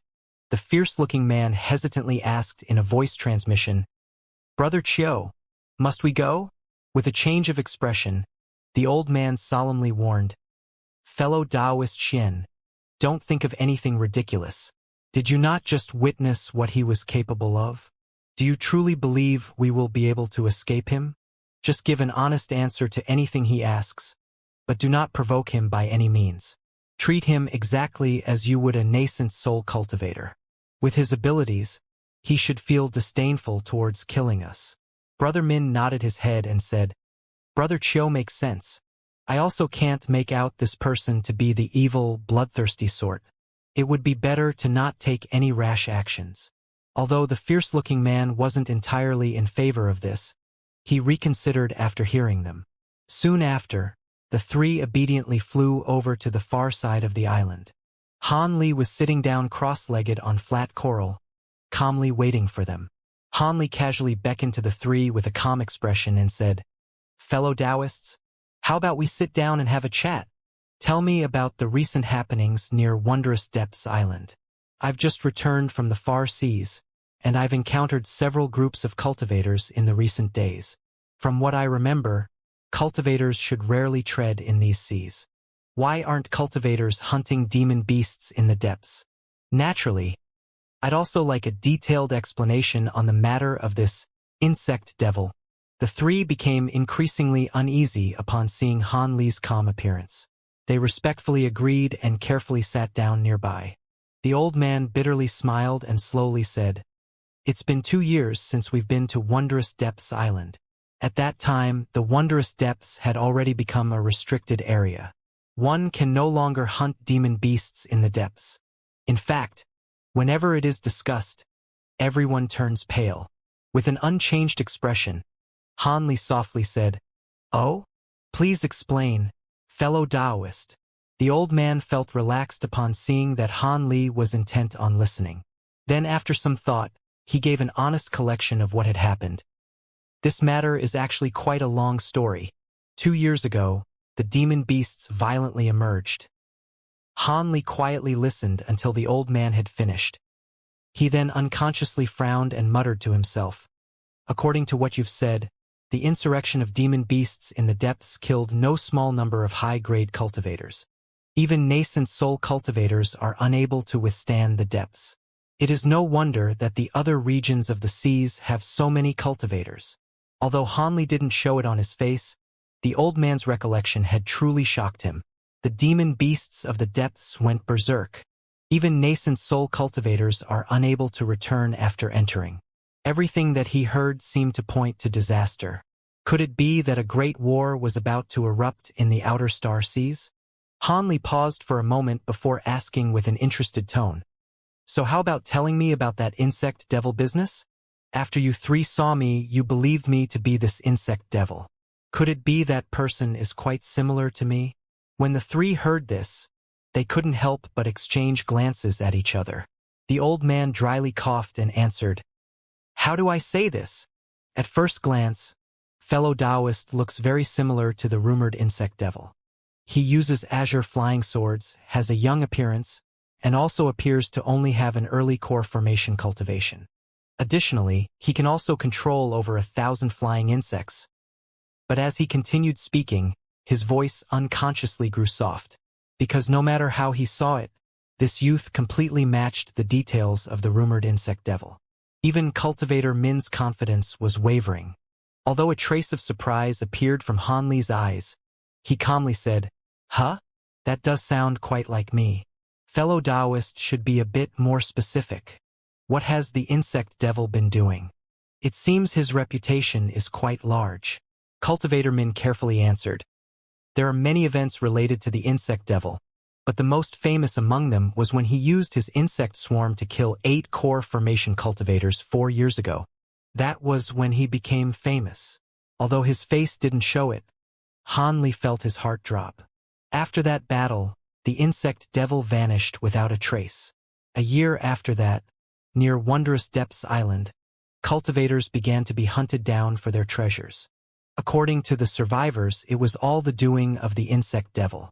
the fierce-looking man hesitantly asked in a voice transmission, "Brother Chiu, must we go?" With a change of expression, the old man solemnly warned, "Fellow Taoist Xian, don't think of anything ridiculous. Did you not just witness what he was capable of? Do you truly believe we will be able to escape him? Just give an honest answer to anything he asks, but do not provoke him by any means. Treat him exactly as you would a nascent soul cultivator. With his abilities, he should feel disdainful towards killing us." Brother Min nodded his head and said, "Brother Chiu makes sense. I also can't make out this person to be the evil, bloodthirsty sort. It would be better to not take any rash actions." Although the fierce-looking man wasn't entirely in favor of this, he reconsidered after hearing them. Soon after, the three obediently flew over to the far side of the island. Han Li was sitting down cross-legged on flat coral, calmly waiting for them. Han Li casually beckoned to the three with a calm expression and said, "Fellow Taoists, how about we sit down and have a chat? Tell me about the recent happenings near Wondrous Depths Island. I've just returned from the far seas, and I've encountered several groups of cultivators in the recent days. From what I remember, cultivators should rarely tread in these seas. Why aren't cultivators hunting demon beasts in the depths? Naturally, I'd also like a detailed explanation on the matter of this insect devil." The three became increasingly uneasy upon seeing Han Li's calm appearance. They respectfully agreed and carefully sat down nearby. The old man bitterly smiled and slowly said, "It's been 2 years since we've been to Wondrous Depths Island. At that time, the Wondrous Depths had already become a restricted area. One can no longer hunt demon beasts in the depths. In fact, whenever it is discussed, everyone turns pale." With an unchanged expression, Han Li softly said, "Oh? Please explain, fellow Taoist." The old man felt relaxed upon seeing that Han Li was intent on listening. Then after some thought, he gave an honest collection of what had happened. "This matter is actually quite a long story. 2 years ago, the demon beasts violently emerged." Han Li quietly listened until the old man had finished. He then unconsciously frowned and muttered to himself, "According to what you've said, the insurrection of demon beasts in the depths killed no small number of high-grade cultivators. Even nascent soul cultivators are unable to withstand the depths. It is no wonder that the other regions of the seas have so many cultivators." Although Han Li didn't show it on his face, the old man's recollection had truly shocked him. The demon beasts of the depths went berserk. Even nascent soul cultivators are unable to return after entering. Everything that he heard seemed to point to disaster. Could it be that a great war was about to erupt in the outer star seas? Han Li paused for a moment before asking with an interested tone, "So how about telling me about that insect devil business? After you three saw me, you believed me to be this insect devil. Could it be that person is quite similar to me?" When the three heard this, they couldn't help but exchange glances at each other. The old man dryly coughed and answered, "How do I say this? At first glance, fellow Taoist looks very similar to the rumored insect devil. He uses azure flying swords, has a young appearance, and also appears to only have an early core formation cultivation. Additionally, he can also control over 1,000 flying insects." But as he continued speaking, his voice unconsciously grew soft, because no matter how he saw it, this youth completely matched the details of the rumored insect devil. Even Cultivator Min's confidence was wavering. Although a trace of surprise appeared from Han Li's eyes, he calmly said, "Huh? That does sound quite like me. Fellow Taoist should be a bit more specific. What has the insect devil been doing?" It seems his reputation is quite large. Cultivator Min carefully answered. There are many events related to the insect devil, but the most famous among them was when he used his insect swarm to kill 8 core formation cultivators 4 years ago. That was when he became famous. Although his face didn't show it, Han Li felt his heart drop. After that battle, the insect devil vanished without a trace. A year after that, near Wondrous Depths Island, cultivators began to be hunted down for their treasures. According to the survivors, it was all the doing of the insect devil.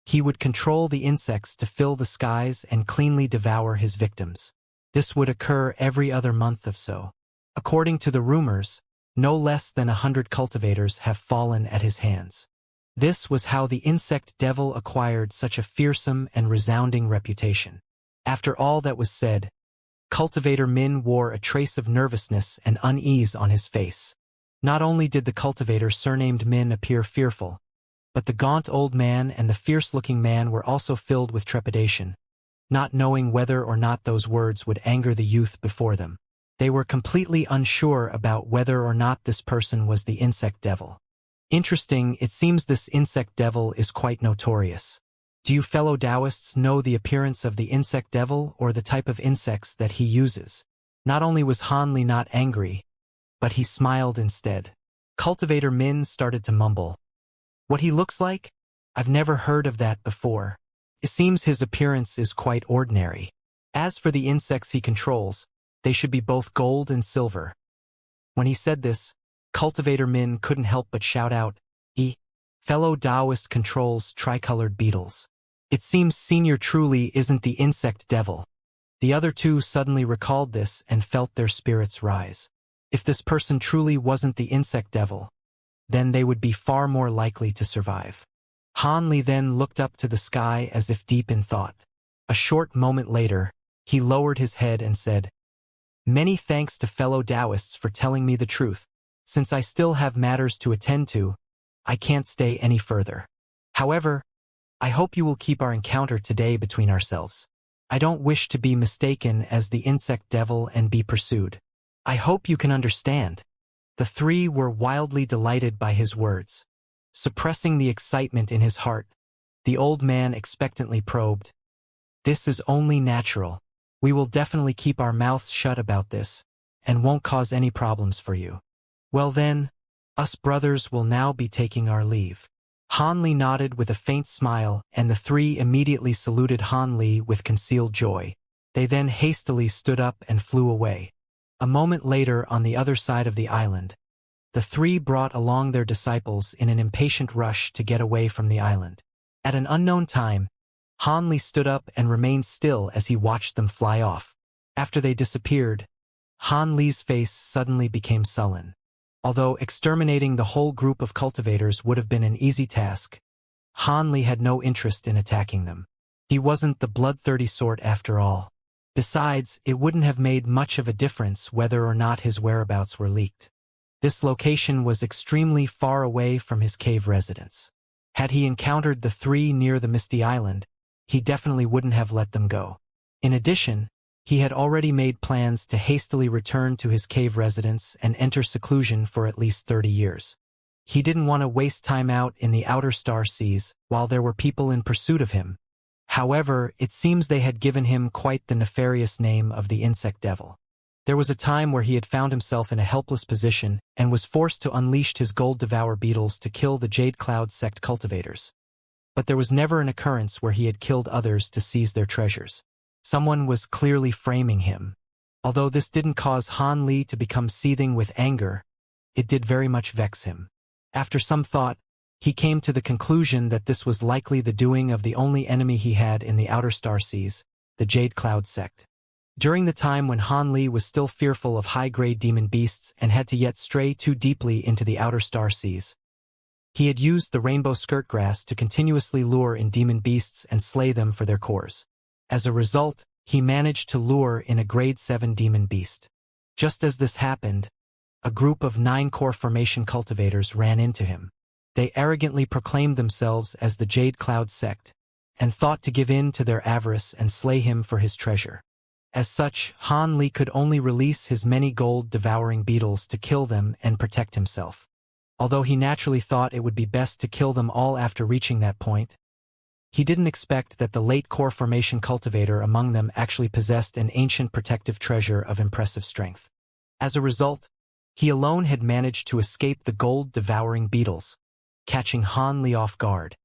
He would control the insects to fill the skies and cleanly devour his victims. This would occur every other month or so. According to the rumors, no less than 100 cultivators have fallen at his hands. This was how the insect devil acquired such a fearsome and resounding reputation. After all that was said, Cultivator Min wore a trace of nervousness and unease on his face. Not only did the cultivator surnamed Min appear fearful, but the gaunt old man and the fierce-looking man were also filled with trepidation, not knowing whether or not those words would anger the youth before them. They were completely unsure about whether or not this person was the insect devil. Interesting, it seems this insect devil is quite notorious. Do you fellow Taoists know the appearance of the insect devil or the type of insects that he uses? Not only was Han Li not angry, but he smiled instead. Cultivator Min started to mumble. What he looks like? I've never heard of that before. It seems his appearance is quite ordinary. As for the insects he controls, they should be both gold and silver. When he said this, Cultivator Min couldn't help but shout out, fellow Taoist controls tricolored beetles. It seems Senior truly isn't the insect devil. The other two suddenly recalled this and felt their spirits rise. If this person truly wasn't the insect devil, then they would be far more likely to survive. Han Li then looked up to the sky as if deep in thought. A short moment later, he lowered his head and said, Many thanks to fellow Taoists for telling me the truth. Since I still have matters to attend to, I can't stay any further. However, I hope you will keep our encounter today between ourselves. I don't wish to be mistaken as the insect devil and be pursued. I hope you can understand. The three were wildly delighted by his words. Suppressing the excitement in his heart, the old man expectantly probed. This is only natural. We will definitely keep our mouths shut about this, and won't cause any problems for you. Well then, us brothers will now be taking our leave. Han Li nodded with a faint smile, and the three immediately saluted Han Li with concealed joy. They then hastily stood up and flew away. A moment later, on the other side of the island, the three brought along their disciples in an impatient rush to get away from the island. At an unknown time, Han Li stood up and remained still as he watched them fly off. After they disappeared, Han Li's face suddenly became sullen. Although exterminating the whole group of cultivators would have been an easy task, Han Li had no interest in attacking them. He wasn't the bloodthirsty sort after all. Besides, it wouldn't have made much of a difference whether or not his whereabouts were leaked. This location was extremely far away from his cave residence. Had he encountered the three near the Misty Island, he definitely wouldn't have let them go. In addition, he had already made plans to hastily return to his cave residence and enter seclusion for at least 30 years. He didn't want to waste time out in the outer star seas while there were people in pursuit of him. However, it seems they had given him quite the nefarious name of the insect devil. There was a time where he had found himself in a helpless position and was forced to unleash his gold devour beetles to kill the Jade Cloud sect cultivators. But there was never an occurrence where he had killed others to seize their treasures. Someone was clearly framing him. Although this didn't cause Han Li to become seething with anger, it did very much vex him. After some thought, he came to the conclusion that this was likely the doing of the only enemy he had in the outer star seas, the Jade Cloud sect. During the time when Han Li was still fearful of high-grade demon beasts and had to yet stray too deeply into the outer star seas, he had used the rainbow skirt grass to continuously lure in demon beasts and slay them for their cores. As a result, he managed to lure in a grade 7 demon beast. Just as this happened, a group of 9 core formation cultivators ran into him. They arrogantly proclaimed themselves as the Jade Cloud sect, and thought to give in to their avarice and slay him for his treasure. As such, Han Li could only release his many gold-devouring beetles to kill them and protect himself. Although he naturally thought it would be best to kill them all after reaching that point, he didn't expect that the late core formation cultivator among them actually possessed an ancient protective treasure of impressive strength. As a result, he alone had managed to escape the gold-devouring beetles, catching Han Li off guard.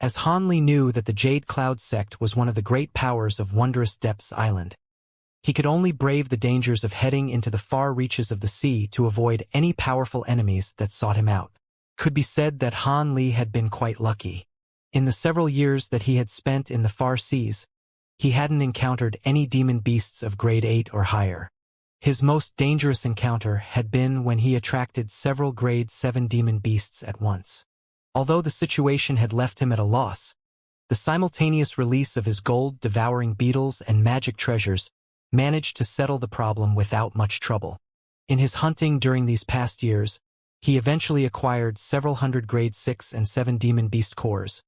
As Han Li knew that the Jade Cloud sect was one of the great powers of Wondrous Depths Island, he could only brave the dangers of heading into the far reaches of the sea to avoid any powerful enemies that sought him out. Could be said that Han Li had been quite lucky. In the several years that he had spent in the far seas, he hadn't encountered any demon beasts of grade 8 or higher. His most dangerous encounter had been when he attracted several grade 7 demon beasts at once. Although the situation had left him at a loss, the simultaneous release of his gold-devouring beetles and magic treasures managed to settle the problem without much trouble. In his hunting during these past years, he eventually acquired several hundred grade 6 and 7 demon beast cores,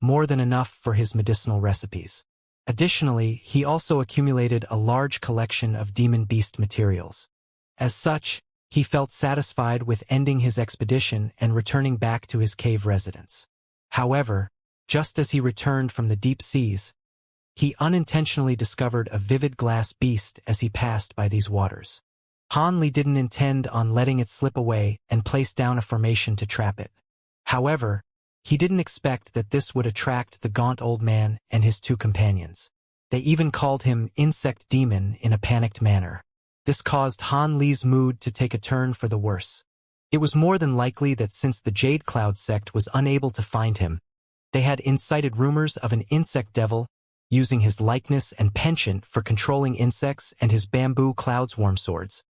more than enough for his medicinal recipes. Additionally, he also accumulated a large collection of demon beast materials. As such, he felt satisfied with ending his expedition and returning back to his cave residence. However, just as he returned from the deep seas, he unintentionally discovered a vivid glass beast as he passed by these waters. Han Li didn't intend on letting it slip away and place down a formation to trap it. However, he didn't expect that this would attract the gaunt old man and his 2 companions. They even called him Insect Demon in a panicked manner. This caused Han Li's mood to take a turn for the worse. It was more than likely that since the Jade Cloud sect was unable to find him, they had incited rumors of an insect devil using his likeness and penchant for controlling insects and his bamboo cloudswarm swords.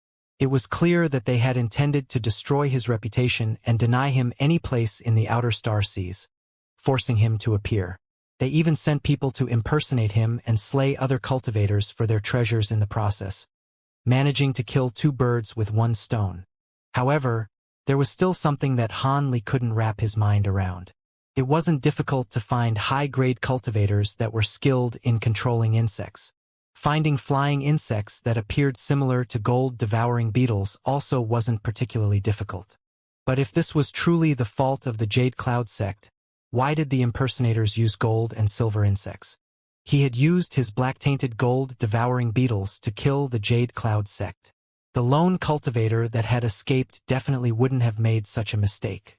It was clear that they had intended to destroy his reputation and deny him any place in the outer star seas, forcing him to appear. They even sent people to impersonate him and slay other cultivators for their treasures in the process, managing to kill 2 birds with 1 stone. However, there was still something that Han Li couldn't wrap his mind around. It wasn't difficult to find high-grade cultivators that were skilled in controlling insects. Finding flying insects that appeared similar to gold-devouring beetles also wasn't particularly difficult. But if this was truly the fault of the Jade Cloud sect, why did the impersonators use gold and silver insects? He had used his black-tainted gold-devouring beetles to kill the Jade Cloud sect. The lone cultivator that had escaped definitely wouldn't have made such a mistake.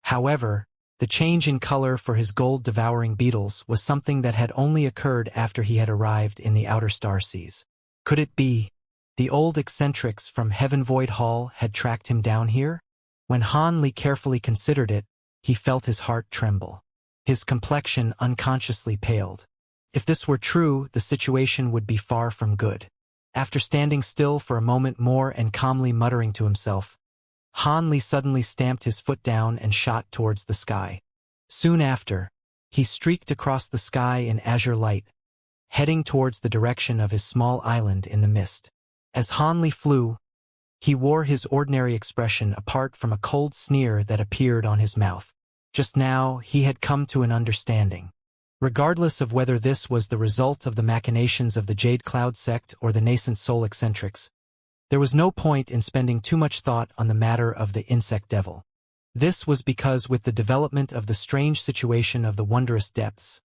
However, the change in color for his gold-devouring beetles was something that had only occurred after he had arrived in the outer star seas. Could it be the old eccentrics from Heaven Void Hall had tracked him down here? When Han Li carefully considered it, he felt his heart tremble. His complexion unconsciously paled. If this were true, the situation would be far from good. After standing still for a moment more and calmly muttering to himself, Han Li suddenly stamped his foot down and shot towards the sky. Soon after, he streaked across the sky in azure light, heading towards the direction of his small island in the mist. As Han Li flew, he wore his ordinary expression apart from a cold sneer that appeared on his mouth. Just now, he had come to an understanding. Regardless of whether this was the result of the machinations of the Jade Cloud sect or the nascent soul eccentrics, there was no point in spending too much thought on the matter of the insect devil. This was because with the development of the strange situation of the Wondrous Depths,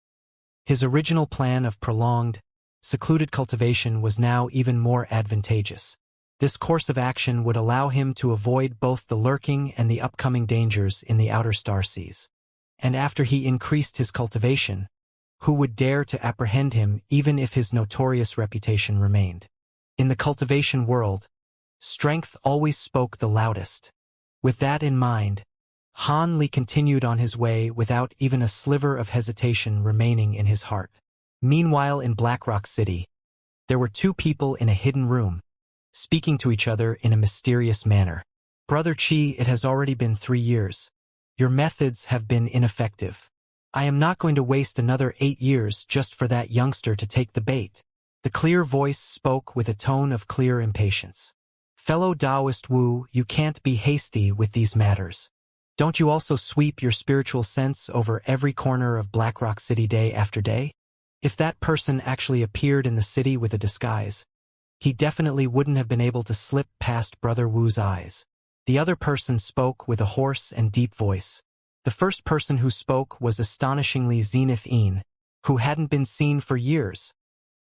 his original plan of prolonged, secluded cultivation was now even more advantageous. This course of action would allow him to avoid both the lurking and the upcoming dangers in the outer star seas. And after he increased his cultivation, who would dare to apprehend him even if his notorious reputation remained? In the cultivation world, strength always spoke the loudest. With that in mind, Han Li continued on his way without even a sliver of hesitation remaining in his heart. Meanwhile in Blackrock City, there were 2 people in a hidden room, speaking to each other in a mysterious manner. Brother Chi, it has already been 3 years. Your methods have been ineffective. I am not going to waste another 8 years just for that youngster to take the bait. The clear voice spoke with a tone of clear impatience. Fellow Taoist Wu, you can't be hasty with these matters. Don't you also sweep your spiritual sense over every corner of Blackrock City day after day? If that person actually appeared in the city with a disguise, he definitely wouldn't have been able to slip past Brother Wu's eyes. The other person spoke with a hoarse and deep voice. The first person who spoke was astonishingly Zenith Een, who hadn't been seen for years.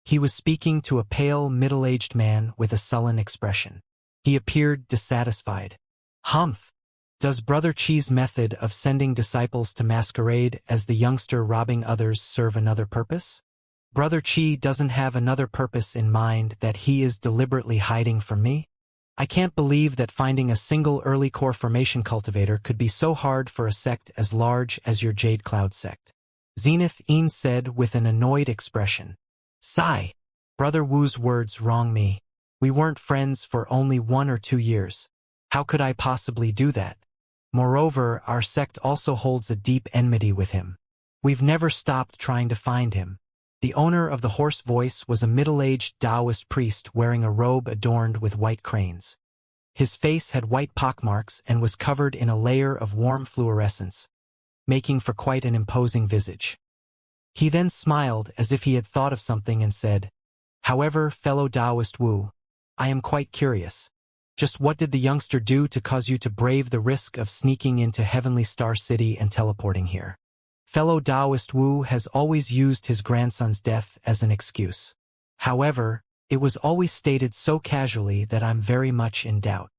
He was speaking to a pale, middle-aged man with a sullen expression. He appeared dissatisfied. Humph! Does Brother Chi's method of sending disciples to masquerade as the youngster robbing others serve another purpose? Brother Chi doesn't have another purpose in mind that he is deliberately hiding from me? I can't believe that finding a single early core formation cultivator could be so hard for a sect as large as your Jade Cloud sect. Zenith Een said with an annoyed expression. Sigh. Brother Wu's words wrong me. We weren't friends for only 1 or 2 years. How could I possibly do that? Moreover, our sect also holds a deep enmity with him. We've never stopped trying to find him. The owner of the hoarse voice was a middle-aged Taoist priest wearing a robe adorned with white cranes. His face had white pockmarks and was covered in a layer of warm fluorescence, making for quite an imposing visage. He then smiled as if he had thought of something and said, However, fellow Taoist Wu, I am quite curious. Just what did the youngster do to cause you to brave the risk of sneaking into Heavenly Star City and teleporting here? Fellow Taoist Wu has always used his grandson's death as an excuse. However, it was always stated so casually that I'm very much in doubt.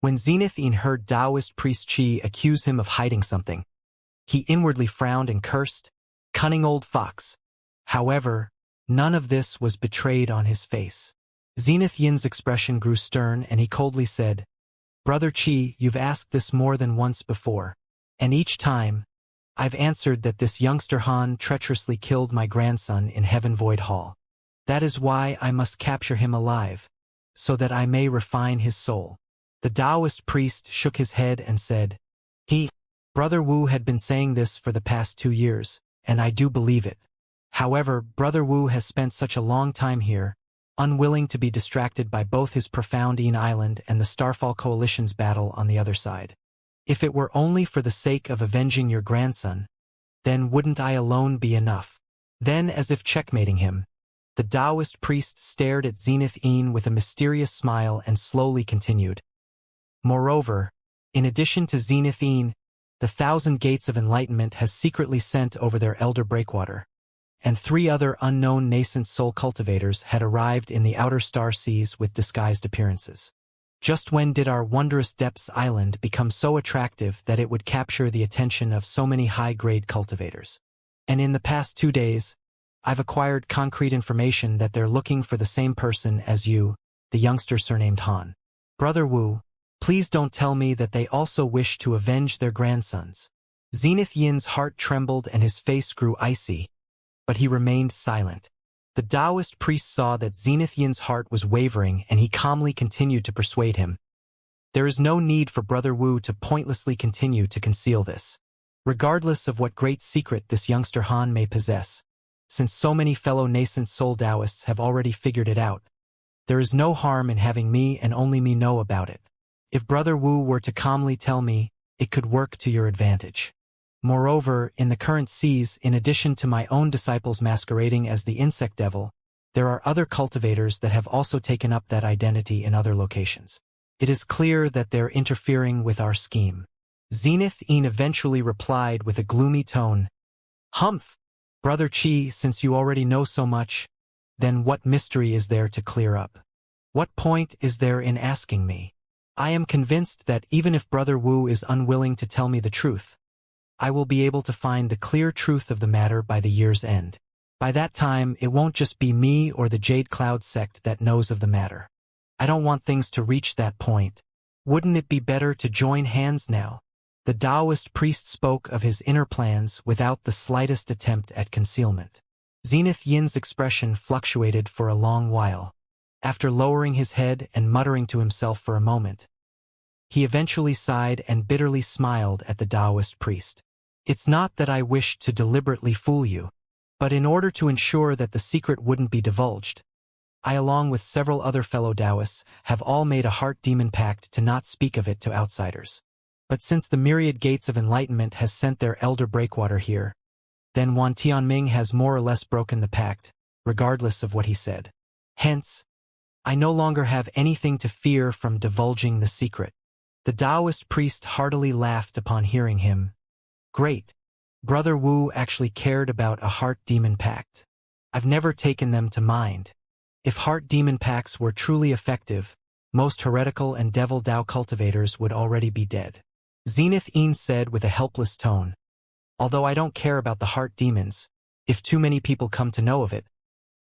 When Zenith Een heard Taoist priest Chi accuse him of hiding something, he inwardly frowned and cursed, Cunning old fox. However, none of this was betrayed on his face. Zenith Yin's expression grew stern and he coldly said, Brother Chi, you've asked this more than once before, and each time, I've answered that this youngster Han treacherously killed my grandson in Heaven Void Hall. That is why I must capture him alive, so that I may refine his soul. The Taoist priest shook his head and said, Brother Wu had been saying this for the past 2 years, and I do believe it. However, Brother Wu has spent such a long time here, unwilling to be distracted by both his profound Een Island and the Starfall Coalition's battle on the other side. If it were only for the sake of avenging your grandson, then wouldn't I alone be enough? Then, as if checkmating him, the Taoist priest stared at Zenith Een with a mysterious smile and slowly continued. Moreover, in addition to Zenith Een, the 1,000 Gates of Enlightenment has secretly sent over their Elder Breakwater, and 3 other unknown nascent soul cultivators had arrived in the outer star seas with disguised appearances. Just when did our wondrous Depths Island become so attractive that it would capture the attention of so many high-grade cultivators? And in the past 2 days, I've acquired concrete information that they're looking for the same person as you, the youngster surnamed Han. Brother Wu, please don't tell me that they also wish to avenge their grandsons. Zenith Yin's heart trembled and his face grew icy, but he remained silent. The Taoist priest saw that Zenith Yin's heart was wavering and he calmly continued to persuade him. There is no need for Brother Wu to pointlessly continue to conceal this. Regardless of what great secret this youngster Han may possess, since so many fellow nascent soul Taoists have already figured it out, there is no harm in having me and only me know about it. If Brother Wu were to calmly tell me, it could work to your advantage. Moreover, in the current seas, in addition to my own disciples masquerading as the insect devil, there are other cultivators that have also taken up that identity in other locations. It is clear that they're interfering with our scheme. Zenith Een eventually replied with a gloomy tone, Humph! Brother Chi, since you already know so much, then what mystery is there to clear up? What point is there in asking me? I am convinced that even if Brother Wu is unwilling to tell me the truth, I will be able to find the clear truth of the matter by the year's end. By that time, it won't just be me or the Jade Cloud sect that knows of the matter. I don't want things to reach that point. Wouldn't it be better to join hands now? The Taoist priest spoke of his inner plans without the slightest attempt at concealment. Zenith Yin's expression fluctuated for a long while. After lowering his head and muttering to himself for a moment, he eventually sighed and bitterly smiled at the Taoist priest. It's not that I wished to deliberately fool you, but in order to ensure that the secret wouldn't be divulged, I, along with several other fellow Taoists, have all made a heart demon pact to not speak of it to outsiders. But since the myriad gates of enlightenment has sent their elder breakwater here, then Wan Tianming has more or less broken the pact, regardless of what he said. Hence, I no longer have anything to fear from divulging the secret. The Taoist priest heartily laughed upon hearing him. Great. Brother Wu actually cared about a heart demon pact. I've never taken them to mind. If heart demon pacts were truly effective, most heretical and devil Tao cultivators would already be dead. Zenith Een said with a helpless tone. Although I don't care about the heart demons, if too many people come to know of it,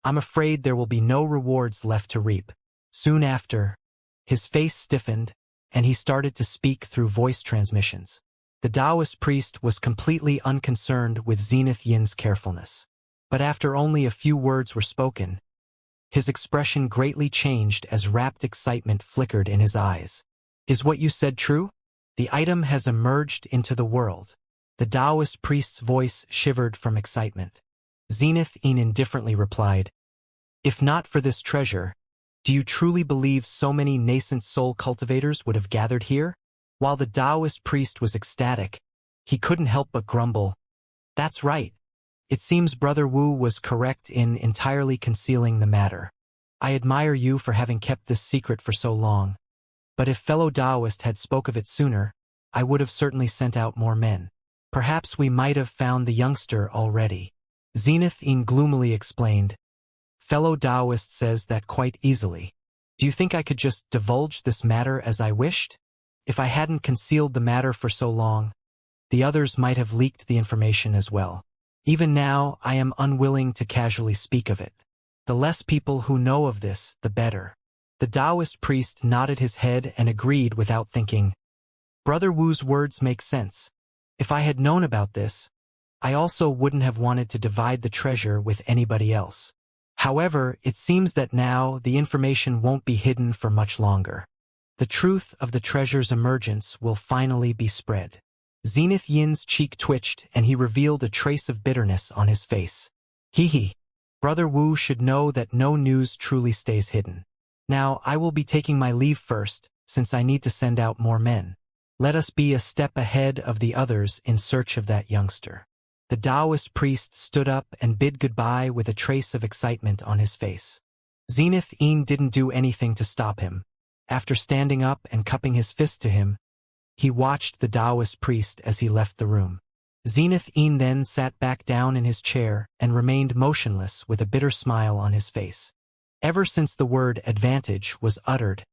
I'm afraid there will be no rewards left to reap. Soon after, his face stiffened, and he started to speak through voice transmissions. The Taoist priest was completely unconcerned with Zenith Yin's carefulness. But after only a few words were spoken, his expression greatly changed as rapt excitement flickered in his eyes. Is what you said true? The item has emerged into the world. The Taoist priest's voice shivered from excitement. Zenith Een indifferently replied, If not for this treasure, do you truly believe so many nascent soul cultivators would have gathered here? While the Taoist priest was ecstatic, he couldn't help but grumble. That's right. It seems Brother Wu was correct in entirely concealing the matter. I admire you for having kept this secret for so long. But if fellow Taoist had spoke of it sooner, I would have certainly sent out more men. Perhaps we might have found the youngster already. Zenith Een gloomily explained. Fellow Taoist says that quite easily. Do you think I could just divulge this matter as I wished? If I hadn't concealed the matter for so long, the others might have leaked the information as well. Even now, I am unwilling to casually speak of it. The less people who know of this, the better. The Taoist priest nodded his head and agreed without thinking. Brother Wu's words make sense. If I had known about this, I also wouldn't have wanted to divide the treasure with anybody else. However, it seems that now the information won't be hidden for much longer. The truth of the treasure's emergence will finally be spread. Zenith Yin's cheek twitched and he revealed a trace of bitterness on his face. Hee. Brother Wu should know that no news truly stays hidden. Now, I will be taking my leave first, since I need to send out more men. Let us be a step ahead of the others in search of that youngster. The Taoist priest stood up and bid goodbye with a trace of excitement on his face. Zenith Een didn't do anything to stop him. After standing up and cupping his fist to him, he watched the Taoist priest as he left the room. Zenith Een then sat back down in his chair and remained motionless with a bitter smile on his face. Ever since the word advantage was uttered,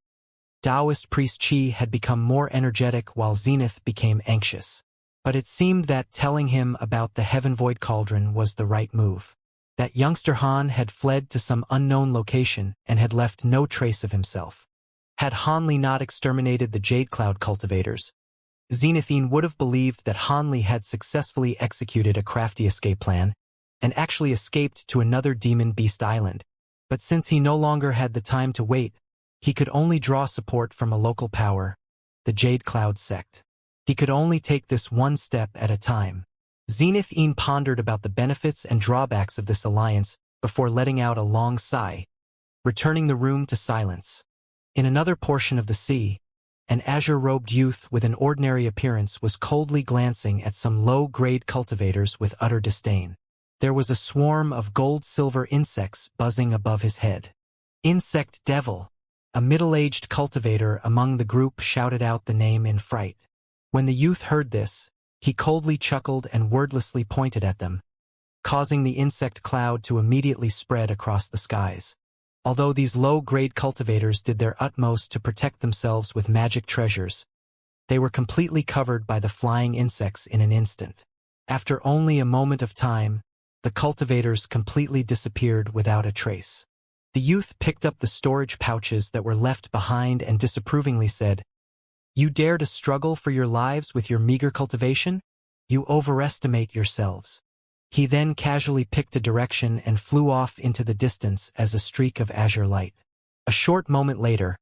Taoist priest Qi had become more energetic while Zenith became anxious. But it seemed that telling him about the Heaven Void Cauldron was the right move. That youngster Han had fled to some unknown location and had left no trace of himself. Had Hanli not exterminated the Jade Cloud cultivators, Zenith Een would have believed that Hanli had successfully executed a crafty escape plan and actually escaped to another demon beast island. But since he no longer had the time to wait, he could only draw support from a local power, the Jade Cloud sect. He could only take this one step at a time. Zenith Een pondered about the benefits and drawbacks of this alliance before letting out a long sigh, returning the room to silence. In another portion of the sea, an azure-robed youth with an ordinary appearance was coldly glancing at some low-grade cultivators with utter disdain. There was a swarm of gold-silver insects buzzing above his head. Insect Devil! A middle-aged cultivator among the group shouted out the name in fright. When the youth heard this, he coldly chuckled and wordlessly pointed at them, causing the insect cloud to immediately spread across the skies. Although these low-grade cultivators did their utmost to protect themselves with magic treasures, they were completely covered by the flying insects in an instant. After only a moment of time, the cultivators completely disappeared without a trace. The youth picked up the storage pouches that were left behind and disapprovingly said, "You dare to struggle for your lives with your meager cultivation? You overestimate yourselves." He then casually picked a direction and flew off into the distance as a streak of azure light. A short moment later,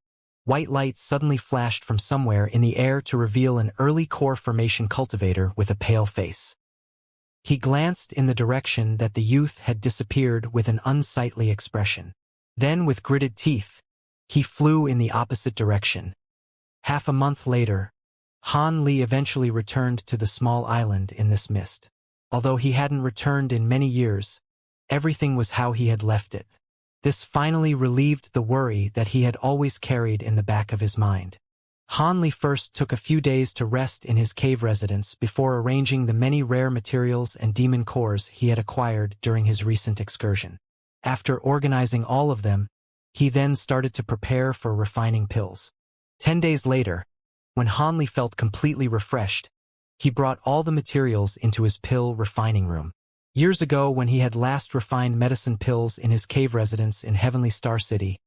white light suddenly flashed from somewhere in the air to reveal an early core formation cultivator with a pale face. He glanced in the direction that the youth had disappeared with an unsightly expression. Then, with gritted teeth, he flew in the opposite direction. Half a month later, Han Li eventually returned to the small island in this mist. Although he hadn't returned in many years, everything was how he had left it. This finally relieved the worry that he had always carried in the back of his mind. Hanli first took a few days to rest in his cave residence before arranging the many rare materials and demon cores he had acquired during his recent excursion. After organizing all of them, he then started to prepare for refining pills. 10 days later, when Hanli felt completely refreshed, he brought all the materials into his pill refining room. Years ago, when he had last refined medicine pills in his cave residence in Heavenly Star City,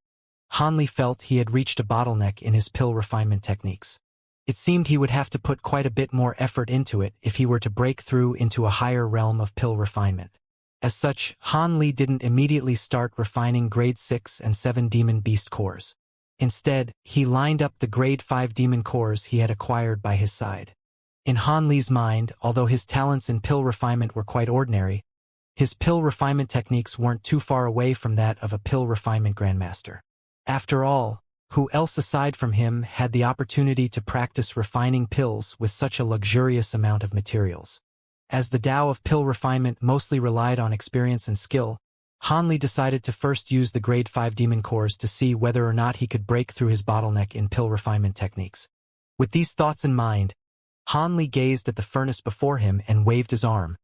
Hanli felt he had reached a bottleneck in his pill refinement techniques. It seemed he would have to put quite a bit more effort into it if he were to break through into a higher realm of pill refinement. As such, Hanli didn't immediately start refining grade 6 and 7 demon beast cores. Instead, he lined up the grade 5 demon cores he had acquired by his side. In Hanli's mind, although his talents in pill refinement were quite ordinary, his pill refinement techniques weren't too far away from that of a pill refinement grandmaster. After all, who else aside from him had the opportunity to practice refining pills with such a luxurious amount of materials? As the Tao of pill refinement mostly relied on experience and skill, Hanli decided to first use the grade 5 demon cores to see whether or not he could break through his bottleneck in pill refinement techniques. With these thoughts in mind, Hanli gazed at the furnace before him and waved his arm,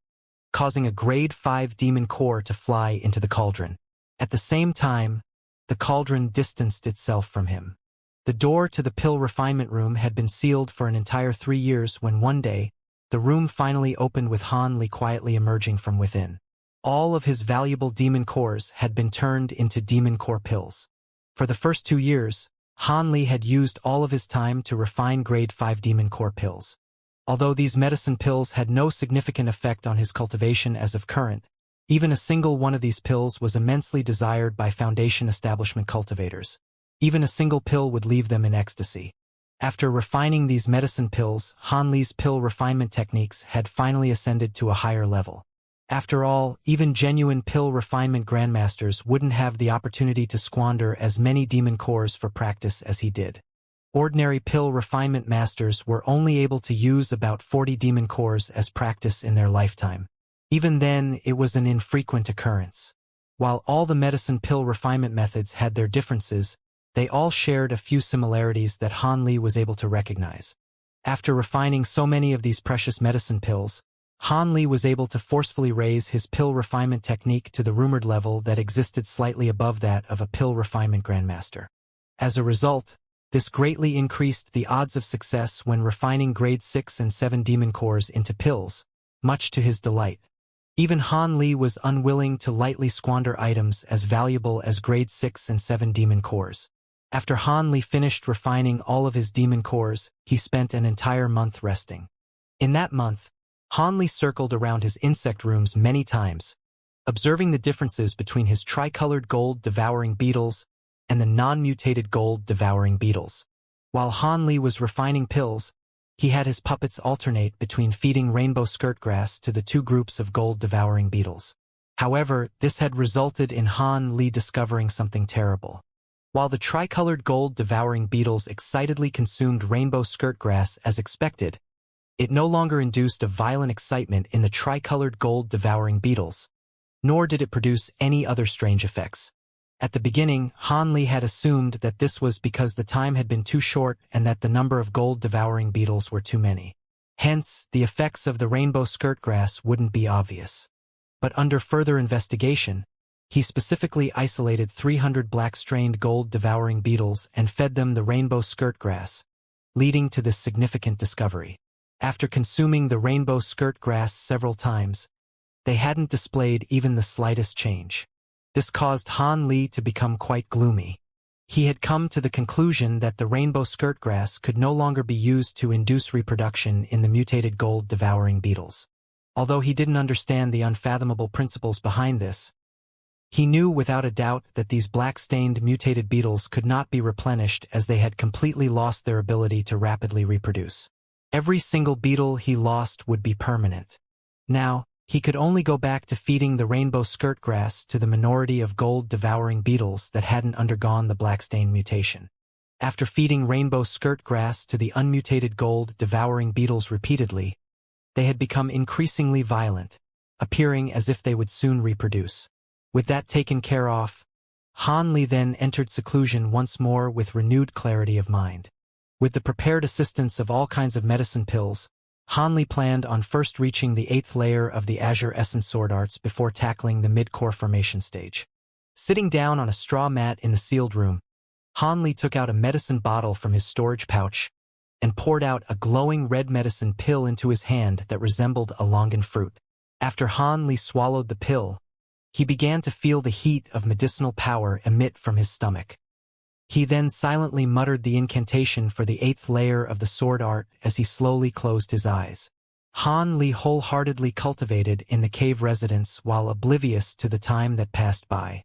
causing a grade 5 demon core to fly into the cauldron. At the same time, the cauldron distanced itself from him. The door to the pill refinement room had been sealed for an entire 3 years when one day, the room finally opened with Hanli quietly emerging from within. All of his valuable demon cores had been turned into demon core pills. For the first 2 years, Hanli had used all of his time to refine grade 5 demon core pills. Although these medicine pills had no significant effect on his cultivation as of current, even a single one of these pills was immensely desired by Foundation establishment cultivators. Even a single pill would leave them in ecstasy. After refining these medicine pills, Hanli's pill refinement techniques had finally ascended to a higher level. After all, even genuine pill refinement grandmasters wouldn't have the opportunity to squander as many demon cores for practice as he did. Ordinary pill refinement masters were only able to use about 40 demon cores as practice in their lifetime. Even then, it was an infrequent occurrence. While all the medicine pill refinement methods had their differences, they all shared a few similarities that Hanli was able to recognize. After refining so many of these precious medicine pills, Hanli was able to forcefully raise his pill refinement technique to the rumored level that existed slightly above that of a pill refinement grandmaster. As a result, this greatly increased the odds of success when refining grade 6 and 7 demon cores into pills, much to his delight. Even Hanli was unwilling to lightly squander items as valuable as grade 6 and 7 demon cores. After Hanli finished refining all of his demon cores, he spent an entire month resting. In that month, Hanli circled around his insect rooms many times, observing the differences between his tricolored gold devouring beetles and the non-mutated gold devouring beetles. While Hanli was refining pills, he had his puppets alternate between feeding rainbow skirtgrass to the 2 groups of gold devouring beetles. However, this had resulted in Hanli discovering something terrible. While the tricolored gold devouring beetles excitedly consumed rainbow skirtgrass as expected, it no longer induced a violent excitement in the tricolored gold devouring beetles, nor did it produce any other strange effects. At the beginning, Hanli had assumed that this was because the time had been too short and that the number of gold-devouring beetles were too many. Hence, the effects of the rainbow skirtgrass wouldn't be obvious. But under further investigation, he specifically isolated 300 black-strained gold-devouring beetles and fed them the rainbow skirtgrass, leading to this significant discovery. After consuming the rainbow skirtgrass several times, they hadn't displayed even the slightest change. This caused Hanli to become quite gloomy. He had come to the conclusion that the rainbow skirtgrass could no longer be used to induce reproduction in the mutated gold-devouring beetles. Although he didn't understand the unfathomable principles behind this, he knew without a doubt that these black-stained mutated beetles could not be replenished as they had completely lost their ability to rapidly reproduce. Every single beetle he lost would be permanent. Now, he could only go back to feeding the rainbow skirtgrass to the minority of gold-devouring beetles that hadn't undergone the black-stain mutation. After feeding rainbow skirtgrass to the unmutated gold-devouring beetles repeatedly, they had become increasingly violent, appearing as if they would soon reproduce. With that taken care of, Han Li then entered seclusion once more with renewed clarity of mind. With the prepared assistance of all kinds of medicine pills, Han Li planned on first reaching the 8th layer of the Azure Essence Sword Arts before tackling the mid-core formation stage. Sitting down on a straw mat in the sealed room, Han Li took out a medicine bottle from his storage pouch and poured out a glowing red medicine pill into his hand that resembled a longan fruit. After Han Li swallowed the pill, he began to feel the heat of medicinal power emit from his stomach. He then silently muttered the incantation for the 8th layer of the sword art as he slowly closed his eyes. Han Li wholeheartedly cultivated in the cave residence while oblivious to the time that passed by.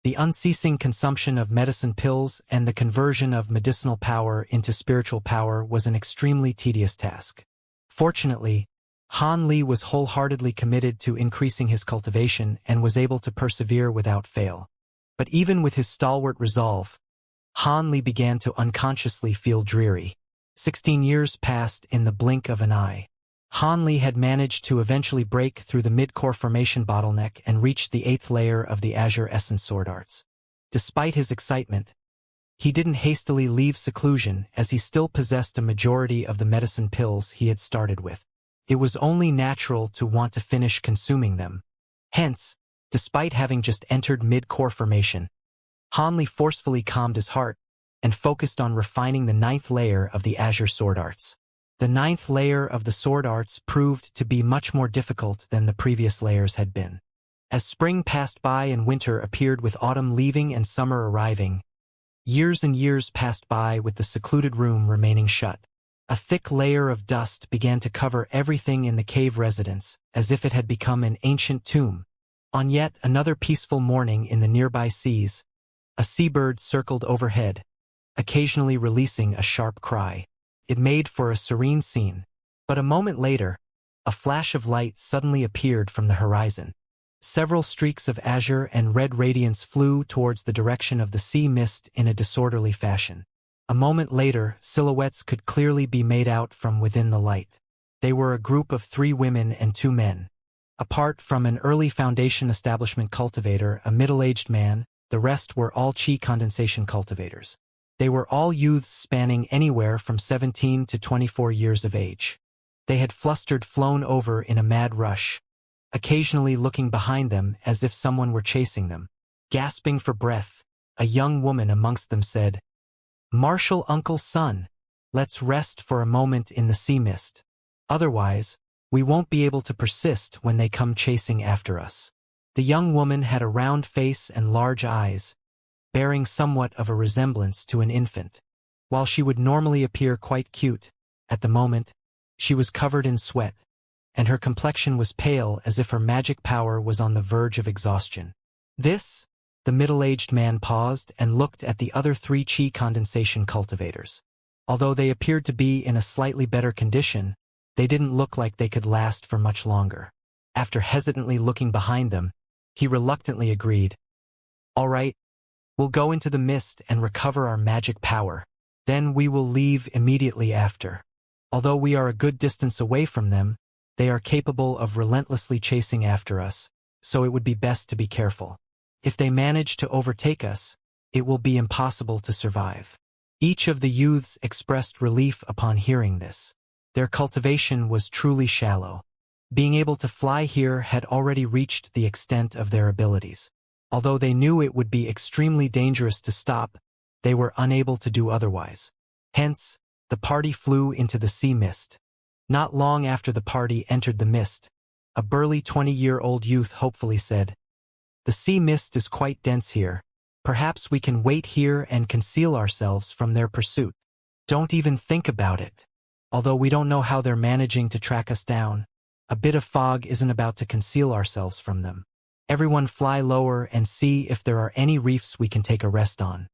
The unceasing consumption of medicine pills and the conversion of medicinal power into spiritual power was an extremely tedious task. Fortunately, Han Li was wholeheartedly committed to increasing his cultivation and was able to persevere without fail. But even with his stalwart resolve, Han Li began to unconsciously feel dreary. 16 years passed in the blink of an eye. Han Li had managed to eventually break through the mid-core formation bottleneck and reach the 8th layer of the Azure Essence Sword Arts. Despite his excitement, he didn't hastily leave seclusion as he still possessed a majority of the medicine pills he had started with. It was only natural to want to finish consuming them. Hence, despite having just entered mid-core formation, Han Li forcefully calmed his heart and focused on refining the 9th layer of the Azure Sword Arts. The 9th layer of the Sword Arts proved to be much more difficult than the previous layers had been. As spring passed by and winter appeared with autumn leaving and summer arriving, years and years passed by with the secluded room remaining shut. A thick layer of dust began to cover everything in the cave residence, as if it had become an ancient tomb. On yet another peaceful morning in the nearby seas, a seabird circled overhead, occasionally releasing a sharp cry. It made for a serene scene, but a moment later, a flash of light suddenly appeared from the horizon. Several streaks of azure and red radiance flew towards the direction of the sea mist in a disorderly fashion. A moment later, silhouettes could clearly be made out from within the light. They were a group of 3 women and 2 men. Apart from an early Foundation establishment cultivator, a middle-aged man, the rest were all chi condensation cultivators. They were all youths spanning anywhere from 17 to 24 years of age. They had flown over in a mad rush, occasionally looking behind them as if someone were chasing them. Gasping for breath, a young woman amongst them said, "Marshal Uncle's son, let's rest for a moment in the sea mist. Otherwise, we won't be able to persist when they come chasing after us." The young woman had a round face and large eyes, bearing somewhat of a resemblance to an infant. While she would normally appear quite cute, at the moment, she was covered in sweat, and her complexion was pale as if her magic power was on the verge of exhaustion. The middle-aged man paused and looked at the other 3 chi condensation cultivators. Although they appeared to be in a slightly better condition, they didn't look like they could last for much longer. After hesitantly looking behind them, he reluctantly agreed. "All right, we'll go into the mist and recover our magic power. Then we will leave immediately after. Although we are a good distance away from them, they are capable of relentlessly chasing after us, so it would be best to be careful. If they manage to overtake us, it will be impossible to survive." Each of the youths expressed relief upon hearing this. Their cultivation was truly shallow. Being able to fly here had already reached the extent of their abilities. Although they knew it would be extremely dangerous to stop, they were unable to do otherwise. Hence, the party flew into the sea mist. Not long after the party entered the mist, a burly 20-year-old youth hopefully said, "The sea mist is quite dense here. Perhaps we can wait here and conceal ourselves from their pursuit." "Don't even think about it. Although we don't know how they're managing to track us down, a bit of fog isn't about to conceal ourselves from them. Everyone fly lower and see if there are any reefs we can take a rest on.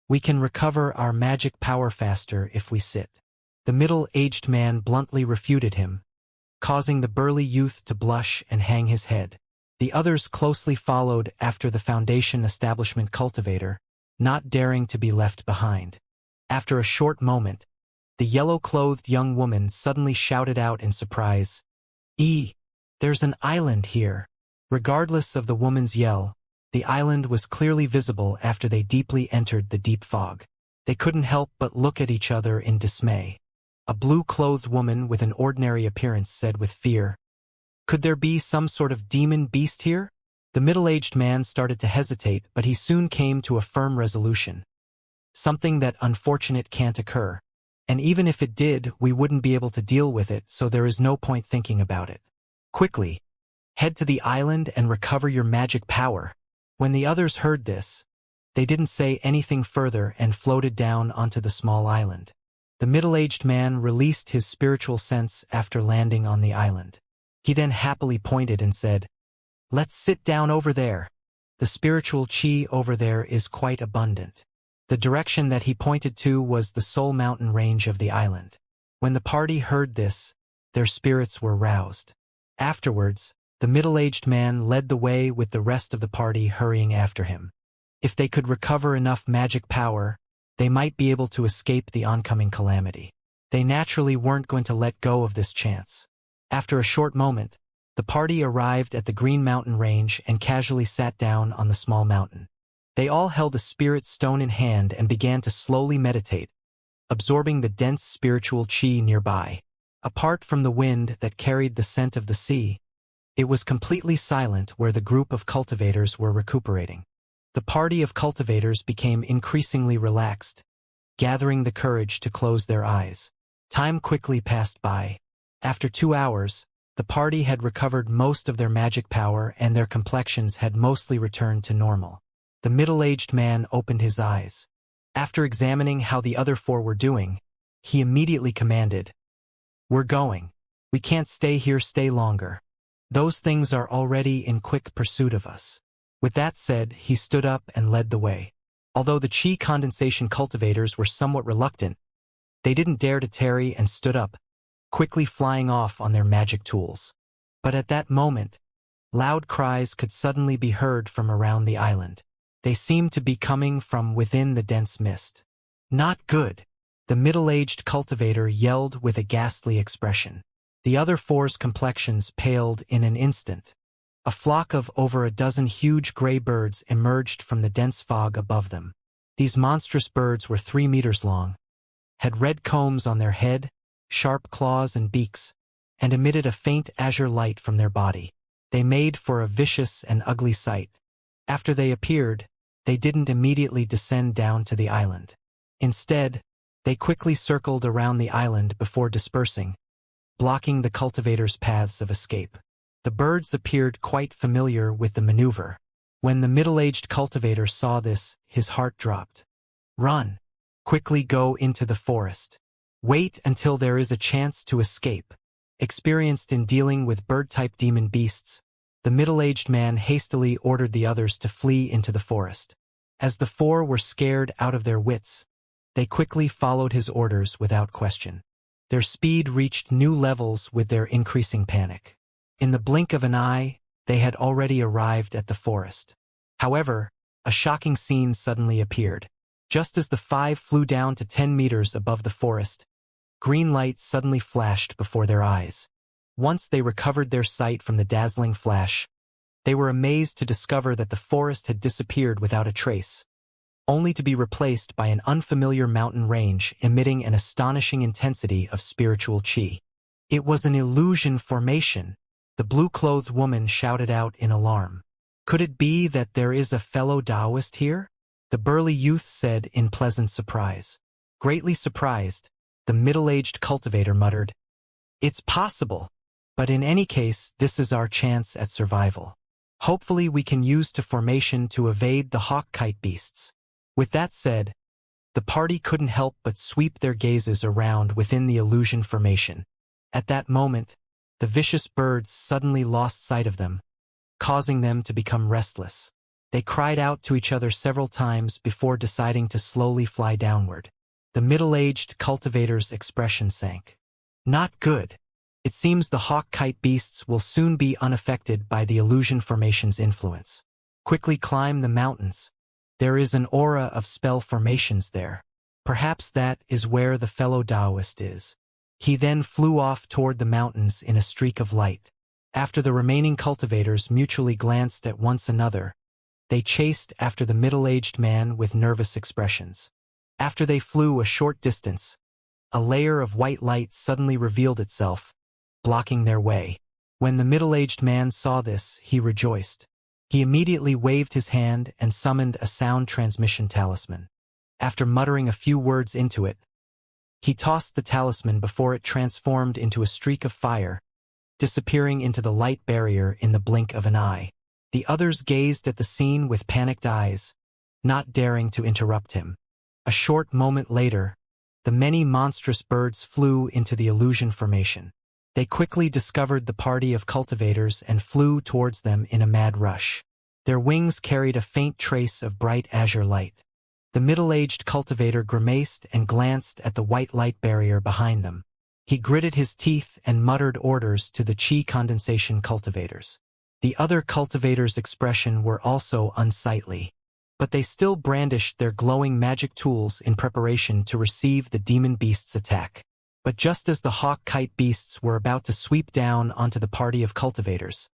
We can recover our magic power faster if we sit." The middle-aged man bluntly refuted him, causing the burly youth to blush and hang his head. The others closely followed after the Foundation establishment cultivator, not daring to be left behind. After a short moment, the yellow-clothed young woman suddenly shouted out in surprise, There's an island here." Regardless of the woman's yell, The island was clearly visible after they deeply entered the deep fog. They couldn't help but look at each other in dismay. A blue-clothed woman with an ordinary appearance said with fear, "Could there be some sort of demon beast here?" The middle-aged man started to hesitate, but he soon came to a firm resolution. "Something that unfortunate can't occur. And even if it did, we wouldn't be able to deal with it, so there is no point thinking about it. Quickly, head to the island and recover your magic power." When the others heard this, they didn't say anything further and floated down onto the small island. The middle-aged man released his spiritual sense after landing on the island. He then happily pointed and said, "Let's sit down over there. The spiritual chi over there is quite abundant." The direction that he pointed to was the sole mountain range of the island. When the party heard this, their spirits were roused. Afterwards, the middle-aged man led the way with the rest of the party hurrying after him. If they could recover enough magic power, they might be able to escape the oncoming calamity. They naturally weren't going to let go of this chance. After a short moment, the party arrived at the Green Mountain Range and casually sat down on the small mountain. They all held a spirit stone in hand and began to slowly meditate, absorbing the dense spiritual chi nearby. Apart from the wind that carried the scent of the sea, it was completely silent where the group of cultivators were recuperating. The party of cultivators became increasingly relaxed, gathering the courage to close their eyes. Time quickly passed by. After 2 hours, the party had recovered most of their magic power and their complexions had mostly returned to normal. The middle-aged man opened his eyes. After examining how the other 4 were doing, he immediately commanded, "We're going. We can't stay here longer. Those things are already in quick pursuit of us." With that said, he stood up and led the way. Although the chi condensation cultivators were somewhat reluctant, they didn't dare to tarry and stood up, quickly flying off on their magic tools. But at that moment, loud cries could suddenly be heard from around the island. They seemed to be coming from within the dense mist. "Not good," the middle-aged cultivator yelled with a ghastly expression. The other 4's complexions paled in an instant. A flock of over a dozen huge gray birds emerged from the dense fog above them. These monstrous birds were 3 meters long, had red combs on their head, sharp claws and beaks, and emitted a faint azure light from their body. They made for a vicious and ugly sight. After they appeared, they didn't immediately descend down to the island. Instead, they quickly circled around the island before dispersing, blocking the cultivators' paths of escape. The birds appeared quite familiar with the maneuver. When the middle-aged cultivator saw this, his heart dropped. "Run! Quickly go into the forest. Wait until there is a chance to escape." Experienced in dealing with bird-type demon beasts, the middle-aged man hastily ordered the others to flee into the forest. As the 4 were scared out of their wits, they quickly followed his orders without question. Their speed reached new levels with their increasing panic. In the blink of an eye, they had already arrived at the forest. However, a shocking scene suddenly appeared. Just as the 5 flew down to 10 meters above the forest, green light suddenly flashed before their eyes. Once they recovered their sight from the dazzling flash, they were amazed to discover that the forest had disappeared without a trace, only to be replaced by an unfamiliar mountain range emitting an astonishing intensity of spiritual chi. It was an illusion formation. The blue-clothed woman shouted out in alarm. "Could it be that there is a fellow Taoist here?" the burly youth said in pleasant surprise. Greatly surprised, the middle-aged cultivator muttered, "It's possible, but in any case, this is our chance at survival. Hopefully we can use the formation to evade the hawk-kite beasts." With that said, the party couldn't help but sweep their gazes around within the illusion formation. At that moment, the vicious birds suddenly lost sight of them, causing them to become restless. They cried out to each other several times before deciding to slowly fly downward. The middle-aged cultivator's expression sank. "Not good. It seems the hawk-kite beasts will soon be unaffected by the illusion formation's influence. Quickly climb the mountains. There is an aura of spell formations there. Perhaps that is where the fellow Taoist is." He then flew off toward the mountains in a streak of light. After the remaining cultivators mutually glanced at one another, They chased after the middle-aged man with nervous expressions. After they flew a short distance, a layer of white light suddenly revealed itself, blocking their way. When the middle-aged man saw this, he rejoiced. He immediately waved his hand and summoned a sound transmission talisman. After muttering a few words into it, he tossed the talisman before it transformed into a streak of fire, disappearing into the light barrier in the blink of an eye. The others gazed at the scene with panicked eyes, not daring to interrupt him. A short moment later, the many monstrous birds flew into the illusion formation. They quickly discovered the party of cultivators and flew towards them in a mad rush. Their wings carried a faint trace of bright azure light. The middle-aged cultivator grimaced and glanced at the white light barrier behind them. He gritted his teeth and muttered orders to the chi condensation cultivators. The other cultivators' expression were also unsightly, but they still brandished their glowing magic tools in preparation to receive the demon beast's attack. But just as the hawk-kite beasts were about to sweep down onto the party of cultivators,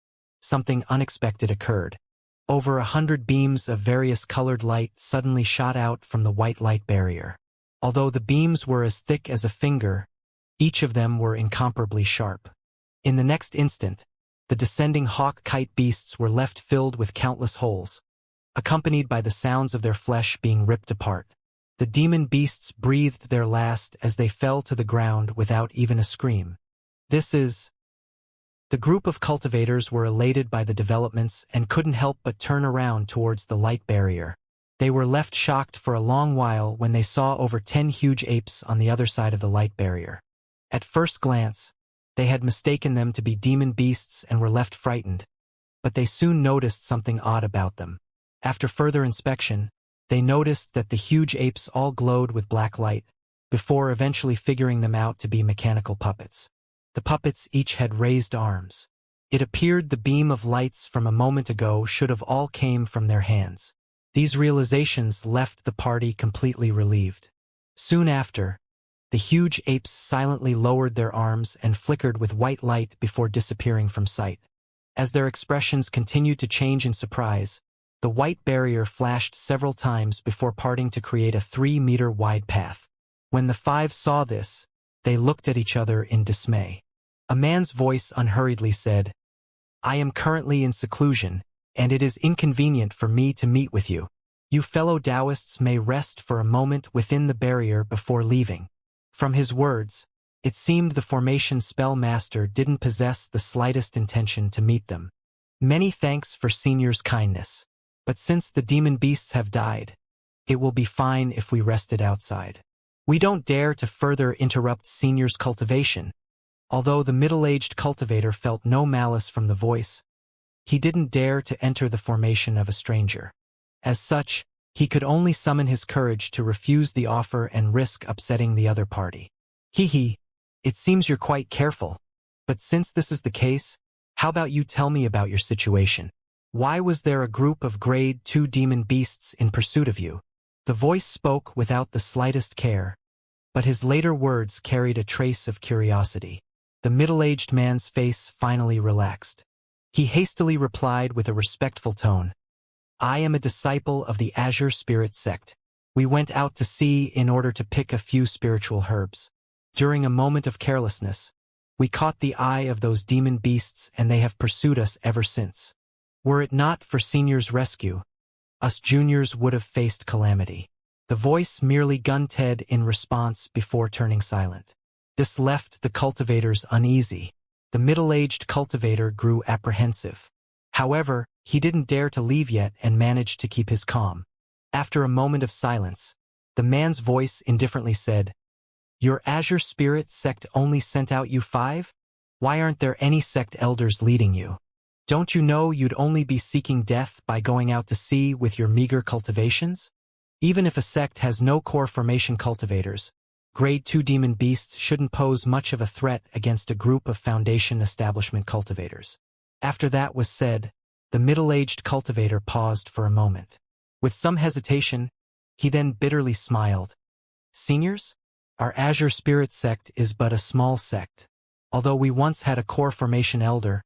something unexpected occurred. Over 100 beams of various colored light suddenly shot out from the white light barrier. Although the beams were as thick as a finger, each of them were incomparably sharp. In the next instant, the descending hawk-kite beasts were left filled with countless holes, accompanied by the sounds of their flesh being ripped apart. The demon beasts breathed their last as they fell to the ground without even a scream. The group of cultivators were elated by the developments and couldn't help but turn around towards the light barrier. They were left shocked for a long while when they saw over 10 huge apes on the other side of the light barrier. At first glance, they had mistaken them to be demon beasts and were left frightened, but they soon noticed something odd about them. After further inspection, they noticed that the huge apes all glowed with black light, before eventually figuring them out to be mechanical puppets. The puppets each had raised arms. It appeared the beam of lights from a moment ago should have all came from their hands. These realizations left the party completely relieved. Soon after, the huge apes silently lowered their arms and flickered with white light before disappearing from sight. As their expressions continued to change in surprise, the white barrier flashed several times before parting to create a 3-meter wide path. When the 5 saw this, they looked at each other in dismay. A man's voice unhurriedly said, "I am currently in seclusion, and it is inconvenient for me to meet with you. You fellow Taoists may rest for a moment within the barrier before leaving." From his words, it seemed the formation spell master didn't possess the slightest intention to meet them. "Many thanks for Senior's kindness. But since the demon beasts have died, it will be fine if we rested outside. We don't dare to further interrupt Senior's cultivation." Although the middle-aged cultivator felt no malice from the voice, he didn't dare to enter the formation of a stranger. As such, he could only summon his courage to refuse the offer and risk upsetting the other party. "Hee, it seems you're quite careful. But since this is the case, how about you tell me about your situation? Why was there a group of Grade 2 demon beasts in pursuit of you?" The voice spoke without the slightest care, but his later words carried a trace of curiosity. The middle-aged man's face finally relaxed. He hastily replied with a respectful tone, "I am a disciple of the Azure Spirit sect. We went out to sea in order to pick a few spiritual herbs. During a moment of carelessness, we caught the eye of those demon beasts and they have pursued us ever since. Were it not for Senior's rescue, us juniors would have faced calamity." The voice merely grunted in response before turning silent. This left the cultivators uneasy. The middle-aged cultivator grew apprehensive. However, he didn't dare to leave yet and managed to keep his calm. After a moment of silence, the man's voice indifferently said, "Your Azure Spirit sect only sent out you 5? Why aren't there any sect elders leading you? Don't you know you'd only be seeking death by going out to sea with your meager cultivations? Even if a sect has no core formation cultivators, Grade 2 demon beasts shouldn't pose much of a threat against a group of Foundation establishment cultivators." After that was said, the middle-aged cultivator paused for a moment. With some hesitation, he then bitterly smiled. "Seniors? Our Azure Spirit sect is but a small sect. Although we once had a core formation elder,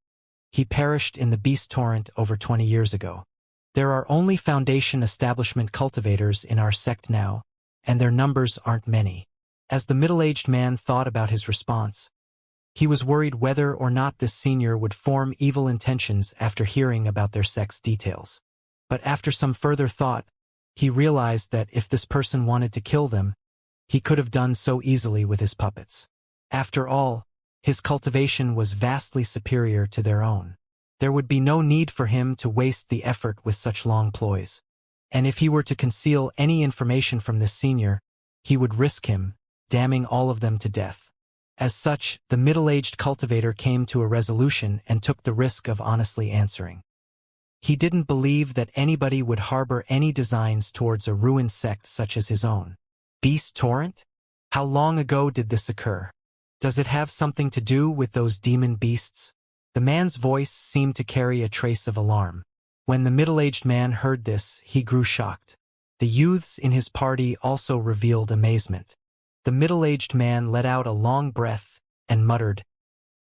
he perished in the beast torrent over 20 years ago. There are only Foundation establishment cultivators in our sect now, and their numbers aren't many. As the middle-aged man thought about his response, he was worried whether or not this senior would form evil intentions after hearing about their sect's details. But after some further thought, he realized that if this person wanted to kill them, he could have done so easily with his puppets. After all, his cultivation was vastly superior to their own. There would be no need for him to waste the effort with such long ploys. And if he were to conceal any information from this senior, he would risk him, damning all of them to death. As such, the middle-aged cultivator came to a resolution and took the risk of honestly answering. He didn't believe that anybody would harbor any designs towards a ruined sect such as his own. Beast Torrent? How long ago did this occur? Does it have something to do with those demon beasts? The man's voice seemed to carry a trace of alarm. When the middle-aged man heard this, he grew shocked. The youths in his party also revealed amazement. The middle-aged man let out a long breath and muttered,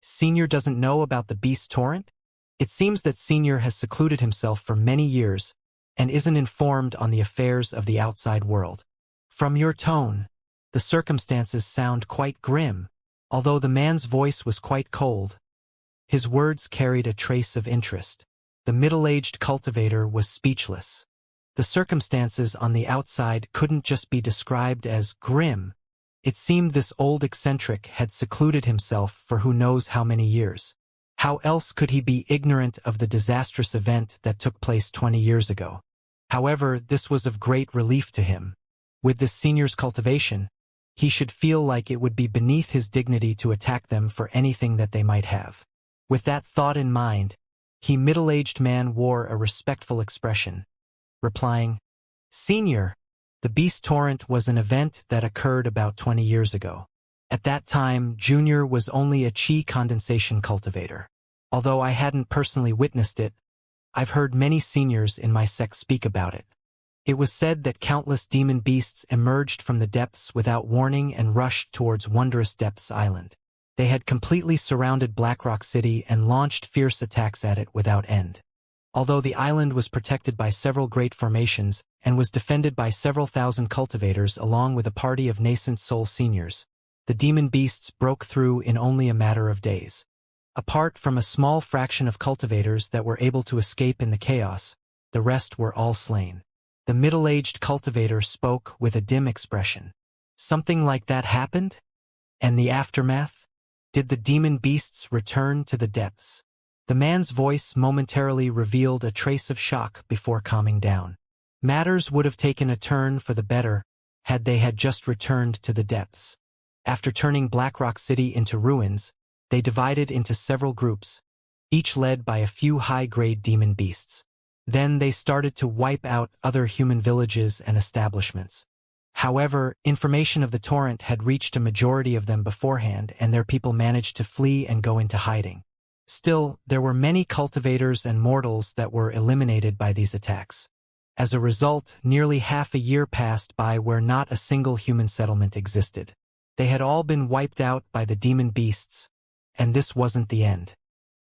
"Senior doesn't know about the Beast Torrent? It seems that Senior has secluded himself for many years and isn't informed on the affairs of the outside world. From your tone, the circumstances sound quite grim." Although the man's voice was quite cold, his words carried a trace of interest. The middle-aged cultivator was speechless. The circumstances on the outside couldn't just be described as grim. It seemed this old eccentric had secluded himself for who knows how many years. How else could he be ignorant of the disastrous event that took place 20 years ago? However, this was of great relief to him. With this senior's cultivation, he should feel like it would be beneath his dignity to attack them for anything that they might have. With that thought in mind, the middle-aged man wore a respectful expression, replying, "Senior, the Beast Torrent was an event that occurred about 20 years ago. At that time, Junior was only a chi condensation cultivator. Although I hadn't personally witnessed it, I've heard many seniors in my sect speak about it. It was said that countless demon beasts emerged from the depths without warning and rushed towards Wondrous Depths Island. They had completely surrounded Blackrock City and launched fierce attacks at it without end. Although the island was protected by several great formations and was defended by several thousand cultivators along with a party of nascent soul seniors, the demon beasts broke through in only a matter of days. Apart from a small fraction of cultivators that were able to escape in the chaos, the rest were all slain." The middle-aged cultivator spoke with a dim expression. "Something like that happened? And the aftermath? Did the demon beasts return to the depths?" The man's voice momentarily revealed a trace of shock before calming down. Matters would have taken a turn for the better had they just returned to the depths. After turning Blackrock City into ruins, they divided into several groups, each led by a few high-grade demon beasts. Then they started to wipe out other human villages and establishments. However, information of the torrent had reached a majority of them beforehand, and their people managed to flee and go into hiding. Still, there were many cultivators and mortals that were eliminated by these attacks. As a result, nearly half a year passed by where not a single human settlement existed. They had all been wiped out by the demon beasts, and this wasn't the end.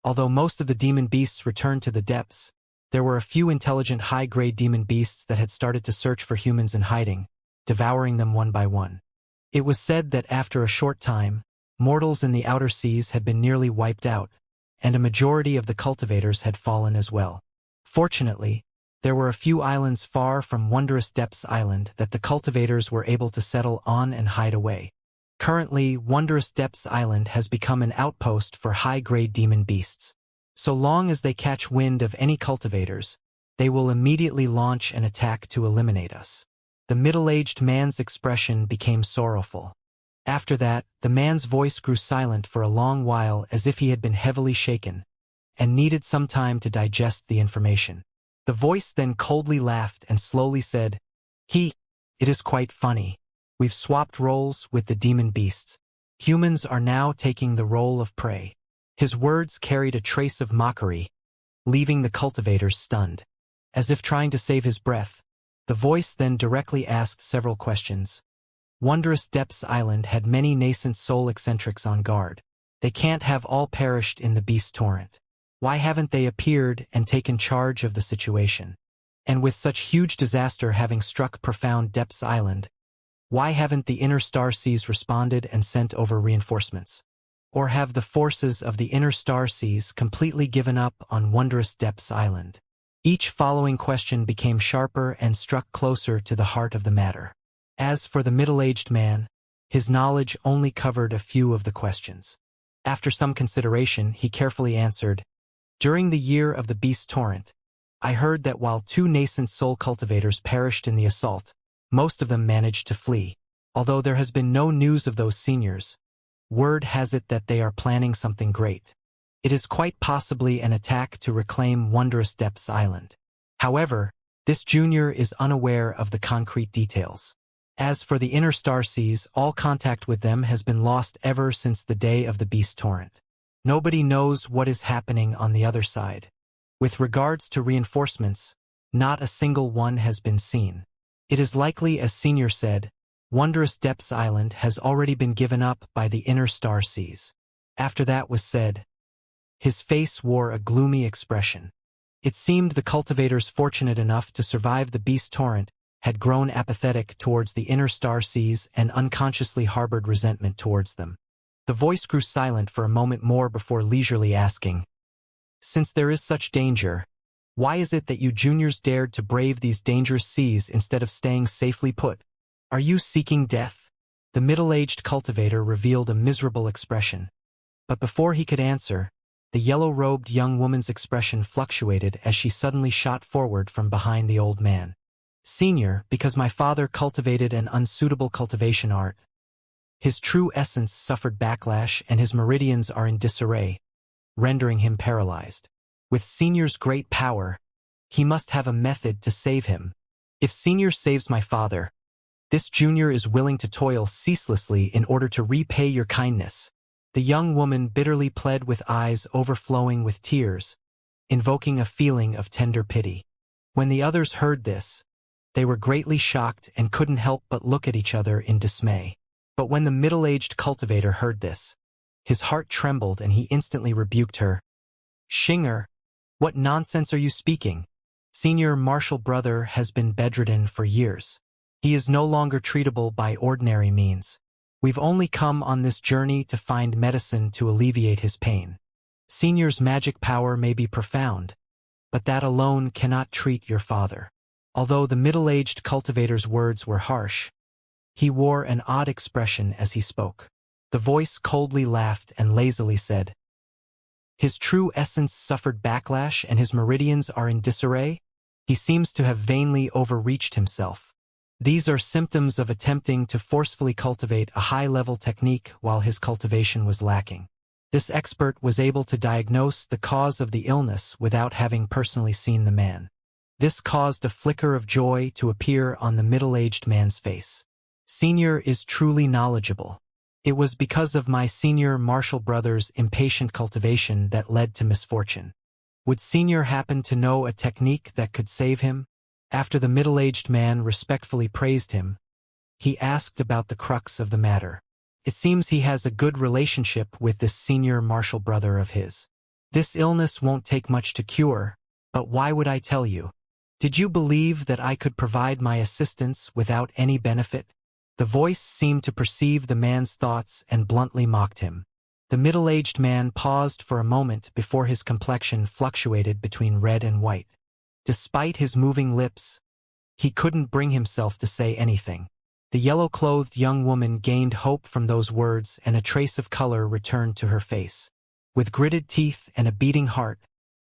Although most of the demon beasts returned to the depths, there were a few intelligent high-grade demon beasts that had started to search for humans in hiding, devouring them one by one. It was said that after a short time, mortals in the outer seas had been nearly wiped out, and a majority of the cultivators had fallen as well. Fortunately, there were a few islands far from Wondrous Depths Island that the cultivators were able to settle on and hide away. Currently, Wondrous Depths Island has become an outpost for high-grade demon beasts. So long as they catch wind of any cultivators, they will immediately launch an attack to eliminate us. The middle-aged man's expression became sorrowful. After that, the man's voice grew silent for a long while as if he had been heavily shaken and needed some time to digest the information. The voice then coldly laughed and slowly said, "It is quite funny. We've swapped roles with the demon beasts. Humans are now taking the role of prey." His words carried a trace of mockery, leaving the cultivators stunned. As if trying to save his breath, the voice then directly asked several questions. Wondrous Depths Island had many nascent soul eccentrics on guard. They can't have all perished in the Beast Torrent. Why haven't they appeared and taken charge of the situation? And with such huge disaster having struck profound depths island, why haven't the inner star seas responded and sent over reinforcements? Or have the forces of the inner star seas completely given up on wondrous depths island? Each following question became sharper and struck closer to the heart of the matter. As for the middle-aged man, his knowledge only covered a few of the questions. After some consideration, he carefully answered, "During the year of the beast torrent, I heard that while 2 nascent soul cultivators perished in the assault, most of them managed to flee. Although there has been no news of those seniors, word has it that they are planning something great. It is quite possibly an attack to reclaim Wondrous Depths Island. However, this junior is unaware of the concrete details. As for the inner star seas, all contact with them has been lost ever since the day of the beast torrent. Nobody knows what is happening on the other side. With regards to reinforcements, not a single one has been seen. It is likely, as Senior said, Wondrous Depths Island has already been given up by the inner star seas." After that was said, his face wore a gloomy expression. It seemed the cultivators fortunate enough to survive the beast torrent had grown apathetic towards the inner star seas and unconsciously harbored resentment towards them. The voice grew silent for a moment more before leisurely asking, "Since there is such danger, why is it that you juniors dared to brave these dangerous seas instead of staying safely put? Are you seeking death?" The middle-aged cultivator revealed a miserable expression. But before he could answer, the yellow-robed young woman's expression fluctuated as she suddenly shot forward from behind the old man. "Senior, because my father cultivated an unsuitable cultivation art. His true essence suffered backlash and his meridians are in disarray, rendering him paralyzed. With Senior's great power, he must have a method to save him. If Senior saves my father, this junior is willing to toil ceaselessly in order to repay your kindness." The young woman bitterly pled with eyes overflowing with tears, invoking a feeling of tender pity. When the others heard this, they were greatly shocked and couldn't help but look at each other in dismay. But when the middle-aged cultivator heard this, his heart trembled and he instantly rebuked her. "Xinger, what nonsense are you speaking? Senior Marshal Brother has been bedridden for years. He is no longer treatable by ordinary means. We've only come on this journey to find medicine to alleviate his pain. Senior's magic power may be profound, but that alone cannot treat your father." Although the middle-aged cultivator's words were harsh, he wore an odd expression as he spoke. The voice coldly laughed and lazily said, "His true essence suffered backlash and his meridians are in disarray? He seems to have vainly overreached himself. These are symptoms of attempting to forcefully cultivate a high-level technique while his cultivation was lacking." This expert was able to diagnose the cause of the illness without having personally seen the man. This caused a flicker of joy to appear on the middle-aged man's face. "Senior is truly knowledgeable. It was because of my Senior Marshal Brother's impatient cultivation that led to misfortune. Would Senior happen to know a technique that could save him?" After the middle-aged man respectfully praised him, he asked about the crux of the matter. "It seems he has a good relationship with this Senior Marshal Brother of his. This illness won't take much to cure, but why would I tell you? Did you believe that I could provide my assistance without any benefit?" The voice seemed to perceive the man's thoughts and bluntly mocked him. The middle-aged man paused for a moment before his complexion fluctuated between red and white. Despite his moving lips, he couldn't bring himself to say anything. The yellow-clothed young woman gained hope from those words and a trace of color returned to her face. With gritted teeth and a beating heart,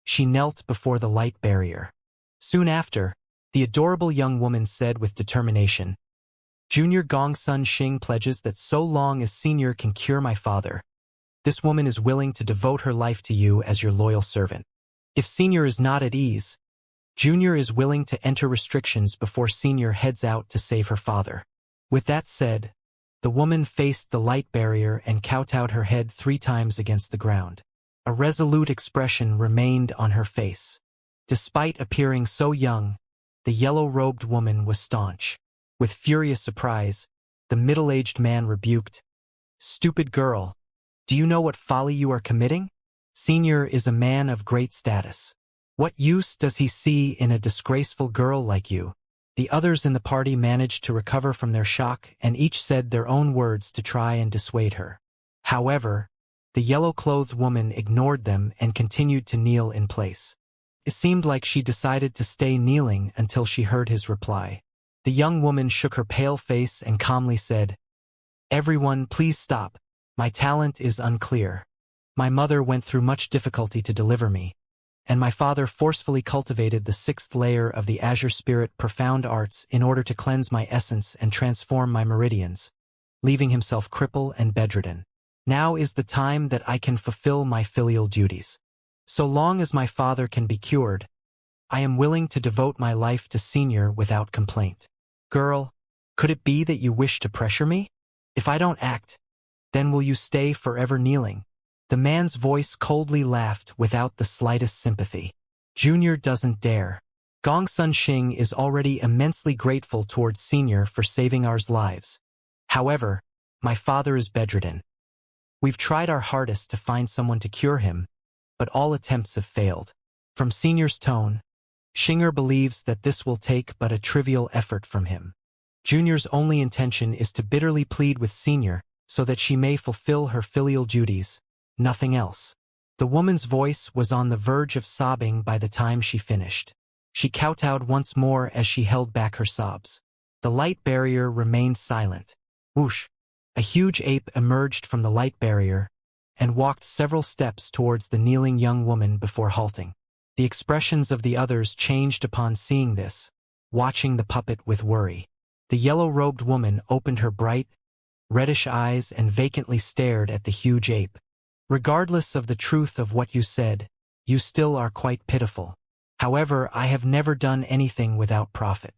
she knelt before the light barrier. Soon after, the adorable young woman said with determination, "Junior Gongsun Xing pledges that so long as Senior can cure my father, this woman is willing to devote her life to you as your loyal servant. If Senior is not at ease, Junior is willing to enter restrictions before Senior heads out to save her father." With that said, the woman faced the light barrier and kowtowed her head 3 times against the ground. A resolute expression remained on her face. Despite appearing so young, the yellow-robed woman was staunch. With furious surprise, the middle-aged man rebuked, "Stupid girl, do you know what folly you are committing? Senior is a man of great status. What use does he see in a disgraceful girl like you? The others in the party managed to recover from their shock and each said their own words to try and dissuade her. However, the yellow-clothed woman ignored them and continued to kneel in place. It seemed like she decided to stay kneeling until she heard his reply. The young woman shook her pale face and calmly said, "Everyone, please stop. My talent is unclear. My mother went through much difficulty to deliver me, and my father forcefully cultivated the 6th layer of the Azure Spirit profound arts in order to cleanse my essence and transform my meridians, leaving himself crippled and bedridden. Now is the time that I can fulfill my filial duties. So long as my father can be cured, I am willing to devote my life to Senior without complaint. Girl, could it be that you wish to pressure me? If I don't act, then will you stay forever kneeling?" The man's voice coldly laughed without the slightest sympathy. "Junior doesn't dare. Gongsun Xing is already immensely grateful towards Senior for saving our lives. However, my father is bedridden. We've tried our hardest to find someone to cure him, but all attempts have failed." From Senior's tone, Xinger believes that this will take but a trivial effort from him. Junior's only intention is to bitterly plead with Senior so that she may fulfill her filial duties, nothing else. The woman's voice was on the verge of sobbing by the time she finished. She kowtowed once more as she held back her sobs. The light barrier remained silent. Whoosh! A huge ape emerged from the light barrier and walked several steps towards the kneeling young woman before halting. The expressions of the others changed upon seeing this, watching the puppet with worry. The yellow-robed woman opened her bright, reddish eyes and vacantly stared at the huge ape. "Regardless of the truth of what you said, you still are quite pitiful. However, I have never done anything without profit.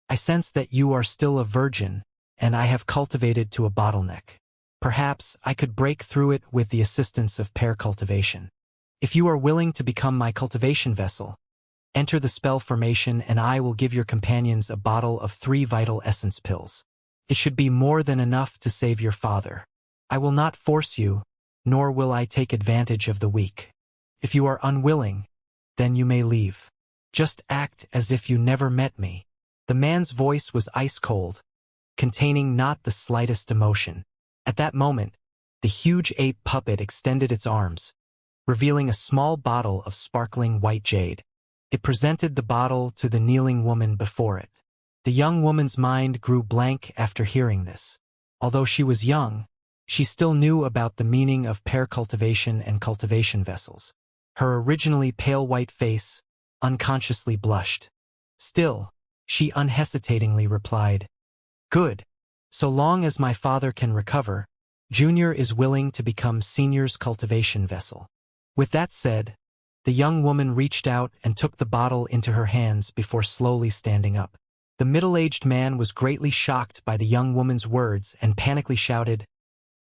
I sense that you are still a virgin, and I have cultivated to a bottleneck. Perhaps I could break through it with the assistance of pair cultivation. If you are willing to become my cultivation vessel, enter the spell formation and I will give your companions a bottle of 3 vital essence pills. It should be more than enough to save your father. I will not force you, nor will I take advantage of the weak. If you are unwilling, then you may leave. Just act as if you never met me." The man's voice was ice-cold, containing not the slightest emotion. At that moment, the huge ape puppet extended its arms, revealing a small bottle of sparkling white jade. It presented the bottle to the kneeling woman before it. The young woman's mind grew blank after hearing this. Although she was young, she still knew about the meaning of pair cultivation and cultivation vessels. Her originally pale white face unconsciously blushed. Still, she unhesitatingly replied, "Good. So long as my father can recover, Junior is willing to become Senior's cultivation vessel." With that said, the young woman reached out and took the bottle into her hands before slowly standing up. The middle-aged man was greatly shocked by the young woman's words and panically shouted,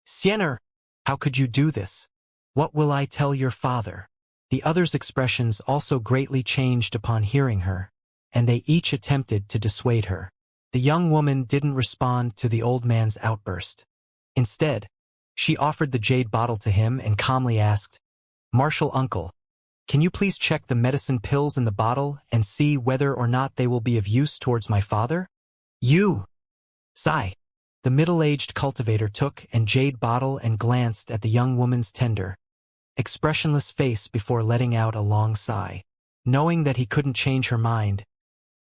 "Xianxia, how could you do this? What will I tell your father?" The others' expressions also greatly changed upon hearing her, and they each attempted to dissuade her. The young woman didn't respond to the old man's outburst. Instead, she offered the jade bottle to him and calmly asked, "Martial uncle, can you please check the medicine pills in the bottle and see whether or not they will be of use towards my father?" "You!" Sigh. The middle-aged cultivator took an jade bottle and glanced at the young woman's tender, expressionless face before letting out a long sigh. Knowing that he couldn't change her mind,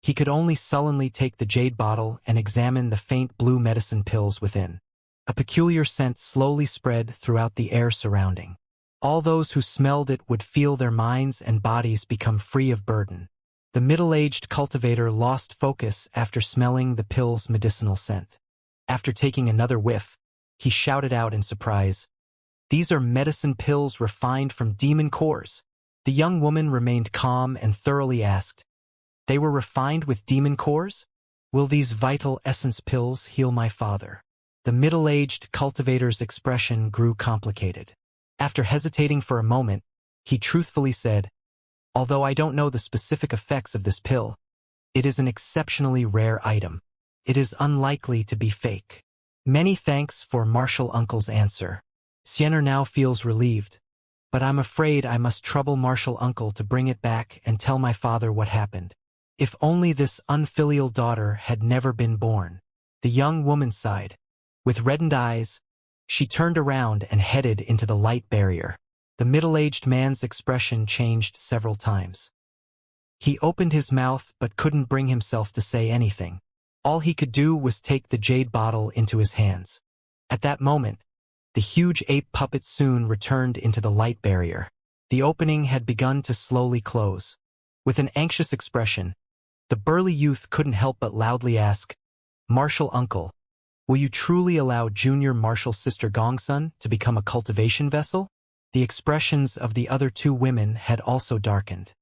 he could only sullenly take the jade bottle and examine the faint blue medicine pills within. A peculiar scent slowly spread throughout the air surrounding. All those who smelled it would feel their minds and bodies become free of burden. The middle-aged cultivator lost focus after smelling the pill's medicinal scent. After taking another whiff, he shouted out in surprise, "These are medicine pills refined from demon cores." The young woman remained calm and thoroughly asked, "They were refined with demon cores? Will these vital essence pills heal my father?" The middle-aged cultivator's expression grew complicated. After hesitating for a moment, he truthfully said, "Although I don't know the specific effects of this pill, it is an exceptionally rare item. It is unlikely to be fake." Many thanks for Martial Uncle's answer. Xianxia now feels relieved. but I'm afraid I must trouble Martial Uncle to bring it back and tell my father what happened. If only this unfilial daughter had never been born. The young woman sighed. With reddened eyes, she turned around and headed into the light barrier. The middle-aged man's expression changed several times. He opened his mouth but couldn't bring himself to say anything. All he could do was take the jade bottle into his hands. At that moment, the huge ape puppet soon returned into the light barrier. The opening had begun to slowly close. With an anxious expression, the burly youth couldn't help but loudly ask, "Martial Uncle, will you truly allow junior Martial Sister Gongsun to become a cultivation vessel?" The expressions of the other two women had also darkened.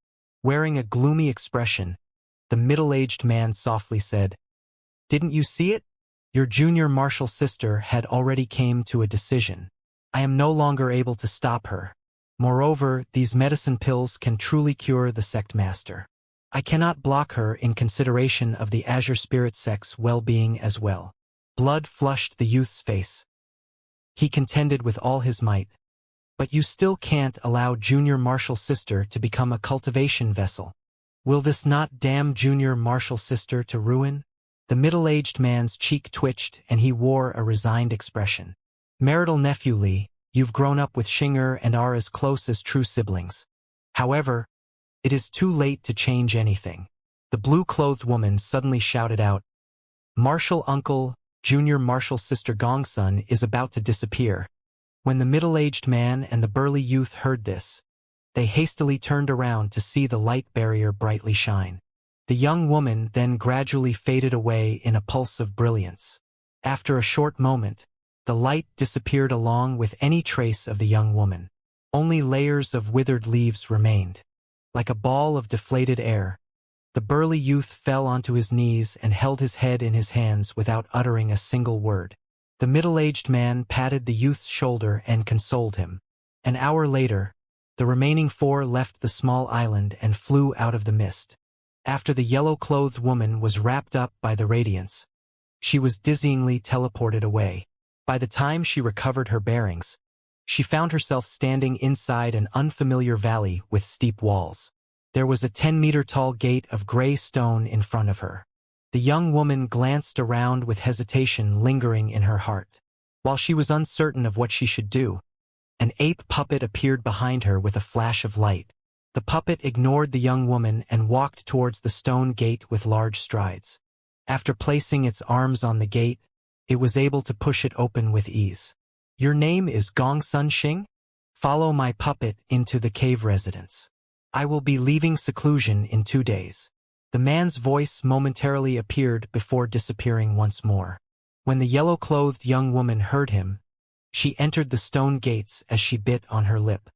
Wearing a gloomy expression, the middle-aged man softly said, "Didn't you see it? Your junior Martial sister had already came to a decision. I am no longer able to stop her. Moreover, these medicine pills can truly cure the sect master. I cannot block her in consideration of the Azure Spirit sect's well-being as well." Blood flushed the youth's face. He contended with all his might. "But you still can't allow junior Martial sister to become a cultivation vessel. Will this not damn junior Martial sister to ruin?" The middle-aged man's cheek twitched and he wore a resigned expression. "Marital nephew Li, you've grown up with Xing'er and are as close as true siblings. However, it is too late to change anything." The blue-clothed woman suddenly shouted out, "Martial Uncle, junior Martial Sister Gongsun is about to disappear." When the middle-aged man and the burly youth heard this, they hastily turned around to see the light barrier brightly shine. The young woman then gradually faded away in a pulse of brilliance. After a short moment, the light disappeared along with any trace of the young woman. Only layers of withered leaves remained. Like a ball of deflated air, the burly youth fell onto his knees and held his head in his hands without uttering a single word. The middle-aged man patted the youth's shoulder and consoled him. An hour later, the remaining four left the small island and flew out of the mist. After the yellow-clothed woman was wrapped up by the radiance, she was dizzyingly teleported away. By the time she recovered her bearings, she found herself standing inside an unfamiliar valley with steep walls. There was a 10-meter-tall gate of gray stone in front of her. The young woman glanced around with hesitation lingering in her heart. While she was uncertain of what she should do, an ape puppet appeared behind her with a flash of light. The puppet ignored the young woman and walked towards the stone gate with large strides. After placing its arms on the gate, it was able to push it open with ease. "Your name is Gongsun Xing? Follow my puppet into the cave residence. I will be leaving seclusion in 2 days." The man's voice momentarily appeared before disappearing once more. When the yellow-clothed young woman heard him, she entered the stone gates as she bit on her lip.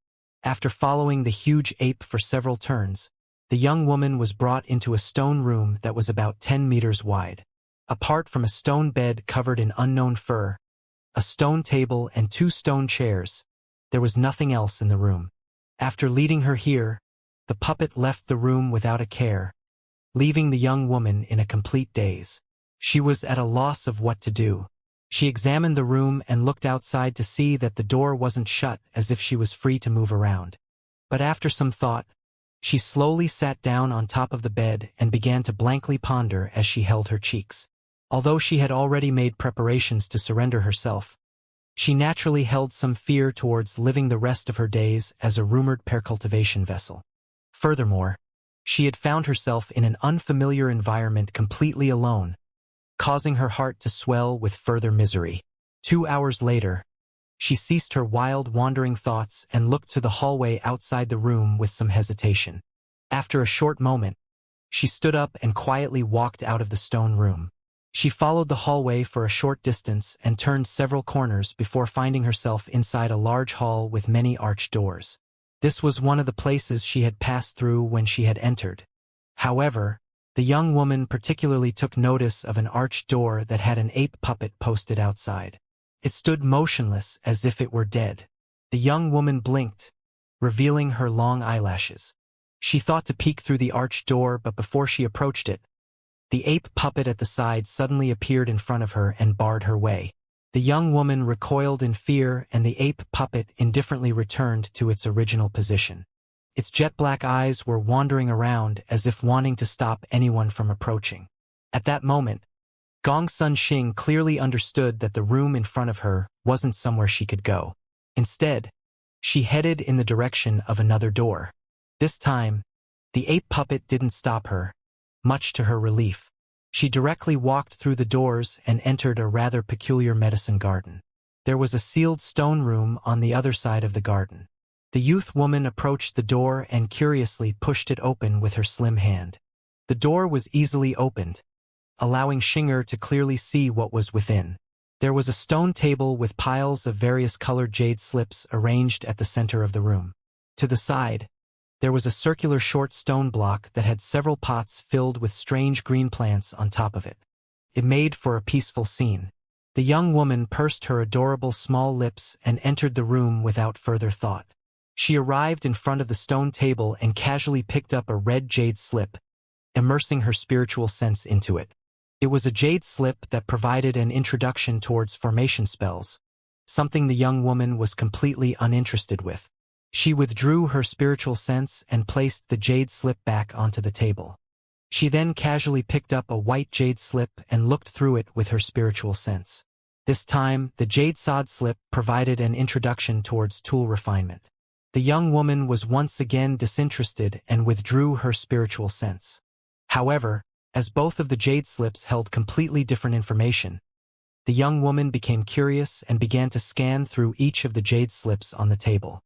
After following the huge ape for several turns, the young woman was brought into a stone room that was about 10 meters wide. Apart from a stone bed covered in unknown fur, a stone table and 2 stone chairs, there was nothing else in the room. After leading her here, the puppet left the room without a care, leaving the young woman in a complete daze. She was at a loss of what to do. She examined the room and looked outside to see that the door wasn't shut, as if she was free to move around. But after some thought, she slowly sat down on top of the bed and began to blankly ponder as she held her cheeks. Although she had already made preparations to surrender herself, she naturally held some fear towards living the rest of her days as a rumored cultivation vessel. Furthermore, she had found herself in an unfamiliar environment completely alone, causing her heart to swell with further misery. 2 hours later, she ceased her wild wandering thoughts and looked to the hallway outside the room with some hesitation. After a short moment, she stood up and quietly walked out of the stone room. She followed the hallway for a short distance and turned several corners before finding herself inside a large hall with many arched doors. This was one of the places she had passed through when she had entered. However, the young woman particularly took notice of an arched door that had an ape puppet posted outside. It stood motionless as if it were dead. The young woman blinked, revealing her long eyelashes. She thought to peek through the arched door, but before she approached it, the ape puppet at the side suddenly appeared in front of her and barred her way. The young woman recoiled in fear, and the ape puppet indifferently returned to its original position. Its jet-black eyes were wandering around as if wanting to stop anyone from approaching. At that moment, Gongsun Xing clearly understood that the room in front of her wasn't somewhere she could go. Instead, she headed in the direction of another door. This time, the ape puppet didn't stop her, much to her relief. She directly walked through the doors and entered a rather peculiar medicine garden. There was a sealed stone room on the other side of the garden. The youth woman approached the door and curiously pushed it open with her slim hand. The door was easily opened, allowing Xinger to clearly see what was within. There was a stone table with piles of various colored jade slips arranged at the center of the room. To the side, there was a circular short stone block that had several pots filled with strange green plants on top of it. It made for a peaceful scene. The young woman pursed her adorable small lips and entered the room without further thought. She arrived in front of the stone table and casually picked up a red jade slip, immersing her spiritual sense into it. It was a jade slip that provided an introduction towards formation spells, something the young woman was completely uninterested with. She withdrew her spiritual sense and placed the jade slip back onto the table. She then casually picked up a white jade slip and looked through it with her spiritual sense. This time, the jade sod slip provided an introduction towards tool refinement. The young woman was once again disinterested and withdrew her spiritual sense. However, as both of the jade slips held completely different information, the young woman became curious and began to scan through each of the jade slips on the table.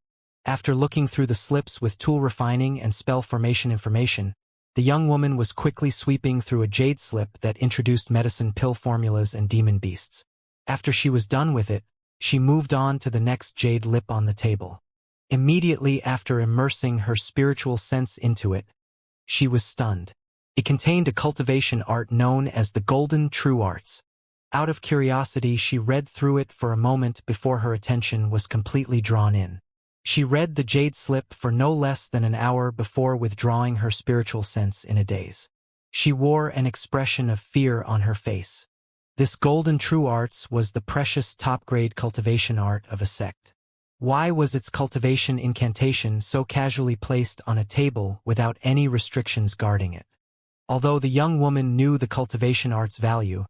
After looking through the slips with tool refining and spell formation information, the young woman was quickly sweeping through a jade slip that introduced medicine pill formulas and demon beasts. After she was done with it, she moved on to the next jade lip on the table. Immediately after immersing her spiritual sense into it, she was stunned. It contained a cultivation art known as the Golden True Arts. Out of curiosity, she read through it for a moment before her attention was completely drawn in. She read the jade slip for no less than an hour before withdrawing her spiritual sense in a daze. She wore an expression of fear on her face. This Golden True Arts was the precious top-grade cultivation art of a sect. Why was its cultivation incantation so casually placed on a table without any restrictions guarding it? Although the young woman knew the cultivation art's value,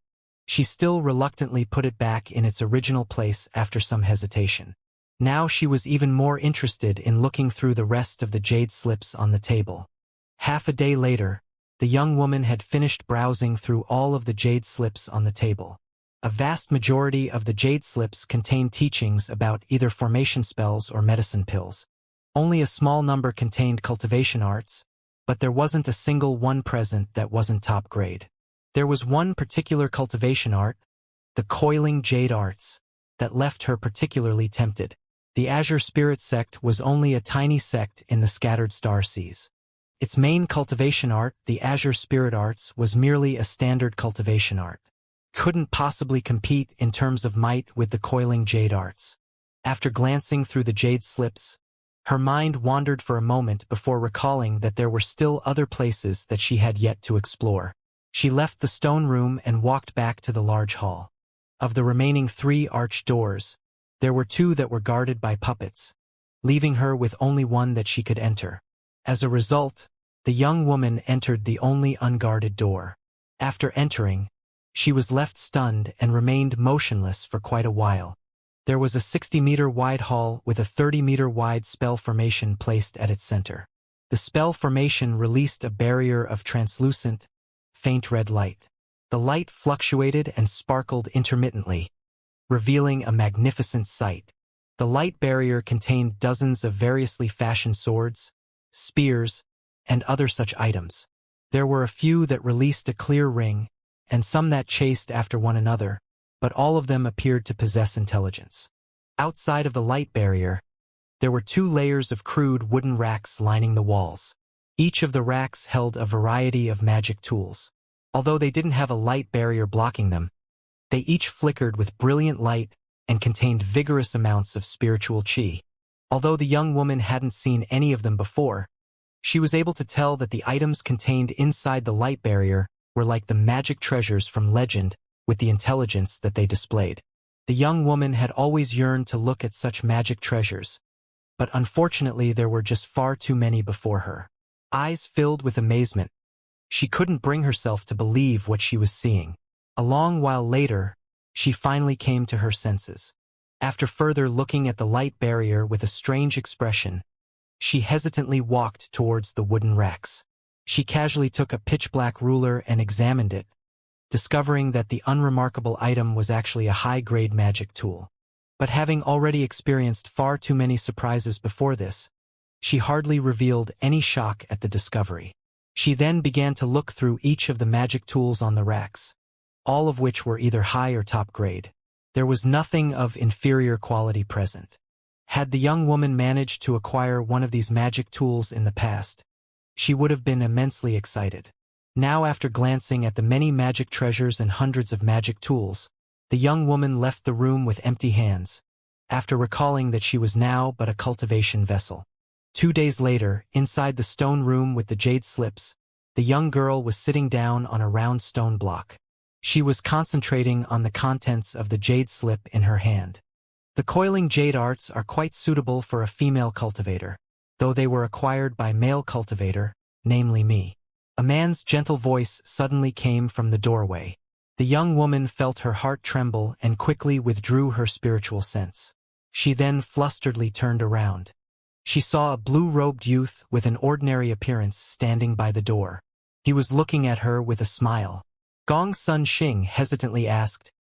she still reluctantly put it back in its original place after some hesitation. Now she was even more interested in looking through the rest of the jade slips on the table. Half a day later, the young woman had finished browsing through all of the jade slips on the table. A vast majority of the jade slips contained teachings about either formation spells or medicine pills. Only a small number contained cultivation arts, but there wasn't a single one present that wasn't top grade. There was one particular cultivation art, the Coiling Jade Arts, that left her particularly tempted. The Azure Spirit sect was only a tiny sect in the scattered star seas. Its main cultivation art, the Azure Spirit Arts, was merely a standard cultivation art. Couldn't possibly compete in terms of might with the Coiling Jade Arts. After glancing through the jade slips, her mind wandered for a moment before recalling that there were still other places that she had yet to explore. She left the stone room and walked back to the large hall. Of the remaining 3 arched doors, there were 2 that were guarded by puppets, leaving her with only one that she could enter. As a result, the young woman entered the only unguarded door. After entering, she was left stunned and remained motionless for quite a while. There was a 60-meter wide hall with a 30-meter wide spell formation placed at its center. The spell formation released a barrier of translucent, faint red light. The light fluctuated and sparkled intermittently, revealing a magnificent sight. The light barrier contained dozens of variously fashioned swords, spears, and other such items. There were a few that released a clear ring, and some that chased after one another, but all of them appeared to possess intelligence. Outside of the light barrier, there were 2 layers of crude wooden racks lining the walls. Each of the racks held a variety of magic tools. Although they didn't have a light barrier blocking them, they each flickered with brilliant light and contained vigorous amounts of spiritual qi. Although the young woman hadn't seen any of them before, she was able to tell that the items contained inside the light barrier were like the magic treasures from legend with the intelligence that they displayed. The young woman had always yearned to look at such magic treasures, but unfortunately there were just far too many before her. Eyes filled with amazement, she couldn't bring herself to believe what she was seeing. A long while later, she finally came to her senses. After further looking at the light barrier with a strange expression, she hesitantly walked towards the wooden racks. She casually took a pitch-black ruler and examined it, discovering that the unremarkable item was actually a high-grade magic tool. But having already experienced far too many surprises before this, she hardly revealed any shock at the discovery. She then began to look through each of the magic tools on the racks, all of which were either high or top grade. There was nothing of inferior quality present. Had the young woman managed to acquire one of these magic tools in the past, she would have been immensely excited. Now, after glancing at the many magic treasures and hundreds of magic tools, the young woman left the room with empty hands, after recalling that she was now but a cultivation vessel. 2 days later, inside the stone room with the jade slips, the young girl was sitting down on a round stone block. She was concentrating on the contents of the jade slip in her hand. The coiling jade arts are quite suitable for a female cultivator, though they were acquired by male cultivator, namely me. A man's gentle voice suddenly came from the doorway. The young woman felt her heart tremble and quickly withdrew her spiritual sense. She then flusteredly turned around. She saw a blue-robed youth with an ordinary appearance standing by the door. He was looking at her with a smile. Gong Sun Xing hesitantly asked,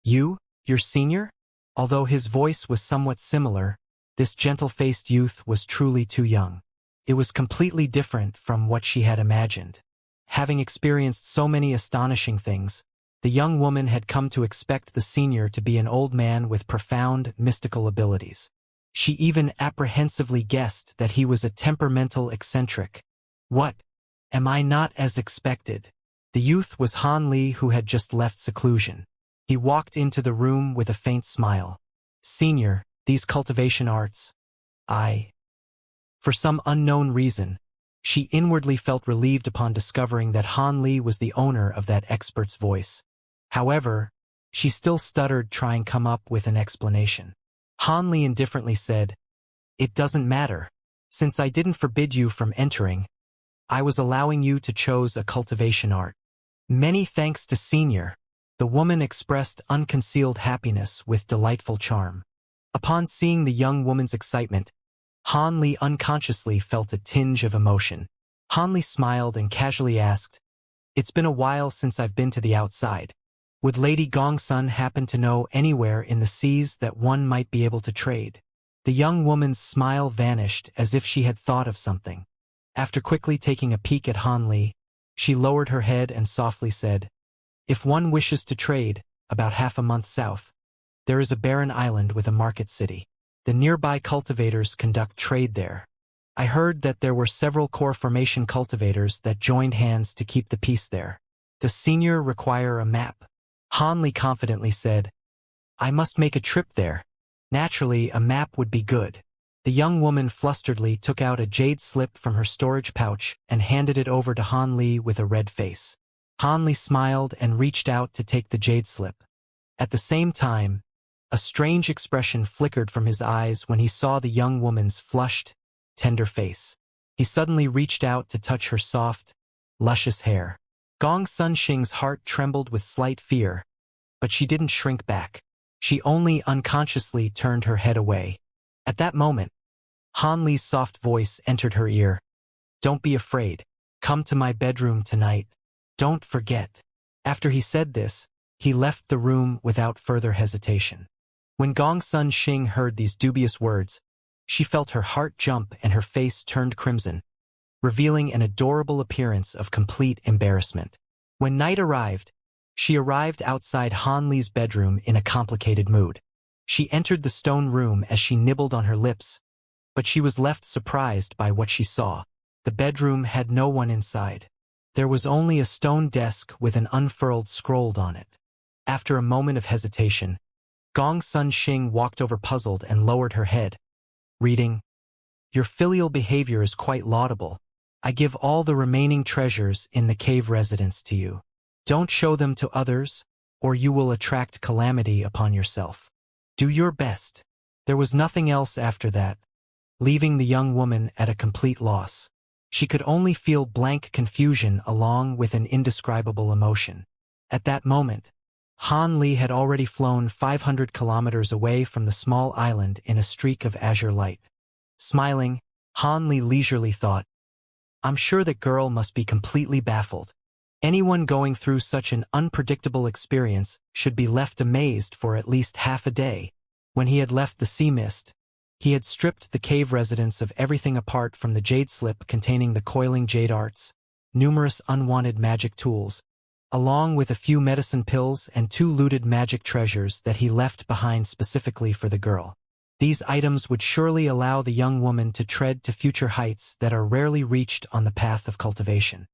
"Your senior?" Although his voice was somewhat similar, this gentle-faced youth was truly too young. It was completely different from what she had imagined. Having experienced so many astonishing things, the young woman had come to expect the senior to be an old man with profound mystical abilities. She even apprehensively guessed that he was a temperamental eccentric. What? Am I not as expected? The youth was Han Li, who had just left seclusion. He walked into the room with a faint smile. "Senior, these cultivation arts, For some unknown reason, she inwardly felt relieved upon discovering that Han Li was the owner of that expert's voice. However, she still stuttered, trying to come up with an explanation. Han Li indifferently said, "It doesn't matter. Since I didn't forbid you from entering, I was allowing you to choose a cultivation art." "Many thanks to Senior." The woman expressed unconcealed happiness with delightful charm. Upon seeing the young woman's excitement, Han Li unconsciously felt a tinge of emotion. Han Li smiled and casually asked, "It's been a while since I've been to the outside. Would Lady Gongsun happen to know anywhere in the seas that one might be able to trade?" The young woman's smile vanished as if she had thought of something. After quickly taking a peek at Han Li, she lowered her head and softly said, "If one wishes to trade, about half a month south, there is a barren island with a market city. The nearby cultivators conduct trade there. I heard that there were several core formation cultivators that joined hands to keep the peace there. Does Senior require a map?" Han Li confidently said, "I must make a trip there. Naturally, a map would be good." The young woman flusteredly took out a jade slip from her storage pouch and handed it over to Han Li with a red face. Han Li smiled and reached out to take the jade slip. At the same time, a strange expression flickered from his eyes when he saw the young woman's flushed, tender face. He suddenly reached out to touch her soft, luscious hair. Gong Sun Xing's heart trembled with slight fear, but she didn't shrink back. She only unconsciously turned her head away. At that moment, Han Li's soft voice entered her ear. "Don't be afraid. Come to my bedroom tonight. Don't forget." After he said this, he left the room without further hesitation. When Gong Sun Xing heard these dubious words, she felt her heart jump and her face turned crimson, revealing an adorable appearance of complete embarrassment. When night arrived, she arrived outside Han Li's bedroom in a complicated mood. She entered the stone room as she nibbled on her lips, but she was left surprised by what she saw. The bedroom had no one inside. There was only a stone desk with an unfurled scroll on it. After a moment of hesitation, Gong Sun Xing walked over puzzled and lowered her head, reading, "Your filial behavior is quite laudable. I give all the remaining treasures in the cave residence to you. Don't show them to others, or you will attract calamity upon yourself. Do your best. There was nothing else after that, leaving the young woman at a complete loss. She could only feel blank confusion along with an indescribable emotion. At that moment, Han Li had already flown 500 kilometers away from the small island in a streak of azure light. Smiling, Han Li leisurely thought, I'm sure that girl must be completely baffled. Anyone going through such an unpredictable experience should be left amazed for at least half a day. When he had left the sea mist, he had stripped the cave residents of everything apart from the jade slip containing the coiling jade arts, numerous unwanted magic tools, along with a few medicine pills and 2 looted magic treasures that he left behind specifically for the girl. These items would surely allow the young woman to tread to future heights that are rarely reached on the path of cultivation.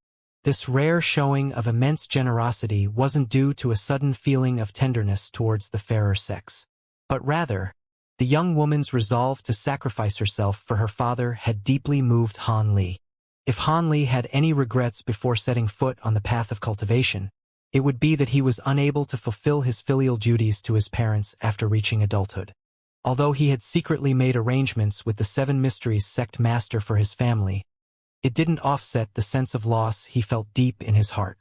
This rare showing of immense generosity wasn't due to a sudden feeling of tenderness towards the fairer sex, but rather, the young woman's resolve to sacrifice herself for her father had deeply moved Han Li. If Han Li had any regrets before setting foot on the path of cultivation, it would be that he was unable to fulfill his filial duties to his parents after reaching adulthood. Although he had secretly made arrangements with the 7 Mysteries sect master for his family, it didn't offset the sense of loss he felt deep in his heart.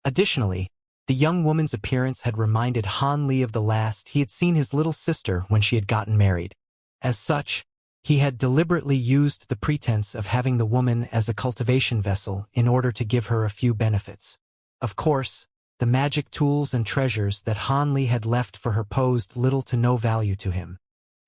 Additionally, the young woman's appearance had reminded Han Li of the last he had seen his little sister when she had gotten married. As such, he had deliberately used the pretense of having the woman as a cultivation vessel in order to give her a few benefits. Of course, the magic tools and treasures that Han Li had left for her posed little to no value to him.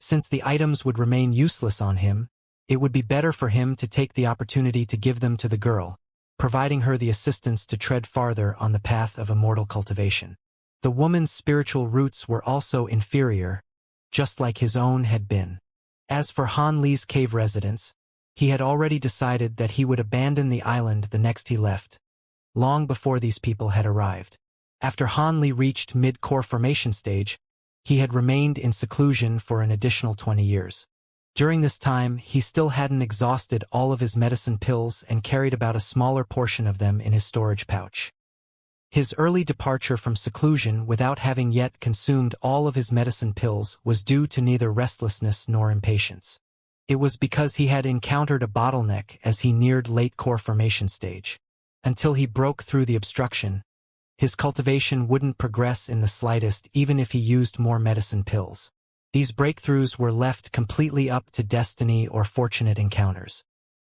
Since the items would remain useless on him, it would be better for him to take the opportunity to give them to the girl, providing her the assistance to tread farther on the path of immortal cultivation. The woman's spiritual roots were also inferior, just like his own had been. As for Han Li's cave residence, he had already decided that he would abandon the island the next he left, long before these people had arrived. After Han Li reached mid-core formation stage, he had remained in seclusion for an additional 20 years. During this time, he still hadn't exhausted all of his medicine pills and carried about a smaller portion of them in his storage pouch. His early departure from seclusion without having yet consumed all of his medicine pills was due to neither restlessness nor impatience. It was because he had encountered a bottleneck as he neared late core formation stage. Until he broke through the obstruction, his cultivation wouldn't progress in the slightest even if he used more medicine pills. These breakthroughs were left completely up to destiny or fortunate encounters.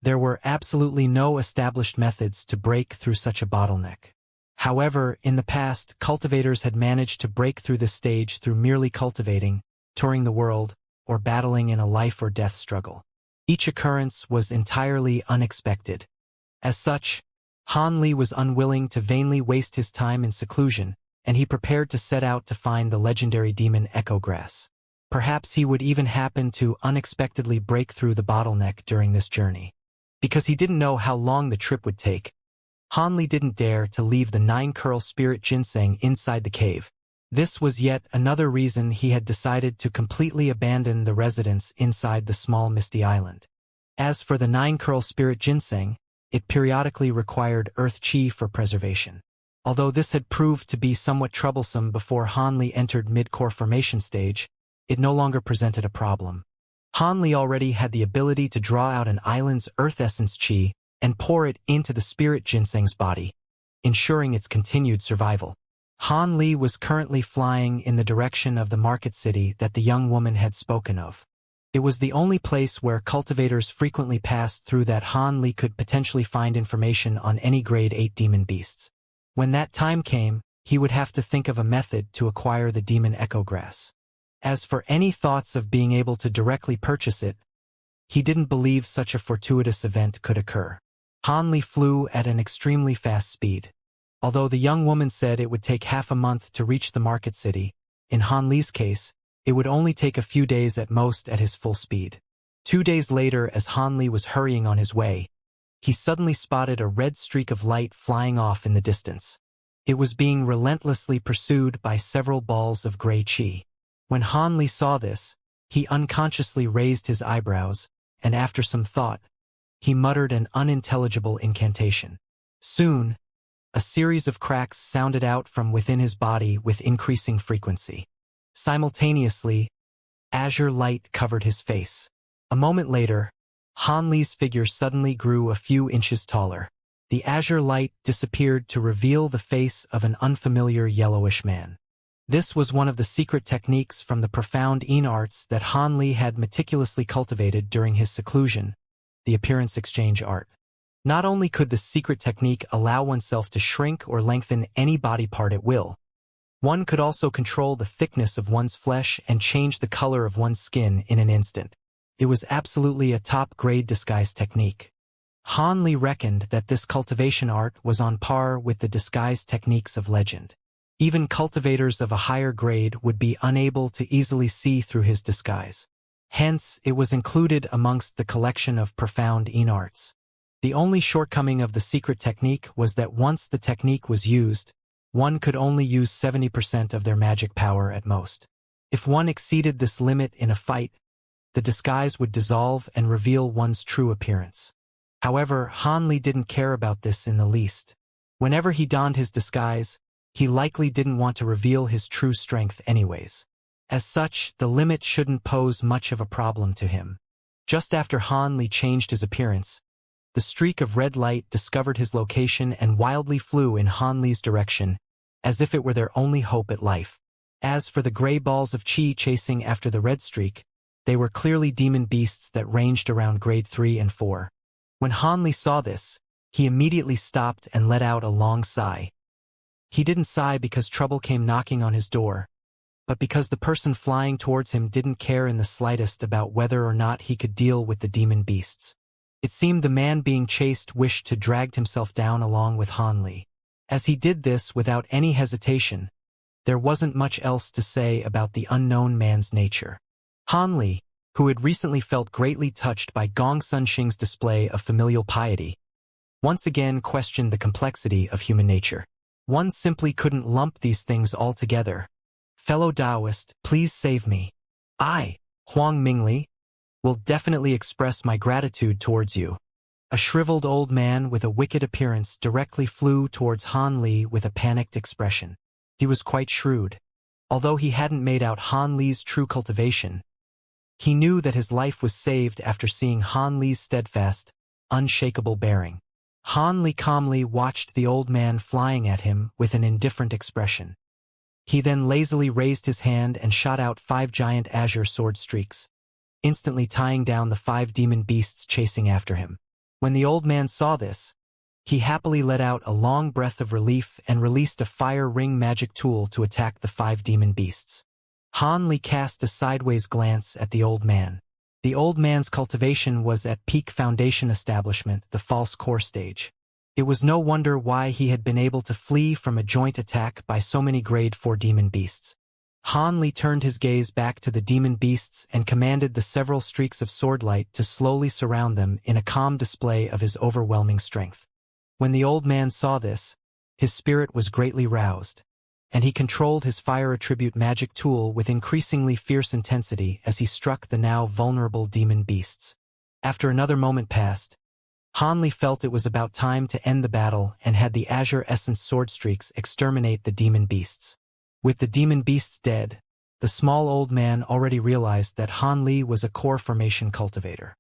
There were absolutely no established methods to break through such a bottleneck. However, in the past, cultivators had managed to break through this stage through merely cultivating, touring the world, or battling in a life-or-death struggle. Each occurrence was entirely unexpected. As such, Han Li was unwilling to vainly waste his time in seclusion, and he prepared to set out to find the legendary demon Echo Grass. Perhaps he would even happen to unexpectedly break through the bottleneck during this journey. Because he didn't know how long the trip would take, Han Li didn't dare to leave the 9-curl spirit ginseng inside the cave. This was yet another reason he had decided to completely abandon the residence inside the small misty island. As for the 9-curl spirit ginseng, it periodically required earth chi for preservation. Although this had proved to be somewhat troublesome before Han Li entered mid-core formation stage, it no longer presented a problem. Han Li already had the ability to draw out an island's earth essence chi and pour it into the spirit ginseng's body, ensuring its continued survival. Han Li was currently flying in the direction of the market city that the young woman had spoken of. It was the only place where cultivators frequently passed through that Han Li could potentially find information on any grade 8 demon beasts. When that time came, he would have to think of a method to acquire the demon Echo Grass. As for any thoughts of being able to directly purchase it, he didn't believe such a fortuitous event could occur. Han Li flew at an extremely fast speed. Although the young woman said it would take half a month to reach the market city, in Han Li's case, it would only take a few days at most at his full speed. 2 days later, as Han Li was hurrying on his way, he suddenly spotted a red streak of light flying off in the distance. It was being relentlessly pursued by several balls of gray chi. When Han Li saw this, he unconsciously raised his eyebrows, and after some thought, he muttered an unintelligible incantation. Soon, A series of cracks sounded out from within his body with increasing frequency. Simultaneously, azure light covered his face. A moment later, Han Li's figure suddenly grew a few inches taller. The azure light disappeared to reveal the face of an unfamiliar yellowish man. This was one of the secret techniques from the profound arts that Han Li had meticulously cultivated during his seclusion, the appearance exchange art. Not only could this secret technique allow oneself to shrink or lengthen any body part at will, one could also control the thickness of one's flesh and change the color of one's skin in an instant. It was absolutely a top-grade disguise technique. Han Li reckoned that this cultivation art was on par with the disguise techniques of legend. Even cultivators of a higher grade would be unable to easily see through his disguise. Hence, it was included amongst the collection of profound arts. The only shortcoming of the secret technique was that once the technique was used, one could only use 70% of their magic power at most. If one exceeded this limit in a fight, the disguise would dissolve and reveal one's true appearance. However, Han Li didn't care about this in the least. Whenever he donned his disguise, he likely didn't want to reveal his true strength anyways. As such, the limit shouldn't pose much of a problem to him. Just after Han Li changed his appearance, the streak of red light discovered his location and wildly flew in Han Li's direction, as if it were their only hope at life. As for the gray balls of chi chasing after the red streak, they were clearly demon beasts that ranged around grade 3 and 4. When Han Li saw this, he immediately stopped and let out a long sigh. He didn't sigh because trouble came knocking on his door, but because the person flying towards him didn't care in the slightest about whether or not he could deal with the demon beasts. It seemed the man being chased wished to drag himself down along with Han Li. As he did this without any hesitation, there wasn't much else to say about the unknown man's nature. Han Li, who had recently felt greatly touched by Gong Sun Xing's display of familial piety, once again questioned the complexity of human nature. One simply couldn't lump these things all together. Fellow Taoist, please save me. I, Huang Mingli, will definitely express my gratitude towards you. A shriveled old man with a wicked appearance directly flew towards Han Li with a panicked expression. He was quite shrewd. Although he hadn't made out Han Li's true cultivation, he knew that his life was saved after seeing Han Li's steadfast, unshakable bearing. Han Li calmly watched the old man flying at him with an indifferent expression. He then lazily raised his hand and shot out 5 giant azure sword streaks, instantly tying down the 5 demon beasts chasing after him. When the old man saw this, he happily let out a long breath of relief and released a fire ring magic tool to attack the 5 demon beasts. Han Li cast a sideways glance at the old man. The old man's cultivation was at peak foundation establishment, the false core stage. It was no wonder why he had been able to flee from a joint attack by so many grade 4 demon beasts. Han Li turned his gaze back to the demon beasts and commanded the several streaks of swordlight to slowly surround them in a calm display of his overwhelming strength. When the old man saw this, his spirit was greatly roused, and he controlled his fire attribute magic tool with increasingly fierce intensity as he struck the now vulnerable demon beasts. After another moment passed, Han Li felt it was about time to end the battle and had the azure essence sword streaks exterminate the demon beasts. With the demon beasts dead, the small old man already realized that Han Li was a core formation cultivator.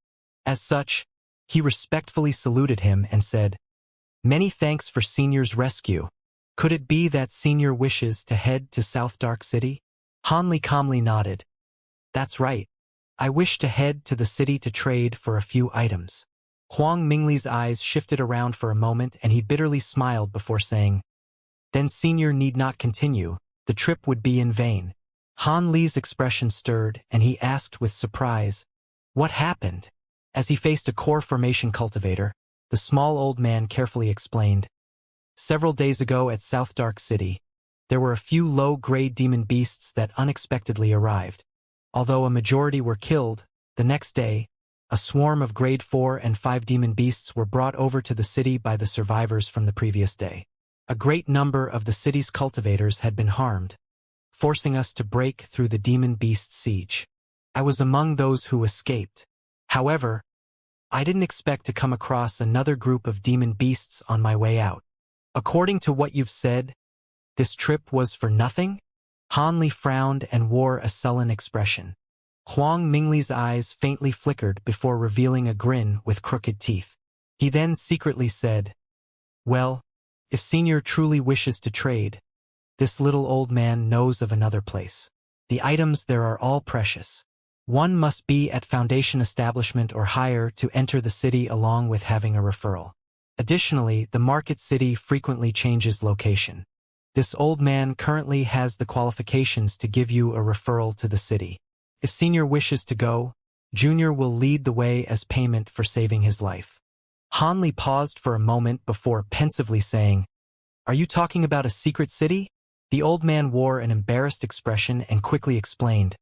As such, he respectfully saluted him and said, "Many thanks for Senior's rescue. Could it be that Senior wishes to head to South Dark City?" Han Li calmly nodded. "That's right. I wish to head to the city to trade for a few items." Huang Mingli's eyes shifted around for a moment and he bitterly smiled before saying, "Then Senior need not continue. The trip would be in vain." Han Li's expression stirred and he asked with surprise, "What happened?" As he faced a core formation cultivator, the small old man carefully explained, "Several days ago at South Dark City, there were a few low-grade demon beasts that unexpectedly arrived. Although a majority were killed, the next day, a swarm of grade 4 and 5 demon beasts were brought over to the city by the survivors from the previous day. A great number of the city's cultivators had been harmed, forcing us to break through the demon beast siege. I was among those who escaped. However, I didn't expect to come across another group of demon beasts on my way out. According to what you've said, this trip was for nothing? Han Li frowned and wore a sullen expression. Huang Mingli's eyes faintly flickered before revealing a grin with crooked teeth. He then secretly said, "Well, if Senior truly wishes to trade, this little old man knows of another place. The items there are all precious. One must be at Foundation establishment or higher to enter the city along with having a referral. Additionally, the market city frequently changes location. This old man currently has the qualifications to give you a referral to the city. If Senior wishes to go, Junior will lead the way as payment for saving his life." Han Li paused for a moment before pensively saying, "Are you talking about a secret city?" The old man wore an embarrassed expression and quickly explained,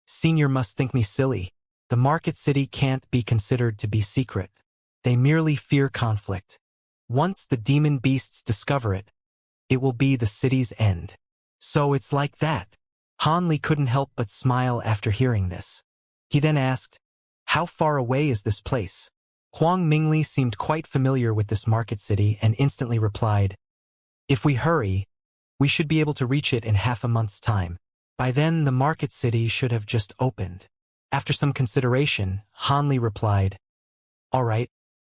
"Senior must think me silly. The market city can't be considered to be secret. They merely fear conflict. Once the demon beasts discover it, it will be the city's end." "So it's like that." Han Li couldn't help but smile after hearing this. He then asked, "How far away is this place?" Huang Mingli seemed quite familiar with this market city and instantly replied, "If we hurry, we should be able to reach it in half a month's time. By then, the market city should have just opened." After some consideration, Han Li replied, "All right,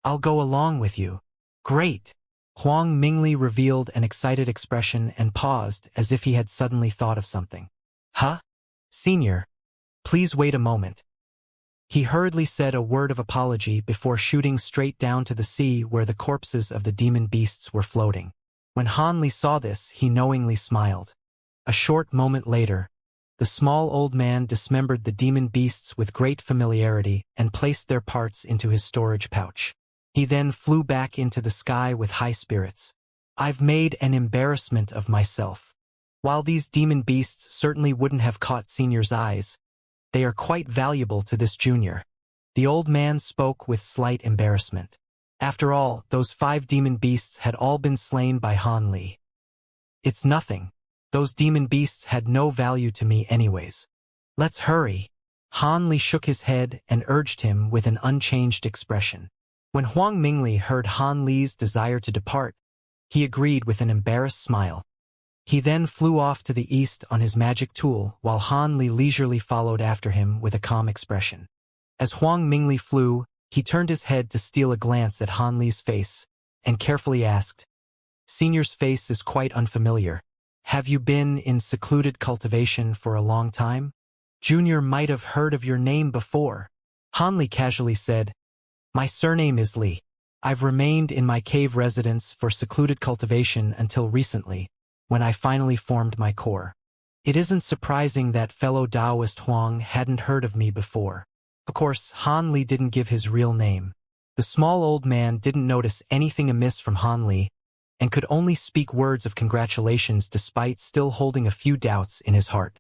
I'll go along with you." "Great." Huang Mingli revealed an excited expression and paused as if he had suddenly thought of something. "Huh? Senior, please wait a moment." He hurriedly said a word of apology before shooting straight down to the sea where the corpses of the demon beasts were floating. When Han Li saw this, he knowingly smiled. A short moment later, the small old man dismembered the demon beasts with great familiarity and placed their parts into his storage pouch. He then flew back into the sky with high spirits. "I've made an embarrassment of myself. While these demon beasts certainly wouldn't have caught Senior's eyes, they are quite valuable to this Junior." The old man spoke with slight embarrassment. After all, those 5 demon beasts had all been slain by Han Li. "It's nothing. Those demon beasts had no value to me anyways. Let's hurry." Han Li shook his head and urged him with an unchanged expression. When Huang Mingli heard Han Li's desire to depart, he agreed with an embarrassed smile. He then flew off to the east on his magic tool while Han Li leisurely followed after him with a calm expression. As Huang Mingli flew, he turned his head to steal a glance at Han Li's face and carefully asked, "Senior's face is quite unfamiliar. Have you been in secluded cultivation for a long time? Junior might have heard of your name before." Han Li casually said, "My surname is Li. I've remained in my cave residence for secluded cultivation until recently, when I finally formed my core. It isn't surprising that fellow Taoist Huang hadn't heard of me before." Of course, Han Li didn't give his real name. The small old man didn't notice anything amiss from Han Li and could only speak words of congratulations despite still holding a few doubts in his heart.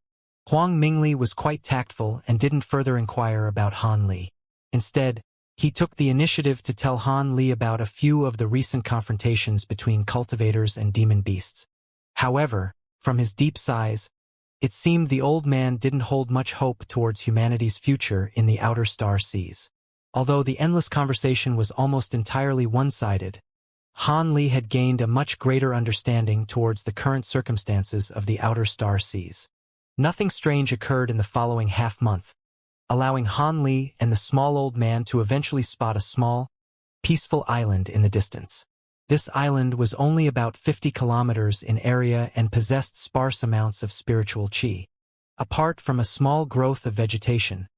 Huang Mingli was quite tactful and didn't further inquire about Han Li. Instead, he took the initiative to tell Han Li about a few of the recent confrontations between cultivators and demon beasts. However, from his deep sighs, it seemed the old man didn't hold much hope towards humanity's future in the outer star seas. Although the endless conversation was almost entirely one-sided, Han Li had gained a much greater understanding towards the current circumstances of the outer star seas. Nothing strange occurred in the following half-month, allowing Han Li and the small old man to eventually spot a small, peaceful island in the distance. This island was only about 50 kilometers in area and possessed sparse amounts of spiritual qi. Apart from a small growth of vegetation,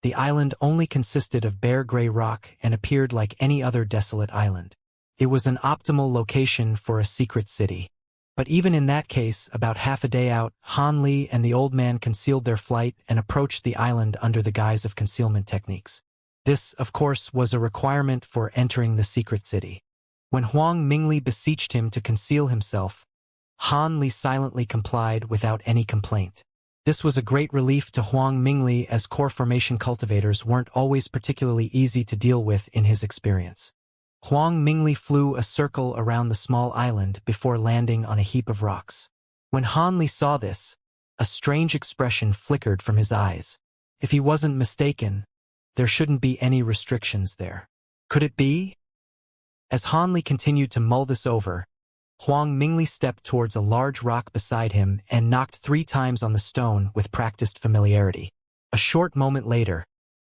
the island only consisted of bare gray rock and appeared like any other desolate island. It was an optimal location for a secret city. But even in that case, about half a day out, Han Li and the old man concealed their flight and approached the island under the guise of concealment techniques. This, of course, was a requirement for entering the secret city. When Huang Mingli beseeched him to conceal himself, Han Li silently complied without any complaint. This was a great relief to Huang Mingli as core formation cultivators weren't always particularly easy to deal with in his experience. Huang Mingli flew a circle around the small island before landing on a heap of rocks. When Han Li saw this, a strange expression flickered from his eyes. If he wasn't mistaken, there shouldn't be any restrictions there. Could it be? As Han Li continued to mull this over, Huang Mingli stepped towards a large rock beside him and knocked 3 times on the stone with practiced familiarity. A short moment later,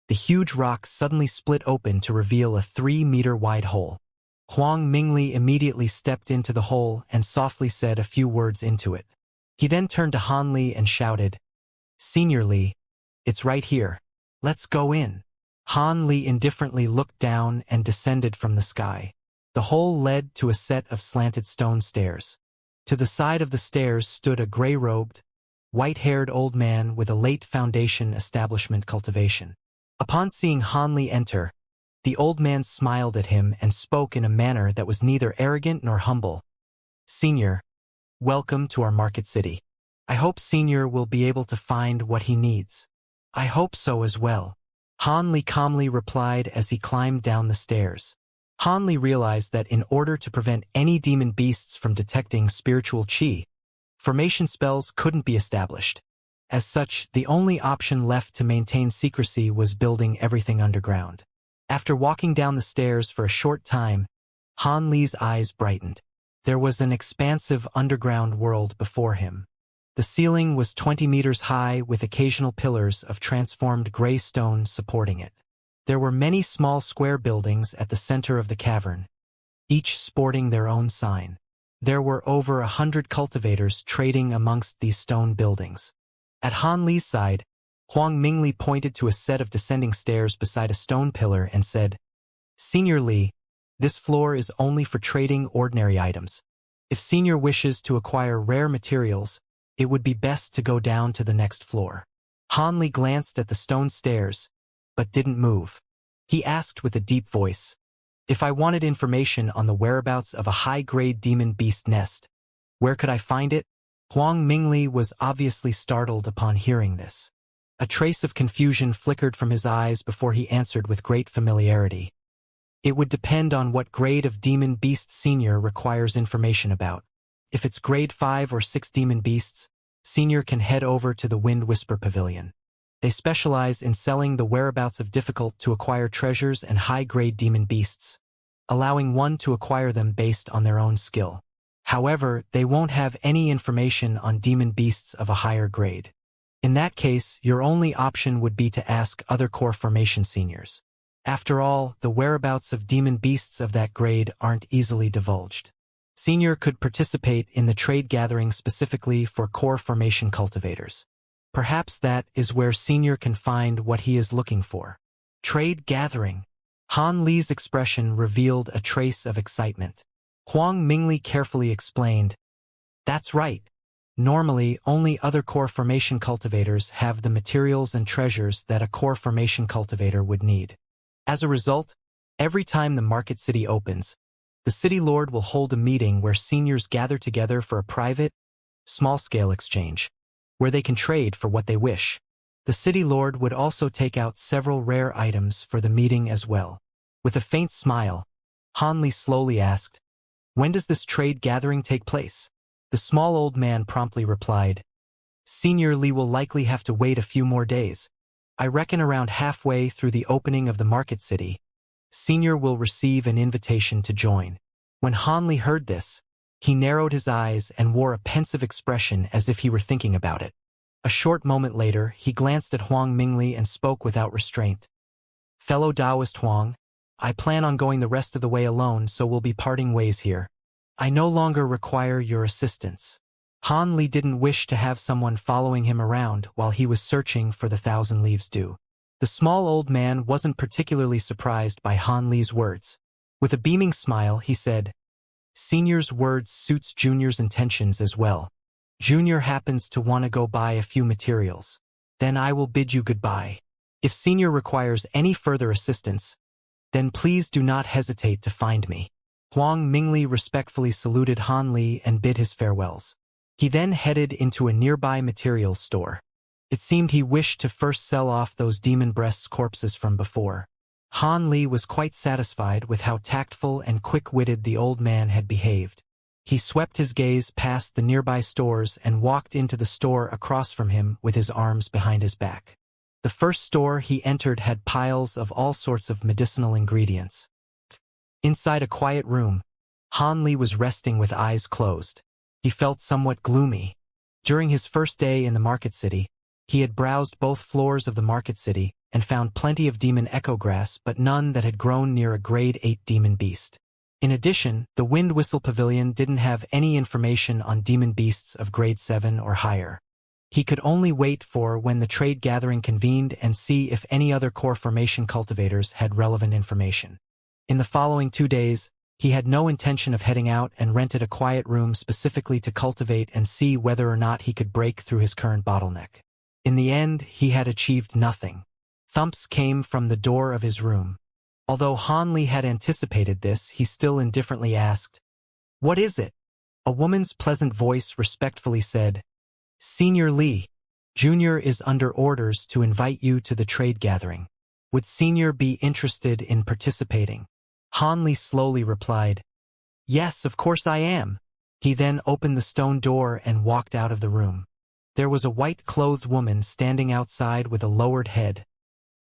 the huge rock suddenly split open to reveal a 3-meter-wide hole. Huang Mingli immediately stepped into the hole and softly said a few words into it. He then turned to Han Li and shouted, "Senior Li, it's right here. Let's go in." Han Li indifferently looked down and descended from the sky. The hole led to a set of slanted stone stairs. To the side of the stairs stood a gray-robed, white-haired old man with a late foundation establishment cultivation. Upon seeing Han Li enter, the old man smiled at him and spoke in a manner that was neither arrogant nor humble. "Senior, welcome to our market city. I hope Senior will be able to find what he needs." "I hope so as well," Han Li calmly replied as he climbed down the stairs. Han Li realized that in order to prevent any demon beasts from detecting spiritual qi, formation spells couldn't be established. As such, the only option left to maintain secrecy was building everything underground. After walking down the stairs for a short time, Han Li's eyes brightened. There was an expansive underground world before him. The ceiling was 20 meters high with occasional pillars of transformed gray stone supporting it. There were many small square buildings at the center of the cavern, each sporting their own sign. There were over 100 cultivators trading amongst these stone buildings. At Han Li's side, Huang Mingli pointed to a set of descending stairs beside a stone pillar and said, "Senior Li, this floor is only for trading ordinary items. If Senior wishes to acquire rare materials, it would be best to go down to the next floor." Han Li glanced at the stone stairs, but didn't move. He asked with a deep voice, "If I wanted information on the whereabouts of a high-grade demon beast nest, where could I find it?" Huang Mingli was obviously startled upon hearing this. A trace of confusion flickered from his eyes before he answered with great familiarity. "It would depend on what grade of demon beast Senior requires information about. If it's grade 5 or 6 demon beasts, Senior can head over to the Wind Whisper Pavilion. They specialize in selling the whereabouts of difficult-to-acquire treasures and high-grade demon beasts, allowing one to acquire them based on their own skill. However, they won't have any information on demon beasts of a higher grade. In that case, your only option would be to ask other core formation seniors. After all, the whereabouts of demon beasts of that grade aren't easily divulged. Senior could participate in the trade gathering specifically for core formation cultivators. Perhaps that is where Senior can find what he is looking for." Trade gathering. Han Li's expression revealed a trace of excitement. Huang Mingli carefully explained, "That's right. Normally, only other core formation cultivators have the materials and treasures that a core formation cultivator would need. As a result, every time the market city opens, the city lord will hold a meeting where seniors gather together for a private, small-scale exchange, where they can trade for what they wish. The city lord would also take out several rare items for the meeting as well." With a faint smile, Han Li slowly asked, "When does this trade gathering take place?" The small old man promptly replied, "Senior Li will likely have to wait a few more days. I reckon around halfway through the opening of the market city, Senior will receive an invitation to join." When Han Li heard this, he narrowed his eyes and wore a pensive expression as if he were thinking about it. A short moment later, he glanced at Huang Mingli and spoke without restraint. "Fellow Taoist Huang, I plan on going the rest of the way alone, so we'll be parting ways here. I no longer require your assistance." Han Li didn't wish to have someone following him around while he was searching for the 1,000 leaves due. The small old man wasn't particularly surprised by Han Li's words. With a beaming smile, he said, "Senior's words suits Junior's intentions as well. Junior happens to want to go buy a few materials. Then I will bid you goodbye. If Senior requires any further assistance, then please do not hesitate to find me." Huang Mingli respectfully saluted Han Li and bid his farewells. He then headed into a nearby materials store. It seemed he wished to first sell off those demon breasts corpses from before. Han Li was quite satisfied with how tactful and quick-witted the old man had behaved. He swept his gaze past the nearby stores and walked into the store across from him with his arms behind his back. The first store he entered had piles of all sorts of medicinal ingredients. Inside a quiet room, Han Li was resting with eyes closed. He felt somewhat gloomy. During his first day in the market city, he had browsed both floors of the market city and found plenty of demon echo grass but none that had grown near a grade 8 demon beast. In addition, the Wind Whistle Pavilion didn't have any information on demon beasts of grade 7 or higher. He could only wait for when the trade gathering convened and see if any other core formation cultivators had relevant information. In the following 2 days, he had no intention of heading out and rented a quiet room specifically to cultivate and see whether or not he could break through his current bottleneck. In the end, he had achieved nothing. Thumps came from the door of his room. Although Han Li had anticipated this, he still indifferently asked, "What is it?" A woman's pleasant voice respectfully said, "Senior Li, Junior is under orders to invite you to the trade gathering. Would Senior be interested in participating?" Han Li slowly replied, "Yes, of course I am." He then opened the stone door and walked out of the room. There was a white-clothed woman standing outside with a lowered head,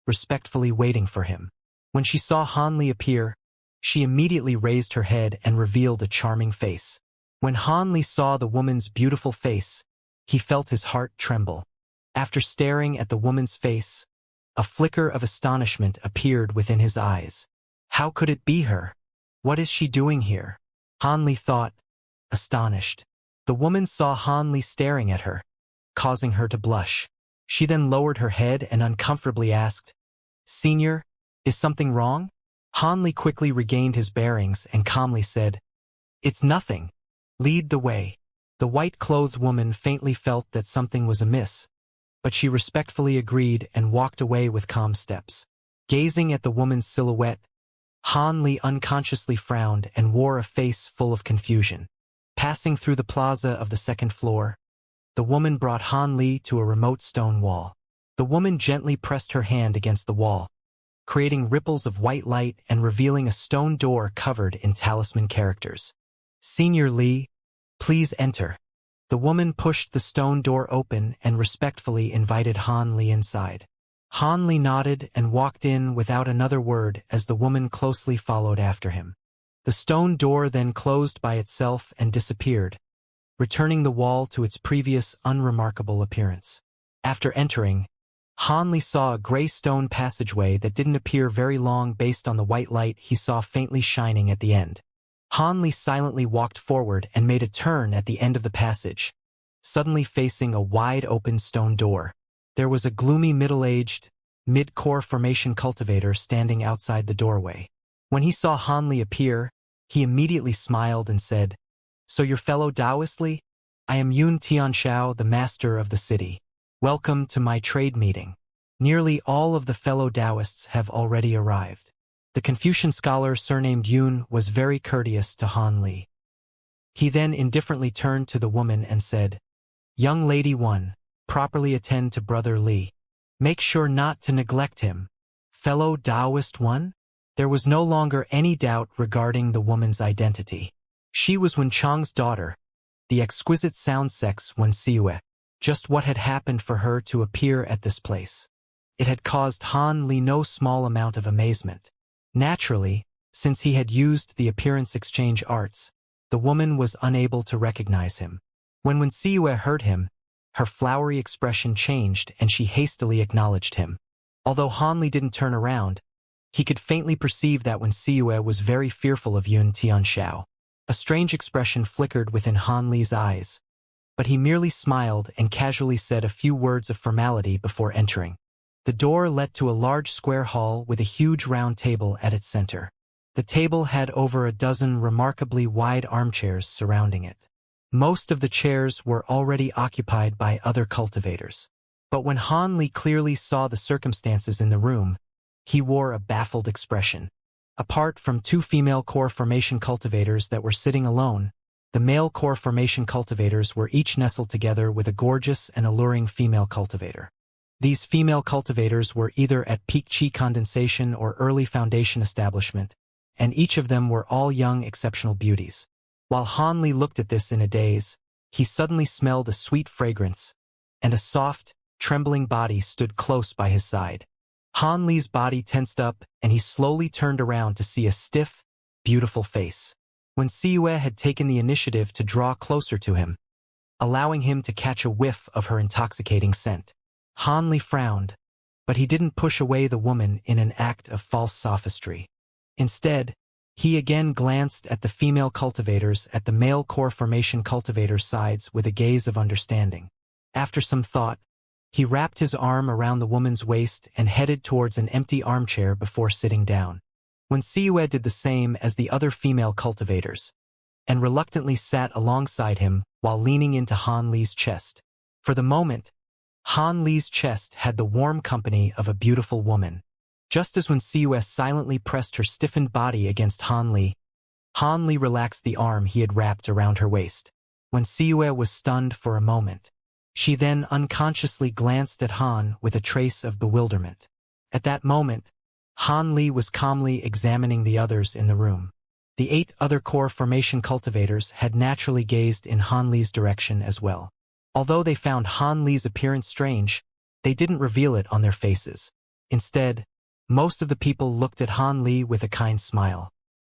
respectfully waiting for him. When she saw Han Li appear, she immediately raised her head and revealed a charming face. When Han Li saw the woman's beautiful face, he felt his heart tremble. After staring at the woman's face, a flicker of astonishment appeared within his eyes. How could it be her? What is she doing here? Han Li thought, astonished. The woman saw Han Li staring at her, causing her to blush. She then lowered her head and uncomfortably asked, "Senior, is something wrong?" Han Li quickly regained his bearings and calmly said, "It's nothing. Lead the way." The white-clothed woman faintly felt that something was amiss, but she respectfully agreed and walked away with calm steps. Gazing at the woman's silhouette, Han Li unconsciously frowned and wore a face full of confusion. Passing through the plaza of the second floor, the woman brought Han Li to a remote stone wall. The woman gently pressed her hand against the wall, creating ripples of white light and revealing a stone door covered in talisman characters. "Senior Li, please enter." The woman pushed the stone door open and respectfully invited Han Li inside. Han Li nodded and walked in without another word as the woman closely followed after him. The stone door then closed by itself and disappeared, returning the wall to its previous unremarkable appearance. After entering, Han Li saw a gray stone passageway that didn't appear very long based on the white light he saw faintly shining at the end. Han Li silently walked forward and made a turn at the end of the passage, suddenly facing a wide-open stone door. There was a gloomy middle-aged, mid-core formation cultivator standing outside the doorway. When he saw Han Li appear, he immediately smiled and said, "So your fellow Taoist Li? I am Xianxia, the master of the city. Welcome to my trade meeting. Nearly all of the fellow Taoists have already arrived." The Confucian scholar surnamed Yun was very courteous to Han Li. He then indifferently turned to the woman and said, "Young lady 1, properly attend to brother Li. Make sure not to neglect him. Fellow Taoist 1?" There was no longer any doubt regarding the woman's identity. She was Wen Chang's daughter, the exquisite sound sex Wen Siue. Just what had happened for her to appear at this place? It had caused Han Li no small amount of amazement. Naturally, since he had used the appearance exchange arts, the woman was unable to recognize him. When Wen Siue heard him, her flowery expression changed and she hastily acknowledged him. Although Han Li didn't turn around, he could faintly perceive that Wen Siue was very fearful of Yun Tianxiao. A strange expression flickered within Han Li's eyes, but he merely smiled and casually said a few words of formality before entering. The door led to a large square hall with a huge round table at its center. The table had over a dozen remarkably wide armchairs surrounding it. Most of the chairs were already occupied by other cultivators. But when Han Li clearly saw the circumstances in the room, he wore a baffled expression. Apart from 2 female core formation cultivators that were sitting alone, the male core formation cultivators were each nestled together with a gorgeous and alluring female cultivator. These female cultivators were either at peak chi condensation or early foundation establishment, and each of them were all young exceptional beauties. While Han Li looked at this in a daze, he suddenly smelled a sweet fragrance, and a soft, trembling body stood close by his side. Han Li's body tensed up, and he slowly turned around to see a stiff, beautiful face. when Siue had taken the initiative to draw closer to him, allowing him to catch a whiff of her intoxicating scent. Han Li frowned, but he didn't push away the woman in an act of false sophistry. Instead, he again glanced at the female cultivators at the male core formation cultivators' sides with a gaze of understanding. After some thought, he wrapped his arm around the woman's waist and headed towards an empty armchair before sitting down. When Siue did the same as the other female cultivators, and reluctantly sat alongside him while leaning into Han Li's chest. For the moment, Han Li's chest had the warm company of a beautiful woman. Just as when Siue silently pressed her stiffened body against Han Li relaxed the arm he had wrapped around her waist. When Siue was stunned for a moment, she then unconsciously glanced at Han with a trace of bewilderment. At that moment, Han Li was calmly examining the others in the room. The 8 other core formation cultivators had naturally gazed in Han Li's direction as well. Although they found Han Li's appearance strange, they didn't reveal it on their faces. Instead, most of the people looked at Han Li with a kind smile.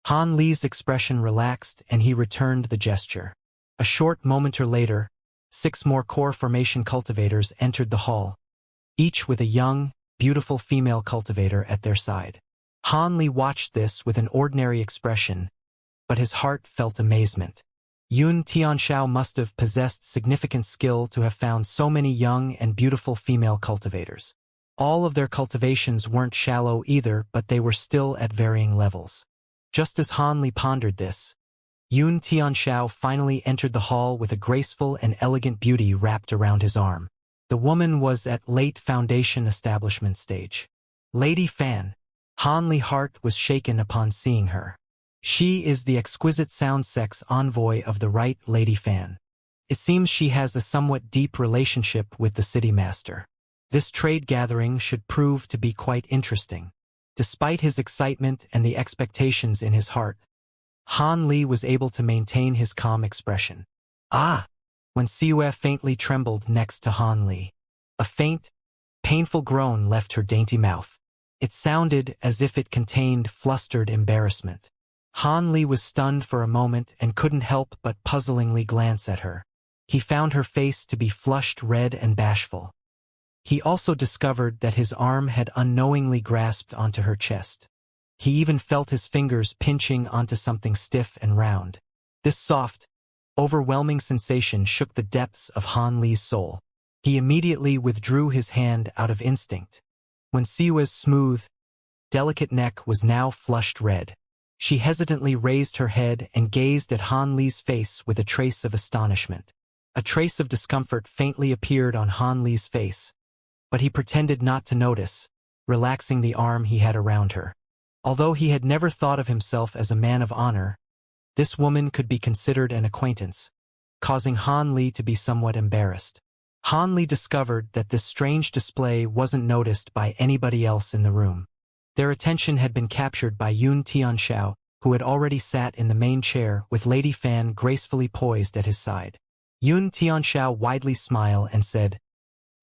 Han Li's expression relaxed and he returned the gesture. A short moment later, 6 more core formation cultivators entered the hall, each with a young, beautiful female cultivator at their side. Han Li watched this with an ordinary expression, but his heart felt amazement. Yun Tianxiao must have possessed significant skill to have found so many young and beautiful female cultivators. All of their cultivations weren't shallow either, but they were still at varying levels. Just as Han Li pondered this, Yun Tianxiao finally entered the hall with a graceful and elegant beauty wrapped around his arm. The woman was at late foundation establishment stage. Lady Fan. Han Li's heart was shaken upon seeing her. She is the exquisite sound sex envoy of the right Lady Fan. It seems she has a somewhat deep relationship with the city master. This trade gathering should prove to be quite interesting. Despite his excitement and the expectations in his heart, Han Li was able to maintain his calm expression. Ah! When Siue faintly trembled next to Han Li, a faint, painful groan left her dainty mouth. It sounded as if it contained flustered embarrassment. Han Li was stunned for a moment and couldn't help but puzzlingly glance at her. He found her face to be flushed red and bashful. He also discovered that his arm had unknowingly grasped onto her chest. He even felt his fingers pinching onto something stiff and round. This soft, overwhelming sensation shook the depths of Han Li's soul. He immediately withdrew his hand out of instinct. When Siue's smooth, delicate neck was now flushed red, she hesitantly raised her head and gazed at Han Li's face with a trace of astonishment. A trace of discomfort faintly appeared on Han Li's face, but he pretended not to notice, relaxing the arm he had around her. Although he had never thought of himself as a man of honor, this woman could be considered an acquaintance, causing Han Li to be somewhat embarrassed. Han Li discovered that this strange display wasn't noticed by anybody else in the room. Their attention had been captured by Yun Tianxiao, who had already sat in the main chair with Lady Fan gracefully poised at his side. Yun Tianxiao widely smiled and said,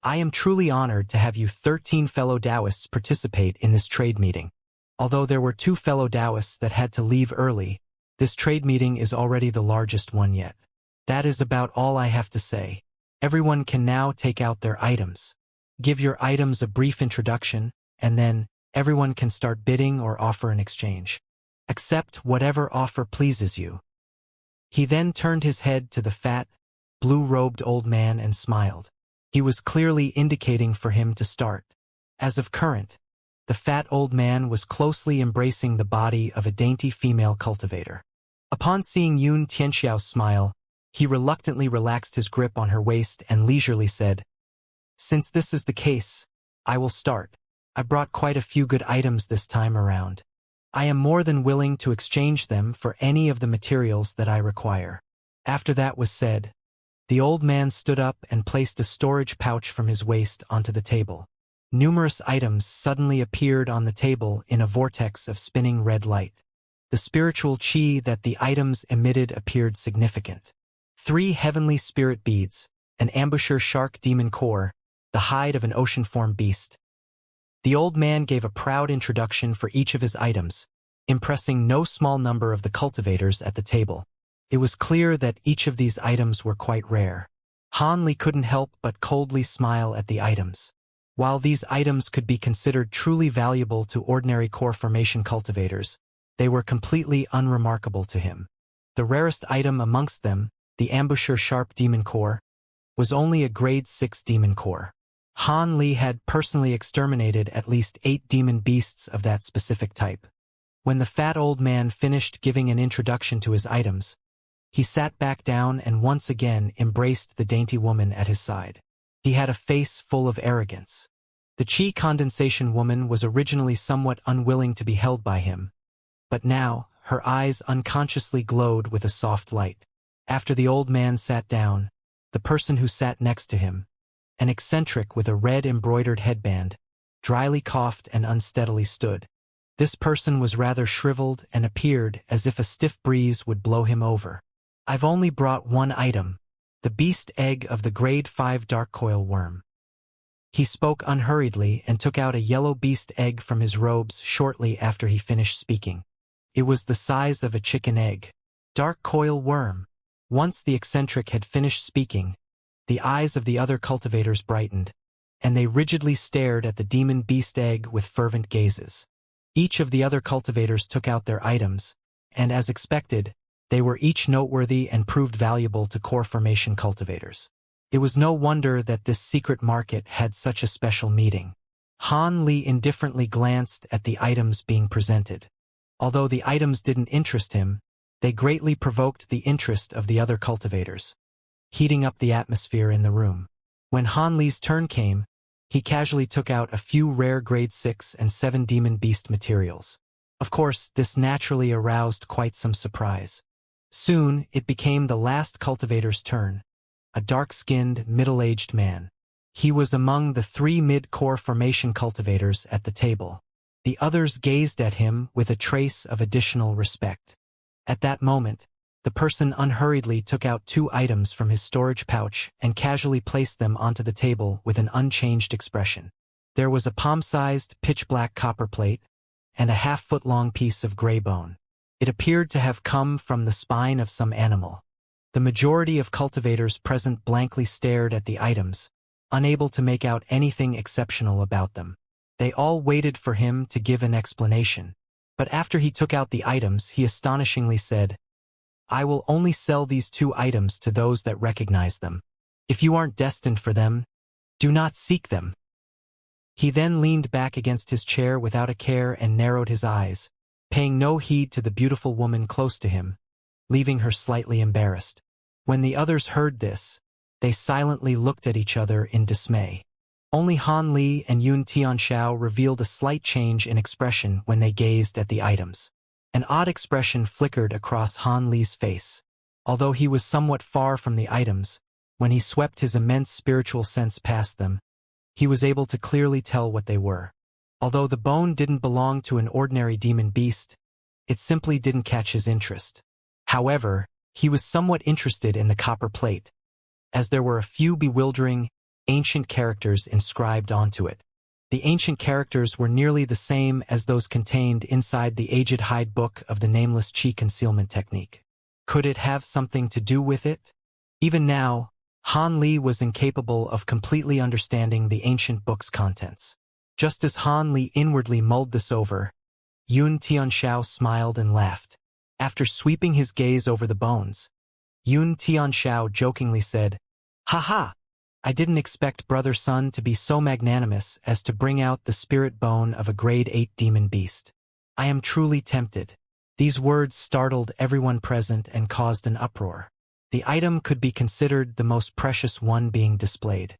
"I am truly honored to have you 13 fellow Taoists participate in this trade meeting. Although there were 2 fellow Taoists that had to leave early, this trade meeting is already the largest one yet. That is about all I have to say. Everyone can now take out their items. Give your items a brief introduction, and then everyone can start bidding or offer an exchange. Accept whatever offer pleases you." He then turned his head to the fat, blue-robed old man and smiled. He was clearly indicating for him to start. As of current, the fat old man was closely embracing the body of a dainty female cultivator. Upon seeing Yun Tianxiao smile, he reluctantly relaxed his grip on her waist and leisurely said, "Since this is the case, I will start. I brought quite a few good items this time around. I am more than willing to exchange them for any of the materials that I require." After that was said, the old man stood up and placed a storage pouch from his waist onto the table. Numerous items suddenly appeared on the table in a vortex of spinning red light. The spiritual chi that the items emitted appeared significant. 3 heavenly spirit beads, an ambusher shark demon core, the hide of an ocean-form beast. The old man gave a proud introduction for each of his items, impressing no small number of the cultivators at the table. It was clear that each of these items were quite rare. Han Li couldn't help but coldly smile at the items. While these items could be considered truly valuable to ordinary core formation cultivators, they were completely unremarkable to him. The rarest item amongst them, the Ambusher Sharp Demon Core, was only a grade 6 demon core. Han Li had personally exterminated at least 8 demon beasts of that specific type. When the fat old man finished giving an introduction to his items, he sat back down and once again embraced the dainty woman at his side. He had a face full of arrogance. The Qi condensation woman was originally somewhat unwilling to be held by him, but now her eyes unconsciously glowed with a soft light. After the old man sat down, the person who sat next to him, an eccentric with a red embroidered headband, dryly coughed and unsteadily stood. This person was rather shriveled and appeared as if a stiff breeze would blow him over. "I've only brought one item, the beast egg of the grade 5 dark coil worm." He spoke unhurriedly and took out a yellow beast egg from his robes shortly after he finished speaking. It was the size of a chicken egg. Dark coil worm. Once the eccentric had finished speaking, the eyes of the other cultivators brightened, and they rigidly stared at the demon beast egg with fervent gazes. Each of the other cultivators took out their items, and as expected, they were each noteworthy and proved valuable to core formation cultivators. It was no wonder that this secret market had such a special meeting. Han Li indifferently glanced at the items being presented. Although the items didn't interest him, they greatly provoked the interest of the other cultivators, heating up the atmosphere in the room. When Han Li's turn came, he casually took out a few rare grade 6 and 7 demon beast materials. Of course, this naturally aroused quite some surprise. Soon, it became the last cultivator's turn, a dark-skinned, middle-aged man. He was among the 3 mid-core formation cultivators at the table. The others gazed at him with a trace of additional respect. At that moment, the person unhurriedly took out 2 items from his storage pouch and casually placed them onto the table with an unchanged expression. There was a palm-sized, pitch-black copper plate and a half-foot-long piece of gray bone. It appeared to have come from the spine of some animal. The majority of cultivators present blankly stared at the items, unable to make out anything exceptional about them. They all waited for him to give an explanation. But after he took out the items, he astonishingly said, "I will only sell these 2 items to those that recognize them. If you aren't destined for them, do not seek them." He then leaned back against his chair without a care and narrowed his eyes, paying no heed to the beautiful woman close to him, leaving her slightly embarrassed. When the others heard this, they silently looked at each other in dismay. Only Han Li and Yun Tianxiao revealed a slight change in expression when they gazed at the items. An odd expression flickered across Han Li's face. Although he was somewhat far from the items, when he swept his immense spiritual sense past them, he was able to clearly tell what they were. Although the bone didn't belong to an ordinary demon beast, it simply didn't catch his interest. However, he was somewhat interested in the copper plate, as there were a few bewildering, ancient characters inscribed onto it. The ancient characters were nearly the same as those contained inside the Aged Hide book of the Nameless Qi concealment technique. Could it have something to do with it? Even now, Han Li was incapable of completely understanding the ancient book's contents. Just as Han Li inwardly mulled this over, Yun Tianxiao smiled and laughed. After sweeping his gaze over the bones, Yun Tianxiao jokingly said, "Ha ha! I didn't expect Brother Sun to be so magnanimous as to bring out the spirit bone of a grade 8 demon beast. I am truly tempted." These words startled everyone present and caused an uproar. The item could be considered the most precious one being displayed.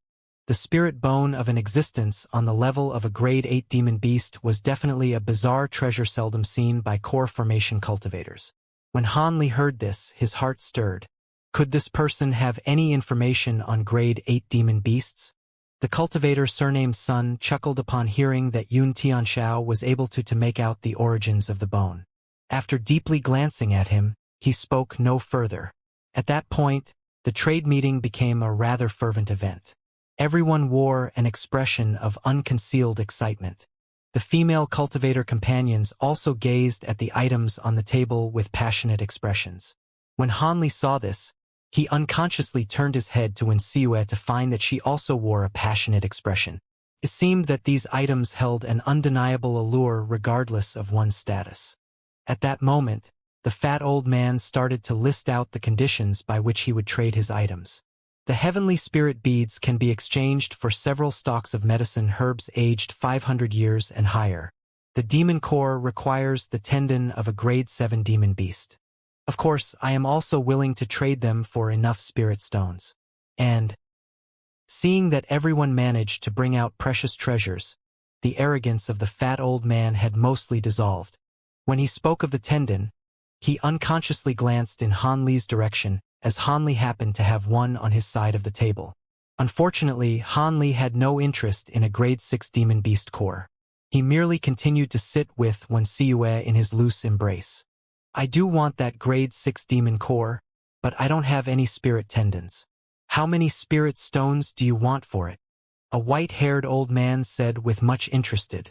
The spirit bone of an existence on the level of a grade 8 demon beast was definitely a bizarre treasure seldom seen by core formation cultivators. When Han Li heard this, his heart stirred. Could this person have any information on grade 8 demon beasts? The cultivator surnamed Sun chuckled upon hearing that Yun Tianxiao was able to make out the origins of the bone. After deeply glancing at him, he spoke no further. At that point, the trade meeting became a rather fervent event. Everyone wore an expression of unconcealed excitement. The female cultivator companions also gazed at the items on the table with passionate expressions. When Hanli saw this, he unconsciously turned his head to Wuxia to find that she also wore a passionate expression. It seemed that these items held an undeniable allure regardless of one's status. At that moment, the fat old man started to list out the conditions by which he would trade his items. The heavenly spirit beads can be exchanged for several stalks of medicine herbs aged 500 years and higher. The demon core requires the tendon of a grade 7 demon beast. Of course, I am also willing to trade them for enough spirit stones. And, seeing that everyone managed to bring out precious treasures, the arrogance of the fat old man had mostly dissolved. When he spoke of the tendon, he unconsciously glanced in Hanli's direction, as Hanli happened to have one on his side of the table. Unfortunately, Hanli had no interest in a grade 6 demon beast core. He merely continued to sit with Wuxia in his loose embrace. I do want that grade 6 demon core, but I don't have any spirit tendons. How many spirit stones do you want for it? A white-haired old man said with much interested.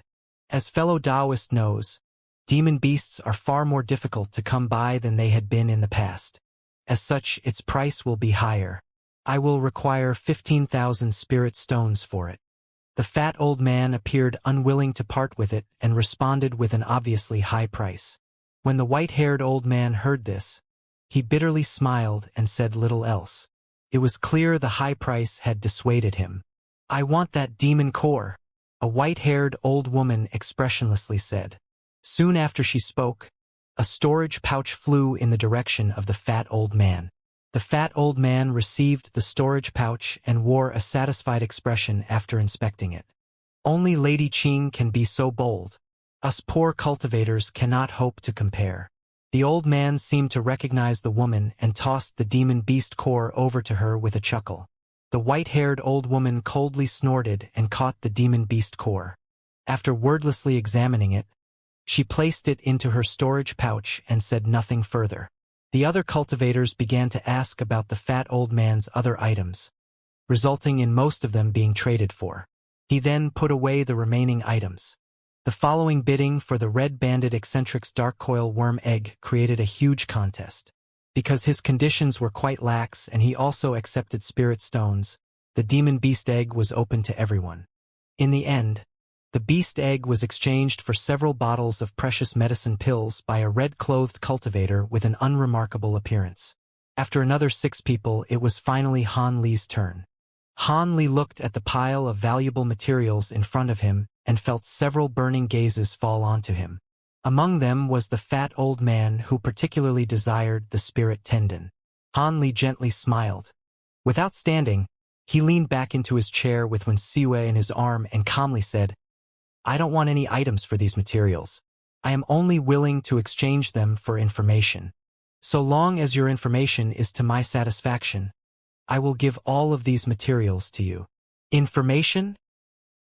As fellow Taoist knows, demon beasts are far more difficult to come by than they had been in the past. As such, its price will be higher. I will require 15,000 spirit stones for it. The fat old man appeared unwilling to part with it and responded with an obviously high price. When the white-haired old man heard this, he bitterly smiled and said little else. It was clear the high price had dissuaded him. I want that demon core, a white-haired old woman expressionlessly said. Soon after she spoke, a storage pouch flew in the direction of the fat old man. The fat old man received the storage pouch and wore a satisfied expression after inspecting it. Only Lady Qing can be so bold. Us poor cultivators cannot hope to compare. The old man seemed to recognize the woman and tossed the demon beast core over to her with a chuckle. The white-haired old woman coldly snorted and caught the demon beast core. After wordlessly examining it, she placed it into her storage pouch and said nothing further. The other cultivators began to ask about the fat old man's other items, resulting in most of them being traded for. He then put away the remaining items. The following bidding for the red-banded eccentric's dark coil worm egg created a huge contest. Because his conditions were quite lax and he also accepted spirit stones, the demon beast egg was open to everyone. In the end, the beast egg was exchanged for several bottles of precious medicine pills by a red-clothed cultivator with an unremarkable appearance. After another 6 people, it was finally Han Li's turn. Han Li looked at the pile of valuable materials in front of him and felt several burning gazes fall onto him. Among them was the fat old man who particularly desired the spirit tendon. Han Li gently smiled. Without standing, he leaned back into his chair with Wuxia in his arm and calmly said, I don't want any items for these materials. I am only willing to exchange them for information. So long as your information is to my satisfaction, I will give all of these materials to you. Information?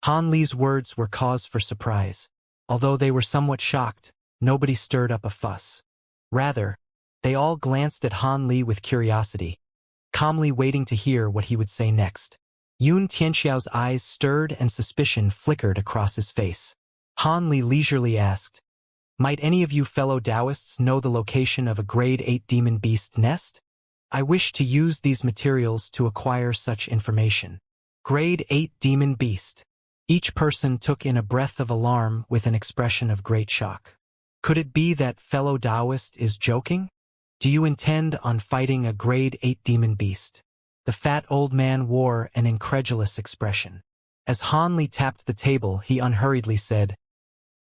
Han Li's words were cause for surprise. Although they were somewhat shocked, nobody stirred up a fuss. Rather, they all glanced at Han Li with curiosity, calmly waiting to hear what he would say next. Yun Tianxiao's eyes stirred and suspicion flickered across his face. Han Li leisurely asked, Might any of you fellow Taoists know the location of a grade 8 demon beast nest? I wish to use these materials to acquire such information. Grade 8 demon beast. Each person took in a breath of alarm with an expression of great shock. Could it be that fellow Taoist is joking? Do you intend on fighting a grade 8 demon beast? The fat old man wore an incredulous expression. As Han Li tapped the table, he unhurriedly said,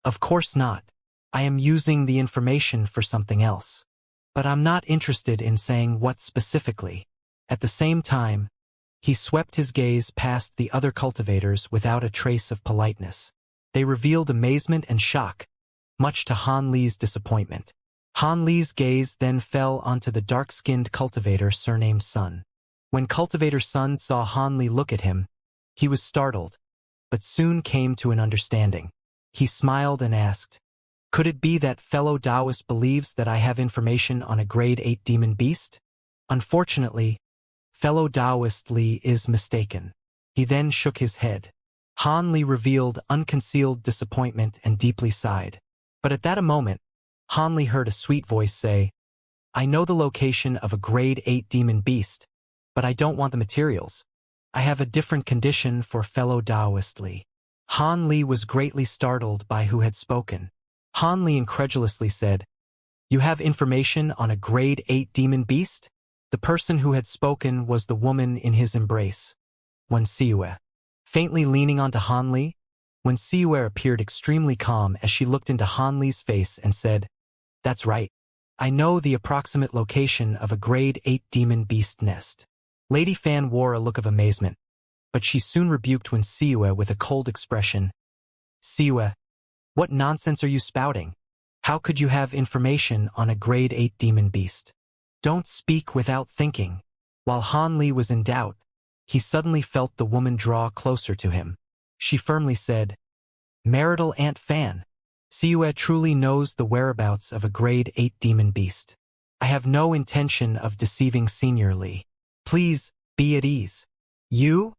Of course not. I am using the information for something else. But I'm not interested in saying what specifically. At the same time, he swept his gaze past the other cultivators without a trace of politeness. They revealed amazement and shock, much to Han Li's disappointment. Han Li's gaze then fell onto the dark-skinned cultivator surnamed Sun. When Cultivator Sun saw Han Li look at him, he was startled, but soon came to an understanding. He smiled and asked, Could it be that fellow Taoist believes that I have information on a grade 8 demon beast? Unfortunately, fellow Taoist Li is mistaken. He then shook his head. Han Li revealed unconcealed disappointment and deeply sighed. But at that moment, Han Li heard a sweet voice say, I know the location of a grade 8 demon beast, but I don't want the materials. I have a different condition for fellow Taoist Li. Han Li was greatly startled by who had spoken. Han Li incredulously said, You have information on a grade 8 demon beast? The person who had spoken was the woman in his embrace, Wuxia. Faintly leaning onto Han Li, Wuxia appeared extremely calm as she looked into Han Li's face and said, That's right. I know the approximate location of a grade 8 demon beast nest. Lady Fan wore a look of amazement, but she soon rebuked Wuxia with a cold expression. Siwa, what nonsense are you spouting? How could you have information on a grade 8 demon beast? Don't speak without thinking. While Han Li was in doubt, he suddenly felt the woman draw closer to him. She firmly said, Marital Aunt Fan, Siwa truly knows the whereabouts of a grade 8 demon beast. I have no intention of deceiving Senior Li. Please, be at ease. You?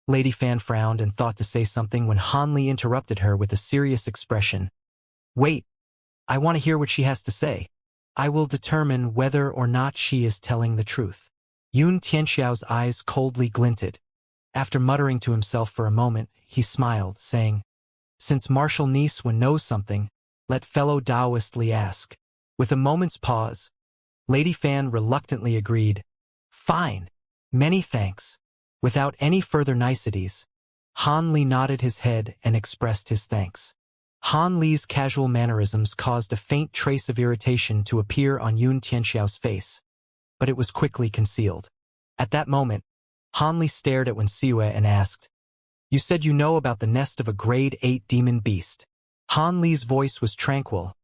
Lady Fan frowned and thought to say something when Han Li interrupted her with a serious expression. Wait, I want to hear what she has to say. I will determine whether or not she is telling the truth. Yun Tianxiao's eyes coldly glinted. After muttering to himself for a moment, he smiled, saying, Since Marshal Niswa knows something, let fellow Taoist Li ask. With a moment's pause, Lady Fan reluctantly agreed. Fine. Many thanks. Without any further niceties, Han Li nodded his head and expressed his thanks. Han Li's casual mannerisms caused a faint trace of irritation to appear on Yun Tianxiao's face, but it was quickly concealed. At that moment, Han Li stared at Wuxia and asked, You said you know about the nest of a grade 8 demon beast. Han Li's voice was tranquil,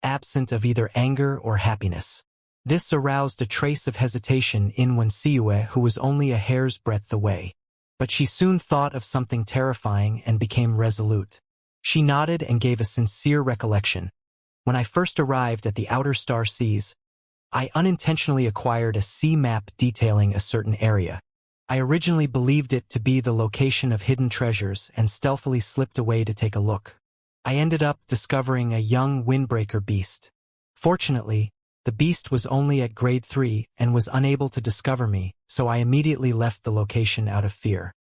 absent of either anger or happiness. This aroused a trace of hesitation in Wuxia, who was only a hair's breadth away. But she soon thought of something terrifying and became resolute. She nodded and gave a sincere recollection. When I first arrived at the outer star seas, I unintentionally acquired a sea map detailing a certain area. I originally believed it to be the location of hidden treasures and stealthily slipped away to take a look. I ended up discovering a young windbreaker beast. Fortunately, the beast was only at grade 3 and was unable to discover me, so I immediately left the location out of fear.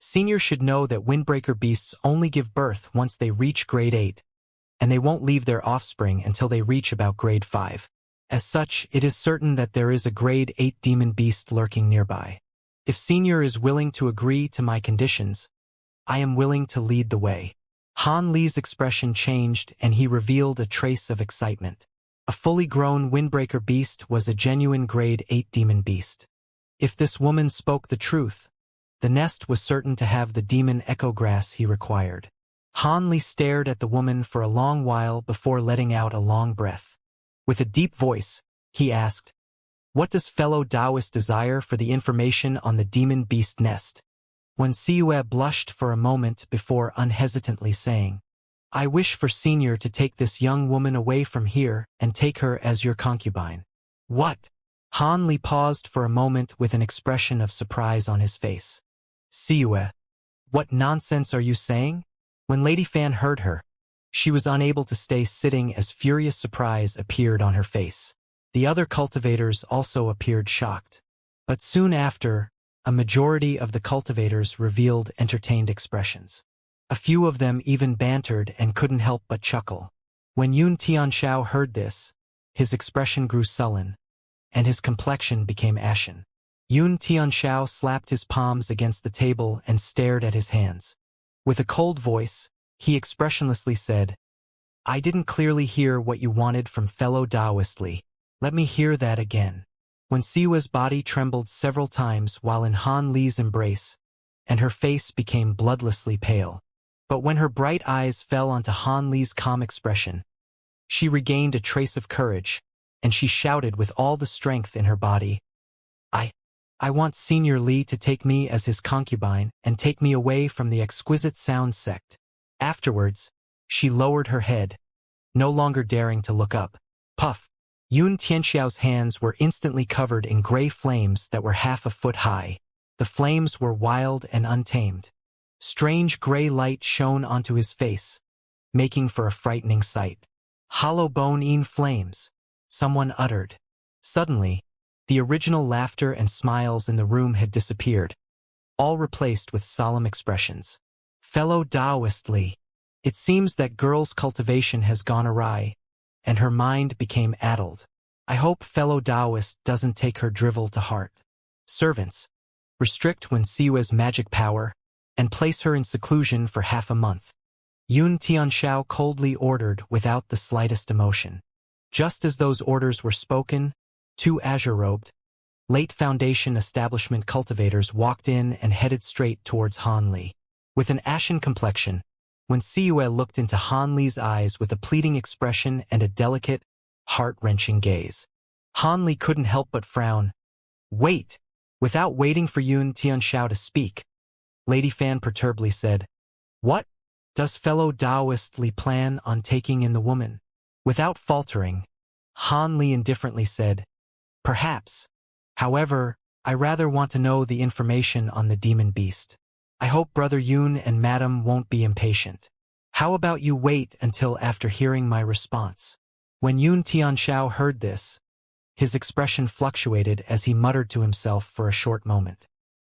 Senior should know that windbreaker beasts only give birth once they reach grade 8, and they won't leave their offspring until they reach about grade 5. As such, it is certain that there is a grade 8 demon beast lurking nearby. If Senior is willing to agree to my conditions, I am willing to lead the way. Han Li's expression changed and he revealed a trace of excitement. A fully grown windbreaker beast was a genuine grade 8 demon beast. If this woman spoke the truth, the nest was certain to have the demon echo grass he required. Han Li stared at the woman for a long while before letting out a long breath. With a deep voice, he asked, What does fellow Taoist desire for the information on the demon beast nest? Wuxia blushed for a moment before unhesitantly saying, I wish for Senior to take this young woman away from here and take her as your concubine. What? Han Li paused for a moment with an expression of surprise on his face. Siwa, what nonsense are you saying? When Lady Fan heard her, she was unable to stay sitting as furious surprise appeared on her face. The other cultivators also appeared shocked. But soon after, a majority of the cultivators revealed entertained expressions. A few of them even bantered and couldn't help but chuckle. When Yun Tianxiao heard this, his expression grew sullen, and his complexion became ashen. Yun Tianxiao slapped his palms against the table and stared at his hands. With a cold voice, he expressionlessly said, I didn't clearly hear what you wanted from fellow Taoist Li. Let me hear that again. When Siwa's body trembled several times while in Han Li's embrace, and her face became bloodlessly pale. But when her bright eyes fell onto Han Li's calm expression, she regained a trace of courage, and she shouted with all the strength in her body, I want Senior Li to take me as his concubine and take me away from the exquisite sound sect. Afterwards, she lowered her head, no longer daring to look up. Puff! Yun Tianxiao's hands were instantly covered in gray flames that were half a foot high. The flames were wild and untamed. Strange gray light shone onto his face, making for a frightening sight. Hollow bone in flames, someone uttered. Suddenly, the original laughter and smiles in the room had disappeared, all replaced with solemn expressions. Fellow Taoistly, it seems that girl's cultivation has gone awry, and her mind became addled. I hope fellow Taoist doesn't take her drivel to heart. Servants, restrict Wen Siue's magic power, and place her in seclusion for half a month. Yun Tianxiao coldly ordered without the slightest emotion. Just as those orders were spoken, two azure-robed, late Foundation establishment cultivators walked in and headed straight towards Han Li. With an ashen complexion, Wen Siue looked into Han Li's eyes with a pleading expression and a delicate, heart-wrenching gaze. Han Li couldn't help but frown. Wait! Without waiting for Yun Tianxiao to speak, Lady Fan perturbedly said, What? Does fellow Taoist Li plan on taking in the woman? Without faltering, Han Li indifferently said, Perhaps. However, I rather want to know the information on the demon beast. I hope Brother Yun and Madam won't be impatient. How about you wait until after hearing my response? When Yun Tianxiao heard this, his expression fluctuated as he muttered to himself for a short moment.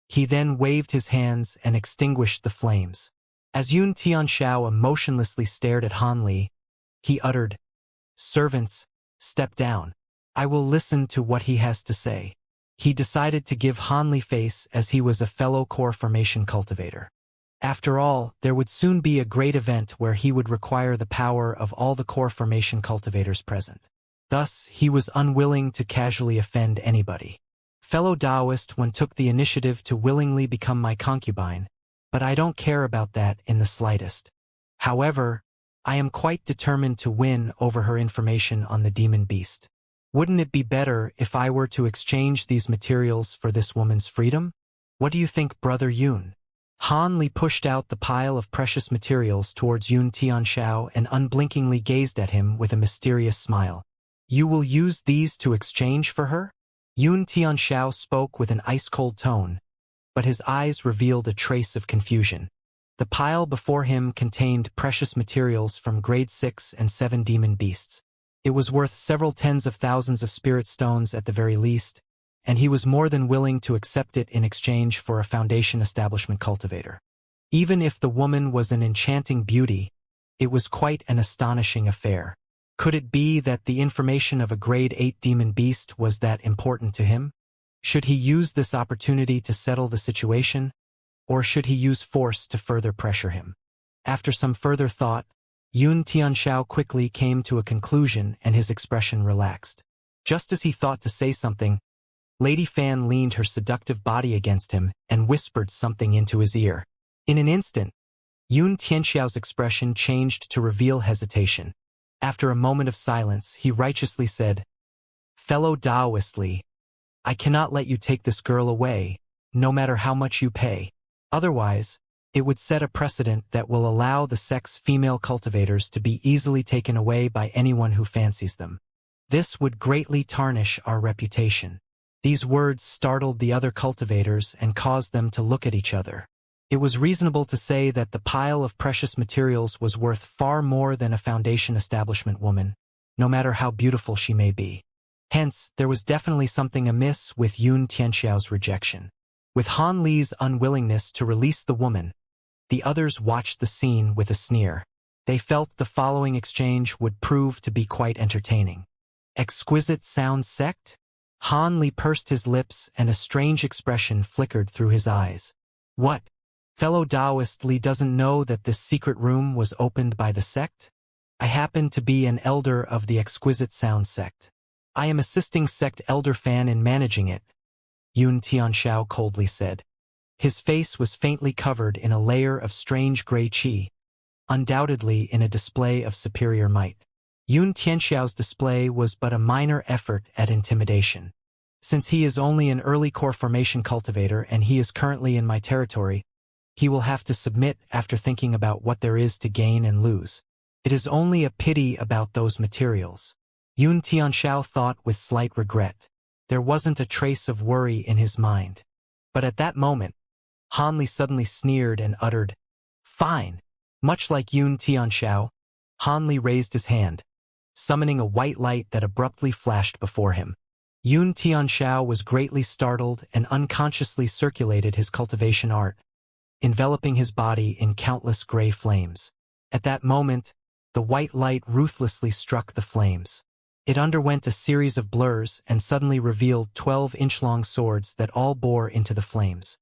He then waved his hands and extinguished the flames. As Yun Tianxiao emotionlessly stared at Han Li, he uttered, Servants, step down. I will listen to what he has to say. He decided to give Han Li face as he was a fellow core formation cultivator. After all, there would soon be a great event where he would require the power of all the core formation cultivators present. Thus, he was unwilling to casually offend anybody. Fellow Taoist Wen took the initiative to willingly become my concubine, but I don't care about that in the slightest. However, I am quite determined to win over her information on the demon beast. Wouldn't it be better if I were to exchange these materials for this woman's freedom? What do you think, Brother Yun? Han Li pushed out the pile of precious materials towards Yun Tianxiao and unblinkingly gazed at him with a mysterious smile. You will use these to exchange for her? Yun Tianxiao spoke with an ice-cold tone, but his eyes revealed a trace of confusion. The pile before him contained precious materials from grade 6 and 7 demon beasts. It was worth several tens of thousands of spirit stones at the very least, and he was more than willing to accept it in exchange for a Foundation establishment cultivator. Even if the woman was an enchanting beauty, it was quite an astonishing affair. Could it be that the information of a grade 8 demon beast was that important to him? Should he use this opportunity to settle the situation, or should he use force to further pressure him? After some further thought, Yun Tianxiao quickly came to a conclusion and his expression relaxed. Just as he thought to say something, Lady Fan leaned her seductive body against him and whispered something into his ear. In an instant, Yun Tianxiao's expression changed to reveal hesitation. After a moment of silence, he righteously said, Fellow Taoist Li, I cannot let you take this girl away, no matter how much you pay. Otherwise, it would set a precedent that will allow the sex female cultivators to be easily taken away by anyone who fancies them. This would greatly tarnish our reputation. These words startled the other cultivators and caused them to look at each other. It was reasonable to say that the pile of precious materials was worth far more than a Foundation establishment woman, no matter how beautiful she may be. Hence, there was definitely something amiss with Yun Tianxiao's rejection. With Han Li's unwillingness to release the woman, the others watched the scene with a sneer. They felt the following exchange would prove to be quite entertaining. Exquisite sound sect? Han Li pursed his lips and a strange expression flickered through his eyes. What? Fellow Taoist Li doesn't know that this secret room was opened by the sect? I happen to be an elder of the Exquisite Sound sect. I am assisting sect elder Fan in managing it, Yun Tianxiao coldly said. His face was faintly covered in a layer of strange gray qi, undoubtedly in a display of superior might. Yun Tianxiao's display was but a minor effort at intimidation. Since he is only an early core formation cultivator and he is currently in my territory, he will have to submit after thinking about what there is to gain and lose. It is only a pity about those materials. Yun Tianxiao thought with slight regret. There wasn't a trace of worry in his mind. But at that moment, Han Li suddenly sneered and uttered, Fine. Much like Yun Tianxiao, Han Li raised his hand, summoning a white light that abruptly flashed before him. Yun Tianxiao was greatly startled and unconsciously circulated his cultivation art, enveloping his body in countless gray flames. At that moment, the white light ruthlessly struck the flames. It underwent a series of blurs and suddenly revealed 12-inch-long swords that all bore into the flames.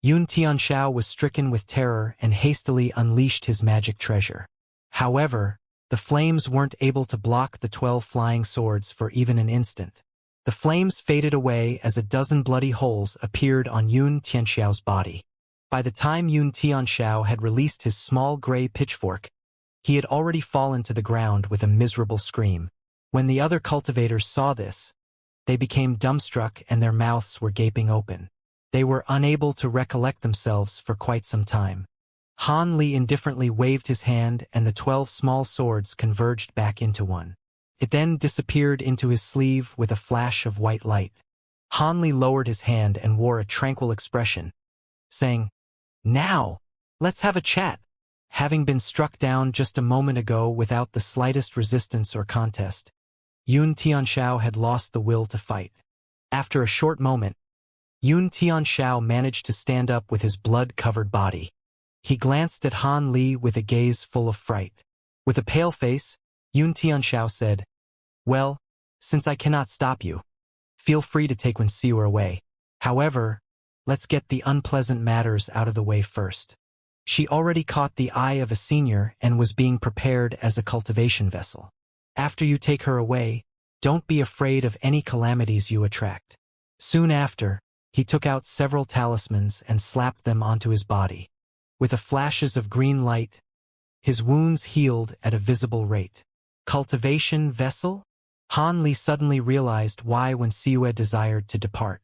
Yun Tianxiao was stricken with terror and hastily unleashed his magic treasure. However, the flames weren't able to block the 12 flying swords for even an instant. The flames faded away as a dozen bloody holes appeared on Yun Tianxiao's body. By the time Yun Tianxiao had released his small gray pitchfork, he had already fallen to the ground with a miserable scream. When the other cultivators saw this, they became dumbstruck and their mouths were gaping open. They were unable to recollect themselves for quite some time. Han Li indifferently waved his hand and the 12 small swords converged back into one. It then disappeared into his sleeve with a flash of white light. Han Li lowered his hand and wore a tranquil expression, saying, "Now, let's have a chat." Having been struck down just a moment ago without the slightest resistance or contest, Yun Tianxiao had lost the will to fight. After a short moment, Yun Tianxiao managed to stand up with his blood-covered body. He glanced at Han Li with a gaze full of fright. With a pale face, Yun Tianxiao said, "Well, since I cannot stop you, feel free to take Wuxia away. However, let's get the unpleasant matters out of the way first." She already caught the eye of a senior and was being prepared as a cultivation vessel. After you take her away, don't be afraid of any calamities you attract. Soon after, he took out several talismans and slapped them onto his body. With the flashes of green light, his wounds healed at a visible rate. Cultivation vessel? Han Li suddenly realized why Wuxia desired to depart.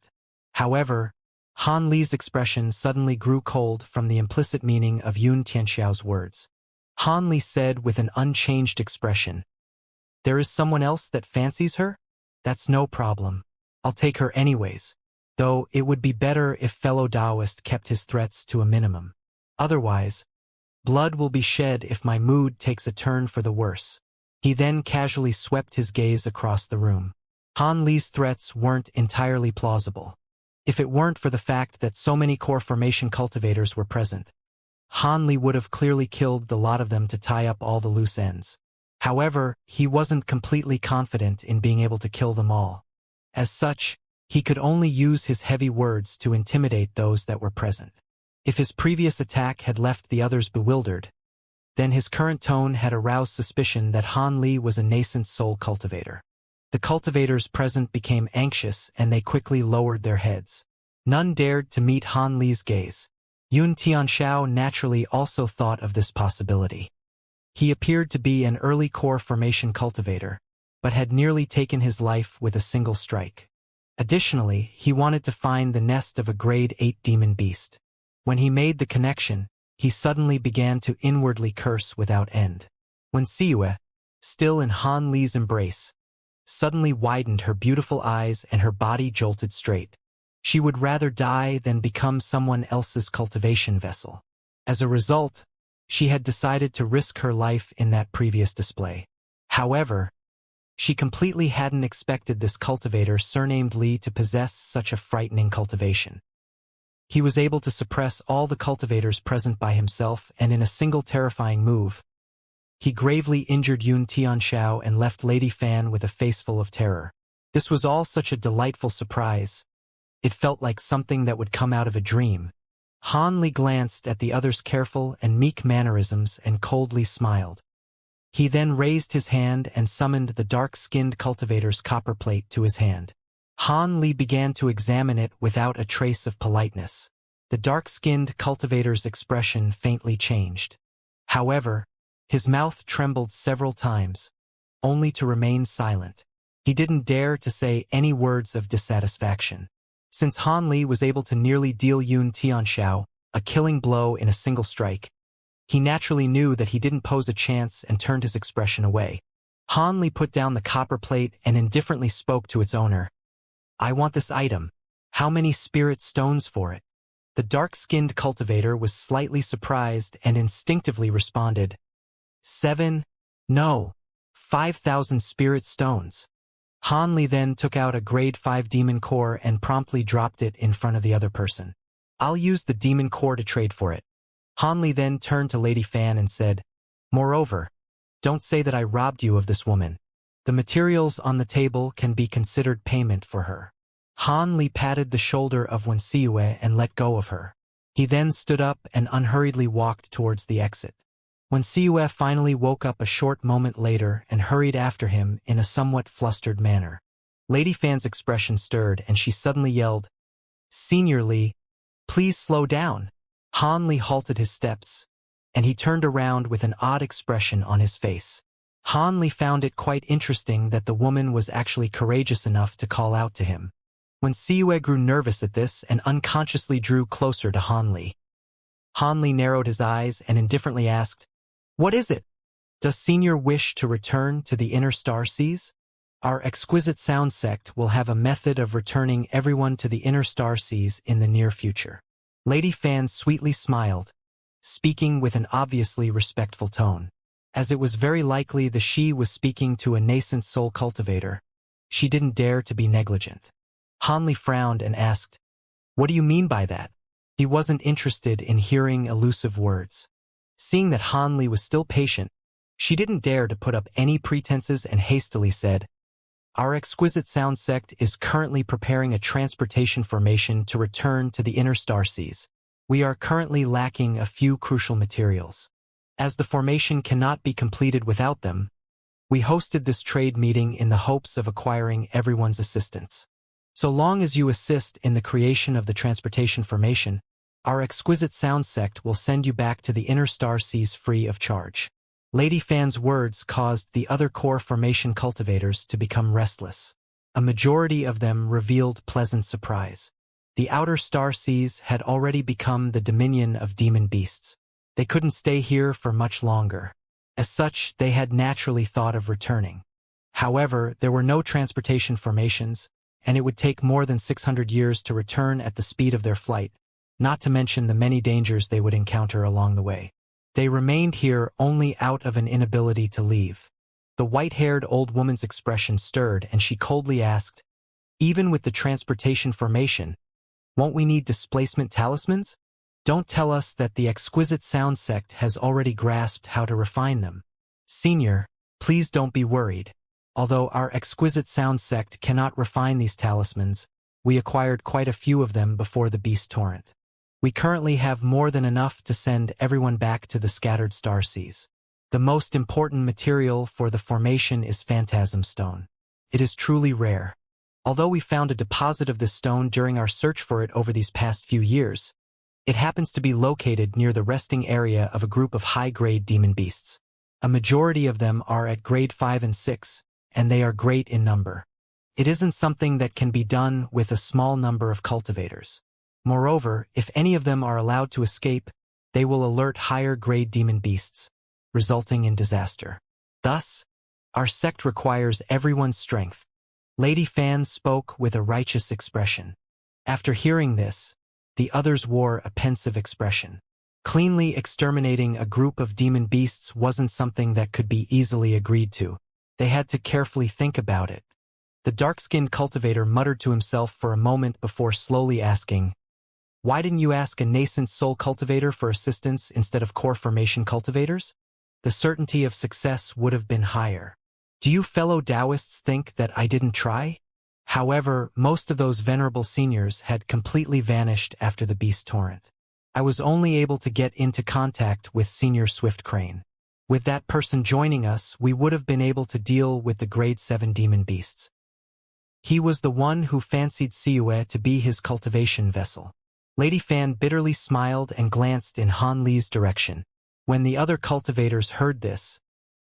However, Han Li's expression suddenly grew cold from the implicit meaning of Yun Tianxiao's words. Han Li said with an unchanged expression, "There is someone else that fancies her? That's no problem. I'll take her anyways. Though it would be better if fellow Taoist kept his threats to a minimum. Otherwise, blood will be shed if my mood takes a turn for the worse." He then casually swept his gaze across the room. Han Li's threats weren't entirely plausible. If it weren't for the fact that so many core formation cultivators were present, Han Li would have clearly killed the lot of them to tie up all the loose ends. However, he wasn't completely confident in being able to kill them all. As such, he could only use his heavy words to intimidate those that were present. If his previous attack had left the others bewildered, then his current tone had aroused suspicion that Han Li was a nascent soul cultivator. The cultivators present became anxious and they quickly lowered their heads. None dared to meet Han Li's gaze. Yun Tianxiao naturally also thought of this possibility. He appeared to be an early core formation cultivator, but had nearly taken his life with a single strike. Additionally, he wanted to find the nest of a grade 8 demon beast. When he made the connection, he suddenly began to inwardly curse without end. Wuxia, still in Han Li's embrace, suddenly widened her beautiful eyes and her body jolted straight. She would rather die than become someone else's cultivation vessel. As a result, she had decided to risk her life in that previous display. However, she completely hadn't expected this cultivator surnamed Li to possess such a frightening cultivation. He was able to suppress all the cultivators present by himself and in a single terrifying move, he gravely injured Yun Tianxiao and left Lady Fan with a face full of terror. This was all such a delightful surprise. It felt like something that would come out of a dream. Han Li glanced at the other's careful and meek mannerisms and coldly smiled. He then raised his hand and summoned the dark-skinned cultivator's copper plate to his hand. Han Li began to examine it without a trace of politeness. The dark-skinned cultivator's expression faintly changed. However, his mouth trembled several times, only to remain silent. He didn't dare to say any words of dissatisfaction. Since Han Li was able to nearly deal Yun Tianxiao a killing blow in a single strike, he naturally knew that he didn't pose a chance and turned his expression away. Han Li put down the copper plate and indifferently spoke to its owner. "I want this item. How many spirit stones for it?" The dark-skinned cultivator was slightly surprised and instinctively responded, 7? No. 5,000 spirit stones. Han Li then took out a grade 5 demon core and promptly dropped it in front of the other person. I'll use the demon core to trade for it. Han Li then turned to Lady Fan and said, moreover, don't say that I robbed you of this woman. The materials on the table can be considered payment for her. Han Li patted the shoulder of Wuxia and let go of her. He then stood up and unhurriedly walked towards the exit. Wuxia finally woke up a short moment later and hurried after him in a somewhat flustered manner. Lady Fan's expression stirred and she suddenly yelled, Senior Li, please slow down. Han Li halted his steps, and he turned around with an odd expression on his face. Han Li found it quite interesting that the woman was actually courageous enough to call out to him. Wuxia grew nervous at this and unconsciously drew closer to Han Li. Han Li narrowed his eyes and indifferently asked, what is it? Does Senior wish to return to the inner star seas? Our exquisite sound sect will have a method of returning everyone to the inner star seas in the near future. Lady Fan sweetly smiled, speaking with an obviously respectful tone. As it was very likely the she was speaking to a nascent soul cultivator, she didn't dare to be negligent. Han Li frowned and asked, what do you mean by that? He wasn't interested in hearing elusive words. Seeing that Han Li was still patient, she didn't dare to put up any pretenses and hastily said, our exquisite sound sect is currently preparing a transportation formation to return to the inner star seas. We are currently lacking a few crucial materials. As the formation cannot be completed without them, we hosted this trade meeting in the hopes of acquiring everyone's assistance. So long as you assist in the creation of the transportation formation, our exquisite sound sect will send you back to the inner star seas free of charge. Lady Fan's words caused the other core formation cultivators to become restless. A majority of them revealed pleasant surprise. The outer star seas had already become the dominion of demon beasts. They couldn't stay here for much longer. As such, they had naturally thought of returning. However, there were no transportation formations, and it would take more than 600 years to return at the speed of their flight, not to mention the many dangers they would encounter along the way. They remained here only out of an inability to leave. The white-haired old woman's expression stirred and she coldly asked, even with the transportation formation, won't we need displacement talismans? Don't tell us that the exquisite sound sect has already grasped how to refine them. Senior, please don't be worried. Although our exquisite sound sect cannot refine these talismans, we acquired quite a few of them before the beast torrent. We currently have more than enough to send everyone back to the scattered star seas. The most important material for the formation is phantasm stone. It is truly rare. Although we found a deposit of this stone during our search for it over these past few years, it happens to be located near the resting area of a group of high-grade demon beasts. A majority of them are at grade 5 and 6, and they are great in number. It isn't something that can be done with a small number of cultivators. Moreover, if any of them are allowed to escape, they will alert higher-grade demon beasts, resulting in disaster. Thus, our sect requires everyone's strength. Lady Fan spoke with a righteous expression. After hearing this, the others wore a pensive expression. Cleanly exterminating a group of demon beasts wasn't something that could be easily agreed to. They had to carefully think about it. The dark-skinned cultivator muttered to himself for a moment before slowly asking, why didn't you ask a nascent soul cultivator for assistance instead of core formation cultivators? The certainty of success would have been higher. Do you fellow Taoists think that I didn't try? However, most of those venerable seniors had completely vanished after the beast torrent. I was only able to get into contact with Senior Swift Crane. With that person joining us, we would have been able to deal with the grade 7 demon beasts. He was the one who fancied Siue to be his cultivation vessel. Lady Fan bitterly smiled and glanced in Han Li's direction. When the other cultivators heard this,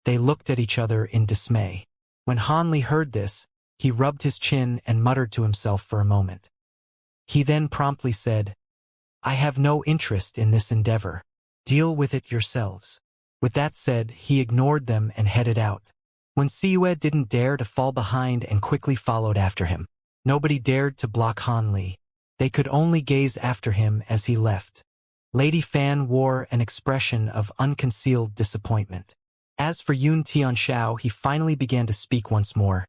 they looked at each other in dismay. When Han Li heard this, he rubbed his chin and muttered to himself for a moment. He then promptly said, I have no interest in this endeavor. Deal with it yourselves. With that said, he ignored them and headed out. When Siue didn't dare to fall behind and quickly followed after him. Nobody dared to block Han Li. They could only gaze after him as he left. Lady Fan wore an expression of unconcealed disappointment. As for Yun Tianxiao, he finally began to speak once more.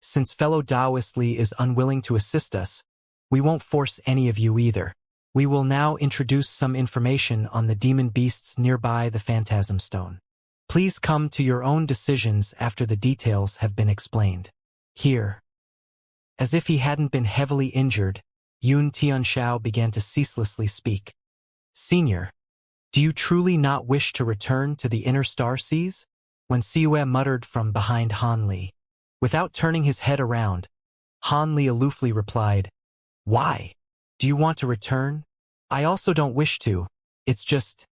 Since fellow Taoist Li is unwilling to assist us, we won't force any of you either. We will now introduce some information on the demon beasts nearby the Phantasm Stone. Please come to your own decisions after the details have been explained. Here. As if he hadn't been heavily injured, Yun Tianxiao began to ceaselessly speak. Senior, do you truly not wish to return to the inner star seas? When Siwei muttered from behind Han Li. Without turning his head around, Han Li aloofly replied, Why? Do you want to return? I also don't wish to. It's just...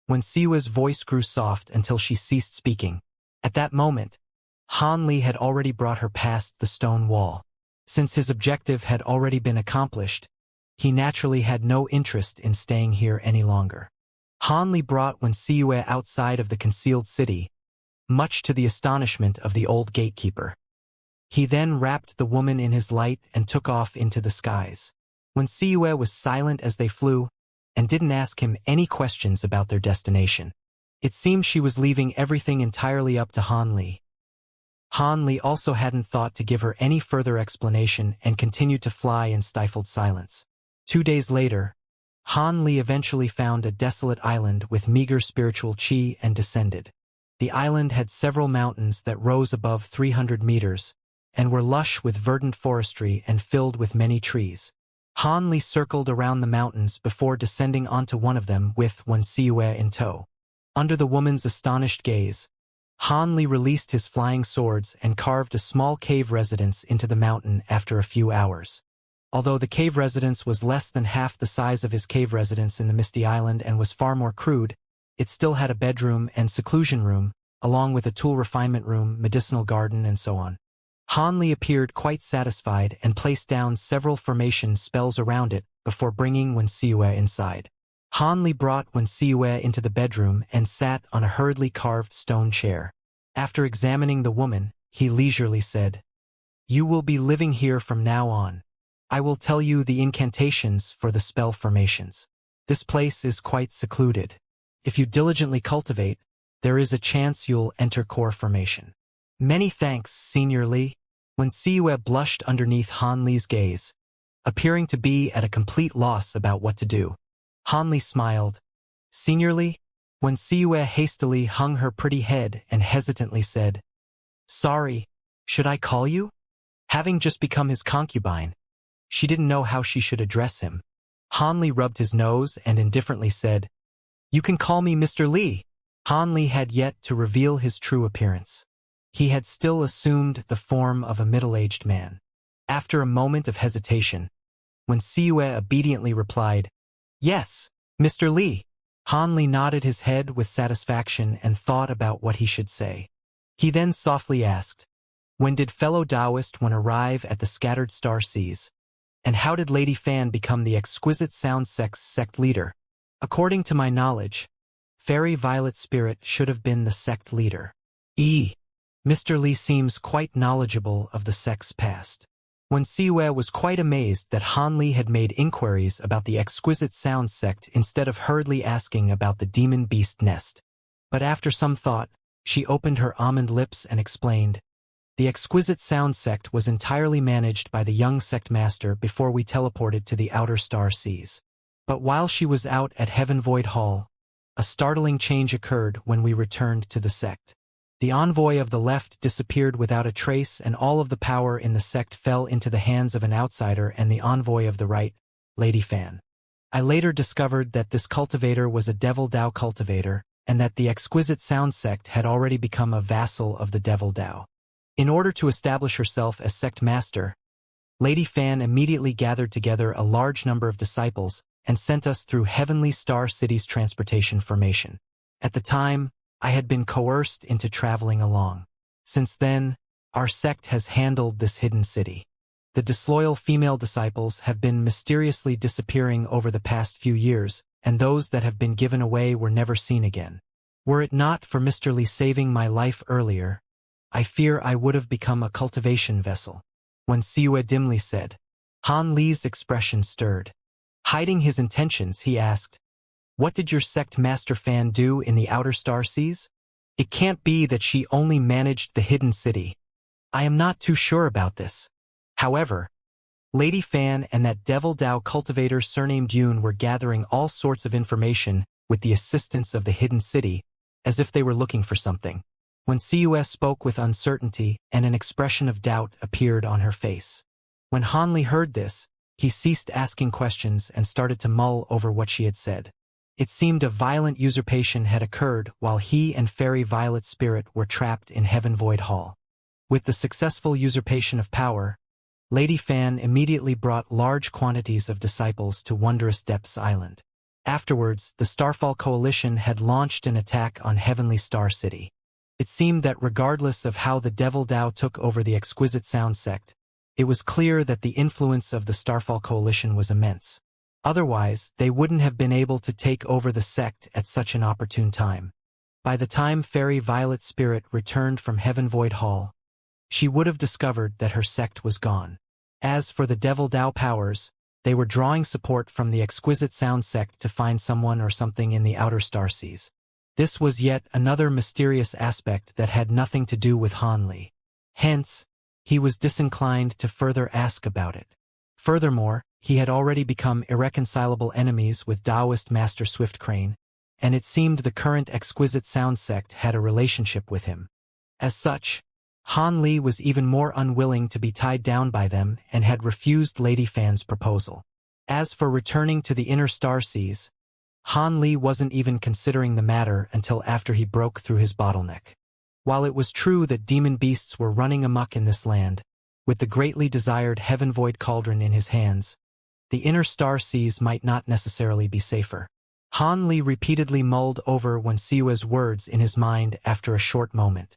When Siwei's voice grew soft until she ceased speaking. At that moment, Han Li had already brought her past the stone wall. Since his objective had already been accomplished, he naturally had no interest in staying here any longer. Han Li brought Wen Siwei outside of the concealed city, much to the astonishment of the old gatekeeper. He then wrapped the woman in his light and took off into the skies. Wen Siwei was silent as they flew, and didn't ask him any questions about their destination. It seemed she was leaving everything entirely up to Han Li. Han Li also hadn't thought to give her any further explanation and continued to fly in stifled silence. 2 days later, Han Li eventually found a desolate island with meager spiritual qi and descended. The island had several mountains that rose above 300 meters, and were lush with verdant forestry and filled with many trees. Han Li circled around the mountains before descending onto one of them with Wen Siwei in tow. Under the woman's astonished gaze, Han Li released his flying swords and carved a small cave residence into the mountain after a few hours. Although the cave residence was less than half the size of his cave residence in the Misty Island and was far more crude, it still had a bedroom and seclusion room, along with a tool refinement room, medicinal garden, and so on. Han Li appeared quite satisfied and placed down several formation spells around it before bringing Wen Siwei inside. Han Li brought Wen Siwei into the bedroom and sat on a hurriedly carved stone chair. After examining the woman, he leisurely said, You will be living here from now on. I will tell you the incantations for the spell formations. This place is quite secluded. If you diligently cultivate, there is a chance you'll enter core formation. Many thanks, Senior Li. Wen Siwei blushed underneath Han Li's gaze, appearing to be at a complete loss about what to do. Han Li smiled. Senior Li? Wen Siwei hastily hung her pretty head and hesitantly said, Sorry, should I call you? Having just become his concubine, she didn't know how she should address him. Han Li rubbed his nose and indifferently said, You can call me Mr. Li. Han Li had yet to reveal his true appearance. He had still assumed the form of a middle-aged man. After a moment of hesitation, Wen Siwei obediently replied, Yes, Mr. Li. Han Li nodded his head with satisfaction and thought about what he should say. He then softly asked, When did fellow Taoist one arrive at the scattered star seas? And how did Lady Fan become the exquisite sound sect leader? According to my knowledge, Fairy Violet Spirit should have been the sect leader. Mr. Li seems quite knowledgeable of the sect's past. Wen Siwei was quite amazed that Han Li had made inquiries about the exquisite sound sect instead of hurriedly asking about the demon beast nest. But after some thought, she opened her almond lips and explained, The exquisite sound sect was entirely managed by the young sect master before we teleported to the outer star seas. But while she was out at Heaven Void Hall, a startling change occurred when we returned to the sect. The envoy of the left disappeared without a trace, and all of the power in the sect fell into the hands of an outsider and the envoy of the right, Lady Fan. I later discovered that this cultivator was a Devil Dao cultivator, and that the exquisite sound sect had already become a vassal of the Devil Dao. In order to establish herself as sect master, Lady Fan immediately gathered together a large number of disciples and sent us through Heavenly Star City's transportation formation. At the time, I had been coerced into traveling along. Since then, our sect has handled this hidden city. The disloyal female disciples have been mysteriously disappearing over the past few years, and those that have been given away were never seen again. Were it not for Mr. Li saving my life earlier, I fear I would have become a cultivation vessel. Wen Siwei dimly said. Han Li's expression stirred. Hiding his intentions, he asked, "What did your sect master Fan do in the outer star seas? It can't be that she only managed the hidden city. I am not too sure about this." However, Lady Fan and that devil Dao cultivator surnamed Yoon were gathering all sorts of information with the assistance of the hidden city, as if they were looking for something. When Cus spoke with uncertainty and an expression of doubt appeared on her face. When Han Li heard this, he ceased asking questions and started to mull over what she had said. It seemed a violent usurpation had occurred while he and Fairy Violet Spirit were trapped in Heaven Void Hall. With the successful usurpation of power, Lady Fan immediately brought large quantities of disciples to Wondrous Depths Island. Afterwards, the Starfall Coalition had launched an attack on Heavenly Star City. It seemed that regardless of how the Devil Dao took over the Exquisite Sound sect, it was clear that the influence of the Starfall Coalition was immense. Otherwise, they wouldn't have been able to take over the sect at such an opportune time. By the time Fairy Violet Spirit returned from Heaven Void Hall, she would have discovered that her sect was gone. As for the Devil Dao powers, they were drawing support from the Exquisite Sound sect to find someone or something in the outer star seas. This was yet another mysterious aspect that had nothing to do with Han Li. Hence, he was disinclined to further ask about it. Furthermore, he had already become irreconcilable enemies with Taoist Master Swift Crane, and it seemed the current Exquisite Sound sect had a relationship with him. As such, Han Li was even more unwilling to be tied down by them and had refused Lady Fan's proposal. As for returning to the inner star seas, Han Li wasn't even considering the matter until after he broke through his bottleneck. While it was true that demon beasts were running amok in this land, with the greatly desired Heaven Void Cauldron in his hands, the inner star seas might not necessarily be safer. Han Li repeatedly mulled over Wen Siue's words in his mind after a short moment.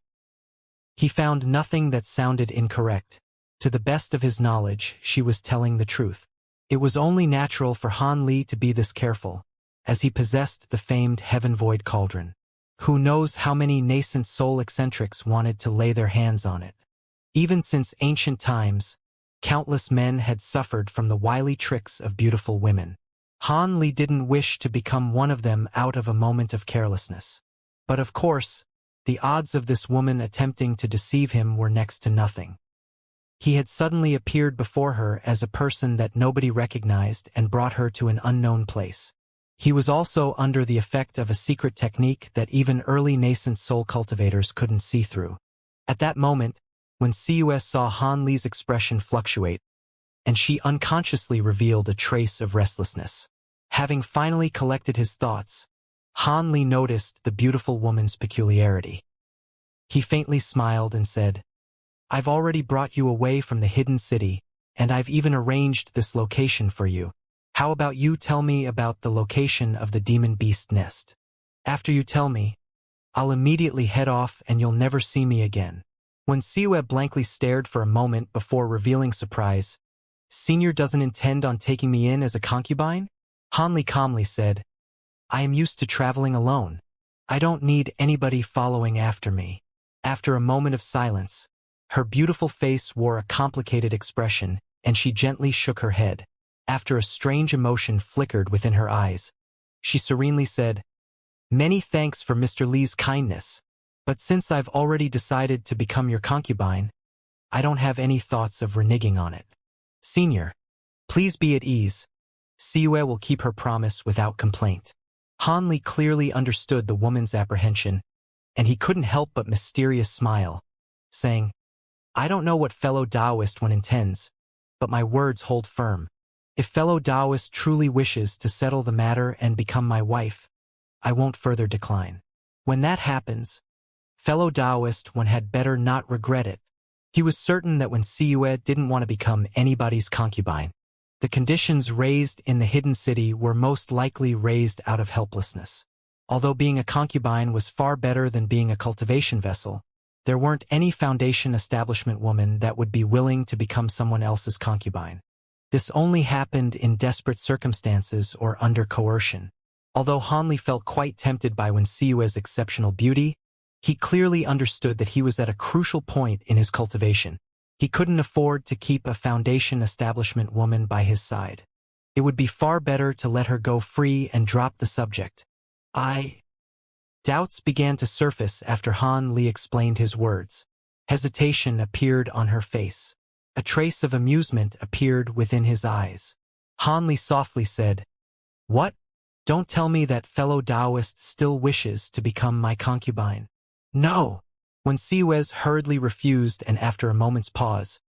He found nothing that sounded incorrect. To the best of his knowledge, she was telling the truth. It was only natural for Han Li to be this careful, as he possessed the famed Heaven Void Cauldron. Who knows how many nascent soul eccentrics wanted to lay their hands on it. Even since ancient times, countless men had suffered from the wily tricks of beautiful women. Han Li didn't wish to become one of them out of a moment of carelessness. But of course, the odds of this woman attempting to deceive him were next to nothing. He had suddenly appeared before her as a person that nobody recognized and brought her to an unknown place. He was also under the effect of a secret technique that even early nascent soul cultivators couldn't see through. At that moment, when Cus saw Han Li's expression fluctuate, and she unconsciously revealed a trace of restlessness. Having finally collected his thoughts, Han Li noticed the beautiful woman's peculiarity. He faintly smiled and said, "I've already brought you away from the hidden city, and I've even arranged this location for you. How about you tell me about the location of the demon beast nest? After you tell me, I'll immediately head off and you'll never see me again." When Siue blankly stared for a moment before revealing surprise, "Senior doesn't intend on taking me in as a concubine?" Han Li calmly said, "I am used to traveling alone. I don't need anybody following after me." After a moment of silence, her beautiful face wore a complicated expression, and she gently shook her head. After a strange emotion flickered within her eyes, she serenely said, "Many thanks for Mr. Li's kindness, but since I've already decided to become your concubine, I don't have any thoughts of reneging on it. Senior, please be at ease. Siue will keep her promise without complaint." Han Li clearly understood the woman's apprehension, and he couldn't help but mysterious smile, saying, "I don't know what fellow Taoist one intends, but my words hold firm. If fellow Taoist truly wishes to settle the matter and become my wife, I won't further decline. When that happens, fellow Taoist one had better not regret it." He was certain that when Siue didn't want to become anybody's concubine, the conditions raised in the hidden city were most likely raised out of helplessness. Although being a concubine was far better than being a cultivation vessel, there weren't any foundation establishment woman that would be willing to become someone else's concubine. This only happened in desperate circumstances or under coercion. Although Han Li felt quite tempted by Wen Siue's exceptional beauty, he clearly understood that he was at a crucial point in his cultivation. He couldn't afford to keep a foundation establishment woman by his side. It would be far better to let her go free and drop the subject. Doubts began to surface after Han Li explained his words. Hesitation appeared on her face. A trace of amusement appeared within his eyes. Han Li softly said, "What? Don't tell me that fellow Taoist still wishes to become my concubine." "No." When Siwez hurriedly refused and after a moment's pause,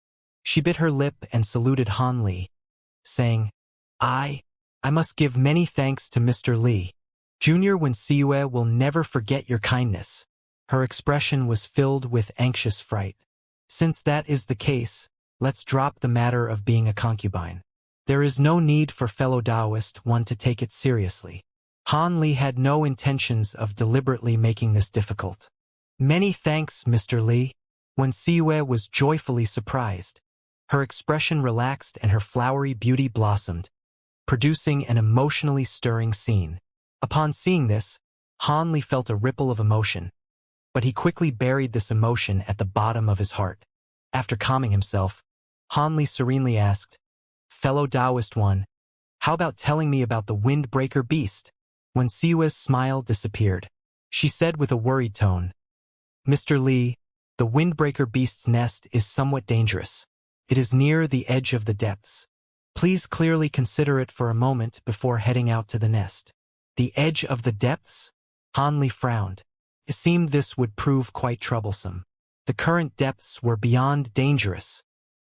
she bit her lip and saluted Han Li, saying, I must give many thanks to Mr. Li. Junior Wen Siwe will never forget your kindness. Her expression was filled with anxious fright. Since that is the case, let's drop the matter of being a concubine. There is no need for fellow Taoist one to take it seriously. Han Li had no intentions of deliberately making this difficult. Many thanks, Mr. Li. Wen Siwe was joyfully surprised. Her expression relaxed and her flowery beauty blossomed, producing an emotionally stirring scene. Upon seeing this, Han Li felt a ripple of emotion, but he quickly buried this emotion at the bottom of his heart. After calming himself, Han Li serenely asked, Fellow Taoist one, how about telling me about the windbreaker beast? When Siwe's smile disappeared, she said with a worried tone, Mr. Li, the windbreaker beast's nest is somewhat dangerous. It is near the edge of the depths. Please clearly consider it for a moment before heading out to the nest. The edge of the depths? Han Li frowned. It seemed this would prove quite troublesome. The current depths were beyond dangerous.